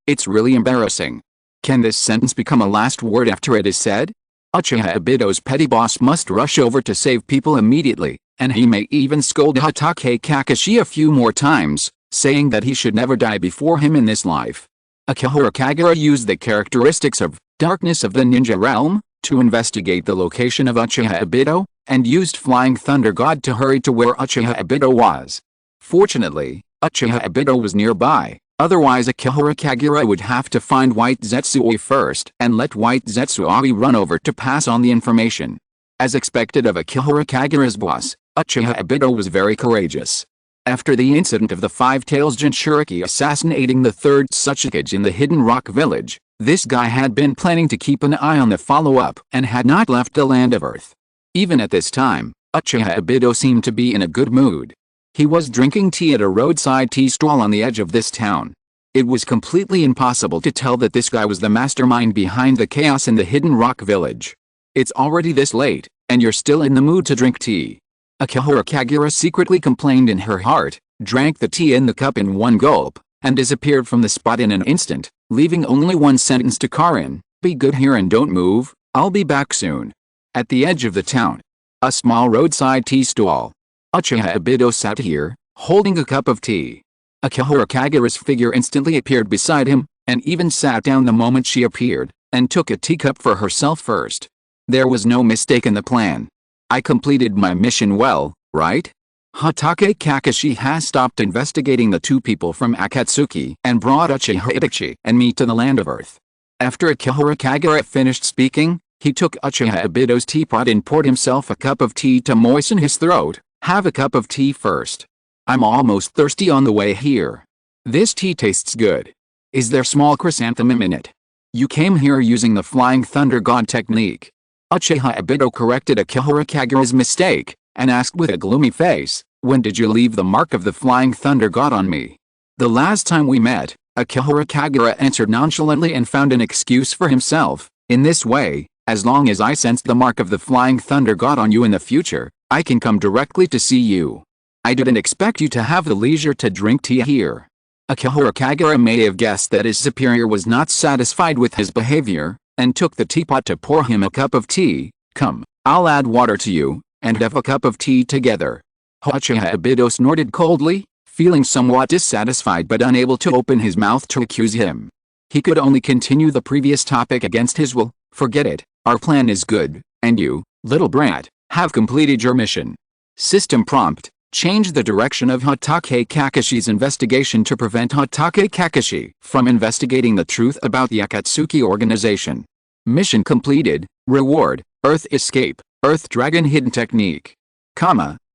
It's really embarrassing. Can this sentence become a last word after it is said? Uchiha Obito's petty boss must rush over to save people immediately, and he may even scold Hatake Kakashi a few more times, saying that he should never die before him in this life. Akihara Kagura used the characteristics of darkness of the ninja realm to investigate the location of Uchiha Obito, and used Flying Thunder God to hurry to where Uchiha Obito was. Fortunately, Uchiha Obito was nearby, otherwise Akihara Kagura would have to find White Zetsui first and let White Zetsui run over to pass on the information. As expected of Akihara Kagura's boss, Uchiha Obito was very courageous. After the incident of the Five-Tails Jinchuriki assassinating the third Tsuchikage in the Hidden Rock Village, this guy had been planning to keep an eye on the follow-up and had not left the land of Earth. Even at this time, Uchiha Obito seemed to be in a good mood. He was drinking tea at a roadside tea stall on the edge of this town. It was completely impossible to tell that this guy was the mastermind behind the chaos in the Hidden Rock Village. It's already this late, and you're still in the mood to drink tea. Akihara Kagura secretly complained in her heart, drank the tea in the cup in one gulp, and disappeared from the spot in an instant, leaving only one sentence to Karin, "Be good here and don't move, I'll be back soon." At the edge of the town, a small roadside tea stall. Uchiha Obito sat here, holding a cup of tea. Akihara Kagura's figure instantly appeared beside him, and even sat down the moment she appeared, and took a teacup for herself first. There was no mistake in the plan. I completed my mission well, right? Hatake Kakashi has stopped investigating the two people from Akatsuki and brought Uchiha Itachi and me to the land of Earth. After Akihara Kagura finished speaking, he took Uchiha Obito's teapot and poured himself a cup of tea to moisten his throat. Have a cup of tea first. I'm almost thirsty on the way here. This tea tastes good. Is there small chrysanthemum in it? You came here using the Flying Thunder God technique. Uchiha Obito corrected Akihara Kagura's mistake, and asked with a gloomy face, "When did you leave the mark of the Flying Thunder God on me?" "The last time we met," Akihara Kagura answered nonchalantly and found an excuse for himself. "In this way, as long as I sense the mark of the Flying Thunder God on you in the future, I can come directly to see you. I didn't expect you to have the leisure to drink tea here." Akihara Kagura may have guessed that his superior was not satisfied with his behavior, and took the teapot to pour him a cup of tea. "Come, I'll add water to you, and have a cup of tea together." Uchiha Obito snorted coldly, feeling somewhat dissatisfied but unable to open his mouth to accuse him. He could only continue the previous topic against his will. "Forget it, our plan is good, and you, little brat, have completed your mission." System prompt, change the direction of Hatake Kakashi's investigation to prevent Hatake Kakashi from investigating the truth about the Akatsuki organization. Mission completed. Reward, Earth Escape, Earth Dragon Hidden Technique.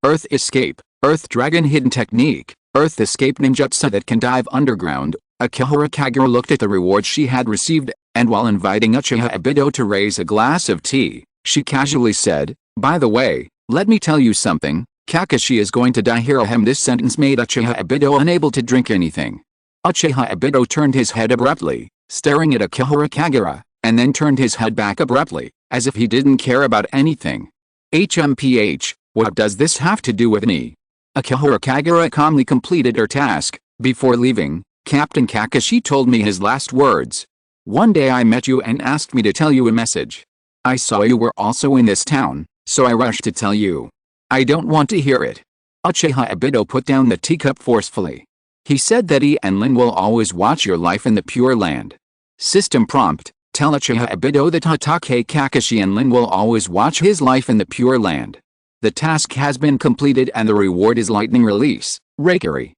Earth Escape, Earth Dragon Hidden Technique, Earth Escape Ninjutsu that can dive underground. Akihara Kagura looked at the reward she had received, and while inviting Uchiha Obito to raise a glass of tea, she casually said, "By the way, let me tell you something, Kakashi is going to die here." This sentence made Uchiha Obito unable to drink anything. Uchiha Obito turned his head abruptly, staring at Akihara Kagura, and then turned his head back abruptly, as if he didn't care about anything. HMPH, what does this have to do with me? Akihara Kagura calmly completed her task. Before leaving, Captain Kakashi told me his last words. "One day I met you and asked me to tell you a message. I saw you were also in this town, so I rushed to tell you. I don't want to hear it." Uchiha Obito put down the teacup forcefully. "He said that he and Lin will always watch your life in the Pure Land." System prompt, tell Uchiha Obito that Hatake Kakashi and Lin will always watch his life in the Pure Land. The task has been completed and the reward is lightning release, Reikiri.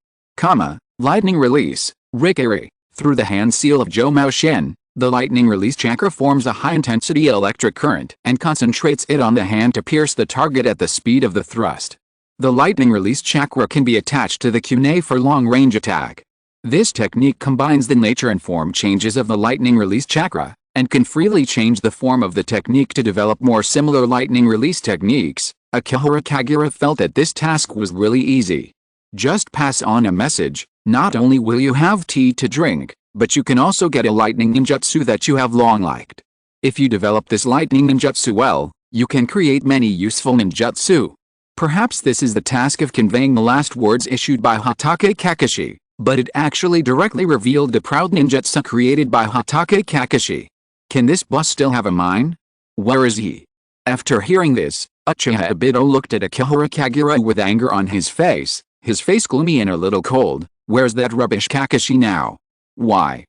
Lightning release, Reikiri. Through the hand seal of Zhou Mao Shen, the lightning release chakra forms a high-intensity electric current and concentrates it on the hand to pierce the target at the speed of the thrust. The lightning release chakra can be attached to the kunai for long-range attack. This technique combines the nature and form changes of the lightning release chakra, and can freely change the form of the technique to develop more similar lightning release techniques. Akihara Kagura felt that this task was really easy. Just pass on a message: not only will you have tea to drink, but you can also get a lightning ninjutsu that you have long liked. If you develop this lightning ninjutsu well, you can create many useful ninjutsu. Perhaps this is the task of conveying the last words issued by Hatake Kakashi, but it actually directly revealed the proud ninjutsu created by Hatake Kakashi. Can this boss still have a mind? Where is he? After hearing this, Uchiha Obito looked at Akihara Kagura with anger on his face gloomy and a little cold. Where's that rubbish Kakashi now? Why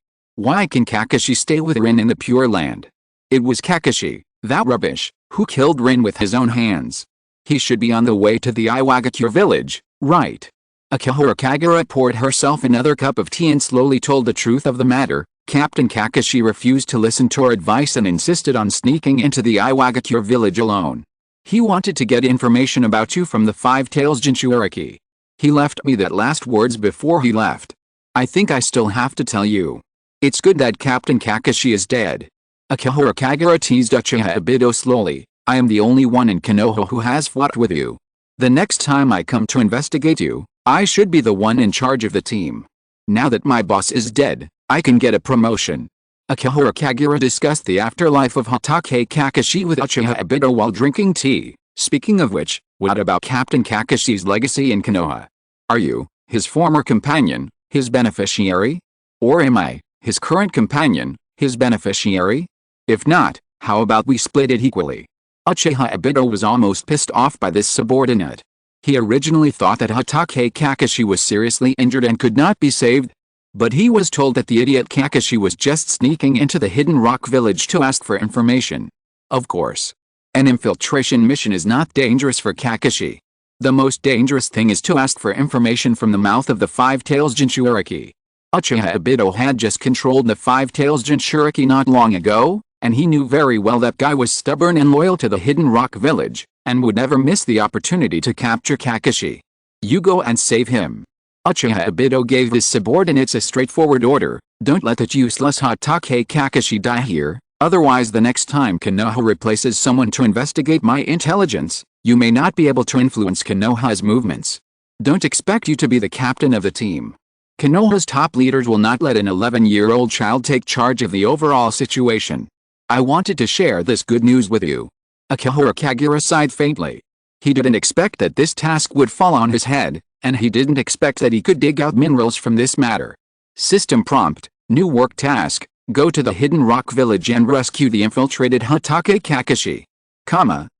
can Kakashi stay with Rin in the Pure Land? It was Kakashi, that rubbish, who killed Rin with his own hands. He should be on the way to the Iwagakure village, right? Akihara Kagura poured herself another cup of tea and slowly told the truth of the matter. Captain Kakashi refused to listen to her advice and insisted on sneaking into the Iwagakure village alone. He wanted to get information about you from the Five Tails Jinchuuriki. He left me that last words before he left. I think I still have to tell you. It's good that Captain Kakashi is dead. Akihara Kagura teased Uchiha Obito slowly. I am the only one in Konoha who has fought with you. The next time I come to investigate you, I should be the one in charge of the team. Now that my boss is dead, I can get a promotion. Akihara Kagura discussed the afterlife of Hatake Kakashi with Uchiha Obito while drinking tea. Speaking of which, what about Captain Kakashi's legacy in Konoha? Are you, his former companion, his beneficiary? Or am I, his current companion, his beneficiary? If not, how about we split it equally? Uchiha Obito was almost pissed off by this subordinate. He originally thought that Hatake Kakashi was seriously injured and could not be saved. But he was told that the idiot Kakashi was just sneaking into the Hidden Rock village to ask for information. Of course. An infiltration mission is not dangerous for Kakashi. The most dangerous thing is to ask for information from the mouth of the Five Tails Jinchuuriki. Uchiha Obito had just controlled the Five Tails Jinchuuriki not long ago, and he knew very well that guy was stubborn and loyal to the Hidden Rock village, and would never miss the opportunity to capture Kakashi. You go and save him. Uchiha Obito gave his subordinates a straightforward order: don't let that useless Hatake Kakashi die here, otherwise the next time Konoha replaces someone to investigate my intelligence, you may not be able to influence Konoha's movements. Don't expect you to be the captain of the team. Konoha's top leaders will not let an 11-year-old child take charge of the overall situation. I wanted to share this good news with you. Akihara Kagura sighed faintly. He didn't expect that this task would fall on his head, and he didn't expect that he could dig out minerals from this matter. System prompt: new work task, go to the Hidden Rock village and rescue the infiltrated Hatake Kakashi.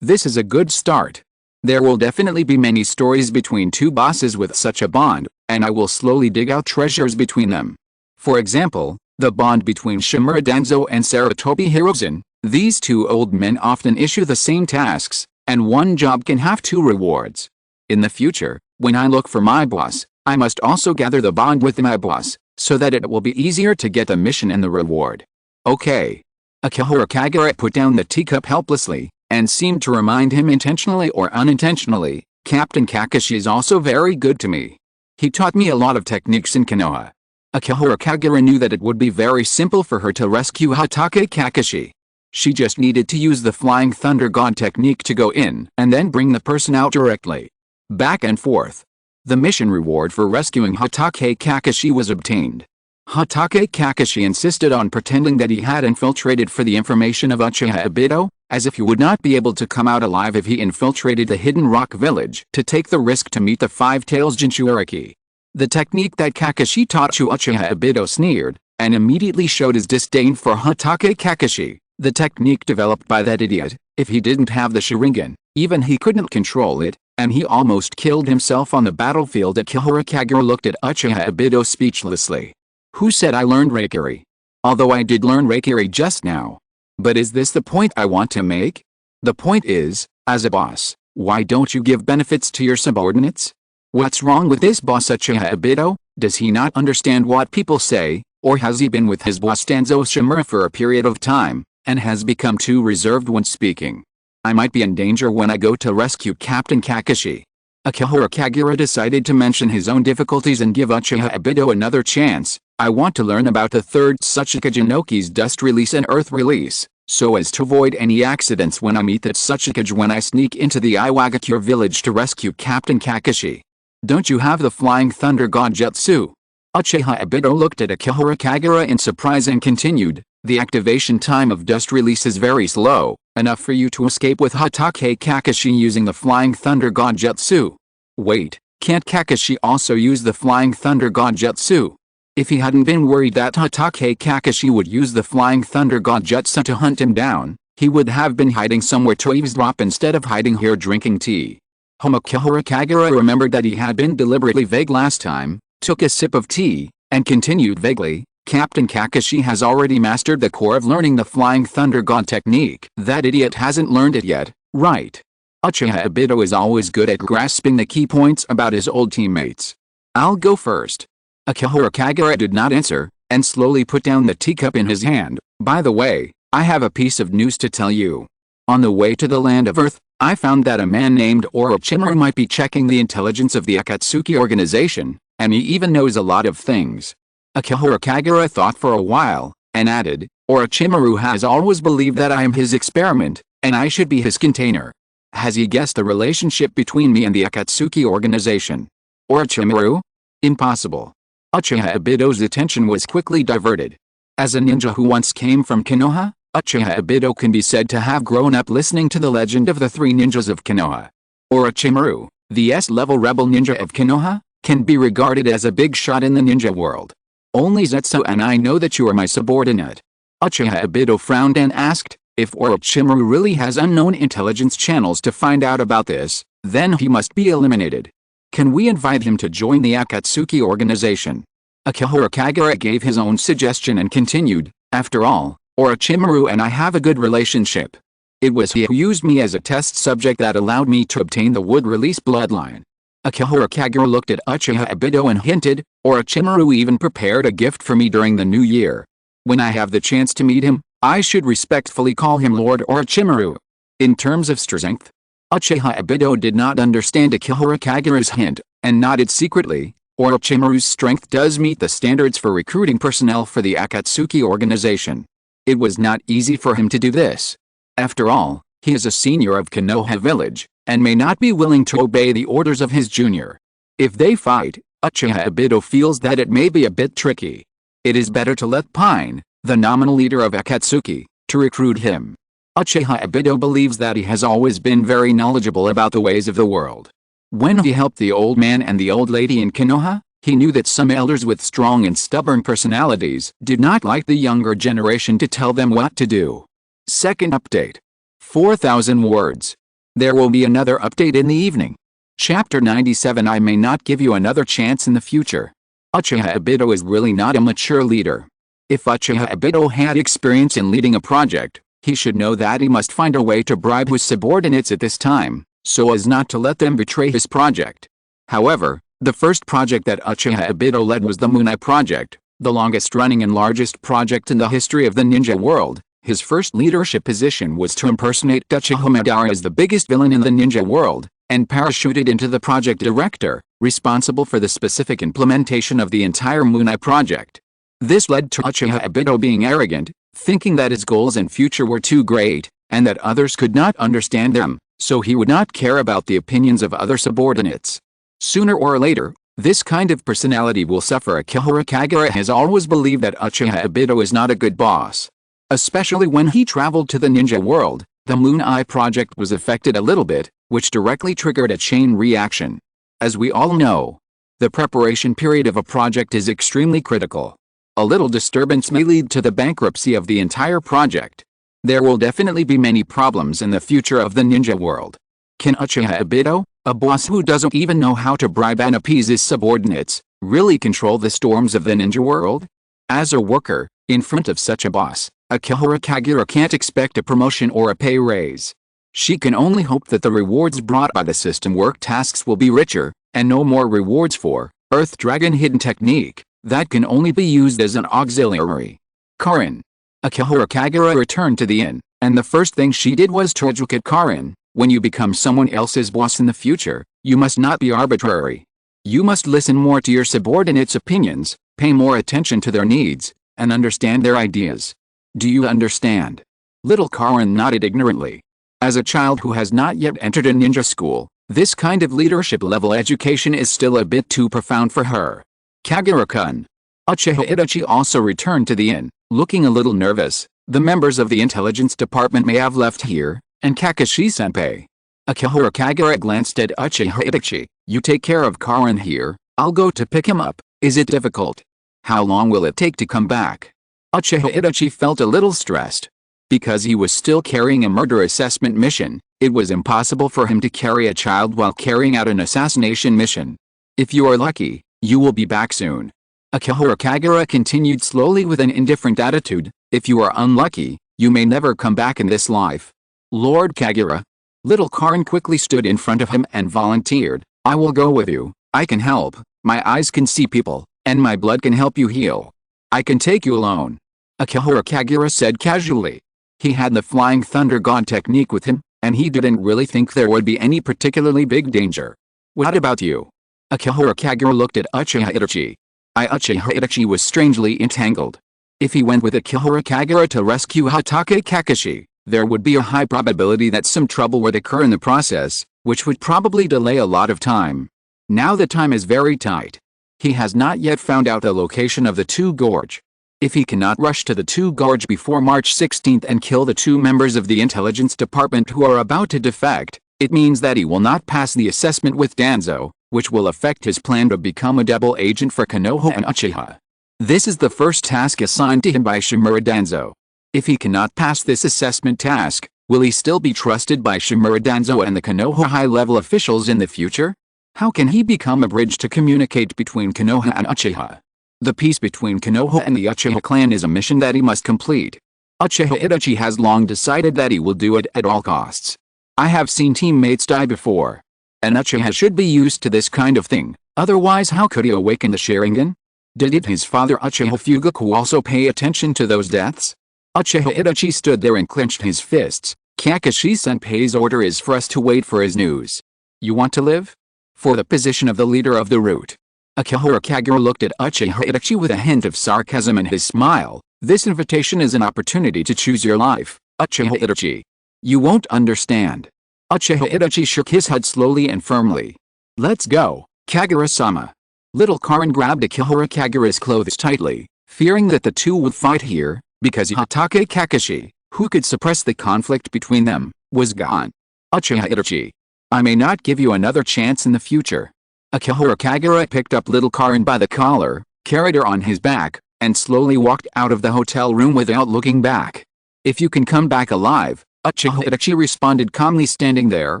This is a good start. There will definitely be many stories between two bosses with such a bond, and I will slowly dig out treasures between them. For example, the bond between Shimura Danzo and Sarutobi Hiruzen. These two old men often issue the same tasks, and one job can have two rewards. In the future, when I look for my boss, I must also gather the bond with my boss, so that it will be easier to get the mission and the reward. Okay. Akihara Kagura put down the teacup helplessly, and seemed to remind him intentionally or unintentionally, Captain Kakashi is also very good to me. He taught me a lot of techniques in Konoha. Akihara Kagura knew that it would be very simple for her to rescue Hatake Kakashi. She just needed to use the Flying Thunder God technique to go in and then bring the person out directly. Back and forth. The mission reward for rescuing Hatake Kakashi was obtained. Hatake Kakashi insisted on pretending that he had infiltrated for the information of Uchiha Obito, as if he would not be able to come out alive if he infiltrated the Hidden Rock village to take the risk to meet the Five Tails Jinchuuriki. The technique that Kakashi taught to Uchiha Obito sneered, and immediately showed his disdain for Hatake Kakashi. The technique developed by that idiot, if he didn't have the Sharingan, even he couldn't control it, and he almost killed himself on the battlefield. Akihara Kagura looked at Uchiha Obito speechlessly. Who said I learned Reikiri? Although I did learn Reikiri just now. But is this the point I want to make? The point is, as a boss, Why don't you give benefits to your subordinates? What's wrong with this boss Uchiha Obito? Does he not understand what people say, or has he been with his boss Danzo Shimura for a period of time, and has become too reserved when speaking? I might be in danger when I go to rescue Captain Kakashi. Akihiro Kagura decided to mention his own difficulties and give Uchiha Obito another chance. I want to learn about the third Tsuchika Jinoki's dust release and earth release, so as to avoid any accidents when I meet that Tsuchika when I sneak into the Iwagakure village to rescue Captain Kakashi. Don't you have the Flying Thunder God Jutsu? Uchiha Obito looked at Akihiro Kagura in surprise and continued, the activation time of dust release is very slow, enough for you to escape with Hatake Kakashi using the Flying Thunder God Jutsu. Wait, can't Kakashi also use the Flying Thunder God Jutsu? If he hadn't been worried that Hatake Kakashi would use the Flying Thunder God Jutsu to hunt him down, he would have been hiding somewhere to eavesdrop instead of hiding here drinking tea. Akihiro Kagura remembered that he had been deliberately vague last time, took a sip of tea, and continued vaguely, Captain Kakashi has already mastered the core of learning the Flying Thunder God technique. That idiot hasn't learned it yet, right? Uchiha Obito is always good at grasping the key points about his old teammates. I'll go first. Akihiro Kagura did not answer, and slowly put down the teacup in his hand. By the way, I have a piece of news to tell you. On the way to the land of Earth, I found that a man named Orochimaru might be checking the intelligence of the Akatsuki organization, and he even knows a lot of things. Akihiro Kagura thought for a while, and added, Orochimaru has always believed that I am his experiment, and I should be his container. Has he guessed the relationship between me and the Akatsuki organization? Orochimaru? Impossible. Uchiha Obito's attention was quickly diverted. As a ninja who once came from Konoha, Uchiha Obito can be said to have grown up listening to the legend of the three ninjas of Konoha. Orochimaru, the S-level rebel ninja of Konoha, can be regarded as a big shot in the ninja world. Only Zetsu and I know that you are my subordinate. Uchiha Obito frowned and asked, if Orochimaru really has unknown intelligence channels to find out about this, then he must be eliminated. Can we invite him to join the Akatsuki organization? Akihiro Kagura gave his own suggestion and continued, after all, Orochimaru and I have a good relationship. It was he who used me as a test subject that allowed me to obtain the wood release bloodline. Akihiro Kagura looked at Uchiha Obito and hinted, Orochimaru even prepared a gift for me during the new year. When I have the chance to meet him, I should respectfully call him Lord Orochimaru. In terms of strength, Uchiha Obito did not understand Akihiro Kagura's hint, and nodded secretly. Orochimaru's strength does meet the standards for recruiting personnel for the Akatsuki organization. It was not easy for him to do this. After all, he is a senior of Konoha village, and may not be willing to obey the orders of his junior. If they fight, Uchiha Obito feels that it may be a bit tricky. It is better to let Pain, the nominal leader of Akatsuki, to recruit him. Uchiha Obito believes that he has always been very knowledgeable about the ways of the world. When he helped the old man and the old lady in Konoha, he knew that some elders with strong and stubborn personalities did not like the younger generation to tell them what to do. Second update. 4,000 words. There will be another update in the evening. Chapter 97. I may not give you another chance in the future. Uchiha Obito is really not a mature leader. If Uchiha Obito had experience in leading a project, he should know that he must find a way to bribe his subordinates at this time, so as not to let them betray his project. However, the first project that Uchiha Obito led was the Moon Eye project, the longest running and largest project in the history of the ninja world. His first leadership position was to impersonate Uchiha Madara as the biggest villain in the ninja world, and parachuted into the project director, responsible for the specific implementation of the entire Moon Eye project. This led to Uchiha Obito being arrogant, thinking that his goals and future were too great, and that others could not understand them, so he would not care about the opinions of other subordinates. Sooner or later, this kind of personality will suffer. Akihiro Kagura has always believed that Uchiha Obito is not a good boss. Especially when he traveled to the ninja world, the Moon Eye project was affected a little bit, which directly triggered a chain reaction. As we all know, the preparation period of a project is extremely critical. A little disturbance may lead to the bankruptcy of the entire project. There will definitely be many problems in the future of the ninja world. Can Uchiha Obito, a boss who doesn't even know how to bribe and appease his subordinates, really control the storms of the ninja world? As a worker, in front of such a boss, Akihiro Kagura can't expect a promotion or a pay raise. She can only hope that the rewards brought by the system work tasks will be richer, and no more rewards for Earth Dragon hidden technique that can only be used as an auxiliary. Karin. Akihiro Kagura returned to the inn, and the first thing she did was to educate Karin. When you become someone else's boss in the future, you must not be arbitrary. You must listen more to your subordinates' opinions, pay more attention to their needs, and understand their ideas. Do you understand? Little Karin nodded ignorantly. As a child who has not yet entered a ninja school, this kind of leadership-level education is still a bit too profound for her. Kagura-kun. Uchiha Itachi also returned to the inn, looking a little nervous. The members of the intelligence department may have left here, and Kakashi-senpai. Akihiro Kagura glanced at Uchiha Itachi. You take care of Karin here, I'll go to pick him up. Is it difficult? How long will it take to come back? Uchiha Itachi felt a little stressed. Because he was still carrying a murder assessment mission, it was impossible for him to carry a child while carrying out an assassination mission. If you are lucky, you will be back soon. Akihiro Kagura continued slowly with an indifferent attitude. If you are unlucky, you may never come back in this life. Lord Kagura. Little Karin quickly stood in front of him and volunteered. I will go with you. I can help. My eyes can see people, and my blood can help you heal. I can take you alone. Akihiro Kagura said casually. He had the Flying Thunder God technique with him, and he didn't really think there would be any particularly big danger. What about you? Akihiro Kagura looked at Uchiha Itachi. Uchiha Itachi was strangely entangled. If he went with Akihiro Kagura to rescue Hatake Kakashi, there would be a high probability that some trouble would occur in the process, which would probably delay a lot of time. Now the time is very tight. He has not yet found out the location of the Two Gorge. If he cannot rush to the Two Gorge before March 16th and kill the two members of the intelligence department who are about to defect, it means that he will not pass the assessment with Danzo, which will affect his plan to become a double agent for Konoha and Uchiha. This is the first task assigned to him by Shimura Danzo. If he cannot pass this assessment task, will he still be trusted by Shimura Danzo and the Konoha high-level officials in the future? How can he become a bridge to communicate between Konoha and Uchiha? The peace between Konoha and the Uchiha clan is a mission that he must complete. Uchiha Itachi has long decided that he will do it at all costs. I have seen teammates die before. And Uchiha should be used to this kind of thing, otherwise how could he awaken the Sharingan? Did his father Uchiha Fugaku also pay attention to those deaths? Uchiha Itachi stood there and clenched his fists. Kakashi-senpai's order is for us to wait for his news. You want to live? For the position of the leader of the route. Akihiro Kagura looked at Uchiha Itachi with a hint of sarcasm in his smile. This invitation is an opportunity to choose your life, Uchiha Itachi. You won't understand. Uchiha Itachi shook his head slowly and firmly. Let's go, Kagura-sama. Little Karin grabbed Akihiro Kagura's clothes tightly, fearing that the two would fight here, because Hatake Kakashi, who could suppress the conflict between them, was gone. Uchiha Itachi. I may not give you another chance in the future. Akihiro Kagura picked up little Karin by the collar, carried her on his back, and slowly walked out of the hotel room without looking back. If you can come back alive, Uchiha Itachi responded calmly, standing there,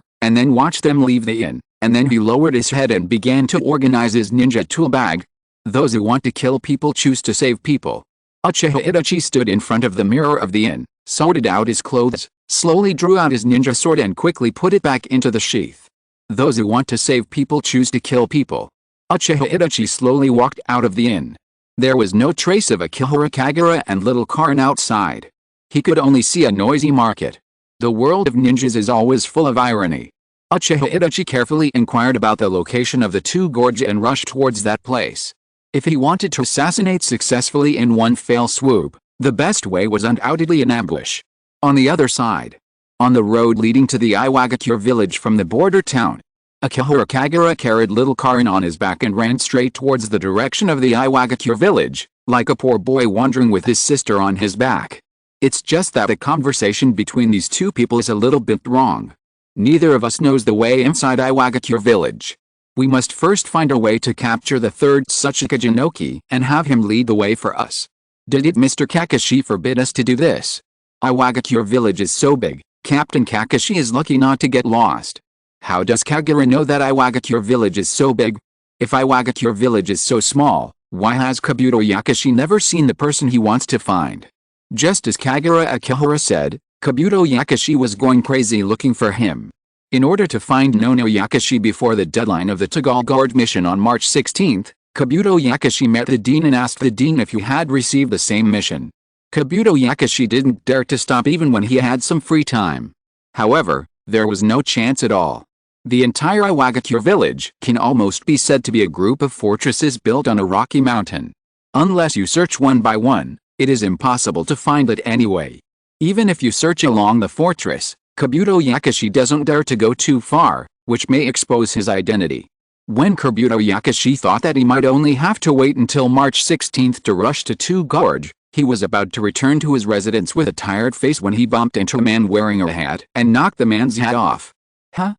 and then watched them leave the inn, and then he lowered his head and began to organize his ninja tool bag. Those who want to kill people choose to save people. Uchiha Itachi stood in front of the mirror of the inn, sorted out his clothes, slowly drew out his ninja sword and quickly put it back into the sheath. Those who want to save people choose to kill people. Uchiha Itachi slowly walked out of the inn. There was no trace of Akihiro Kagura and little Karin outside. He could only see a noisy market. The world of ninjas is always full of irony. Uchiha Itachi carefully inquired about the location of the Two Gorge and rushed towards that place. If he wanted to assassinate successfully in one fell swoop, the best way was undoubtedly an ambush. On the other side, on the road leading to the Iwagakure village from the border town, Akihiro Kagura carried little Karin on his back and ran straight towards the direction of the Iwagakure village, like a poor boy wandering with his sister on his back. It's just that the conversation between these two people is a little bit wrong. Neither of us knows the way inside Iwagakure village. We must first find a way to capture the third Tsuchika Jinoki and have him lead the way for us. Did Mr. Kakashi forbid us to do this? Iwagakure village is so big, Captain Kakashi is lucky not to get lost. How does Kagura know that Iwagakure village is so big? If Iwagakure village is so small, why has Kabuto Yakashi never seen the person he wants to find? Just as Kagura Akihiro said, Kabuto Yakushi was going crazy looking for him. In order to find Nono Yakushi before the deadline of the Tagal Guard mission on March 16, Kabuto Yakushi met the dean and asked the dean if he had received the same mission. Kabuto Yakushi didn't dare to stop even when he had some free time. However, there was no chance at all. The entire Iwagakure village can almost be said to be a group of fortresses built on a rocky mountain. Unless you search one by one, it is impossible to find it anyway. Even if you search along the fortress, Kabuto Yakushi doesn't dare to go too far, which may expose his identity. When Kabuto Yakushi thought that he might only have to wait until March 16 to rush to Two Gorge, he was about to return to his residence with a tired face when he bumped into a man wearing a hat and knocked the man's hat off. Huh?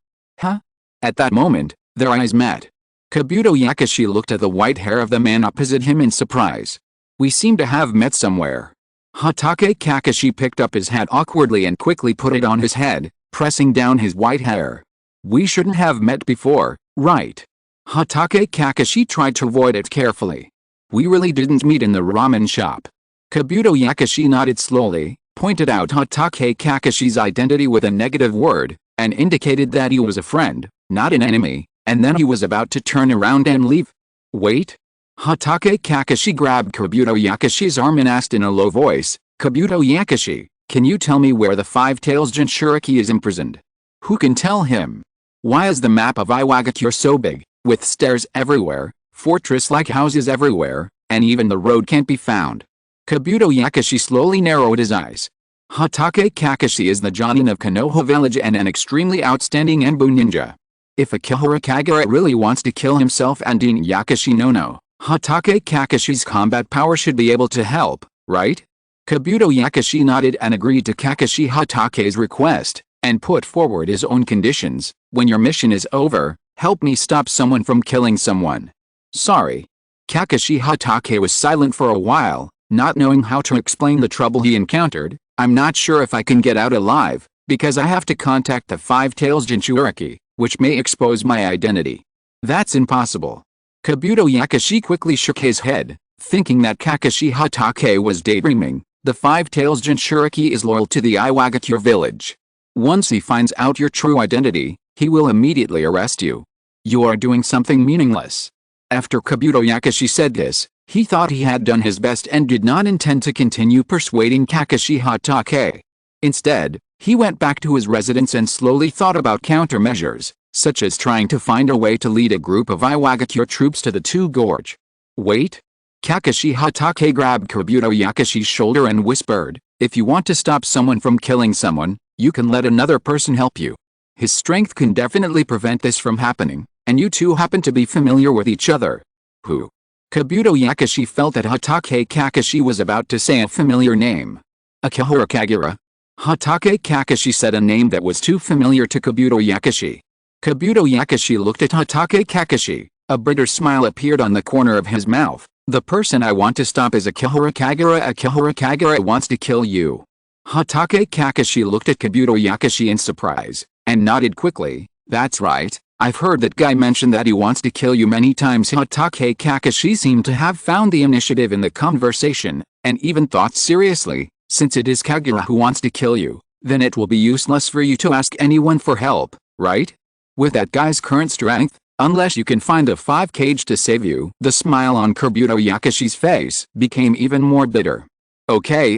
At that moment, their eyes met. Kabuto Yakushi looked at the white hair of the man opposite him in surprise. We seem to have met somewhere. Hatake Kakashi picked up his hat awkwardly and quickly put it on his head, pressing down his white hair. We shouldn't have met before, right? Hatake Kakashi tried to avoid it carefully. We really didn't meet in the ramen shop. Kabuto Yakushi nodded slowly, pointed out Hatake Kakashi's identity with a negative word, and indicated that he was a friend, not an enemy, and then he was about to turn around and leave. Wait? Hatake Kakashi grabbed Kabuto Yakushi's arm and asked in a low voice, Kabuto Yakushi, can you tell me where the Five Tails Jinchuriki is imprisoned? Who can tell him? Why is the map of Iwagakure so big, with stairs everywhere, fortress-like houses everywhere, and even the road can't be found? Kabuto Yakushi slowly narrowed his eyes. Hatake Kakashi is the Jonin of Konoha village and an extremely outstanding Enbu ninja. If Akihara Kagura really wants to kill himself and Dean Yakushi no, Hatake Kakashi's combat power should be able to help, right? Kabuto Yakushi nodded and agreed to Kakashi Hatake's request, and put forward his own conditions. When your mission is over, help me stop someone from killing someone. Sorry. Kakashi Hatake was silent for a while, not knowing how to explain the trouble he encountered. I'm not sure if I can get out alive, because I have to contact the Five Tails Jinchuriki, which may expose my identity. That's impossible. Kabuto Yakushi quickly shook his head, thinking that Kakashi Hatake was daydreaming. The Five Tails Jinchuriki is loyal to the Iwagakure village. Once he finds out your true identity, he will immediately arrest you. You are doing something meaningless. After Kabuto Yakushi said this, he thought he had done his best and did not intend to continue persuading Kakashi Hatake. Instead, he went back to his residence and slowly thought about countermeasures, such as trying to find a way to lead a group of Iwagakure troops to the Two Gorge. Wait? Kakashi Hatake grabbed Kabuto Yakushi's shoulder and whispered, if you want to stop someone from killing someone, you can let another person help you. His strength can definitely prevent this from happening, and you two happen to be familiar with each other. Who? Kabuto Yakushi felt that Hatake Kakashi was about to say a familiar name. Akihara Kagura. Hatake Kakashi said a name that was too familiar to Kabuto Yakushi. Kabuto Yakushi looked at Hatake Kakashi. A bitter smile appeared on the corner of his mouth. The person I want to stop is Akihara Kagura. Akihara Kagura wants to kill you. Hatake Kakashi looked at Kabuto Yakushi in surprise, and nodded quickly. That's right, I've heard that guy mention that he wants to kill you many times. Hatake Kakashi seemed to have found the initiative in the conversation, and even thought seriously, since it is Kagura who wants to kill you, then it will be useless for you to ask anyone for help, right? With that guy's current strength, unless you can find a 5 cage to save you. The smile on Kabuto Yakushi's face became even more bitter. Okay,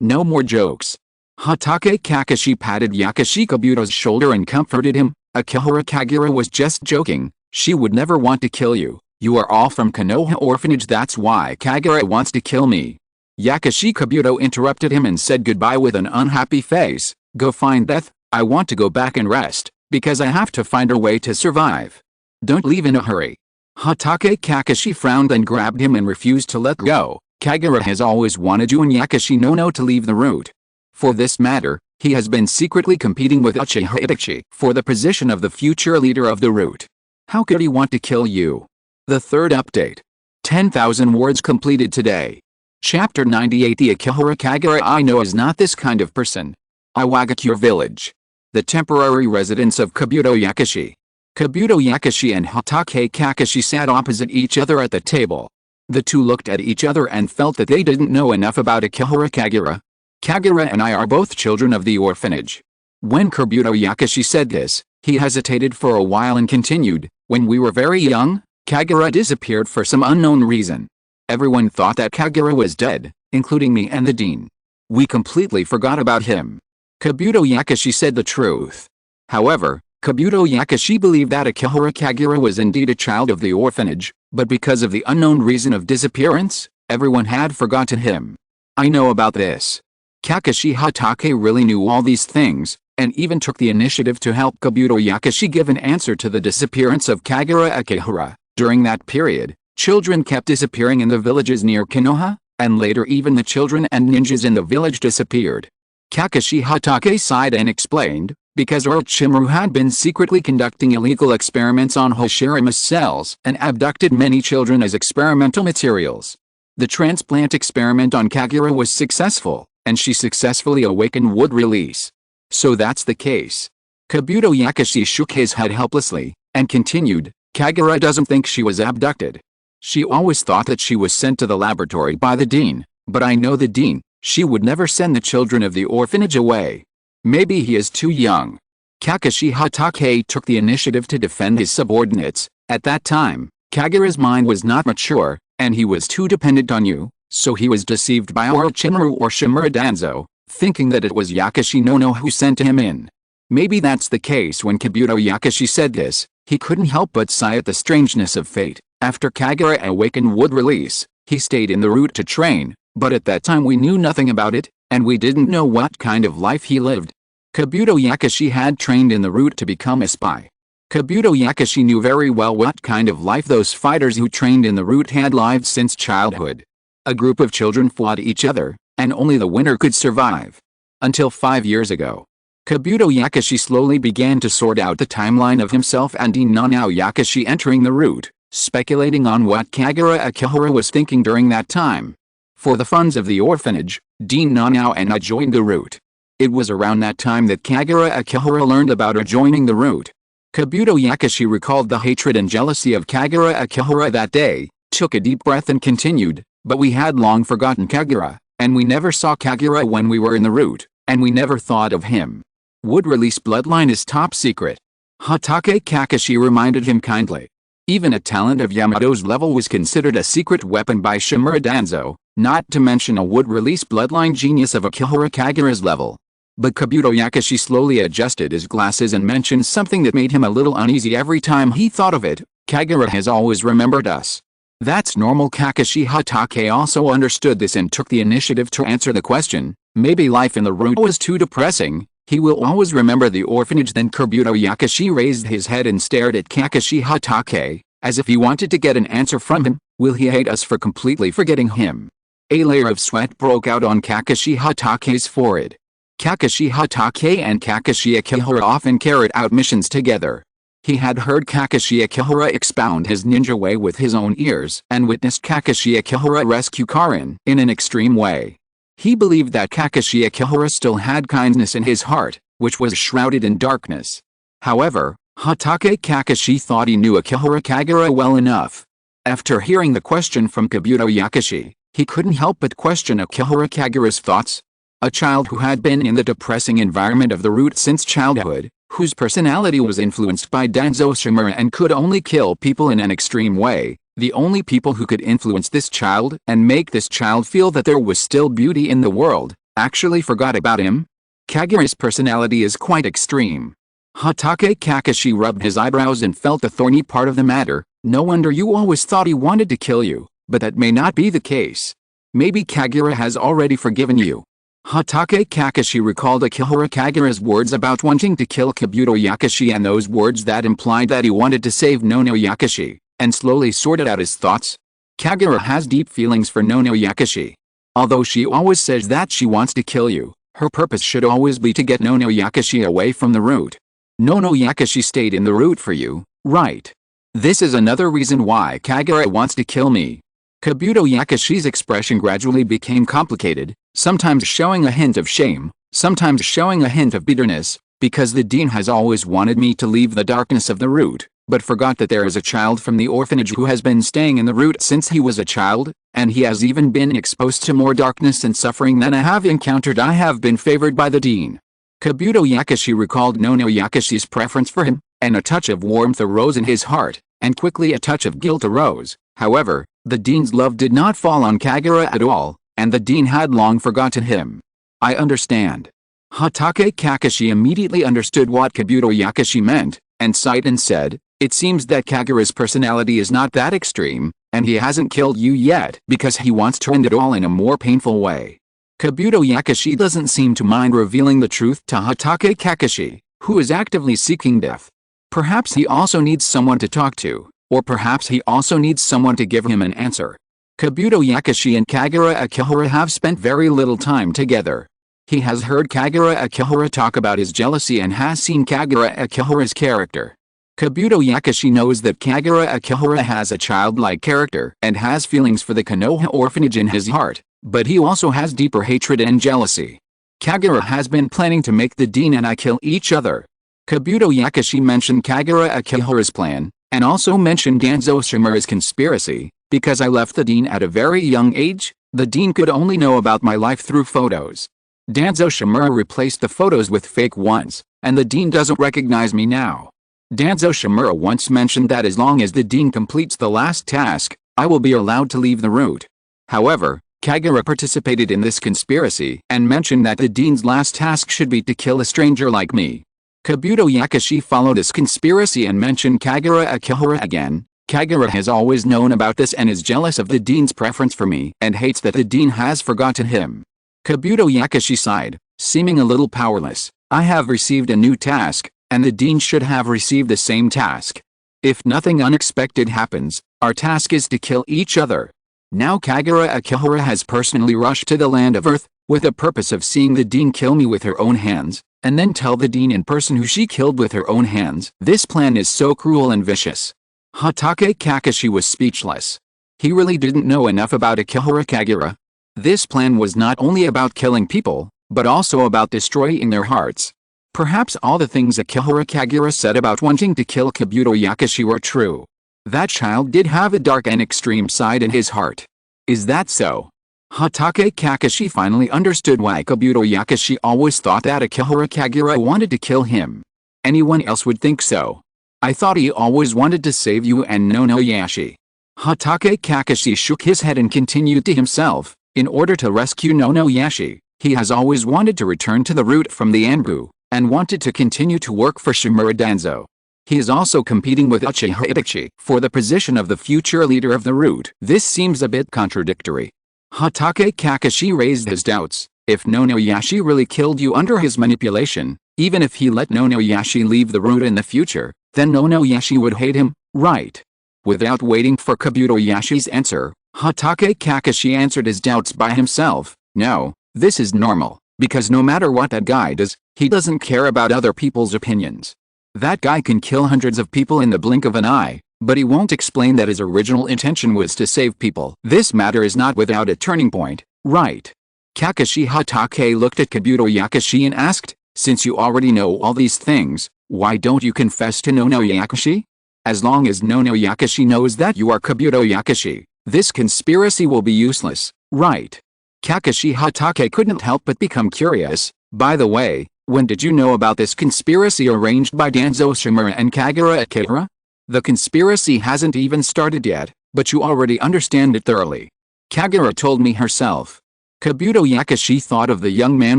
no more jokes. Hatake Kakashi patted Yakushi Kabuto's shoulder and comforted him. Akihara Kagura was just joking, she would never want to kill you. You are all from Konoha orphanage, that's why Kagura wants to kill me. Yakushi Kabuto interrupted him and said goodbye with an unhappy face. Go find death, I want to go back and rest, because I have to find a way to survive. Don't leave in a hurry. Hatake Kakashi frowned and grabbed him and refused to let go. Kagura has always wanted you and Yakushi no to leave the route. For this matter, he has been secretly competing with Uchiha Itachi for the position of the future leader of the route. How could he want to kill you? The third update. 10,000 words completed today. Chapter 98. The Akihara Kagura I know is not this kind of person. Iwagakure village. The temporary residence of Kabuto Yakushi. Kabuto Yakushi and Hatake Kakashi sat opposite each other at the table. The two looked at each other and felt that they didn't know enough about Akihara Kagura. Kagura and I are both children of the orphanage. When Kabuto Yakashi said this, he hesitated for a while and continued, when we were very young, Kagura disappeared for some unknown reason. Everyone thought that Kagura was dead, including me and the dean. We completely forgot about him. Kabuto Yakashi said the truth. However, Kabuto Yakashi believed that Akihara Kagura was indeed a child of the orphanage, but because of the unknown reason of disappearance, everyone had forgotten him. I know about this. Kakashi Hatake really knew all these things, and even took the initiative to help Kabuto Yakashi give an answer to the disappearance of Kagura Akihara. During that period, children kept disappearing in the villages near Konoha, and later even the children and ninjas in the village disappeared. Kakashi Hatake sighed and explained, because Orochimaru had been secretly conducting illegal experiments on Hashirame's cells and abducted many children as experimental materials. The transplant experiment on Kagura was successful, and she successfully awakened would release. So that's the case. Kabuto Yakashi shook his head helplessly, and continued, Kagura doesn't think she was abducted. She always thought that she was sent to the laboratory by the dean, but I know the dean, she would never send the children of the orphanage away. Maybe he is too young. Kakashi Hatake took the initiative to defend his subordinates. At that time, Kagura's mind was not mature, and he was too dependent on you, so he was deceived by Orochimaru or Shimura Danzo, thinking that it was Yakashi Nono who sent him in. Maybe that's the case. When Kabuto Yakashi said this, he couldn't help but sigh at the strangeness of fate. After Kagura awakened would release, he stayed in the route to train, but at that time we knew nothing about it, and we didn't know what kind of life he lived. Kabuto Yakashi had trained in the route to become a spy. Kabuto Yakashi knew very well what kind of life those fighters who trained in the route had lived since childhood. A group of children fought each other, and only the winner could survive. Until 5 years ago. Kabuto Yakashi slowly began to sort out the timeline of himself and Dean Nanao Yakashi entering the route, speculating on what Kagura Akihara was thinking during that time. For the funds of the orphanage, Dean Nanao and I joined the route. It was around that time that Kagura Akihara learned about her joining the route. Kabuto Yakashi recalled the hatred and jealousy of Kagura Akihara that day, took a deep breath and continued, but we had long forgotten Kagura, and we never saw Kagura when we were in the route, and we never thought of him. Would release bloodline is top secret. Hatake Kakashi reminded him kindly. Even a talent of Yamato's level was considered a secret weapon by Shimura Danzo, not to mention a would release bloodline genius of Akihara Kagura's level. But Kabuto Yakashi slowly adjusted his glasses and mentioned something that made him a little uneasy every time he thought of it. Kagura has always remembered us. That's normal. Kakashi Hatake also understood this and took the initiative to answer the question. Maybe life in the route was too depressing. He will always remember the orphanage. Then Kabuto Yakashi raised his head and stared at Kakashi Hatake, as if he wanted to get an answer from him. Will he hate us for completely forgetting him? A layer of sweat broke out on Kakashi Hatake's forehead. Kakashi Hatake and Kakashi Akihara often carried out missions together. He had heard Kakashi Akihara expound his ninja way with his own ears and witnessed Kakashi Akihara rescue Karin in an extreme way. He believed that Kakashi Akihara still had kindness in his heart, which was shrouded in darkness. However, Hatake Kakashi thought he knew Akihara Kagura well enough. After hearing the question from Kabuto Yakashi, he couldn't help but question Akihara Kagura's thoughts. A child who had been in the depressing environment of the route since childhood, whose personality was influenced by Danzo Shimura and could only kill people in an extreme way. The only people who could influence this child and make this child feel that there was still beauty in the world, actually forgot about him. Kagura's personality is quite extreme. Hatake Kakashi rubbed his eyebrows and felt the thorny part of the matter. No wonder you always thought he wanted to kill you, but that may not be the case. Maybe Kagura has already forgiven you. Hatake Kakashi recalled Akihara Kagura's words about wanting to kill Kabuto Yakashi and those words that implied that he wanted to save Nono Yakashi, and slowly sorted out his thoughts. Kagura has deep feelings for Nono Yakashi. Although she always says that she wants to kill you, her purpose should always be to get Nono Yakashi away from the route. Nono Yakashi stayed in the route for you, right? This is another reason why Kagura wants to kill me. Kabuto Yakashi's expression gradually became complicated, sometimes showing a hint of shame, sometimes showing a hint of bitterness, because the dean has always wanted me to leave the darkness of the route, but forgot that there is a child from the orphanage who has been staying in the route since he was a child, and he has even been exposed to more darkness and suffering than I have encountered. I have been favored by the dean. Kabuto Yakushi recalled Nono Yakushi's preference for him, and a touch of warmth arose in his heart, and quickly a touch of guilt arose. However, the dean's love did not fall on Kagura at all, and the dean had long forgotten him. I understand. Hatake Kakashi immediately understood what Kabuto Yakushi meant, and sighed and said, "It seems that Kagura's personality is not that extreme, and he hasn't killed you yet because he wants to end it all in a more painful way." Kabuto Yakushi doesn't seem to mind revealing the truth to Hatake Kakashi, who is actively seeking death. Perhaps he also needs someone to talk to, or perhaps he also needs someone to give him an answer. Kabuto Yakushi and Kagura Akihara have spent very little time together. He has heard Kagura Akihara talk about his jealousy and has seen Kagura Akihara's character. Kabuto Yakushi knows that Kagura Akihara has a childlike character and has feelings for the Konoha orphanage in his heart, but he also has deeper hatred and jealousy. Kagura has been planning to make the dean and I kill each other. Kabuto Yakushi mentioned Kagura Akihara's plan, and also mentioned Danzo Shimura's conspiracy. Because I left the dean at a very young age, the dean could only know about my life through photos. Danzo Shimura replaced the photos with fake ones, and the dean doesn't recognize me now. Danzo Shimura once mentioned that as long as the dean completes the last task, I will be allowed to leave the route. However, Kagura participated in this conspiracy and mentioned that the dean's last task should be to kill a stranger like me. Kabuto Yakushi followed this conspiracy and mentioned Kagura Akihara again. Kagura has always known about this and is jealous of the dean's preference for me and hates that the dean has forgotten him. Kabuto Yakushi sighed, seeming a little powerless. I have received a new task, and the dean should have received the same task. If nothing unexpected happens, our task is to kill each other. Now Kagura Akihara has personally rushed to the land of Earth, with the purpose of seeing the dean kill me with her own hands, and then tell the dean in person who she killed with her own hands. This plan is so cruel and vicious. Hatake Kakashi was speechless. He really didn't know enough about Akihara Kagura. This plan was not only about killing people, but also about destroying their hearts. Perhaps all the things Akihara Kagura said about wanting to kill Kabuto Yakushi were true. That child did have a dark and extreme side in his heart. Is that so? Hatake Kakashi finally understood why Kabuto Yakushi always thought that Akihara Kagura wanted to kill him. Anyone else would think so. I thought he always wanted to save you and Nono Yashi. Hatake Kakashi shook his head and continued to himself. In order to rescue Nono Yashi, he has always wanted to return to the route from the Anbu, and wanted to continue to work for Shimura Danzo. He is also competing with Uchiha Itachi for the position of the future leader of the route. This seems a bit contradictory. Hatake Kakashi raised his doubts. If Nono Yashi really killed you under his manipulation, even if he let Nono Yashi leave the route in the future, then Nono Yashi would hate him, right? Without waiting for Kabuto Yashi's answer, Hatake Kakashi answered his doubts by himself. No, this is normal, because no matter what that guy does, he doesn't care about other people's opinions. That guy can kill hundreds of people in the blink of an eye, but he won't explain that his original intention was to save people. This matter is not without a turning point, right? Kakashi Hatake looked at Kabuto Yakushi and asked, since you already know all these things, why don't you confess to Nono Yakushi? As long as Nono Yakushi knows that you are Kabuto Yakushi, this conspiracy will be useless, right? Kakashi Hatake couldn't help but become curious. By the way, when did you know about this conspiracy arranged by Danzo Shimura and Kagura Akihara? The conspiracy hasn't even started yet, but you already understand it thoroughly. Kagura told me herself. Kabuto Yakushi thought of the young man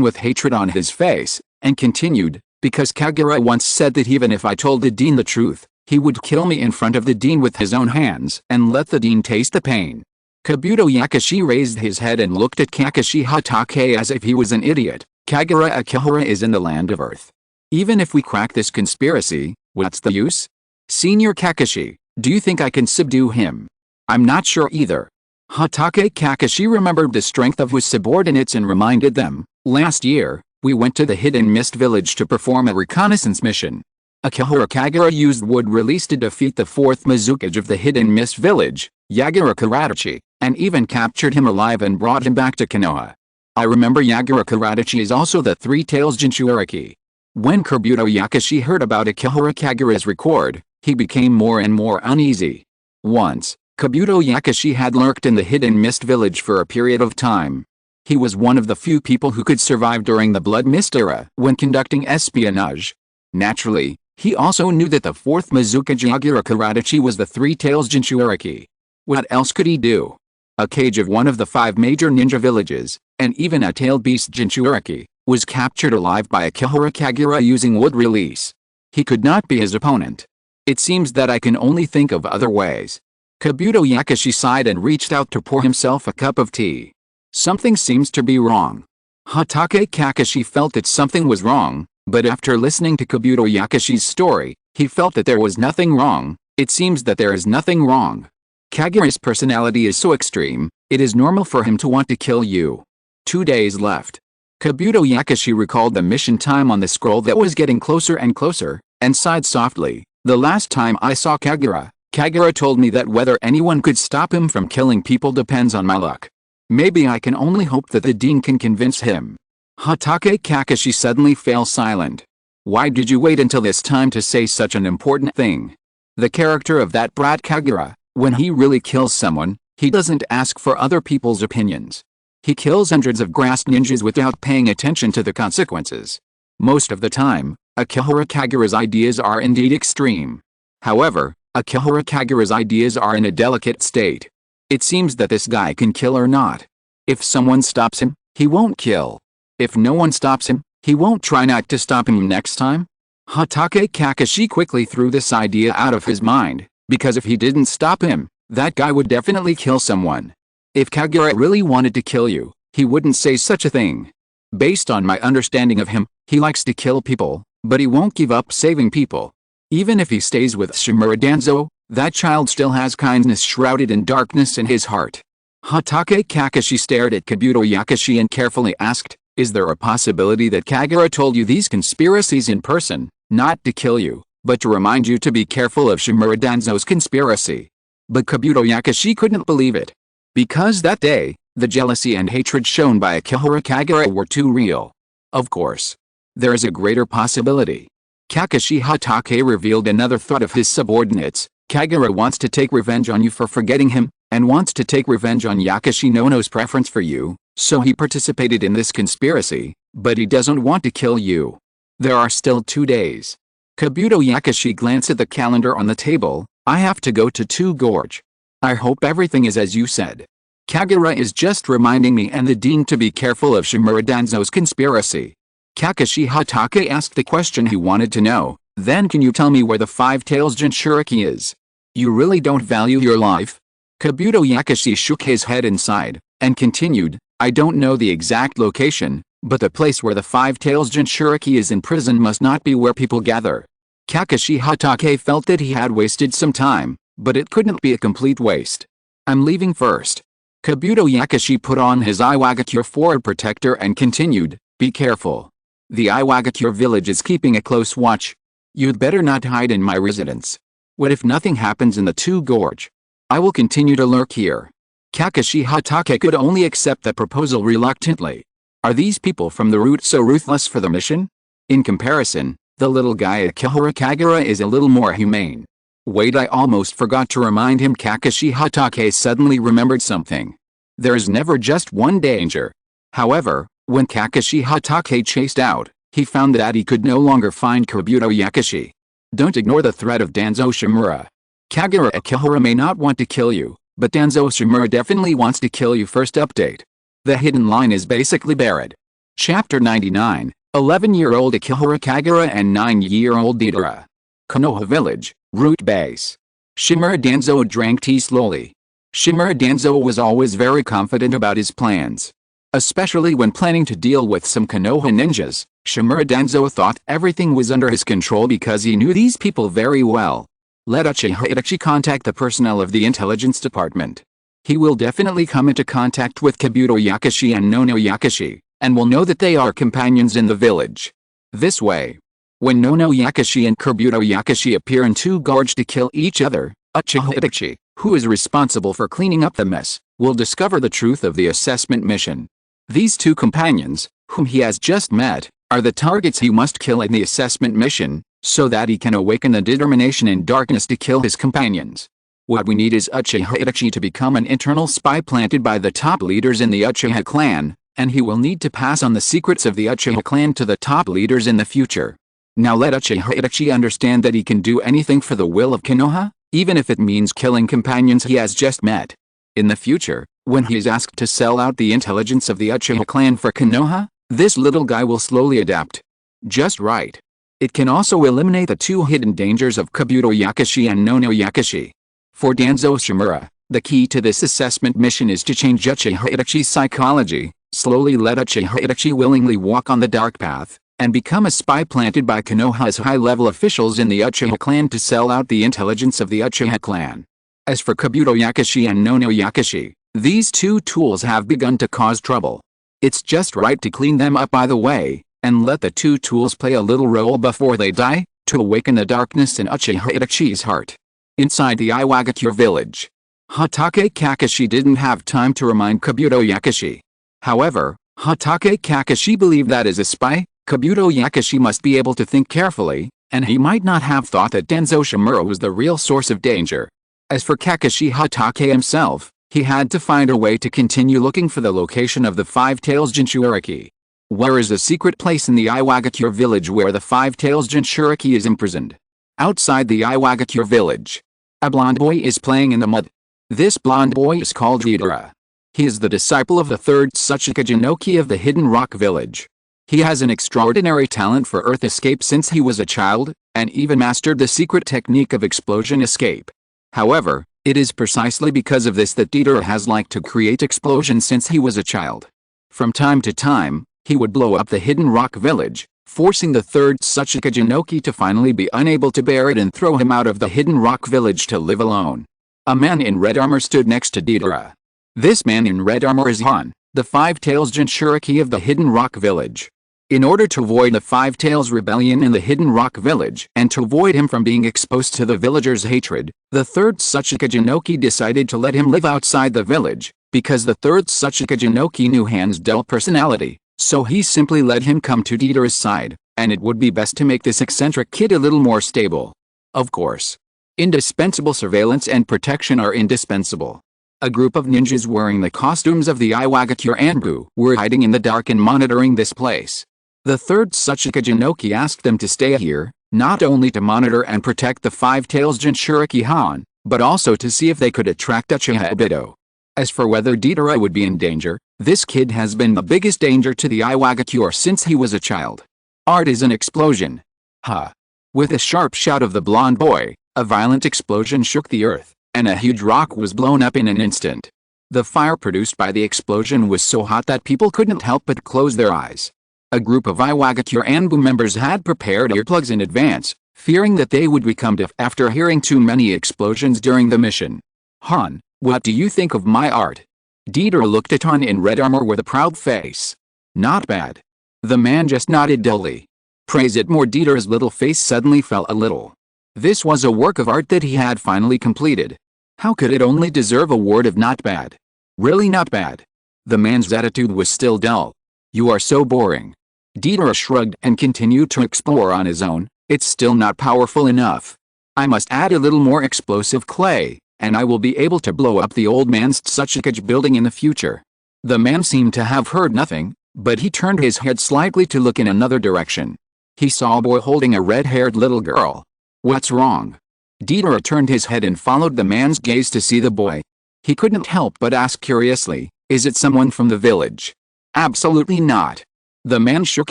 with hatred on his face, and continued, because Kagura once said that even if I told the dean the truth, he would kill me in front of the dean with his own hands and let the dean taste the pain. Kabuto Yakushi raised his head and looked at Kakashi Hatake as if he was an idiot. Kagura Akihara is in the land of Earth. Even if we crack this conspiracy, what's the use? Senior Kakashi, do you think I can subdue him? I'm not sure either. Hatake Kakashi remembered the strength of his subordinates and reminded them, last year, we went to the Hidden Mist village to perform a reconnaissance mission. Akihara Kagura used wood release to defeat the fourth Mizukage of the Hidden Mist village, Yagura Karadachi, and even captured him alive and brought him back to Konoha. I remember Yagura Karadachi is also the Three Tails Jinchuuriki. When Kabuto Yakushi heard about Akihara Kagura's record, he became more and more uneasy. Once, Kabuto Yakushi had lurked in the hidden mist village for a period of time. He was one of the few people who could survive during the Blood Mist era when conducting espionage. Naturally, he also knew that the fourth Mazuka Jagura Karadachi was the Three Tails Jinchuriki. What else could he do? A cage of one of the 5 major ninja villages, and even a tailed beast Jinchuriki, was captured alive by Akihara Kagura using wood release. He could not be his opponent. It seems that I can only think of other ways. Kabuto Yakushi sighed and reached out to pour himself a cup of tea. Something seems to be wrong. Hatake Kakashi felt that something was wrong, but after listening to Kabuto Yakushi's story, he felt that there was nothing wrong. It seems that there is nothing wrong. Kagura's personality is so extreme, it is normal for him to want to kill you. 2 days left. Kabuto Yakushi recalled the mission time on the scroll that was getting closer and closer, and sighed softly. The last time I saw Kagura, Kagura told me that whether anyone could stop him from killing people depends on my luck. Maybe I can only hope that the dean can convince him. Hatake Kakashi suddenly fell silent. Why did you wait until this time to say such an important thing? The character of that brat Kagura, when he really kills someone, he doesn't ask for other people's opinions. He kills hundreds of grass ninjas without paying attention to the consequences. Most of the time, Akihara Kagura's ideas are indeed extreme. However, Akihara Kagura's ideas are in a delicate state. It seems that this guy can kill or not. If someone stops him, he won't kill. If no one stops him, he won't try not to stop him next time. Hatake Kakashi quickly threw this idea out of his mind, because if he didn't stop him, that guy would definitely kill someone. If Kagura really wanted to kill you, he wouldn't say such a thing. Based on my understanding of him, he likes to kill people, but he won't give up saving people. Even if he stays with Shimura Danzo, that child still has kindness shrouded in darkness in his heart. Hatake Kakashi stared at Kabuto Yakushi and carefully asked, is there a possibility that Kagura told you these conspiracies in person, not to kill you, but to remind you to be careful of Shimura Danzo's conspiracy? But Kabuto Yakushi couldn't believe it. Because that day, the jealousy and hatred shown by Akihara Kagura were too real. Of course. There is a greater possibility. Kakashi Hatake revealed another thought of his subordinates. Kagura wants to take revenge on you for forgetting him, and wants to take revenge on Yakushi Nono's preference for you, so he participated in this conspiracy, but he doesn't want to kill you. There are still 2 days. Kabuto Yakushi glanced at the calendar on the table. I have to go to Two Gorge. I hope everything is as you said. Kagura is just reminding me and the dean to be careful of Shimura Danzo's conspiracy. Kakashi Hatake asked the question he wanted to know. Then can you tell me where the Five Tails Jinchuriki is? You really don't value your life? Kabuto Yakushi shook his head and sighed, and continued, I don't know the exact location, but the place where the Five Tails Jinchuriki is in prison must not be where people gather. Kakashi Hatake felt that he had wasted some time, but it couldn't be a complete waste. I'm leaving first. Kabuto Yakushi put on his Iwagakure forward protector and continued, be careful. The Iwagakure village is keeping a close watch. You'd better not hide in my residence. What if nothing happens in the Two Gorge? I will continue to lurk here. Kakashi Hatake could only accept the proposal reluctantly. Are these people from the route so ruthless for the mission? In comparison, the little guy Akihara Kagura is a little more humane. Wait, I almost forgot to remind him. Kakashi Hatake suddenly remembered something. There's never just one danger. However, when Kakashi Hatake chased out, he found that he could no longer find Kabuto Yakushi. Don't ignore the threat of Danzo Shimura. Kagura Akihara may not want to kill you, but Danzo Shimura definitely wants to kill you. First update. The hidden line is basically buried. Chapter 99, 11-year-old Akihara Kagura and 9-year-old Idara. Konoha Village, Route Base. Shimura Danzo drank tea slowly. Shimura Danzo was always very confident about his plans. Especially when planning to deal with some Konoha ninjas, Shimura Danzo thought everything was under his control because he knew these people very well. Let Uchiha Itachi contact the personnel of the intelligence department. He will definitely come into contact with Kabuto Yakushi and Nono Yakushi, and will know that they are companions in the village. This way, when Nono Yakushi and Kabuto Yakushi appear in Two Gorge to kill each other, Uchiha Itachi, who is responsible for cleaning up the mess, will discover the truth of the assessment mission. These two companions, whom he has just met, are the targets he must kill in the assessment mission. so that he can awaken the determination and darkness to kill his companions. What we need is Uchiha Itachi to become an internal spy planted by the top leaders in the Uchiha clan, and he will need to pass on the secrets of the Uchiha clan to the top leaders in the future. Now let Uchiha Itachi understand that he can do anything for the will of Konoha, even if it means killing companions he has just met. In the future, when he is asked to sell out the intelligence of the Uchiha clan for Konoha, this little guy will slowly adapt. Just right. It can also eliminate the two hidden dangers of Kabuto Yakushi and Nono Yakushi. For Danzo Shimura, the key to this assessment mission is to change Uchiha Itachi's psychology, slowly let Uchiha Itachi willingly walk on the dark path, and become a spy planted by Konoha's high-level officials in the Uchiha clan to sell out the intelligence of the Uchiha clan. As for Kabuto Yakushi and Nono Yakushi, these two tools have begun to cause trouble. It's just right to clean them up by the way, and let the two tools play a little role before they die, to awaken the darkness in Uchiha Itachi's heart. Inside the Iwagakure village, Hatake Kakashi didn't have time to remind Kabuto Yakushi. However, Hatake Kakashi believed that as a spy, Kabuto Yakushi must be able to think carefully, and he might not have thought that Danzo Shimura was the real source of danger. As for Kakashi Hatake himself, he had to find a way to continue looking for the location of the Five Tails Jinchuriki. Where is the secret place in the Iwagakure village where the Five Tails Jinchuriki is imprisoned? Outside the Iwagakure village, a blonde boy is playing in the mud. This blonde boy is called Deidara. He is the disciple of the third Tsuchika Jinoki of the Hidden Rock village. He has an extraordinary talent for earth escape since he was a child, and even mastered the secret technique of explosion escape. However, it is precisely because of this that Deidara has liked to create explosions since he was a child. From time to time, he would blow up the Hidden Rock village, forcing the third Tsuchika Jinoki to finally be unable to bear it and throw him out of the Hidden Rock village to live alone. A man in red armor stood next to Deidara. This man in red armor is Han, the Five Tails Jinchuriki of the Hidden Rock village. In order to avoid the Five Tails rebellion in the Hidden Rock village and to avoid him from being exposed to the villagers' hatred, the third Tsuchika Jinoki decided to let him live outside the village, because the third Tsuchika Jinoki knew Han's dull personality, so he simply let him come to Deidara's side, and it would be best to make this eccentric kid a little more stable. Of course, indispensable surveillance and protection are indispensable. A group of ninjas wearing the costumes of the Iwagakure Anbu were hiding in the dark and monitoring this place. The third Tsuchika Jinoki asked them to stay here, not only to monitor and protect the Five Tails Jinchuriki Han, but also to see if they could attract Uchiha Obito. As for whether Deidara would be in danger, this kid has been the biggest danger to the Iwagakure since he was a child. Art is an explosion. Ha! With a sharp shout of the blonde boy, a violent explosion shook the earth, and a huge rock was blown up in an instant. The fire produced by the explosion was so hot that people couldn't help but close their eyes. A group of Iwagakure Anbu members had prepared earplugs in advance, fearing that they would become deaf after hearing too many explosions during the mission. Han, what do you think of my art? Deidara looked at Han in red armor with a proud face. Not bad. The man just nodded dully. Praise it more. Deidara's little face suddenly fell a little. This was a work of art that he had finally completed. How could it only deserve a word of not bad? Really not bad? The man's attitude was still dull. You are so boring. Deidara shrugged and continued to explore on his own. It's still not powerful enough. I must add a little more explosive clay, and I will be able to blow up the old man's Tsuchikage building in the future. The man seemed to have heard nothing, but he turned his head slightly to look in another direction. He saw a boy holding a red-haired little girl. What's wrong? Deidara turned his head and followed the man's gaze to see the boy. He couldn't help but ask curiously, is it someone from the village? Absolutely not. The man shook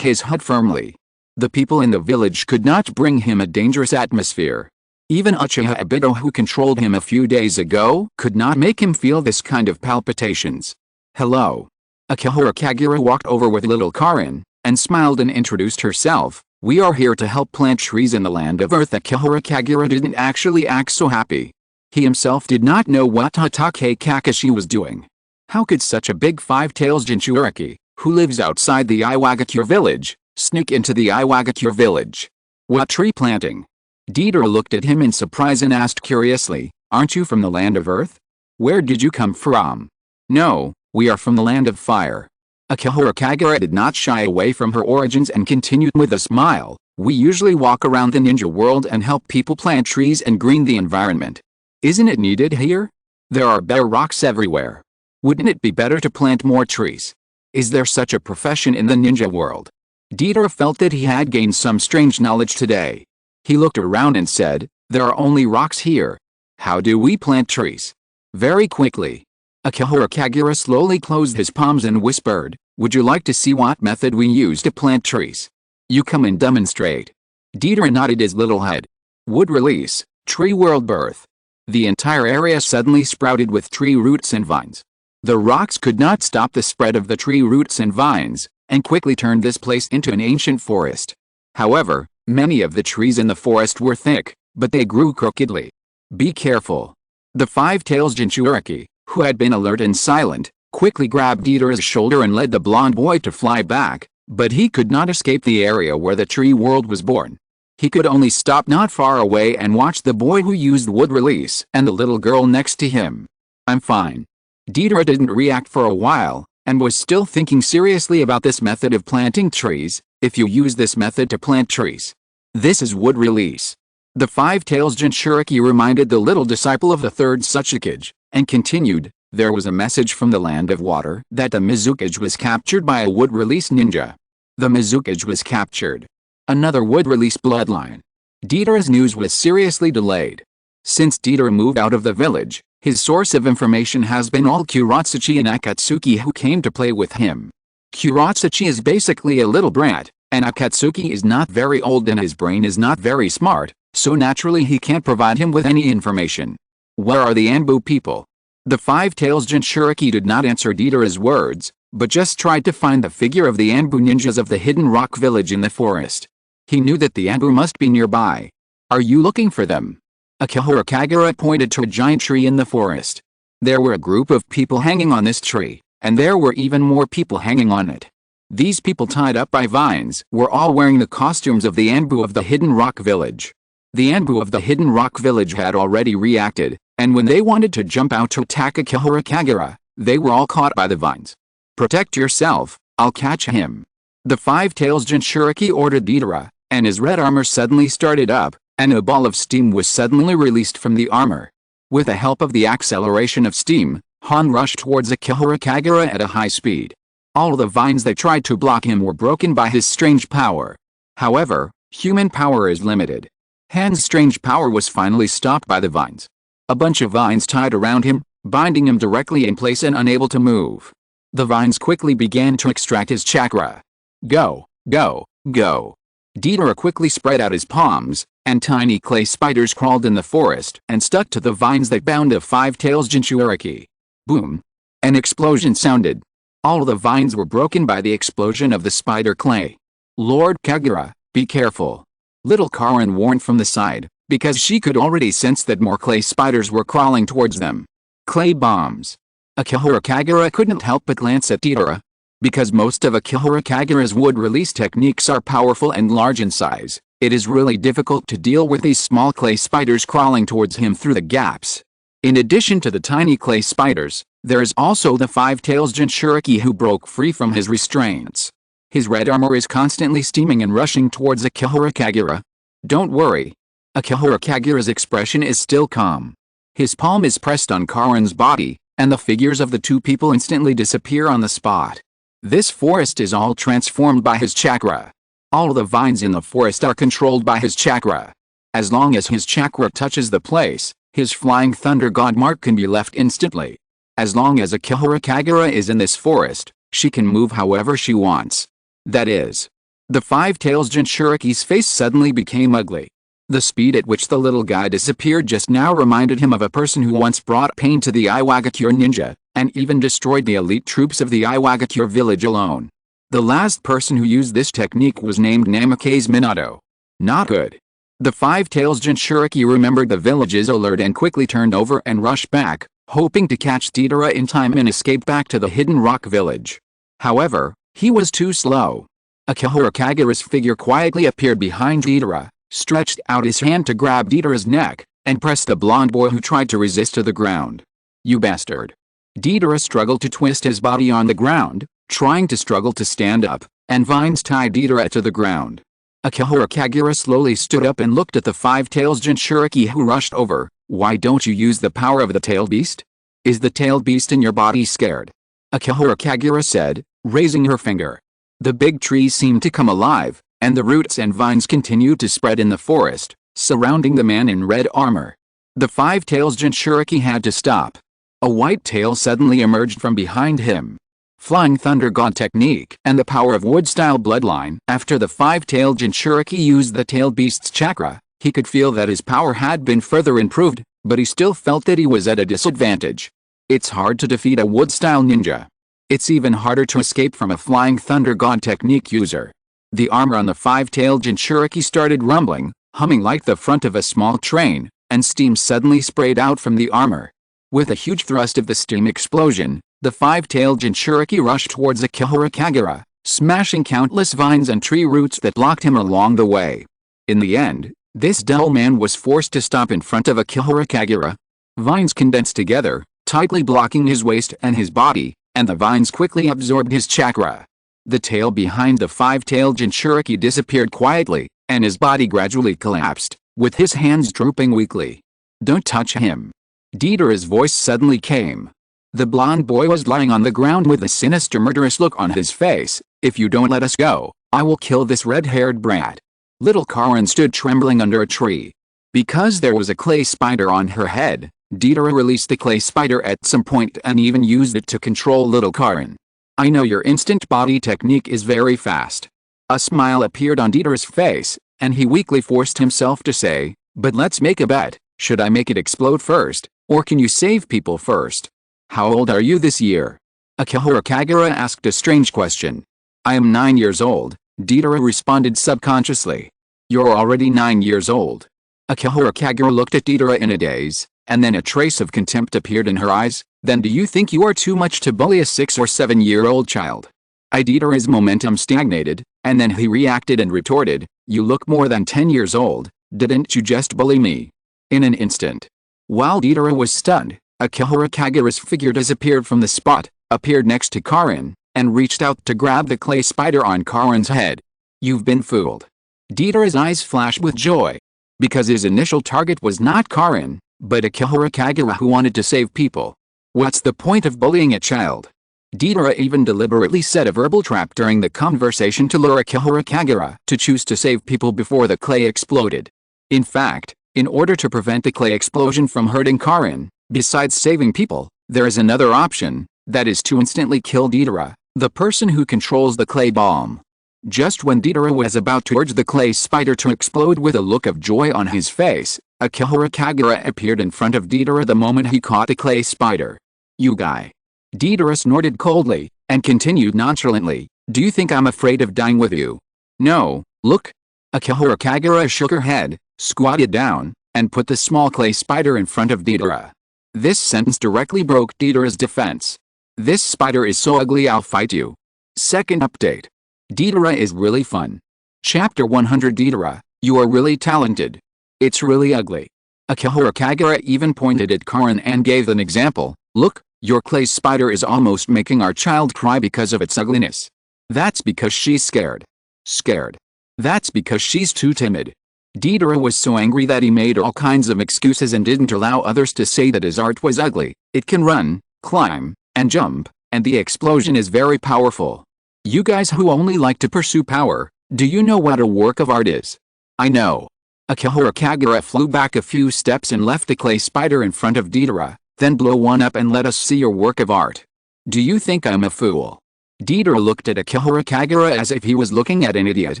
his head firmly. The people in the village could not bring him a dangerous atmosphere. Even Uchiha Obito, who controlled him a few days ago, could not make him feel this kind of palpitations. Hello. Akihara Kagura walked over with little Karin, and smiled and introduced herself. We are here to help plant trees in the land of Earth. Akihara Kagura didn't actually act so happy. He himself did not know what Hatake Kakashi was doing. How could such a big Five Tails Jinchuriki, who lives outside the Iwagakure village, sneak into the Iwagakure village? What tree planting? Deidara looked at him in surprise and asked curiously, aren't you from the land of Earth? Where did you come from? No, we are from the land of fire. Akihara Kagura did not shy away from her origins and continued with a smile, We usually walk around the ninja world and help people plant trees and green the environment. Isn't it needed here? There are bare rocks everywhere. Wouldn't it be better to plant more trees? Is there such a profession in the ninja world? Deidara felt that he had gained some strange knowledge today. He looked around and said, "There are only rocks here. How do we plant trees?" Very quickly, Akihara Kagura slowly closed his palms and whispered, "Would you like to see what method we use to plant trees? You come and demonstrate." Deidara nodded his little head. Wood release, tree world birth. The entire area suddenly sprouted with tree roots and vines. The rocks could not stop the spread of the tree roots and vines, and quickly turned this place into an ancient forest. However, many of the trees in the forest were thick, but they grew crookedly. Be careful. The five-tails Jinchuriki, who had been alert and silent, quickly grabbed Deidara's shoulder and led the blonde boy to fly back, but he could not escape the area where the tree world was born. He could only stop not far away and watch the boy who used wood release and the little girl next to him. "I'm fine." Deidara didn't react for a while, and was still thinking seriously about this method of planting trees. If you use this method to plant trees, this is wood release. The five-tails Jinchuriki reminded the little disciple of the third Tsuchikage, and continued, "There was a message from the land of water that the Mizukage was captured by a wood release ninja. The Mizukage was captured. Another wood release bloodline." Deidara's news was seriously delayed. Since Deidara moved out of the village, his source of information has been all Kuratsuchi and Akatsuki who came to play with him. Kuratsuchi is basically a little brat, and Akatsuki is not very old and his brain is not very smart, so naturally he can't provide him with any information. Where are the Anbu people? The five-tails Jinchuriki did not answer Deidara's words, but just tried to find the figure of the Anbu ninjas of the hidden rock village in the forest. He knew that the Anbu must be nearby. "Are you looking for them?" Akihara Kagura pointed to a giant tree in the forest. There were a group of people hanging on this tree, and there were even more people hanging on it. These people tied up by vines were all wearing the costumes of the Anbu of the hidden rock village. The Anbu of the hidden rock village had already reacted, and when they wanted to jump out to attack Akihara Kagura, they were all caught by the vines. "Protect yourself, I'll catch him." The five-tails Jinchuriki ordered Deidara, and his red armor suddenly started up, and a ball of steam was suddenly released from the armor. With the help of the acceleration of steam, Han rushed towards Akihara Kagura at a high speed. All the vines that tried to block him were broken by his strange power. However, human power is limited. Han's strange power was finally stopped by the vines. A bunch of vines tied around him, binding him directly in place and unable to move. The vines quickly began to extract his chakra. Go, go, go. Deidara quickly spread out his palms, and tiny clay spiders crawled in the forest and stuck to the vines that bound the five-tails Jinchuriki. Boom! An explosion sounded. All the vines were broken by the explosion of the spider clay. "Lord Kagura, be careful." Little Karin warned from the side, because she could already sense that more clay spiders were crawling towards them. Clay bombs. Akihara Kagura couldn't help but glance at Deidara. Because most of Akihara Kagura's wood release techniques are powerful and large in size, it is really difficult to deal with these small clay spiders crawling towards him through the gaps. In addition to the tiny clay spiders, there is also the five-tails Jinchuriki who broke free from his restraints. His red armor is constantly steaming and rushing towards Akihara Kagura. "Don't worry." Akihara Kagura's expression is still calm. His palm is pressed on Karin's body, and the figures of the two people instantly disappear on the spot. This forest is all transformed by his chakra. All the vines in the forest are controlled by his chakra. As long as his chakra touches the place, his flying thunder god mark can be left instantly. As long as Akihara Kagura is in this forest, she can move however she wants. That is. The five-tails Jinchuriki's face suddenly became ugly. The speed at which the little guy disappeared just now reminded him of a person who once brought pain to the Iwagakure ninja, and even destroyed the elite troops of the Iwagakure village alone. The last person who used this technique was named Namikaze Minato. Not good. The five-tails Jinchuriki remembered the village's alert and quickly turned over and rushed back, hoping to catch Deidara in time and escape back to the hidden rock village. However, he was too slow. Akihara Kagura's figure quietly appeared behind Deidara, stretched out his hand to grab Deidara's neck, and pressed the blonde boy who tried to resist to the ground. "You bastard." Deidara struggled to twist his body on the ground, trying to struggle to stand up, and vines tied Deidara to the ground. Akihara Kagura slowly stood up and looked at the five-tails Jinchuriki who rushed over. Why don't you use the power of the tailed beast? Is the tailed beast in your body scared? Akihara Kagura said, raising her finger. The big trees seemed to come alive, and the roots and vines continued to spread in the forest, surrounding the man in red armor. The five-tails Jinchuriki had to stop. A white tail suddenly emerged from behind him. Flying Thunder God technique and the power of wood-style bloodline. After the five-tailed Jinchuriki used the tailed beast's chakra, he could feel that his power had been further improved, but he still felt that he was at a disadvantage. It's hard to defeat a wood-style ninja. It's even harder to escape from a Flying Thunder God technique user. The armor on the five-tailed Jinchuriki started rumbling, humming like the front of a small train, and steam suddenly sprayed out from the armor. With a huge thrust of the steam explosion, the five-tailed Jinchuriki rushed towards Akihara Kagura, smashing countless vines and tree roots that blocked him along the way. In the end, this dull man was forced to stop in front of Akihara Kagura. Vines condensed together, tightly blocking his waist and his body, and the vines quickly absorbed his chakra. The tail behind the five-tailed Jinchuriki disappeared quietly, and his body gradually collapsed, with his hands drooping weakly. Don't touch him. Deidara's voice suddenly came. The blonde boy was lying on the ground with a sinister murderous look on his face. If you don't let us go, I will kill this red-haired brat. Little Karin stood trembling under a tree. Because there was a clay spider on her head, Deidara released the clay spider at some point and even used it to control little Karin. I know your instant body technique is very fast. A smile appeared on Deidara's face, and he weakly forced himself to say, but let's make a bet. Should I make it explode first, or can you save people first? How old are you this year? Akihara Kagura asked a strange question. I am 9 years old, Deidara responded subconsciously. You're already 9 years old. Akihara Kagura looked at Deidara in a daze, and then a trace of contempt appeared in her eyes. Then do you think you are too much to bully a 6 or 7-year-old child? Deidara's momentum stagnated, and then he reacted and retorted, you look more than 10 years old, didn't you just bully me? In an instant. While Deidara was stunned, Akihara Kagura's figure disappeared from the spot, appeared next to Karin, and reached out to grab the clay spider on Karin's head. You've been fooled. Deidara's eyes flashed with joy. Because his initial target was not Karin, but Akihara Kagura who wanted to save people. What's the point of bullying a child? Deidara even deliberately set a verbal trap during the conversation to lure Akihara Kagura to choose to save people before the clay exploded. In fact, in order to prevent the clay explosion from hurting Karin, besides saving people, there is another option, that is to instantly kill Deidara, the person who controls the clay bomb. Just when Deidara was about to urge the clay spider to explode with a look of joy on his face, Akihara Kagura appeared in front of Deidara the moment he caught the clay spider. You guy. Deidara snorted coldly, and continued nonchalantly, do you think I'm afraid of dying with you? No, look. Akihara Kagura shook her head, squatted down, and put the small clay spider in front of Deidara. This sentence directly broke Deidara's defense. This spider is so ugly I'll fight you. Second update. Deidara is really fun. Chapter 100 Deidara, you are really talented. It's really ugly. Akihara Kagura even pointed at Karin and gave an example. Look, your clay spider is almost making our child cry because of its ugliness. That's because she's scared. Scared. That's because she's too timid. Deidara was so angry that he made all kinds of excuses and didn't allow others to say that his art was ugly. It can run, climb, and jump, and the explosion is very powerful. You guys who only like to pursue power, do you know what a work of art is? I know. Akihara Kagura flew back a few steps and left the clay spider in front of Deidara, then blow one up and let us see your work of art. Do you think I'm a fool? Deidara looked at Akihara Kagura as if he was looking at an idiot.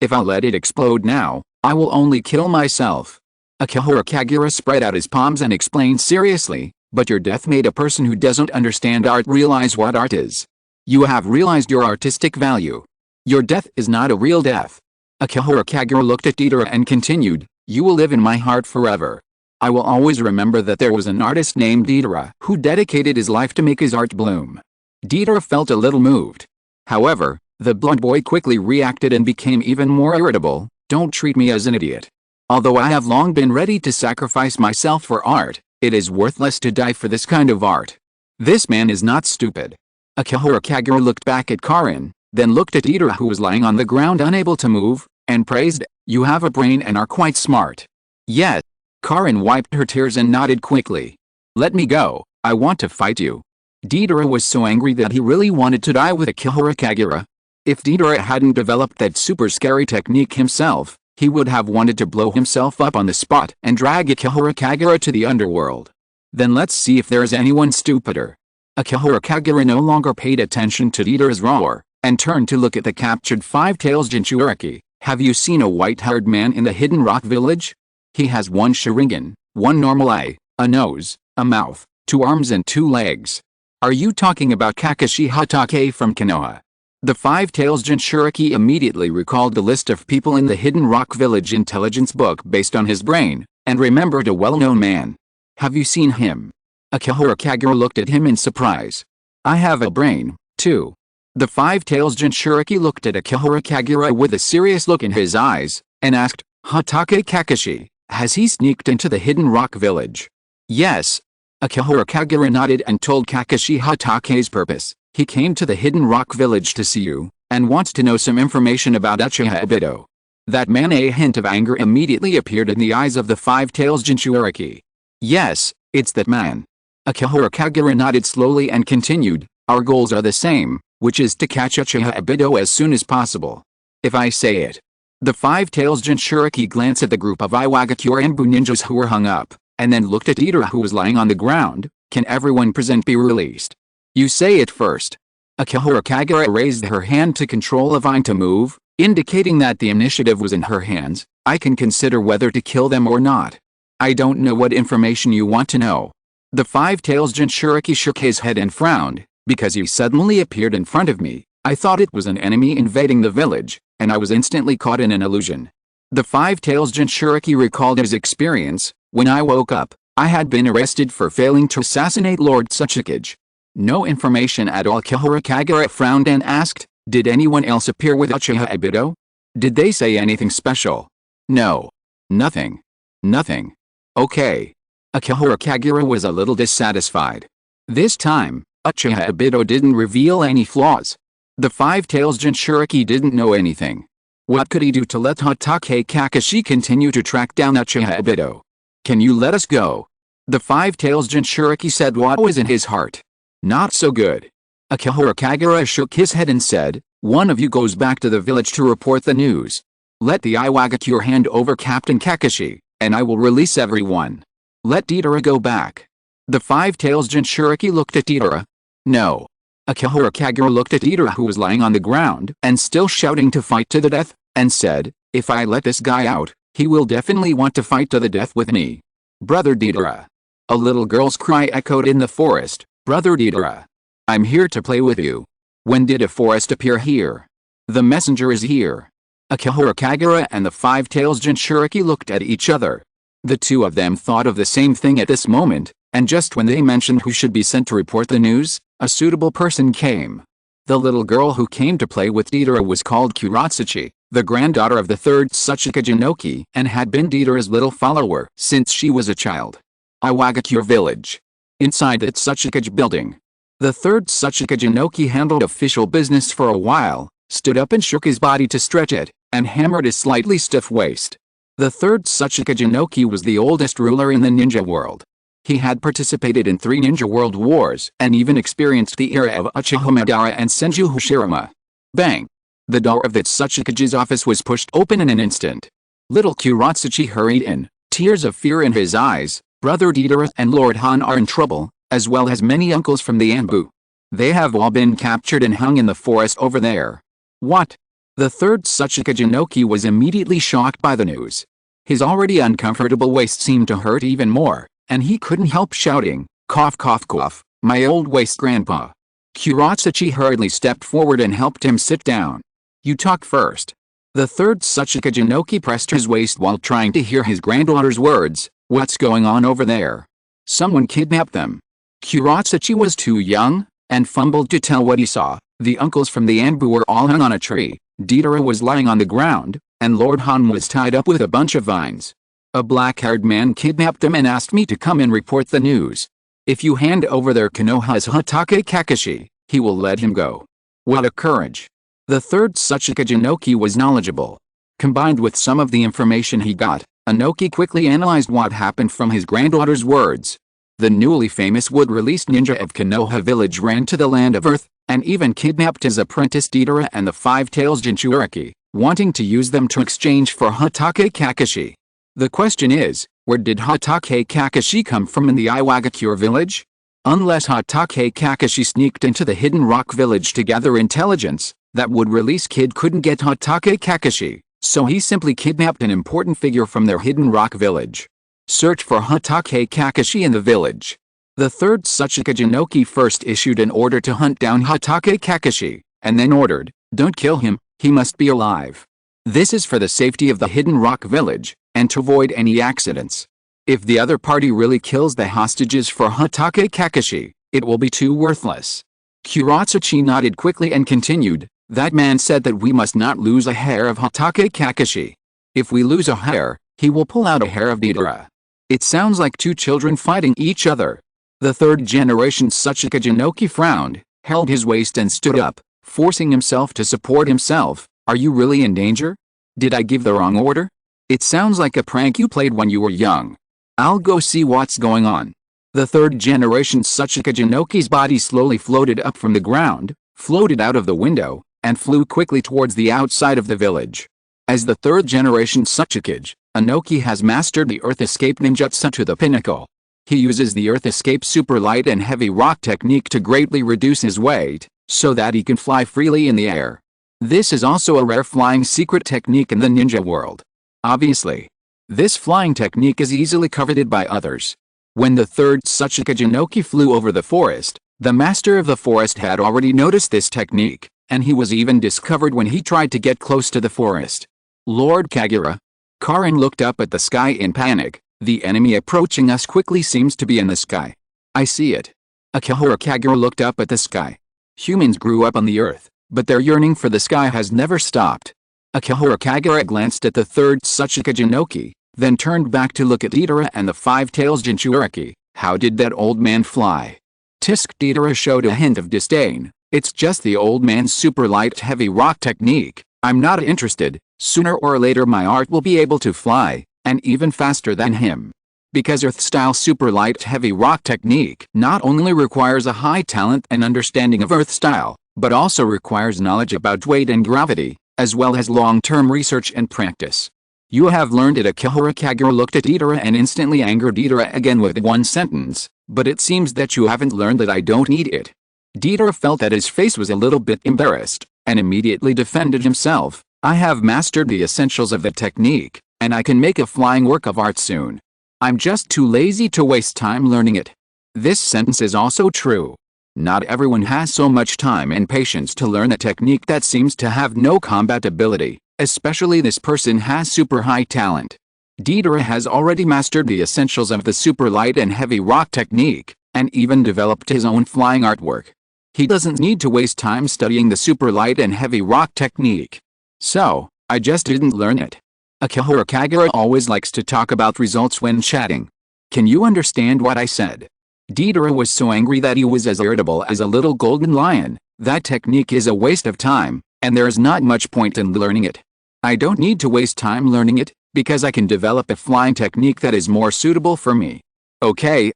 If I let it explode now, I will only kill myself. Akihara Kagura spread out his palms and explained seriously, but your death made a person who doesn't understand art realize what art is. You have realized your artistic value. Your death is not a real death. Akihara Kagura looked at Deidara and continued, you will live in my heart forever. I will always remember that there was an artist named Deidara who dedicated his life to make his art bloom. Deidara felt a little moved. However, the blonde boy quickly reacted and became even more irritable. Don't treat me as an idiot. Although I have long been ready to sacrifice myself for art, it is worthless to die for this kind of art. This man is not stupid. Akihara Kagura looked back at Karin, then looked at Deidara who was lying on the ground unable to move, and praised, "You have a brain and are quite smart." "Yes." Karin wiped her tears and nodded quickly. "Let me go, I want to fight you." Deidara was so angry that he really wanted to die with Akihara Kagura. If Deidara hadn't developed that super scary technique himself, he would have wanted to blow himself up on the spot and drag Akihara Kagura to the underworld. Then let's see if there's anyone stupider. Akihara Kagura no longer paid attention to Deidara's roar, and turned to look at the captured five-tails Jinchuriki. "Have you seen a white-haired man in the Hidden Rock Village? He has one Sharingan, one normal eye, a nose, a mouth, 2 arms and 2 legs. Are you talking about Kakashi Hatake from Konoha?" The five-tails Jinchuriki immediately recalled the list of people in the Hidden Rock Village intelligence book based on his brain, and remembered a well-known man. "Have you seen him?" Akihara Kagura looked at him in surprise. "I have a brain, too." The five-tails Jinchuriki looked at Akihara Kagura with a serious look in his eyes, and asked, "Hatake Kakashi, has he sneaked into the Hidden Rock Village?" "Yes." Akihara Kagura nodded and told Kakashi Hatake's purpose. "He came to the Hidden Rock Village to see you, and wants to know some information about Uchiha Obito." That man. A hint of anger immediately appeared in the eyes of the five-tails Jinchuriki. "Yes, it's that man." Akihara Kagura nodded slowly and continued, "Our goals are the same, which is to catch Uchiha Obito as soon as possible. If I say it." The five-tails Jinchuriki glanced at the group of Iwagakure and Bu ninjas who were hung up, and then looked at Deidara who was lying on the ground. "Can everyone present be released?" "You say it first." Akihara Kagura raised her hand to control a vine to move, indicating that the initiative was in her hands. "I can consider whether to kill them or not. I don't know what information you want to know." The five-tails Jinchuriki shook his head and frowned. "Because you suddenly appeared in front of me, I thought it was an enemy invading the village, and I was instantly caught in an illusion." The five-tails Jinchuriki recalled his experience. "When I woke up, I had been arrested for failing to assassinate Lord Tsuchikage." "No information at all." Akihara Kagura frowned and asked, "Did anyone else appear with Uchiha Obito? Did they say anything special?" "No. Nothing. Nothing." "Okay." Akihara Kagura was a little dissatisfied. This time, Uchiha Obito didn't reveal any flaws. The five-tails Jinchuriki didn't know anything. What could he do to let Hatake Kakashi continue to track down Uchiha Obito? "Can you let us go?" The five-tails Jinchuriki said what was in his heart. "Not so good." Akihara Kagura shook his head and said, "One of you goes back to the village to report the news. Let the Iwagakure hand over Captain Kakashi, and I will release everyone. Let Deidara go back." The five-tails Jinchuriki looked at Deidara. "No." Akihara Kagura looked at Deidara who was lying on the ground and still shouting to fight to the death, and said, "If I let this guy out, he will definitely want to fight to the death with me." "Brother Deidara." A little girl's cry echoed in the forest. "Brother Deidara. I'm here to play with you. When did a forest appear here? The messenger is here." Akihara Kagura and the five-tails Jinchuriki looked at each other. The two of them thought of the same thing at this moment, and just when they mentioned who should be sent to report the news, a suitable person came. The little girl who came to play with Deidara was called Kuratsuchi, the granddaughter of the third Tsuchikage Inoki, and had been Deidara's little follower since she was a child. Iwagakure Village. Inside the Tsuchikage building. The third Tsuchikage Inoki handled official business for a while, stood up and shook his body to stretch it, and hammered his slightly stiff waist. The third Tsuchikage Inoki was the oldest ruler in the ninja world. He had participated in 3 ninja world wars and even experienced the era of Uchiha Madara and Senju Hashirama. Bang! The door of the Tsuchikage's office was pushed open in an instant. Little Kuratsuchi hurried in, tears of fear in his eyes. "Brother Deidara and Lord Han are in trouble, as well as many uncles from the Anbu. They have all been captured and hung in the forest over there." "What?" The third Tsuchikage Inoki was immediately shocked by the news. His already uncomfortable waist seemed to hurt even more, and he couldn't help shouting, "Cough cough cough, my old waist grandpa." Kuratsuchi hurriedly stepped forward and helped him sit down. "You talk first." The third Tsuchikage Inoki pressed his waist while trying to hear his granddaughter's words. "What's going on over there?" "Someone kidnapped them." Kuratsuchi was too young, and fumbled to tell what he saw. The uncles from the Anbu were all hung on a tree, Deidara was lying on the ground, and Lord Han was tied up with a bunch of vines. "A black-haired man kidnapped them and asked me to come and report the news. If you hand over their Konoha's Hatake Kakashi, he will let him go." "What a courage." The third Tsuchikage Inoki was knowledgeable. Combined with some of the information he got, Inoki quickly analyzed what happened from his granddaughter's words. The newly famous wood-released ninja of Konoha village ran to the land of Earth, and even kidnapped his apprentice Deidara and the Five Tails Jinchuriki, wanting to use them to exchange for Hatake Kakashi. The question is, where did Hatake Kakashi come from in the Iwagakure village? Unless Hatake Kakashi sneaked into the Hidden Rock village to gather intelligence, that wood-release kid couldn't get Hatake Kakashi, so he simply kidnapped an important figure from their Hidden Rock village. Search for Hatake Kakashi in the village. The third Tsuchika Jinoki first issued an order to hunt down Hatake Kakashi, and then ordered, "Don't kill him, he must be alive." This is for the safety of the Hidden Rock village, and to avoid any accidents. If the other party really kills the hostages for Hatake Kakashi, it will be too worthless. Kuratsuchi nodded quickly and continued, "That man said that we must not lose a hair of Hatake Kakashi. If we lose a hair, he will pull out a hair of Deidara." It sounds like two children fighting each other. The third generation Tsuchika Jinoki frowned, held his waist and stood up, forcing himself to support himself. "Are you really in danger? Did I give the wrong order? It sounds like a prank you played when you were young. I'll go see what's going on." The third generation Tsuchika Jinoki's body slowly floated up from the ground, floated out of the window, and flew quickly towards the outside of the village. As the third generation Tsuchikage, Inoki has mastered the Earth Escape ninjutsu to the pinnacle. He uses the Earth Escape super light and heavy rock technique to greatly reduce his weight, so that he can fly freely in the air. This is also a rare flying secret technique in the ninja world. Obviously, this flying technique is easily coveted by others. When the third Tsuchika Jinoki flew over the forest, the master of the forest had already noticed this technique, and he was even discovered when he tried to get close to the forest. "Lord Kagura." Karin looked up at the sky in panic. "The enemy approaching us quickly seems to be in the sky." "I see it." Akihara Kagura looked up at the sky. Humans grew up on the earth, but their yearning for the sky has never stopped. Akihara Kagura glanced at the third Tsuchika Jinoki, then turned back to look at Deidara and the Five Tails Jinchuriki. "How did that old man fly?" Tisk. Deidara showed a hint of disdain. "It's just the old man's super light heavy rock technique. I'm not interested. Sooner or later my art will be able to fly, and even faster than him." Because Earth-style super light heavy rock technique not only requires a high talent and understanding of Earth style, but also requires knowledge about weight and gravity, as well as long-term research and practice. "You have learned it." Akihara Kagura looked at Deidara and instantly angered Deidara again with one sentence, "But it seems that you haven't learned that I don't need it." Deidara felt that his face was a little bit embarrassed, and immediately defended himself. "I have mastered the essentials of the technique, and I can make a flying work of art soon. I'm just too lazy to waste time learning it." This sentence is also true. Not everyone has so much time and patience to learn a technique that seems to have no combat ability, especially this person has super high talent. Deidara has already mastered the essentials of the super light and heavy rock technique, and even developed his own flying artwork. He doesn't need to waste time studying the super light and heavy rock technique. "So, I just didn't learn it." Akihara Kagura always likes to talk about results when chatting. "Can you understand what I said?" Deidara was so angry that he was as irritable as a little golden lion. "That technique is a waste of time, and there is not much point in learning it. I don't need to waste time learning it, because I can develop a flying technique that is more suitable for me." Okay,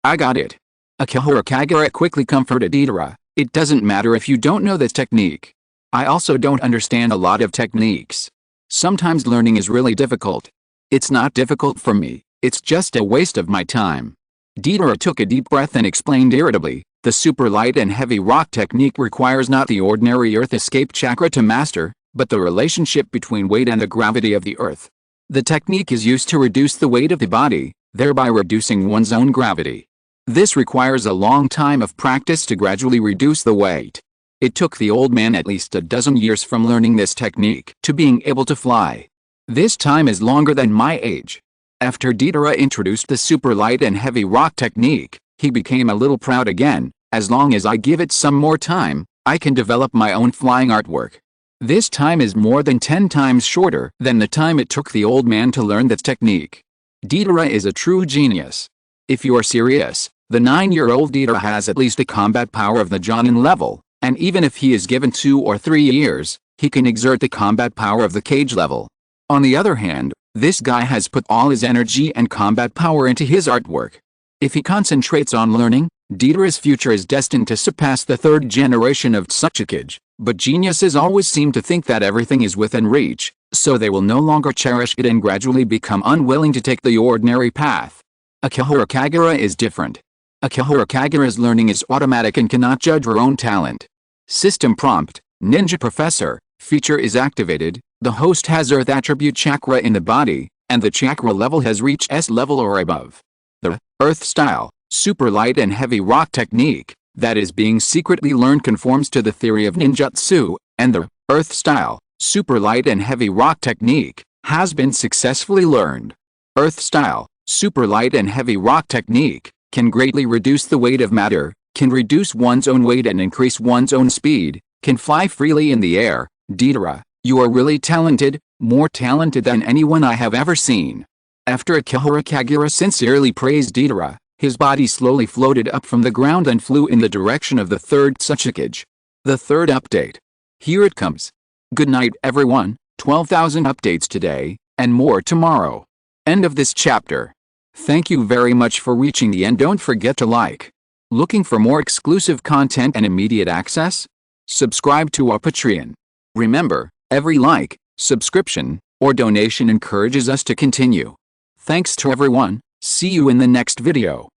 I got it." Akihara Kagura quickly comforted Deidara. "It doesn't matter if you don't know this technique. I also don't understand a lot of techniques. Sometimes learning is really difficult. It's not difficult for me, it's just a waste of my time." Deidara took a deep breath and explained irritably, "The super light and heavy rock technique requires not the ordinary Earth Escape chakra to master, but the relationship between weight and the gravity of the Earth. The technique is used to reduce the weight of the body, thereby reducing one's own gravity. This requires a long time of practice to gradually reduce the weight. It took the old man at least a dozen years from learning this technique to being able to fly. This time is longer than my age." After Deidara introduced the super light and heavy rock technique, he became a little proud again. "As long as I give it some more time, I can develop my own flying artwork. This time is more than 10 times shorter than the time it took the old man to learn this technique." Deidara is a true genius. If you are serious, the 9-year-old Deidara has at least the combat power of the Jonin level, and even if he is given 2 or 3 years, He can exert the combat power of the cage level. On the other hand, this guy has put all his energy and combat power into his artwork. If he concentrates on learning, Deidara's future is destined to surpass the third generation of Tsuchikage, but geniuses always seem to think that everything is within reach, so they will no longer cherish it and gradually become unwilling to take the ordinary path. Akihara Kagura is different. Akihara Kagura's learning is automatic and cannot judge her own talent. System prompt: Ninja Professor. Feature is activated. The host has Earth attribute chakra in the body, and the chakra level has reached S level or above. The Earth style, super light and heavy rock technique, that is being secretly learned conforms to the theory of ninjutsu, and the Earth style, super light and heavy rock technique, has been successfully learned. Earth style, super light and heavy rock technique, can greatly reduce the weight of matter, can reduce one's own weight and increase one's own speed, can fly freely in the air. Deidara, you are really talented, more talented than anyone I have ever seen. After Akihara Kagura sincerely praised Deidara, his body slowly floated up from the ground and flew in the direction of the third Tsuchikage. The third update. Here it comes. Good night everyone, 12,000 updates today, and more tomorrow. End of this chapter. Thank you very much for reaching the end. Don't forget to like. Looking for more exclusive content and immediate access? Subscribe to our Patreon. Remember, every like, subscription, or donation encourages us to continue. Thanks to everyone, see you in the next video.